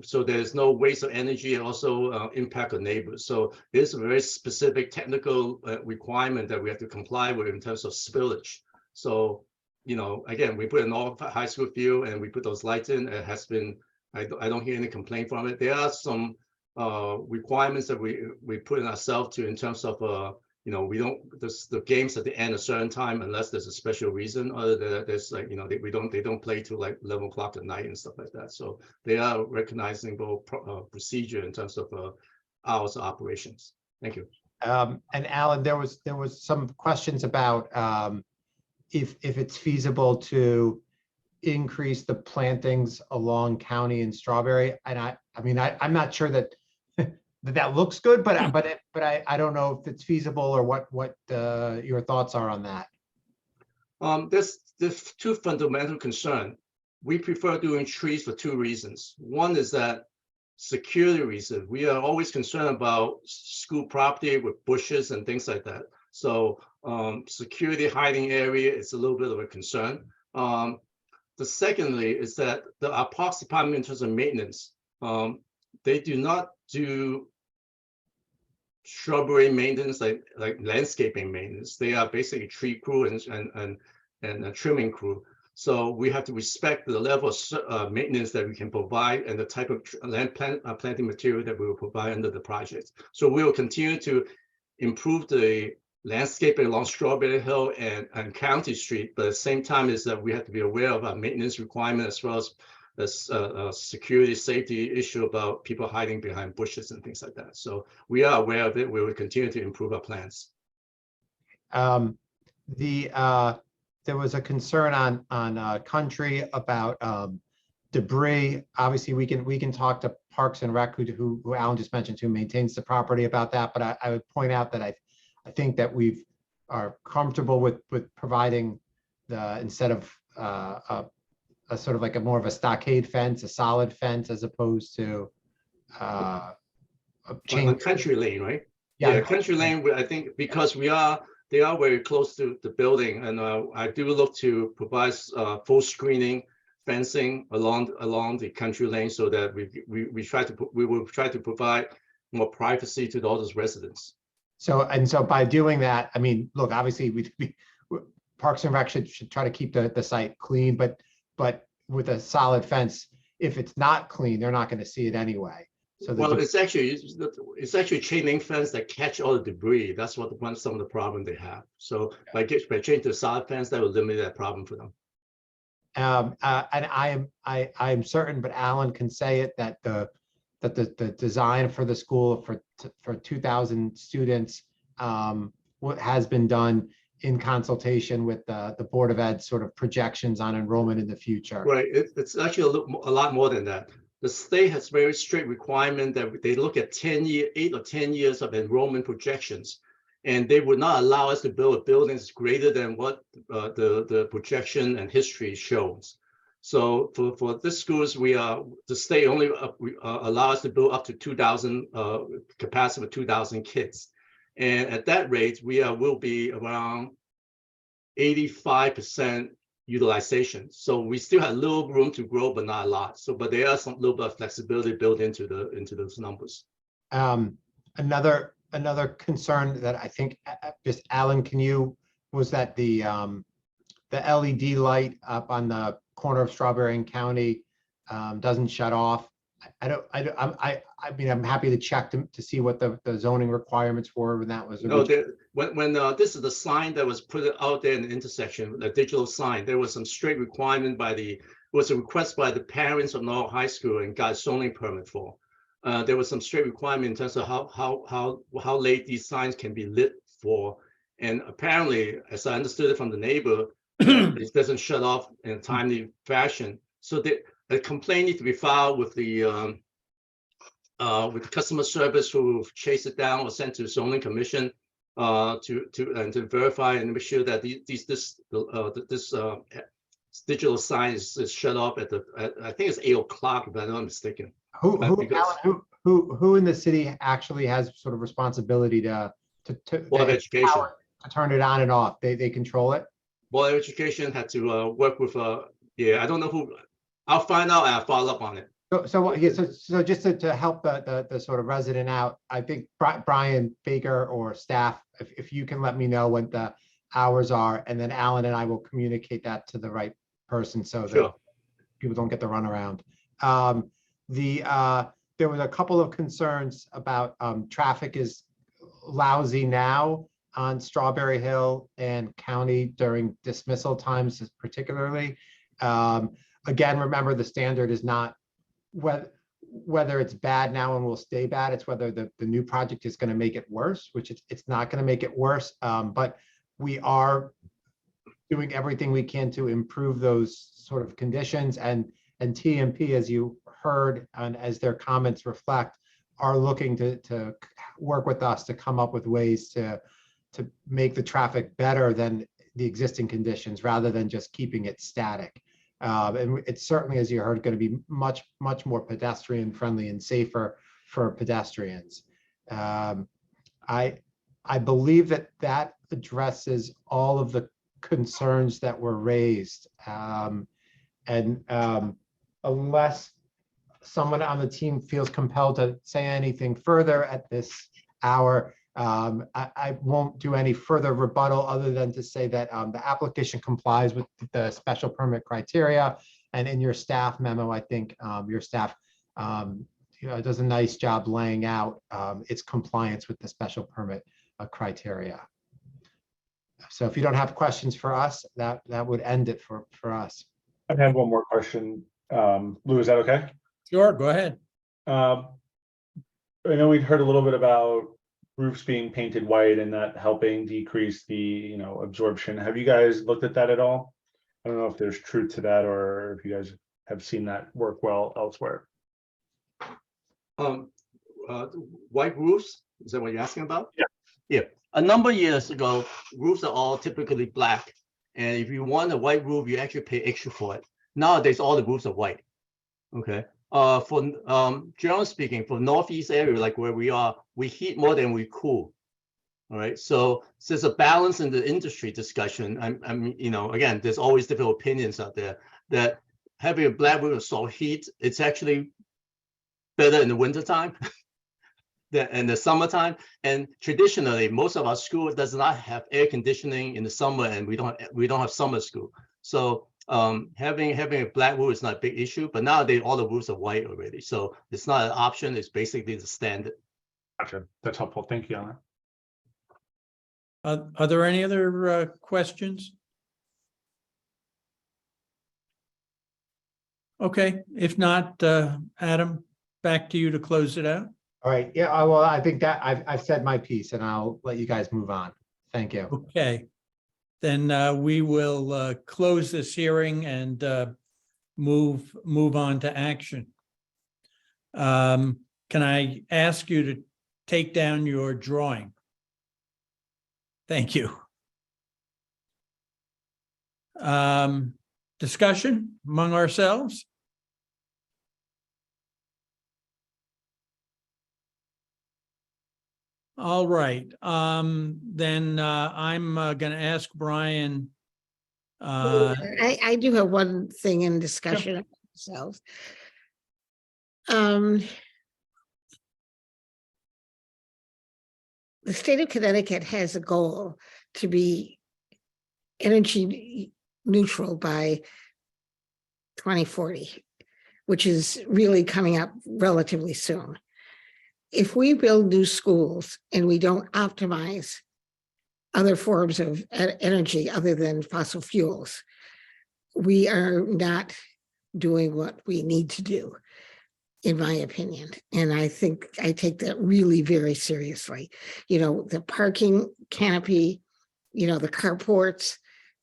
so there's no waste of energy and also impact on neighbors. So there's a very specific technical requirement that we have to comply with in terms of spillage. So again, we put in all high school field and we put those lights in. It has been, I don't hear any complaint from it. There are some requirements that we put in ourselves in terms of we don't the games at the end a certain time unless there's a special reason. Other than that, there's like they don't play till like 11 o'clock at night and stuff like that. So they are recognizing both procedure in terms of hours of operations. Thank you. And Alan, there was some questions about if it's feasible to increase the plantings along County and Strawberry. And I'm not sure that that looks good, but I don't know if it's feasible or what your thoughts are on that. There's 2 fundamental concerns. We prefer doing trees for 2 reasons. One is that security reason. We are always concerned about school property with bushes and things like that. So security hiding area is a little bit of a concern. The secondly is that our Parks Department in terms of maintenance, they do not do shrubbery maintenance, like landscaping maintenance. They are basically tree crew and a trimming crew. So we have to respect the level of maintenance that we can provide and the type of planting material that we will provide under the project. So we will continue to improve the landscaping along Strawberry Hill and County Street, but at the same time is that we have to be aware of our maintenance requirement as well as security, safety issue about people hiding behind bushes and things like that. So we are aware of it. We will continue to improve our plans. There was a concern on Country about debris. Obviously, we can talk to Parks and Rec, who Alan just mentioned, who maintains the property about that. But I would point out that I think that we are comfortable with providing instead of a sort of like a more of a stockade fence, a solid fence, as opposed to a chain. On Country Lane, right? Yeah, Country Lane. I think because they are very close to the building, and I do look to provide full screening fencing along the Country Lane so that we will try to provide more privacy to all those residents. So by doing that, I mean, look, obviously we Parks and Rec should try to keep the site clean, but with a solid fence, if it's not clean, they're not going to see it anyway. So it's actually chain link fence that catch all the debris. That's some of the problem they have. So by changing to solid fence, that will limit that problem for them. And I am certain, but Alan can say it, that the design for the school for 2,000 students has been done in consultation with the Board of Ed sort of projections on enrollment in the future. Right. It's actually a lot more than that. The state has very strict requirement that they look at 8 or 10 years of enrollment projections, and they would not allow us to build buildings greater than what the projection and history shows. So for this schools, the state only allow us to build up to 2,000 capacity of 2,000 kids. And at that rate, we will be around 85% utilization. So we still have a little room to grow, but not a lot. But there are some little bit of flexibility built into those numbers. Another concern that I think just Alan, was that the LED light up on the corner of Strawberry and County doesn't shut off. I mean, I'm happy to check to see what the zoning requirements were when that was. No, when this is the sign that was put out there in the intersection, the digital sign, there was some strict requirement was a request by the parents of Norwalk High School and got a zoning permit for. There was some strict requirement in terms of how late these signs can be lit for. And apparently, as I understood it from the neighbor, it doesn't shut off in a timely fashion. So a complaint needs to be filed with the customer service, who chase it down or sent to the zoning commission to verify and make sure that this digital sign is shut off at I think it's 8 o'clock, if I'm not mistaken. Who in the city actually has sort of responsibility to Board of Education to turn it on and off? They control it. Board of Education had to work with I don't know who. I'll find out and I'll follow up on it. So just to help the sort of resident out, I think Brian Baker or staff, if you can let me know what the hours are, and then Alan and I will communicate that to the right person so that people don't get the runaround. There was a couple of concerns about traffic is lousy now on Strawberry Hill and County during dismissal times, particularly. Again, remember, the standard is not whether it's bad now and will stay bad. It's whether the new project is going to make it worse, which it's not going to make it worse. But we are doing everything we can to improve those sort of conditions. And TMP, as you heard, and as their comments reflect, are looking to work with us to come up with ways to make the traffic better than the existing conditions, rather than just keeping it static. And it's certainly, as you heard, going to be much more pedestrian friendly and safer for pedestrians. I believe that addresses all of the concerns that were raised. Unless someone on the team feels compelled to say anything further at this hour, I won't do any further rebuttal other than to say that the application complies with the special permit criteria. And in your staff memo, I think your staff does a nice job laying out its compliance with the special permit criteria. So if you don't have questions for us, that would end it for us. I have one more question. Lou, is that okay? Sure, go ahead. I know we've heard a little bit about roofs being painted white and that helping decrease the absorption. Have you guys looked at that at all? I don't know if there's truth to that or if you guys have seen that work well elsewhere. White roofs, is that what you're asking about? Yeah. Yeah. A number of years ago, roofs are all typically black. And if you want a white roof, you actually pay extra for it. Nowadays, all the roofs are white. Okay. For generally speaking, for Northeast area, like where we are, we heat more than we cool. All right. So there's a balance in the industry discussion. I mean, again, there's always different opinions out there that having a black roof salt heat, it's actually better in the wintertime than in the summertime. And traditionally, most of our school does not have air conditioning in the summer, and we don't have summer school. So having a black roof is not a big issue, but nowadays all the roofs are white already. So it's not an option, it's basically the standard. Gotcha. That's helpful. Thank you on that. Are there any other questions? Okay, if not, Adam, back to you to close it out. All right. Yeah. Well, I think that I've said my piece, and I'll let you guys move on. Thank you. Okay, then we will close this hearing and move on to action. Can I ask you to take down your drawing? Thank you. Discussion among ourselves? All right, then I'm going to ask Brian. I do have one thing in discussion of ourselves. The state of Connecticut has a goal to be energy neutral by 2040, which is really coming up relatively soon. If we build new schools and we don't optimize other forms of energy other than fossil fuels, we are not doing what we need to do, in my opinion. And I think I take that really very seriously. The parking canopy, the carports,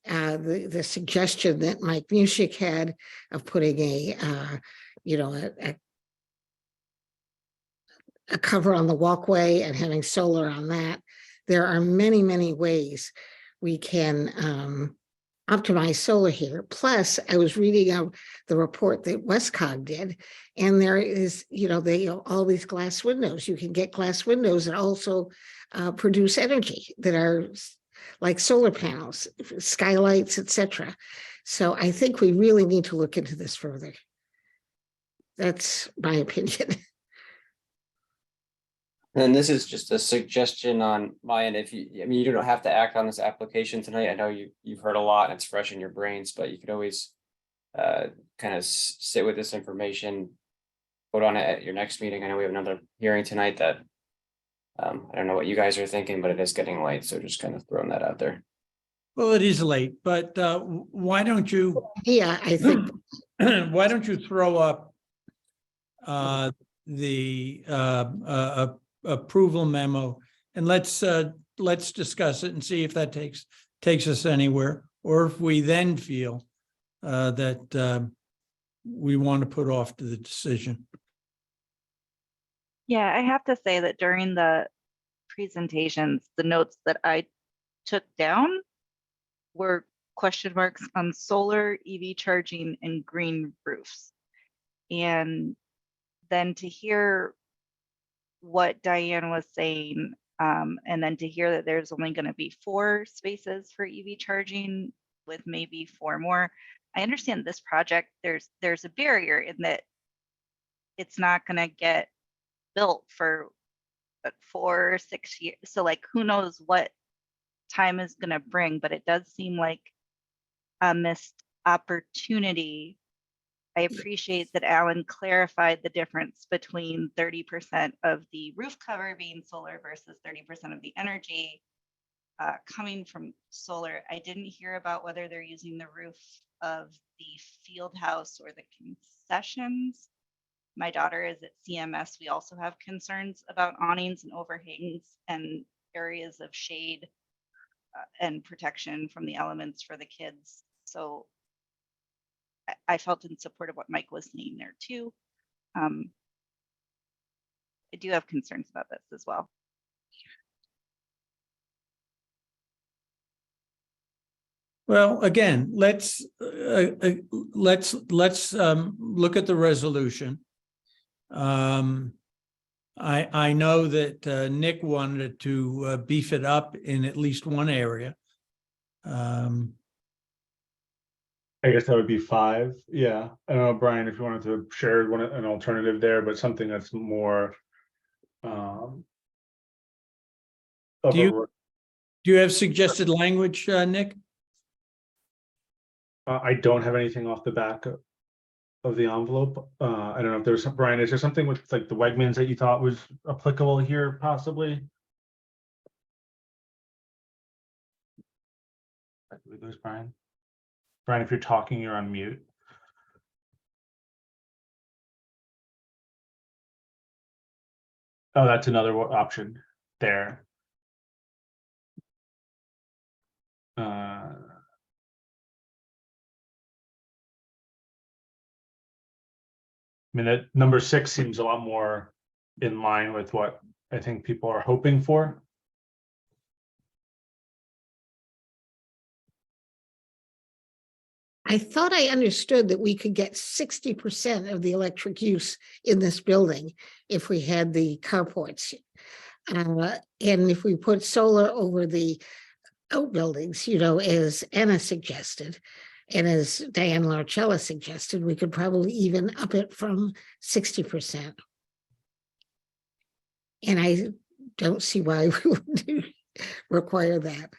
the suggestion that Mike Musick had of putting a cover on the walkway and having solar on that. There are many, many ways we can optimize solar here. Plus, I was reading the report that Westcog did, and there is, all these glass windows. You can get glass windows that also produce energy that are like solar panels, skylights, etc. So I think we really need to look into this further. That's my opinion. And this is just a suggestion on my end. You don't have to act on this application tonight. I know you've heard a lot and it's fresh in your brains, but you could always kind of sit with this information, vote on it at your next meeting. I know we have another hearing tonight that I don't know what you guys are thinking, but it is getting late. So just kind of throwing that out there. Well, it is late, but why don't you? Yeah, I think. Why don't you throw up the approval memo and let's discuss it and see if that takes us anywhere, or if we then feel that we want to put off to the decision. Yeah, I have to say that during the presentations, the notes that I took down were question marks on solar, EV charging, and green roofs. And then to hear what Diane was saying, and then to hear that there's only going to be 4 spaces for EV charging with maybe 4 more. I understand this project, there's a barrier in that it's not going to get built for but 4 or 6 years. So like, who knows what time is going to bring, but it does seem like a missed opportunity. I appreciate that Alan clarified the difference between 30% of the roof cover being solar versus 30% of the energy coming from solar. I didn't hear about whether they're using the roof of the field house or the concessions. My daughter is at CMS. We also have concerns about awnings and overhangs and areas of shade and protection from the elements for the kids. So I felt in support of what Mike was saying there too. I do have concerns about this as well. Well, again, let's look at the resolution. I know that Nick wanted to beef it up in at least one area. I guess that would be 5. Yeah. I don't know, Brian, if you wanted to share an alternative there, but something that's more. Do you have suggested language, Nick? I don't have anything off the back of the envelope. I don't know if there's some, Brian, is there something with like the Wegmans that you thought was applicable here possibly? I believe it was Brian. Brian, if you're talking, you're on mute. Oh, that's another option there. I mean, that number 6 seems a lot more in line with what I think people are hoping for. I thought I understood that we could get 60% of the electric use in this building if we had the carports. And if we put solar over the outbuildings, you know, as Anna suggested, and as Diane Larcella suggested, we could probably even up it from 60%. And I don't see why we would require that.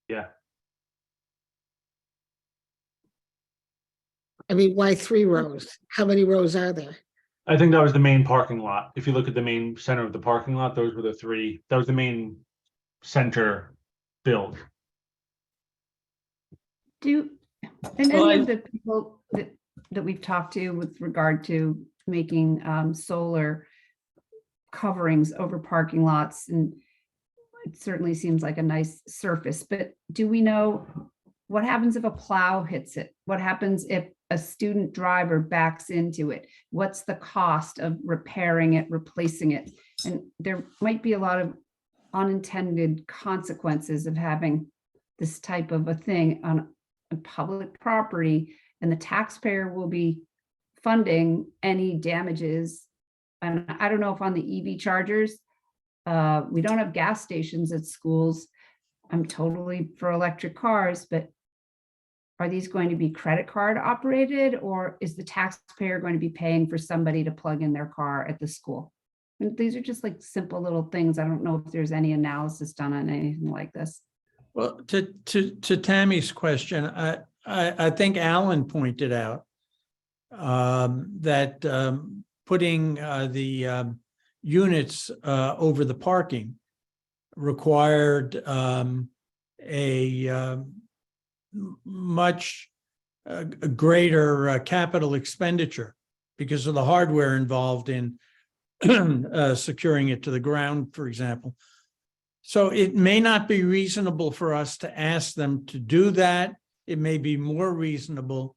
Yeah. I mean, why 3 rows? How many rows are there? I think that was the main parking lot. If you look at the main center of the parking lot, those were the 3. That was the main center build. And any of the people that we've talked to with regard to making solar coverings over parking lots, and it certainly seems like a nice surface, but do we know what happens if a plow hits it? What happens if a student driver backs into it? What's the cost of repairing it, replacing it? And there might be a lot of unintended consequences of having this type of a thing on public property, and the taxpayer will be funding any damages. And I don't know if on the EV chargers, we don't have gas stations at schools. I'm totally for electric cars, but are these going to be credit card operated, or is the taxpayer going to be paying for somebody to plug in their car at the school? And these are just like simple little things. I don't know if there's any analysis done on anything like this. Well, to Tammy's question, I think Alan pointed out that putting the units over the parking required a much greater capital expenditure because of the hardware involved in securing it to the ground, for example. So it may not be reasonable for us to ask them to do that. It may be more reasonable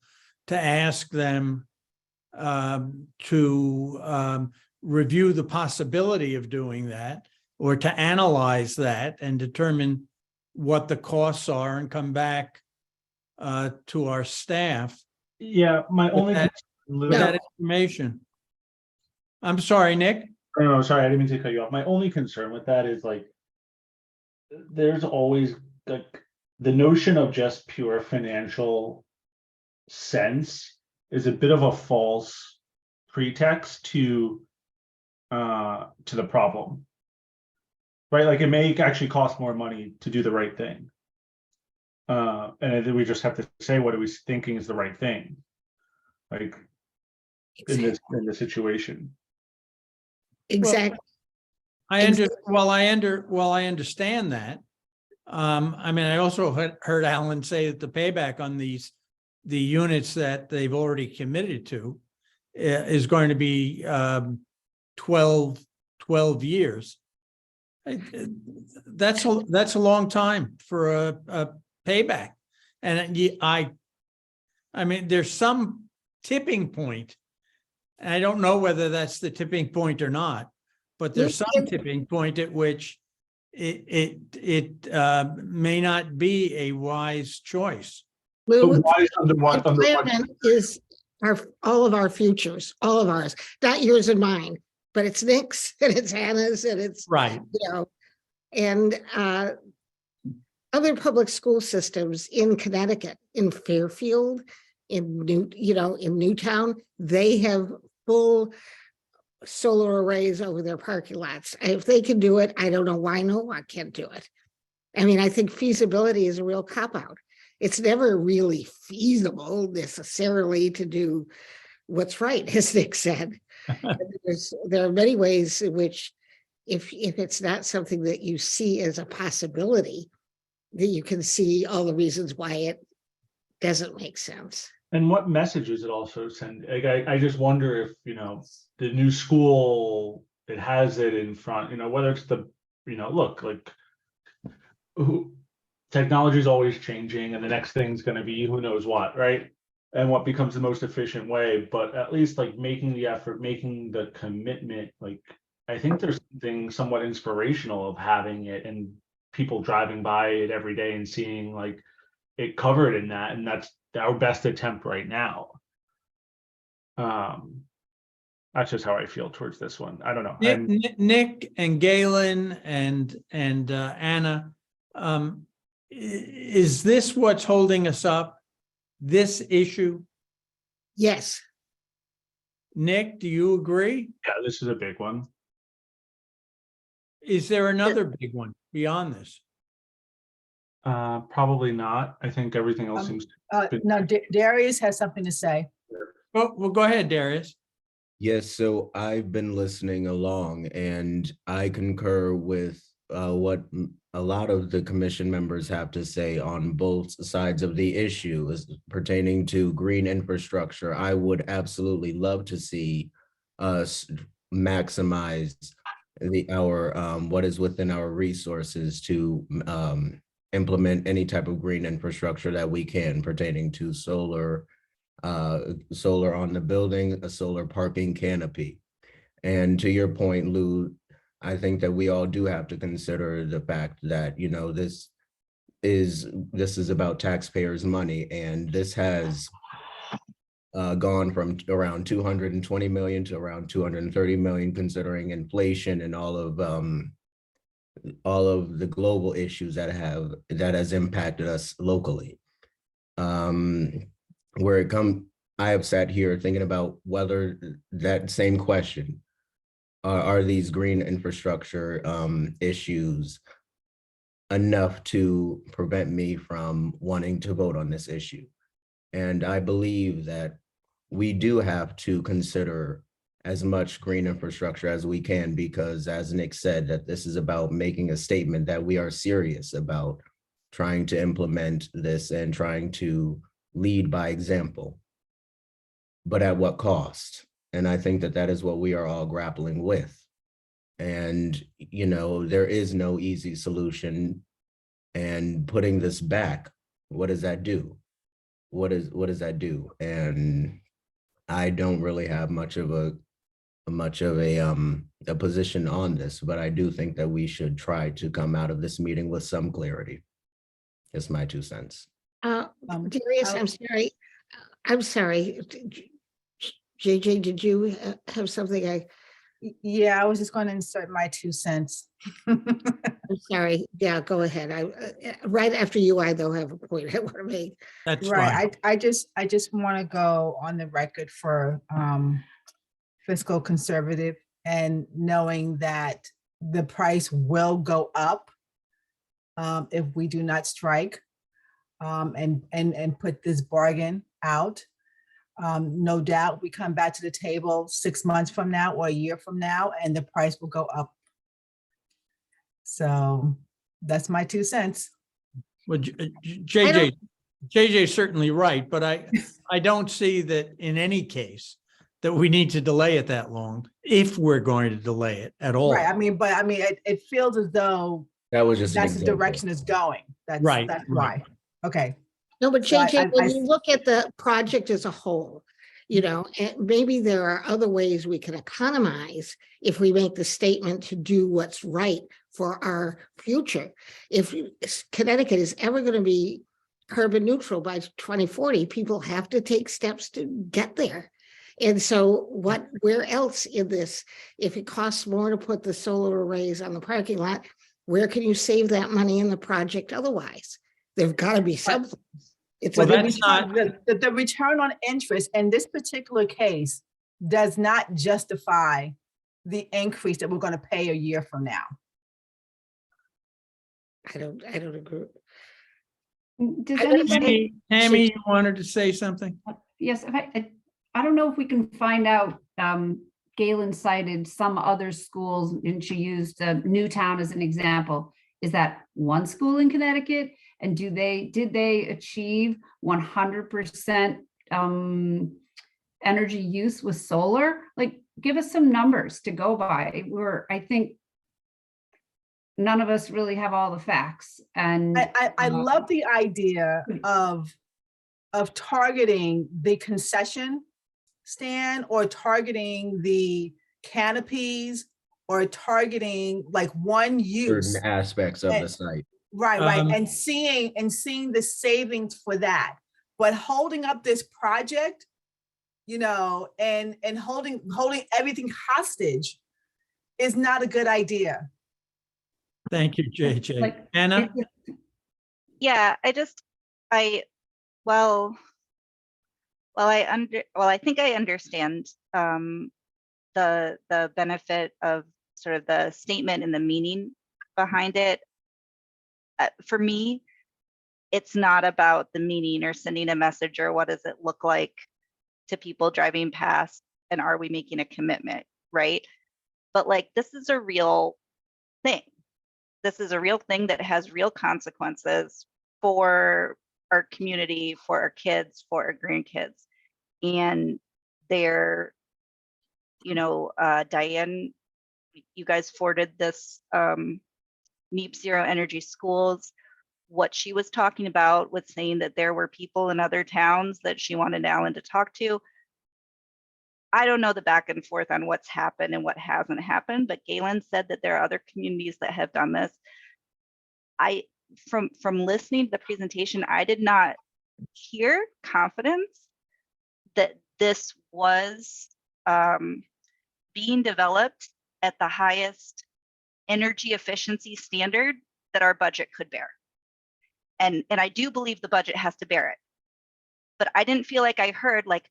to ask them to review the possibility of doing that, or to analyze that and determine what the costs are and come back to our staff. Yeah, my only with that information. I'm sorry, Nick. No, sorry, I didn't mean to cut you off. My only concern with that is like, there's always like the notion of just pure financial sense is a bit of a false pretext to the problem. Right, like it may actually cost more money to do the right thing. And I think we just have to say what are we thinking is the right thing, like in this situation. Exactly. I understand that. I mean, I also heard Alan say that the payback on the units that they've already committed to is going to be 12 years. That's a long time for a payback. And I mean, there's some tipping point. And I don't know whether that's the tipping point or not, but there's some tipping point at which it may not be a wise choice. Lou, Under what is all of our futures, all of ours, not yours and mine, but it's Nick's and it's Hannah's and it's, right. You know, and other public school systems in Connecticut, in Fairfield, in Newtown, they have full solar arrays over their parking lots. If they can do it, I don't know why no one can't do it. I mean, I think feasibility is a real cop-out. It's never really feasible necessarily to do what's right, as Nick said. There are many ways in which if it's not something that you see as a possibility, that you can see all the reasons why it doesn't make sense. And what messages it also send? Like, I just wonder if, the new school, it has it in front, whether it's look, like technology is always changing and the next thing's going to be who knows what, right? And what becomes the most efficient way, but at least like making the effort, making the commitment, like I think there's something somewhat inspirational of having it and people driving by it every day and seeing like it covered in that, and that's our best attempt right now. That's just how I feel towards this one. I don't know. Nick and Galen and Anna, is this what's holding us up? This issue? Yes. Nick, do you agree? Yeah, this is a big one. Is there another big one beyond this? Probably not. I think everything else seems No, Darius has something to say. Oh, well, go ahead, Darius. Yes, so I've been listening along and I concur with what a lot of the commission members have to say on both sides of the issue as pertaining to green infrastructure. I would absolutely love to see us maximize our what is within our resources to implement any type of green infrastructure that we can pertaining to solar on the building, a solar parking canopy. And to your point, Lou, I think that we all do have to consider the fact that, this is about taxpayers' money, and this has gone from around 220 million to around 230 million, considering inflation and all of the global issues that has impacted us locally. I have sat here thinking about whether that same question, are these green infrastructure issues enough to prevent me from wanting to vote on this issue? And I believe that we do have to consider as much green infrastructure as we can, because as Nick said, that this is about making a statement that we are serious about trying to implement this and trying to lead by example, but at what cost? And I think that is what we are all grappling with. And, there is no easy solution, and putting this back, what does that do? What does that do? And I don't really have much of a position on this, but I do think that we should try to come out of this meeting with some clarity. It's my 2 cents. Darius, I'm sorry. JJ, did you have something? Yeah, I was just going to insert my 2 cents. I'm sorry. Yeah, go ahead. Right after you, I though have a point I want to make. That's fine. Right, I just want to go on the record for fiscal conservative and knowing that the price will go up if we do not strike and put this bargain out. No doubt we come back to the table 6 months from now or a year from now, and the price will go up. So that's my 2 cents. Well, JJ's certainly right, but I don't see that in any case that we need to delay it that long if we're going to delay it at all. Right, I mean, it feels as though That was just an that's the example. direction it's going. That's Right, That's right. why. Okay. No, but So JJ, when you look at the project as a whole, you know, and maybe there are other ways we can economize if we make the statement to do what's right for our future. If Connecticut is ever going to be carbon neutral by 2040, people have to take steps to get there. And so where else in this, if it costs more to put the solar arrays on the parking lot, where can you save that money in the project otherwise? There've got to be something. It's Well, the that's return, the return on interest in this particular case does not justify the increase that we're going to pay a year from now. I don't agree. Does anybody? Tammy, you wanted to say something? Yes, I don't know if we can find out, Galen cited some other schools and she used Newtown as an example. Is that one school in Connecticut? And did they achieve 100% energy use with solar? Like, give us some numbers to go by. I think none of us really have all the facts. And I love the idea of targeting the concession stand or targeting the canopies or targeting like one use. Certain aspects of the site. Right. And seeing the savings for that, but holding up this project, you know, and holding everything hostage is not a good idea. Thank you, JJ. Anna? Yeah, I think I understand the benefit of sort of the statement and the meaning behind it. For me, it's not about the meaning or sending a message or what does it look like to people driving past and are we making a commitment, right? But like, this is a real thing. This is a real thing that has real consequences for our community, for our kids, for our grandkids. And they're, you know, Diane, you guys forwarded this NEEP Zero Energy Schools. What she was talking about was saying that there were people in other towns that she wanted Alan to talk to. I don't know the back and forth on what's happened and what hasn't happened, but Galen said that there are other communities that have done this. From listening to the presentation, I did not hear confidence that this was being developed at the highest energy efficiency standard that our budget could bear. And I do believe the budget has to bear it. But I didn't feel like I heard, like,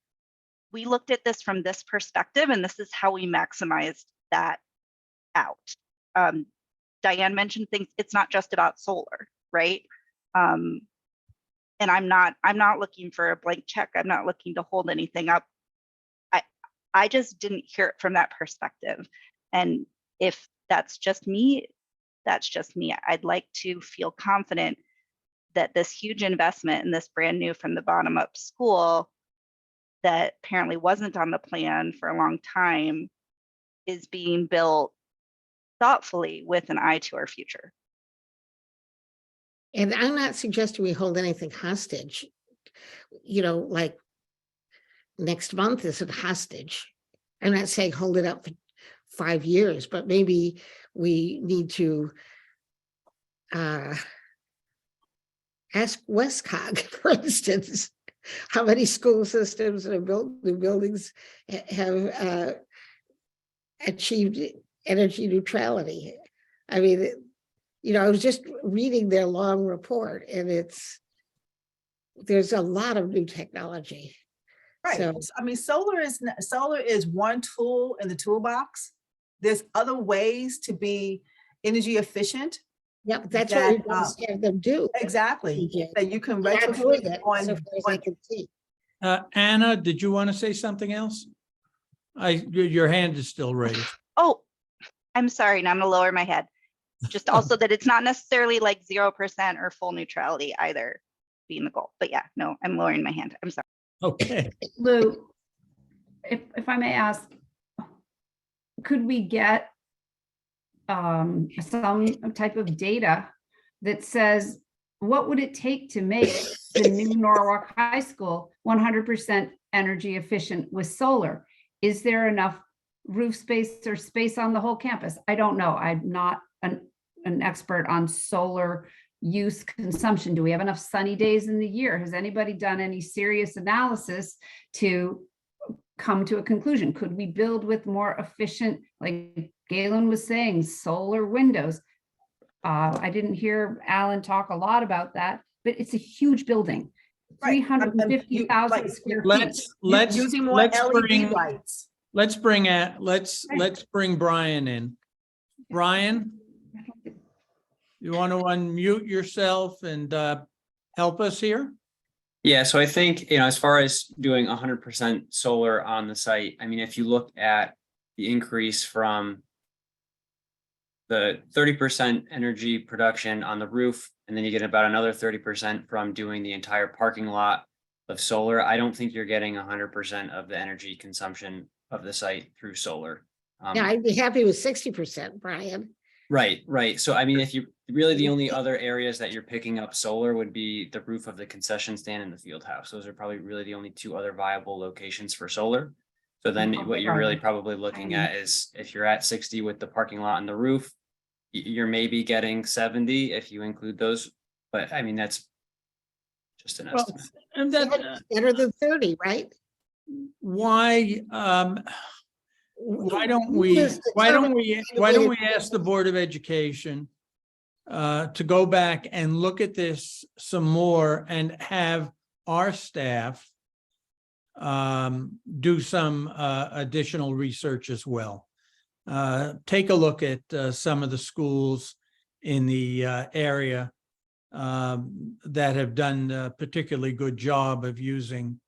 we looked at this from this perspective and this is how we maximized that out. Diane mentioned things, it's not just about solar, right? And I'm not looking for a blank check. I'm not looking to hold anything up. I just didn't hear it from that perspective. And if that's just me, that's just me. I'd like to feel confident that this huge investment in this brand new from the bottom up school that apparently wasn't on the plan for a long time is being built thoughtfully with an eye to our future. And I'm not suggesting we hold anything hostage, you know, like next month isn't hostage. I'm not saying hold it up for 5 years, but maybe we need to ask Westcog, for instance, how many school systems and new buildings have achieved energy neutrality. I mean, I was just reading their long report, and there's a lot of new technology. Right. So, I mean, solar is one tool in the toolbox. There's other ways to be energy efficient. yeah, that's what we want to have them do. Exactly. TJ. That you can They are doing retrofit it, on, so far as I can see. Anna, did you want to say something else? Your hand is still raised. Oh, I'm sorry, now I'm gonna lower my head. Just also that it's not necessarily like 0% or full neutrality either being the goal. But yeah, no, I'm lowering my hand. I'm sorry. Okay. Lou, if I may ask, could we get some type of data that says, what would it take to make the new Norwalk High School 100% energy efficient with solar? Is there enough roof space or space on the whole campus? I don't know. I'm not an expert on solar use consumption. Do we have enough sunny days in the year? Has anybody done any serious analysis to come to a conclusion? Could we build with more efficient, like Galen was saying, solar windows? I didn't hear Alan talk a lot about that, but it's a huge building, 350,000 square feet. using more LED lights. Let's bring Brian in. Brian, you want to unmute yourself and help us here? Yeah, so I think, as far as doing 100% solar on the site, I mean, if you look at the increase from the 30% energy production on the roof, and then you get about another 30% from doing the entire parking lot of solar, I don't think you're getting 100% of the energy consumption of the site through solar. Yeah, I'd be happy with 60%, Brian. Right. So I mean, if you really, the only other areas that you're picking up solar would be the roof of the concession stand and the field house. Those are probably really the only two other viable locations for solar. So then what you're really probably looking at is if you're at 60 with the parking lot and the roof, you're maybe getting 70 if you include those. But I mean, that's just an estimate. And that, Better than 30, right? why don't we ask the Board of Education to go back and look at this some more and have our staff do some additional research as well. Take a look at some of the schools in the area that have done a particularly good job of using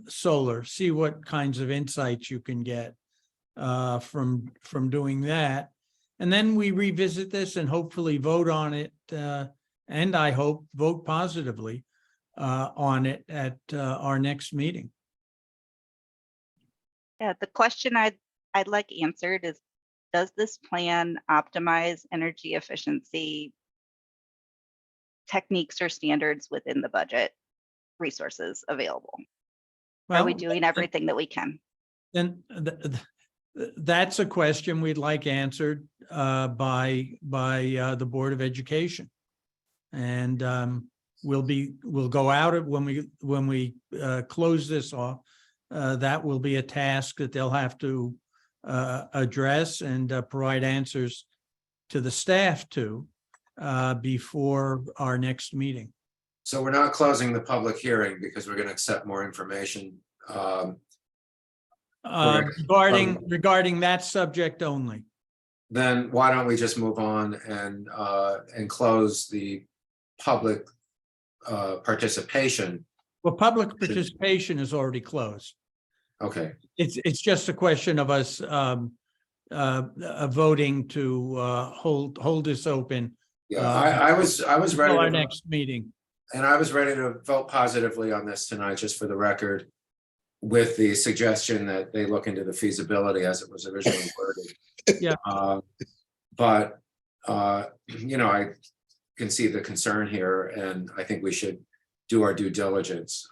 solar, see what kinds of insights you can get from doing that. And then we revisit this and hopefully vote on it, and I hope vote positively on it at our next meeting. Yeah, the question I'd like answered is, does this plan optimize energy efficiency techniques or standards within the budget resources available? Are we doing everything that we can? Then that's a question we'd like answered by the Board of Education. And we'll go out when we close this off. That will be a task that they'll have to address and provide answers to the staff to before our next meeting. So we're not closing the public hearing because we're going to accept more information. Regarding that subject only. Then why don't we just move on and close the public participation? Well, public participation is already closed. Okay. It's just a question of us voting to hold this open. Yeah, I was ready for our to, next meeting. and I was ready to vote positively on this tonight, just for the record, with the suggestion that they look into the feasibility as it was originally worded. Yeah. But I can see the concern here, and I think we should do our due diligence.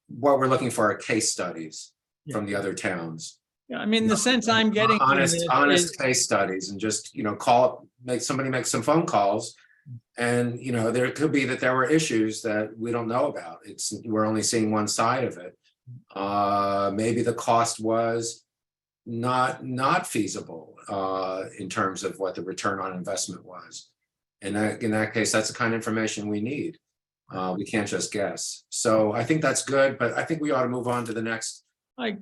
What we're looking for are case studies from the other towns. Yeah, I mean, the sense I'm getting honest case studies, and just make some phone calls, and there could be that there were issues that we don't know about. We're only seeing one side of it. Maybe the cost was not feasible in terms of what the return on investment was. And in that case, that's the kind of information we need. We can't just guess. So I think that's good, but I think we ought to move on to the next public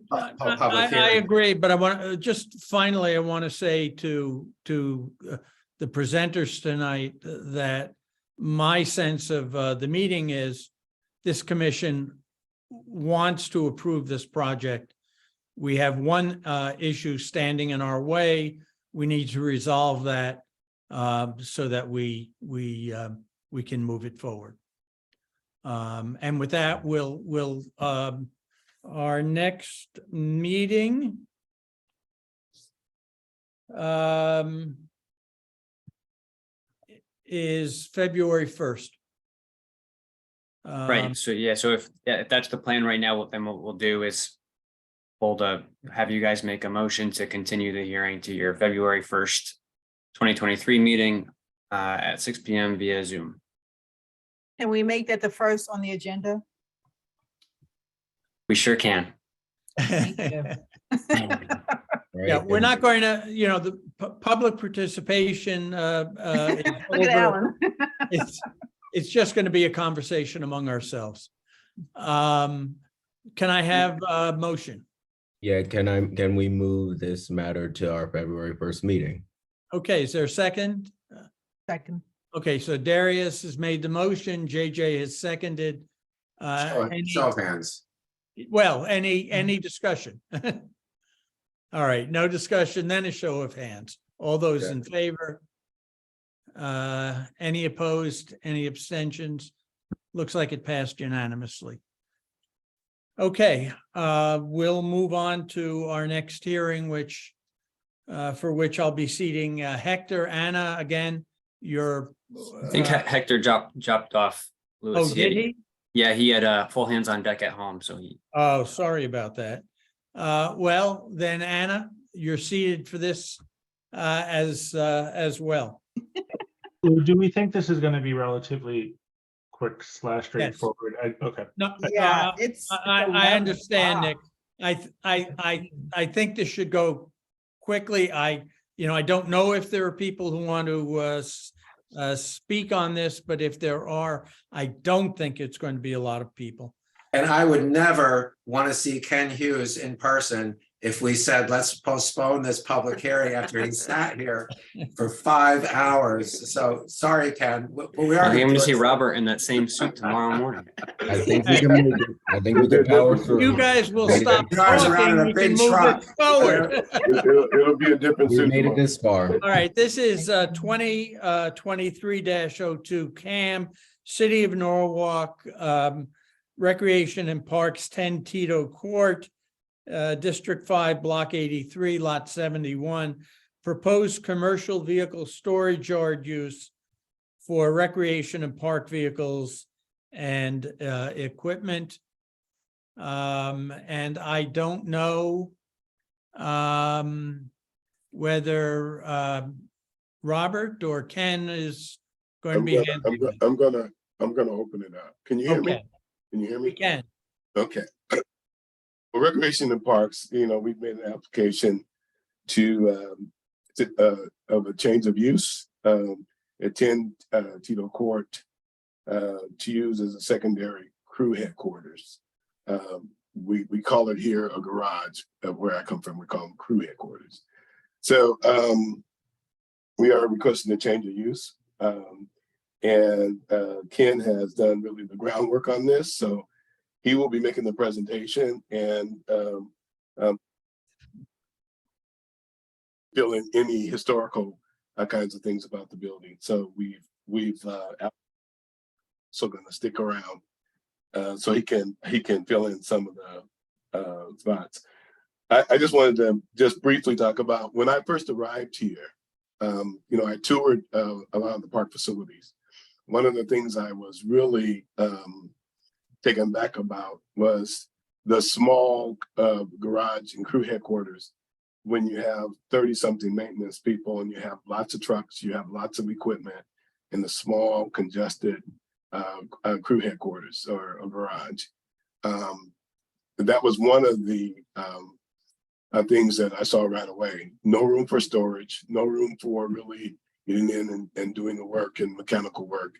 I hearing. agree, but I want to just finally, I want to say to the presenters tonight that my sense of the meeting is this commission wants to approve this project. We have one issue standing in our way. We need to resolve that so that we can move it forward. And with that, we'll our next meeting is February 1st. Right, so yeah, so if that's the plan right now, then what we'll do is have you guys make a motion to continue the hearing to your February 1st, 2023 meeting at 6 p.m. via Zoom. Can we make that the first on the agenda? We sure can. Thank you. Yeah, we're not going to, the public participation is Look at over. Alan. It's just going to be a conversation among ourselves. Can I have a motion? Yeah, can we move this matter to our February 1st meeting? Okay, is there a second? Second. Okay, so Darius has made the motion, JJ has seconded. Show of hands. Well, any discussion? All right, no discussion, then a show of hands. All those in favor? Any opposed, any abstentions? Looks like it passed unanimously. Okay, we'll move on to our next hearing, which for which I'll be seating Hector. Anna, again, you're. I think Hector dropped off. Louis. Oh, did he? Yeah, he had full hands on deck at home, so he. Oh, sorry about that. Well, then Anna, you're seated for this as well. Do we think this is going to be relatively quick / straightforward? Okay. No, Yeah, I understand, Nick. I think this should go quickly. I don't know if there are people who want to speak on this, but if there are, I don't think it's going to be a lot of people. And I would never want to see Ken Hughes in person if we said, let's postpone this public hearing after he sat here for 5 hours. So sorry, Ken. We are going to see Robert in that same suit tomorrow morning. I think we can make it. I think we can power through. You guys will stop Drives around in talking. a We big can move truck. it forward. It'll be a different We suit made it tomorrow. this far. All right, this is 2023-02 CAM, City of Norwalk, Recreation and Parks, 10 Tito Court, District 5, Block 83, Lot 71, proposed commercial vehicle storage yard use for recreation and park vehicles and equipment. And I don't know whether Robert or Ken is going to be handling it. I'm gonna open it up. Can you hear me? Okay, Can you hear we me? can. Okay. For Recreation and Parks, we've made an application of a change of use at 10 Tito Court to use as a secondary crew headquarters. We call it here a garage. Where I come from, we call them crew headquarters. So we are requesting a change of use. And Ken has done really the groundwork on this. So he will be making the presentation and fill in any historical kinds of things about the building. So we've so going to stick around so he can fill in some of the spots. I just wanted to just briefly talk about when I first arrived here. I toured a lot of the park facilities. One of the things I was really taken back about was the small garage and crew headquarters. When you have 30-something maintenance people and you have lots of trucks, you have lots of equipment in the small, congested crew headquarters or a garage. That was one of the things that I saw right away. No room for storage, no room for really getting in and doing the work and mechanical work.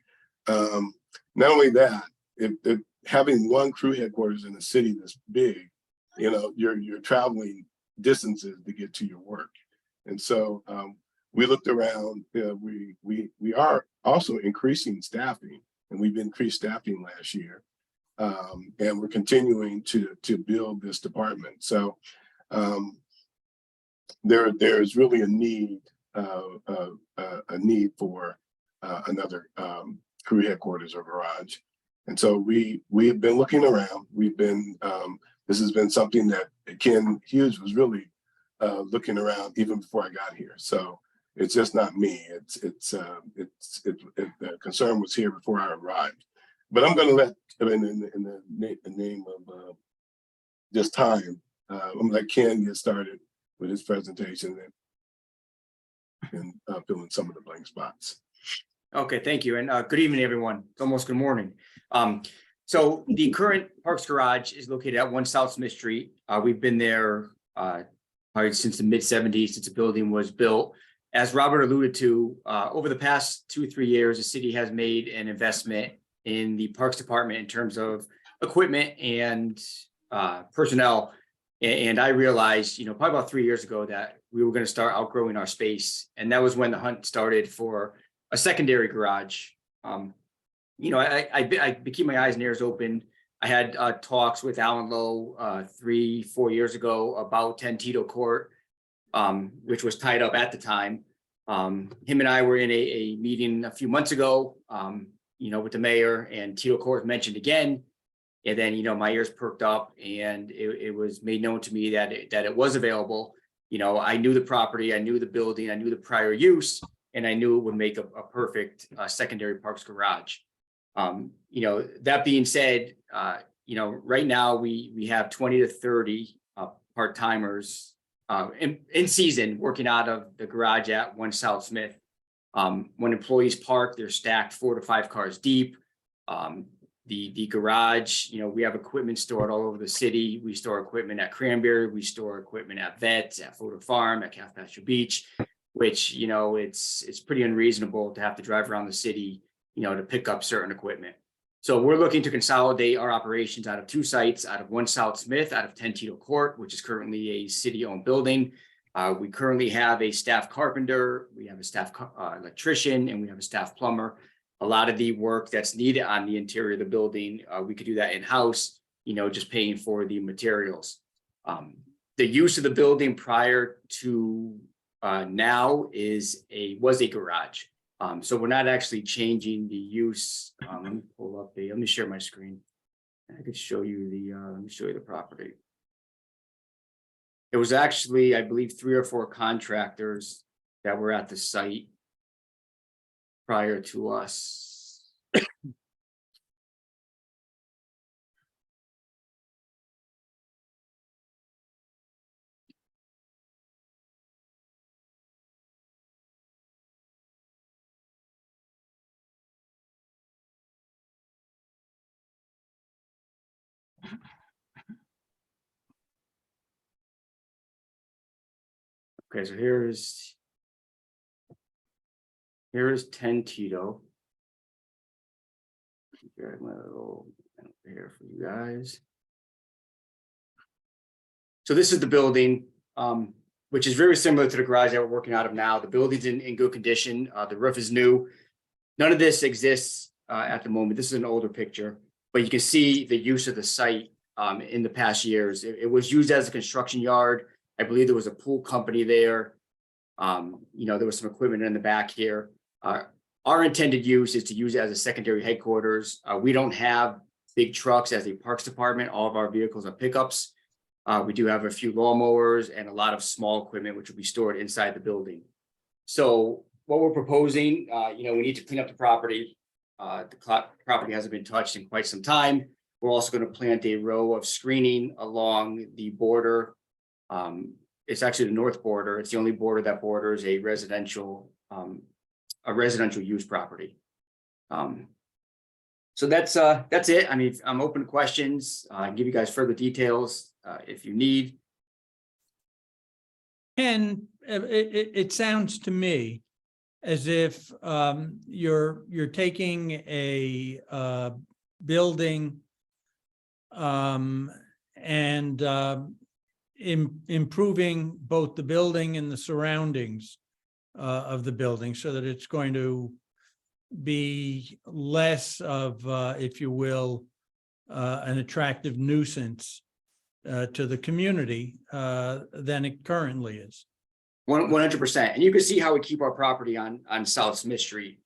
Not only that, if having one crew headquarters in a city this big, you know, you're traveling distances to get to your work. And so we looked around, we are also increasing staffing, and we've increased staffing last year. And we're continuing to build this department. So there's really a need for another crew headquarters or garage. And so we've been looking around. We've been this has been something that Ken Hughes was really looking around even before I got here. So it's just not me. The concern was here before I arrived. But I'm going to let, in the name of just time, I'm going to let Ken get started with his presentation and fill in some of the blank spots. Okay, thank you. And good evening, everyone. It's almost good morning. So the current Parks Garage is located at 1 South Smith Street. We've been there probably since the mid-70s, since the building was built. As Robert alluded to, over the past 2-3 years, the city has made an investment in the Parks Department in terms of equipment and personnel. And I realized, probably about 3 years ago that we were going to start outgrowing our space. And that was when the hunt started for a secondary garage. I keep my eyes and ears open. I had talks with Alan Lowe 3-4 years ago about 10 Tito Court, which was tied up at the time. Him and I were in a meeting a few months ago, with the mayor, and Tito Court mentioned again. And then, my ears perked up, and it was made known to me that it was available. I knew the property, I knew the building, I knew the prior use, and I knew it would make a perfect secondary Parks Garage. That being said, right now we have 20 to 30 part-timers in season working out of the garage at 1 South Smith. When employees park, they're stacked 4 to 5 cars deep. The garage, we have equipment stored all over the city. We store equipment at Cranberry, we store equipment at Vets, at Photo Farm, at Calf Pasture Beach, which, it's pretty unreasonable to have to drive around the city, to pick up certain equipment. So we're looking to consolidate our operations out of 2 sites, out of 1 South Smith, out of 10 Tito Court, which is currently a city-owned building. We currently have a staff carpenter, we have a staff electrician, and we have a staff plumber. A lot of the work that's needed on the interior of the building, we could do that in-house, just paying for the materials. The use of the building prior to now was a garage. So we're not actually changing the use. Let me pull up let me share my screen. I could show you let me show you the property. It was actually, I believe, 3 or 4 contractors that were at the site prior to us. Okay, so here's 10 Tito. Grab my little here for you guys. So this is the building, which is very similar to the garage that we're working out of now. The building's in good condition. The roof is new. None of this exists at the moment. This is an older picture, but you can see the use of the site in the past years. It was used as a construction yard. I believe there was a pool company there. There was some equipment in the back here. Our intended use is to use it as a secondary headquarters. We don't have big trucks as a parks department. All of our vehicles are pickups. We do have a few lawnmowers and a lot of small equipment, which will be stored inside the building. So what we're proposing, we need to clean up the property. The property hasn't been touched in quite some time. We're also going to plant a row of screening along the border. It's actually the north border. It's the only border that borders a residential use property. So that's it. I mean, I'm open to questions. I can give you guys further details if you need. Ken, it sounds to me as if you're taking a building and improving both the building and the surroundings of the building so that it's going to be less of, if you will, an attractive nuisance to the community than it currently is. 100%. And you can see how we keep our property on South Smith Street,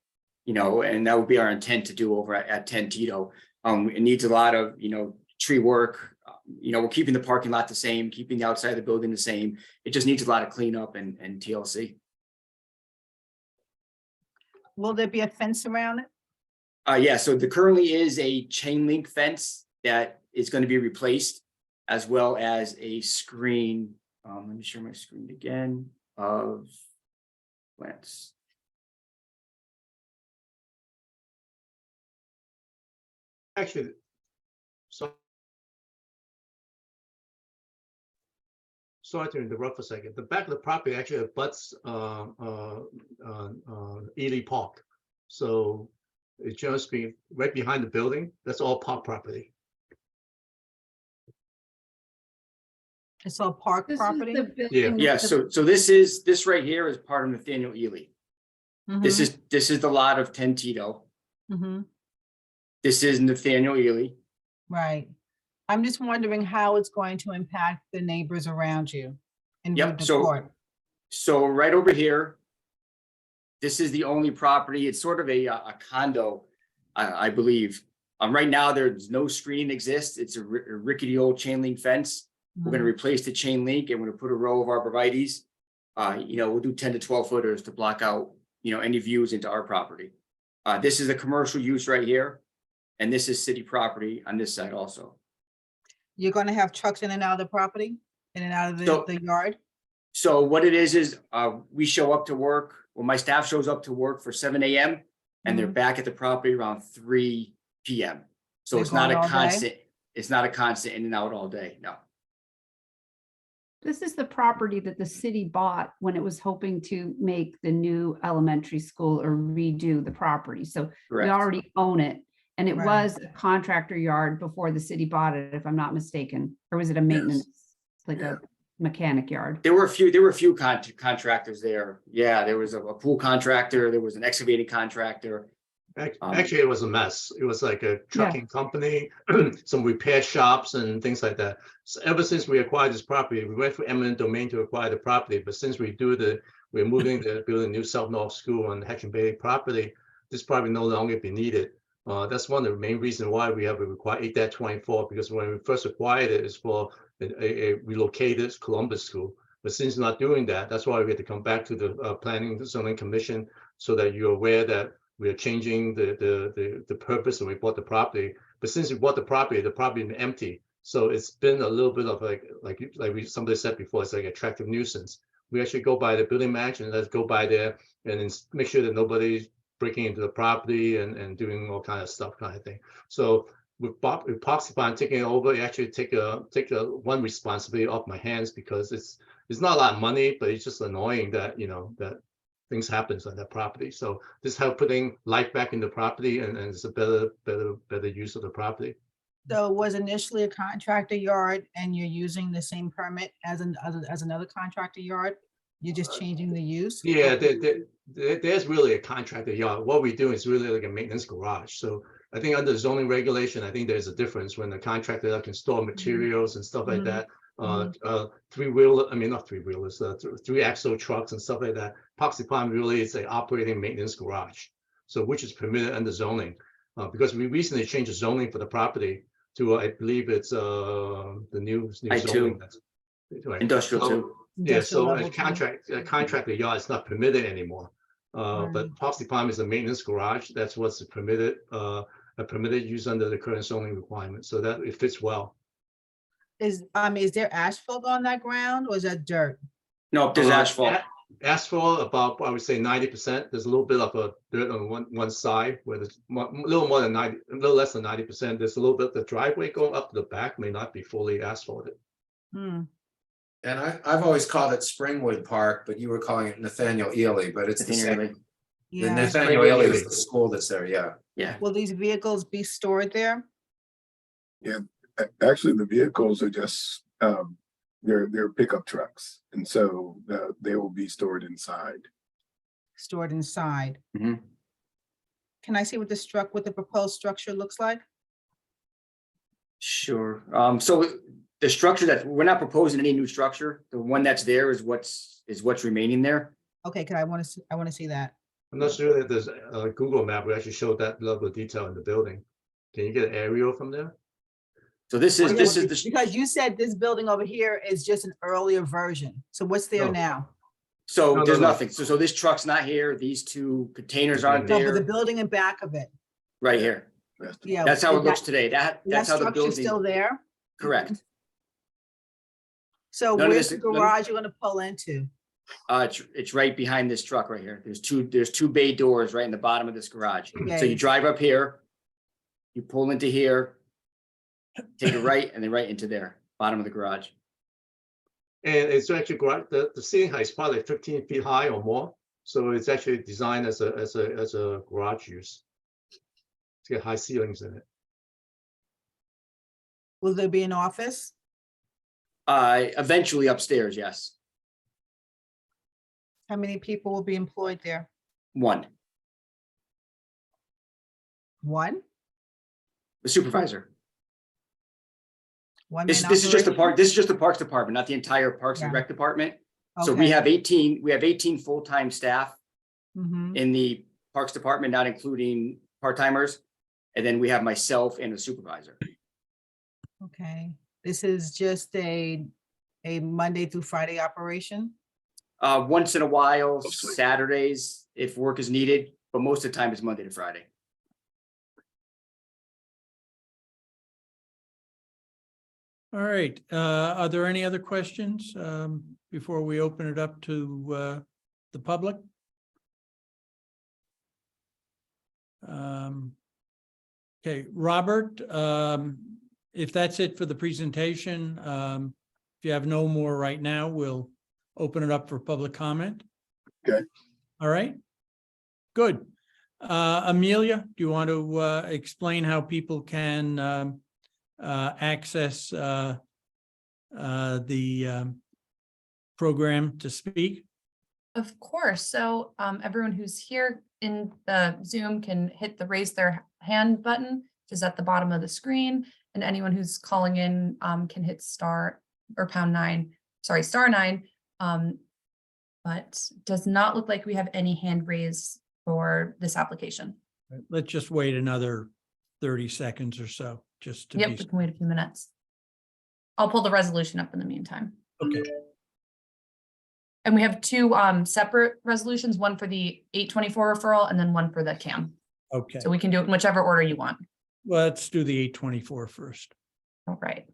you know, and that would be our intent to do over at 10 Tito. It needs a lot of, you know, tree work. You know, we're keeping the parking lot the same, keeping the outside of the building the same. It just needs a lot of cleanup and TLC. Will there be a fence around it? Yeah, so there currently is a chain link fence that is going to be replaced, as well as a screen. Let me share my screen again of plants. Actually, so sorry to interrupt for a second. The back of the property actually abuts Ely Park. So it just be right behind the building. That's all park property. It's all park property? Yeah. So this right here is part of Nathaniel Ely. This is the lot of 10 Tito. This is Nathaniel Ely. Right. I'm just wondering how it's going to impact the neighbors around you. In Yep. Woodford Court. So right over here, this is the only property. It's sort of a condo, I believe. Right now, there's no screen exists. It's a rickety old chain link fence. We're going to replace the chain link and we're going to put a row of arborvitaes. You know, we'll do 10 to 12 footers to block out, you know, any views into our property. This is a commercial use right here. And this is city property on this side also. You're going to have trucks in and out of the property, in and out of the yard? So what it is we show up to work, well, my staff shows up to work for 7 a.m. and they're back at the property around 3 p.m. So They're it's not a gone all day? constant, it's not a constant in and out all day, no. This is the property that the city bought when it was hoping to make the new elementary school or redo the property. So we Correct. already own it. And it Right. was a contractor yard before the city bought it, if I'm not mistaken. Or was it a maintenance, like a mechanic yard? There were a few contractors there. Yeah, there was a pool contractor, there was an excavating contractor. Actually, it was a mess. It was like a trucking company, some repair shops and things like that. So ever since we acquired this property, we went for eminent domain to acquire the property. But since we're moving to build a new South-North school on the Hatcham Bay property, this property no longer be needed. That's one of the main reasons why we have to require 8-24, because when we first acquired it, it's for a relocated Columbus school. But since not doing that, that's why we had to come back to the Planning and Zoning Commission so that you're aware that we are changing the purpose and we bought the property. But since we bought the property is empty. So it's been a little bit of somebody said before, it's like attractive nuisance. We actually go by the building manager and let's go by there and make sure that nobody's breaking into the property and doing all kind of stuff kind of thing. So with Epoxy Bond taking it over, you actually take one responsibility off my hands, because it's not a lot of money, but it's just annoying that, you know, that things happens on that property. So this help putting life back in the property and it's a better use of the property. So it was initially a contractor yard and you're using the same permit as another contractor yard? You're just changing the use? Yeah, there's really a contractor yard. What we do is really like a maintenance garage. So I think under zoning regulation, I think there's a difference when the contractor can store materials and stuff like that. Three axle trucks and stuff like that. Epoxy Pond really is an operating maintenance garage. So which is permitted under zoning. Because we recently changed the zoning for the property to, I believe it's the new zoning. Right. Industrial too. Yeah, so a contractor yard is not permitted anymore. But Epoxy Pond is a maintenance garage. That's what's permitted, a permitted use under the current zoning requirement. So that it fits well. Is there asphalt on that ground or is that dirt? No, there's asphalt. Asphalt about, I would say 90%. There's a little bit of a dirt on one side where there's a little less than 90%. There's a little bit, the driveway going up to the back may not be fully asphalted. And I've always called it Springwood Park, but you were calling it Nathaniel Ely, but it's the Nathaniel same. Ely. The Yeah. Nathaniel Ely is the school that's there, yeah. Yeah. Will these vehicles be stored there? Actually, the vehicles are just, they're pickup trucks. And so they will be stored inside. Stored inside? Mhm. Can I see what what the proposed structure looks like? Sure. So the structure that, we're not proposing any new structure. The one that's there is what's remaining there. Okay, I want to see that. I'm not sure that there's a Google map will actually show that level of detail in the building. Can you get an aerial from there? So this is the, Because you said this building over here is just an earlier version. So what's there No. now? so No, there's no. nothing. So this truck's not here. These two containers aren't No, but the there, building in back of it. right here. Yeah. That's how is it looks that- today. That That's how the structure's building, still there? correct. So None of where's this- the garage you're gonna pull into? It's right behind this truck right here. There's two bay doors right in the bottom of this garage. So Okay. you drive up here, you pull into here, take a right, and then right into there, bottom of the garage. And it's actually the ceiling height is probably 15 feet high or more. So it's actually designed as a garage use. It's got high ceilings in it. Will there be an office? Eventually upstairs, yes. How many people will be employed there? One, One? the supervisor. One This man is just the operation? park, this is just the Parks Department, not the entire Parks and Yeah. Rec Department. So we Okay. have 18 full-time staff Mhm. in the Parks Department, not including part-timers. And then we have myself and a supervisor. Okay, this is just a Monday through Friday operation? Once in a while, Saturdays, if work is needed, but most of the time it's Monday to Friday. All right, are there any other questions before we open it up to the public? Okay, Robert, if that's it for the presentation, if you have no more right now, we'll open it up for public comment. Okay. All right, good. Amelia, do you want to explain how people can access the program to speak? Of course. So everyone who's here in the Zoom can hit the raise their hand button, which is at the bottom of the screen. And anyone who's calling in can hit star or pound 9, sorry, star 9. But does not look like we have any hand raised for this application. Let's just wait another 30 seconds or so, just to Yep, be. we can wait a few minutes. I'll pull the resolution up in the meantime. Okay. And we have two separate resolutions, one for the 824 referral and then one for the CAM. Okay, So we can do it in whichever order you want. well, let's do the 824 first. All right.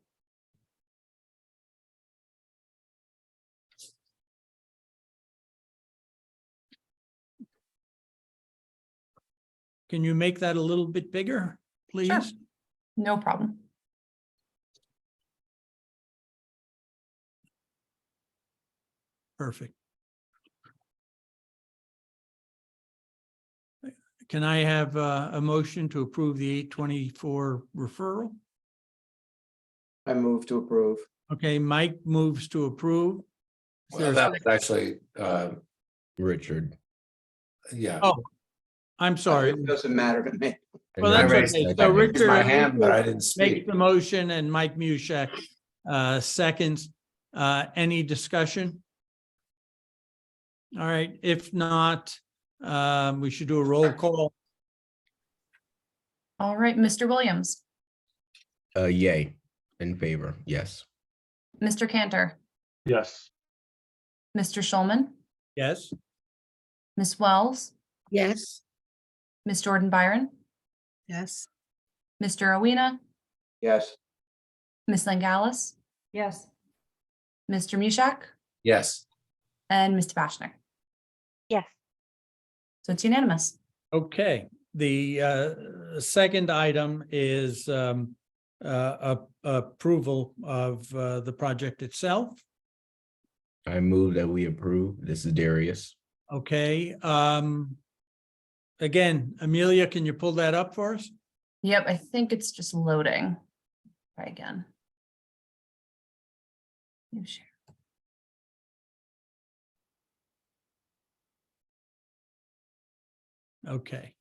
Can you make that a little bit bigger, please? Sure. No problem. Perfect. Can I have a motion to approve the 824 referral? I move to approve. Okay, Mike moves to approve. Is there Well, a that was second? actually, Richard. yeah. Oh, I'm sorry. It doesn't matter to me. Well, I that's raised okay. it. So I raised Richard. my hand, but I didn't Makes speak. the motion and Mike Mushak seconds. Any discussion? All right, if not, we should do a roll call. All right, Mr. Williams, Yay, in favor, yes. Mr. Cantor, Yes. Mr. Schulman, Yes. Ms. Wells, Yes. Ms. Jordan Byron, Yes. Mr. Owena, Yes. Ms. Langalis, Yes. Mr. Mushak, Yes. and Mr. Bashner. Yes. So it's unanimous. Okay, the second item is approval of the project itself. I move that we approve. This is Darius. Okay, again, Amelia, can you pull that up for us? Yep, I think it's just loading. Try again. New share. Okay.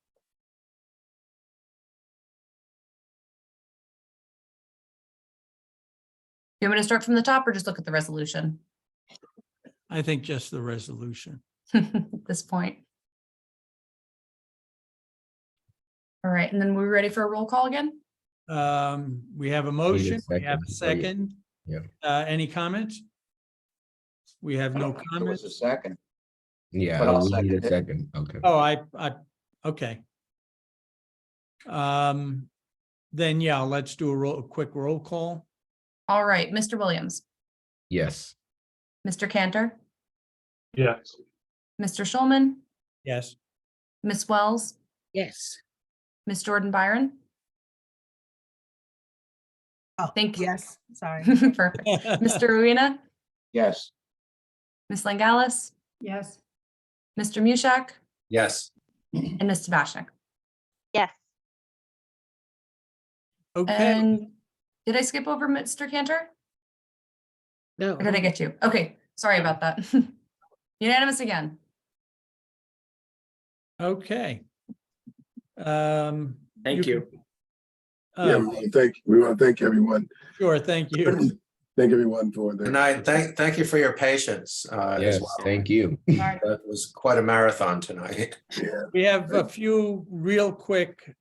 You want me to start from the top or just look at the resolution I think just the resolution. at this point? All right, and then we're ready for a roll call again? We have a motion, we have a second. second. Yeah. Any comments? We have no It was comments. a second. Yeah, But I'll we need second a it. second. Okay. Oh, okay. Then yeah, let's do a quick roll call. All right, Mr. Williams, Yes. Mr. Cantor, Yes. Mr. Schulman, Yes. Miss Wells, Yes. Miss Jordan Byron. Oh, Thank you. yes, sorry. Perfect. Mr. Ruina, Yes. Miss Langalis, Yes. Mr. Mushak, Yes. and Ms. Tabashnik. Yes. Okay, And did I skip over Mr. Cantor? No. Or did I get you? Okay, sorry about that. Unanimous again. okay. Thank you. Yeah, we want to thank everyone. Sure, thank you. Thank everyone for their. And thank you for your patience as Yes, well. thank you. That was quite a marathon tonight. We have a few real quick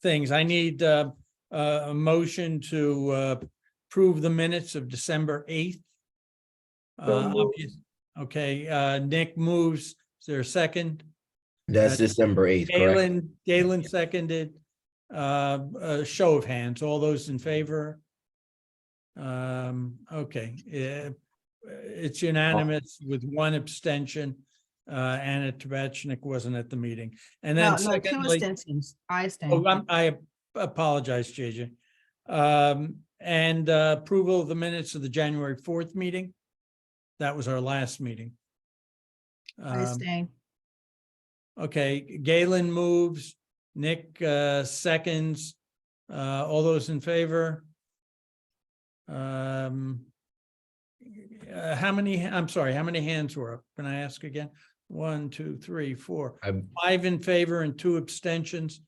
things. I need a motion to approve the minutes of December 8th. Okay, Nick moves. Is there a second? That's December 8th, correct? Galen seconded. A show of hands. All those in favor? Okay, it's unanimous with one abstention. Anna Tabachnik wasn't at the meeting. And then No, two secondly, extensions. I oh, stand. I apologize, JJ. And approval of the minutes of the January 4th meeting. That was our last meeting. I stand. Okay, Galen moves, Nick seconds. All those in favor? How many, I'm sorry, how many hands were up? Can I ask again? 1, 2, 3, 4. 5 in favor and 2 abstentions.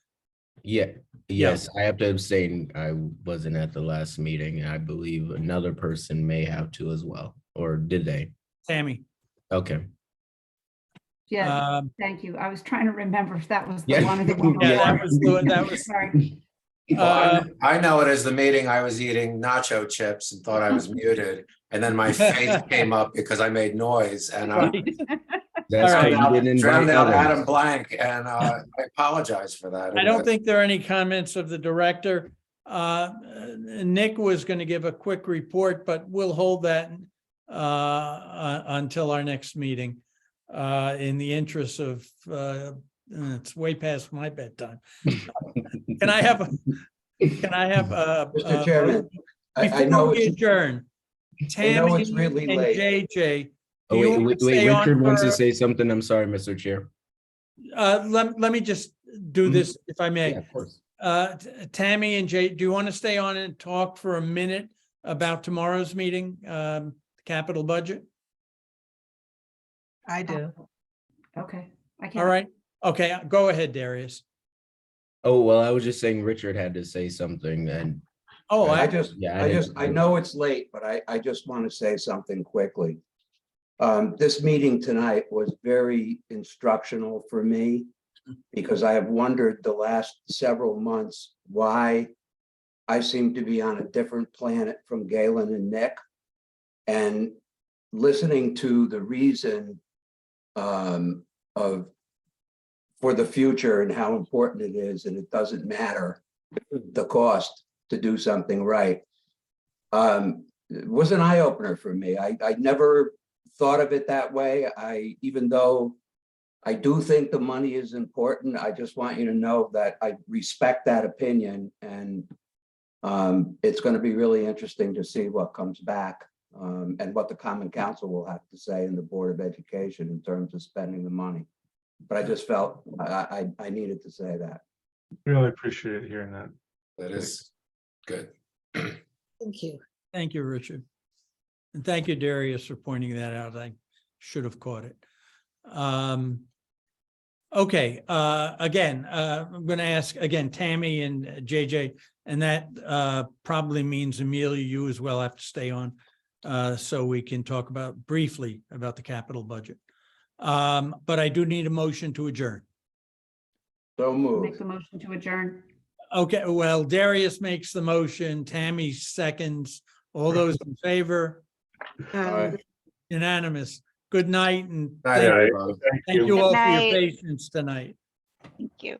Yeah, yes, I have to abstain. I wasn't at the last meeting. I believe another person may have to as well, or did they? Tammy. Okay. Yeah, thank you. I was trying to remember if that was the Yeah. one. Yeah, that was. Sorry. I know it as the meeting I was eating nacho chips and thought I was muted. And then my face came up because I made noise and I That's right. You didn't invite drowned out others. Adam Blank and I apologize for that. I don't think there are any comments of the director. Nick was going to give a quick report, but we'll hold that until our next meeting. In the interest of, it's way past my bedtime. Can I have Mr. Chairman, I before know we it's, adjourn, I know it's Tammy really and late. JJ. do Oh, you wait, wanna wait, stay on Richard wants to for- say something. I'm sorry, Mr. Chair. Let me just do this, if I may. Yeah, of course. Tammy and Jay, do you want to stay on and talk for a minute about tomorrow's meeting, capital budget? I do. Okay. I can. All right. Okay, go ahead, Darius. Oh, well, I was just saying Richard had to say something and. Oh, I didn't- know it's late, but I just want to say something quickly. This meeting tonight was very instructional for me because I have wondered the last several months why I seem to be on a different planet from Galen and Nick. And listening to the reason for the future and how important it is, and it doesn't matter the cost to do something right. It was an eye opener for me. I never thought of it that way. Even though I do think the money is important, I just want you to know that I respect that opinion, and it's going to be really interesting to see what comes back and what the Common Council will have to say in the Board of Education in terms of spending the money. But I just felt I needed to say that. Really appreciate hearing that. That is good. Thank you. Thank you, Richard. And thank you, Darius, for pointing that out. I should have caught it. Okay, again, I'm going to ask again, Tammy and JJ, and that probably means Amelia, you as well have to stay on so we can talk briefly about the capital budget. But I do need a motion to adjourn. So moved. Make the motion to adjourn. Okay, well, Darius makes the motion, Tammy seconds. All those in favor? Unanimous. Good night and Night, thank everybody. thank you all for your Good night. patience tonight. Thank you.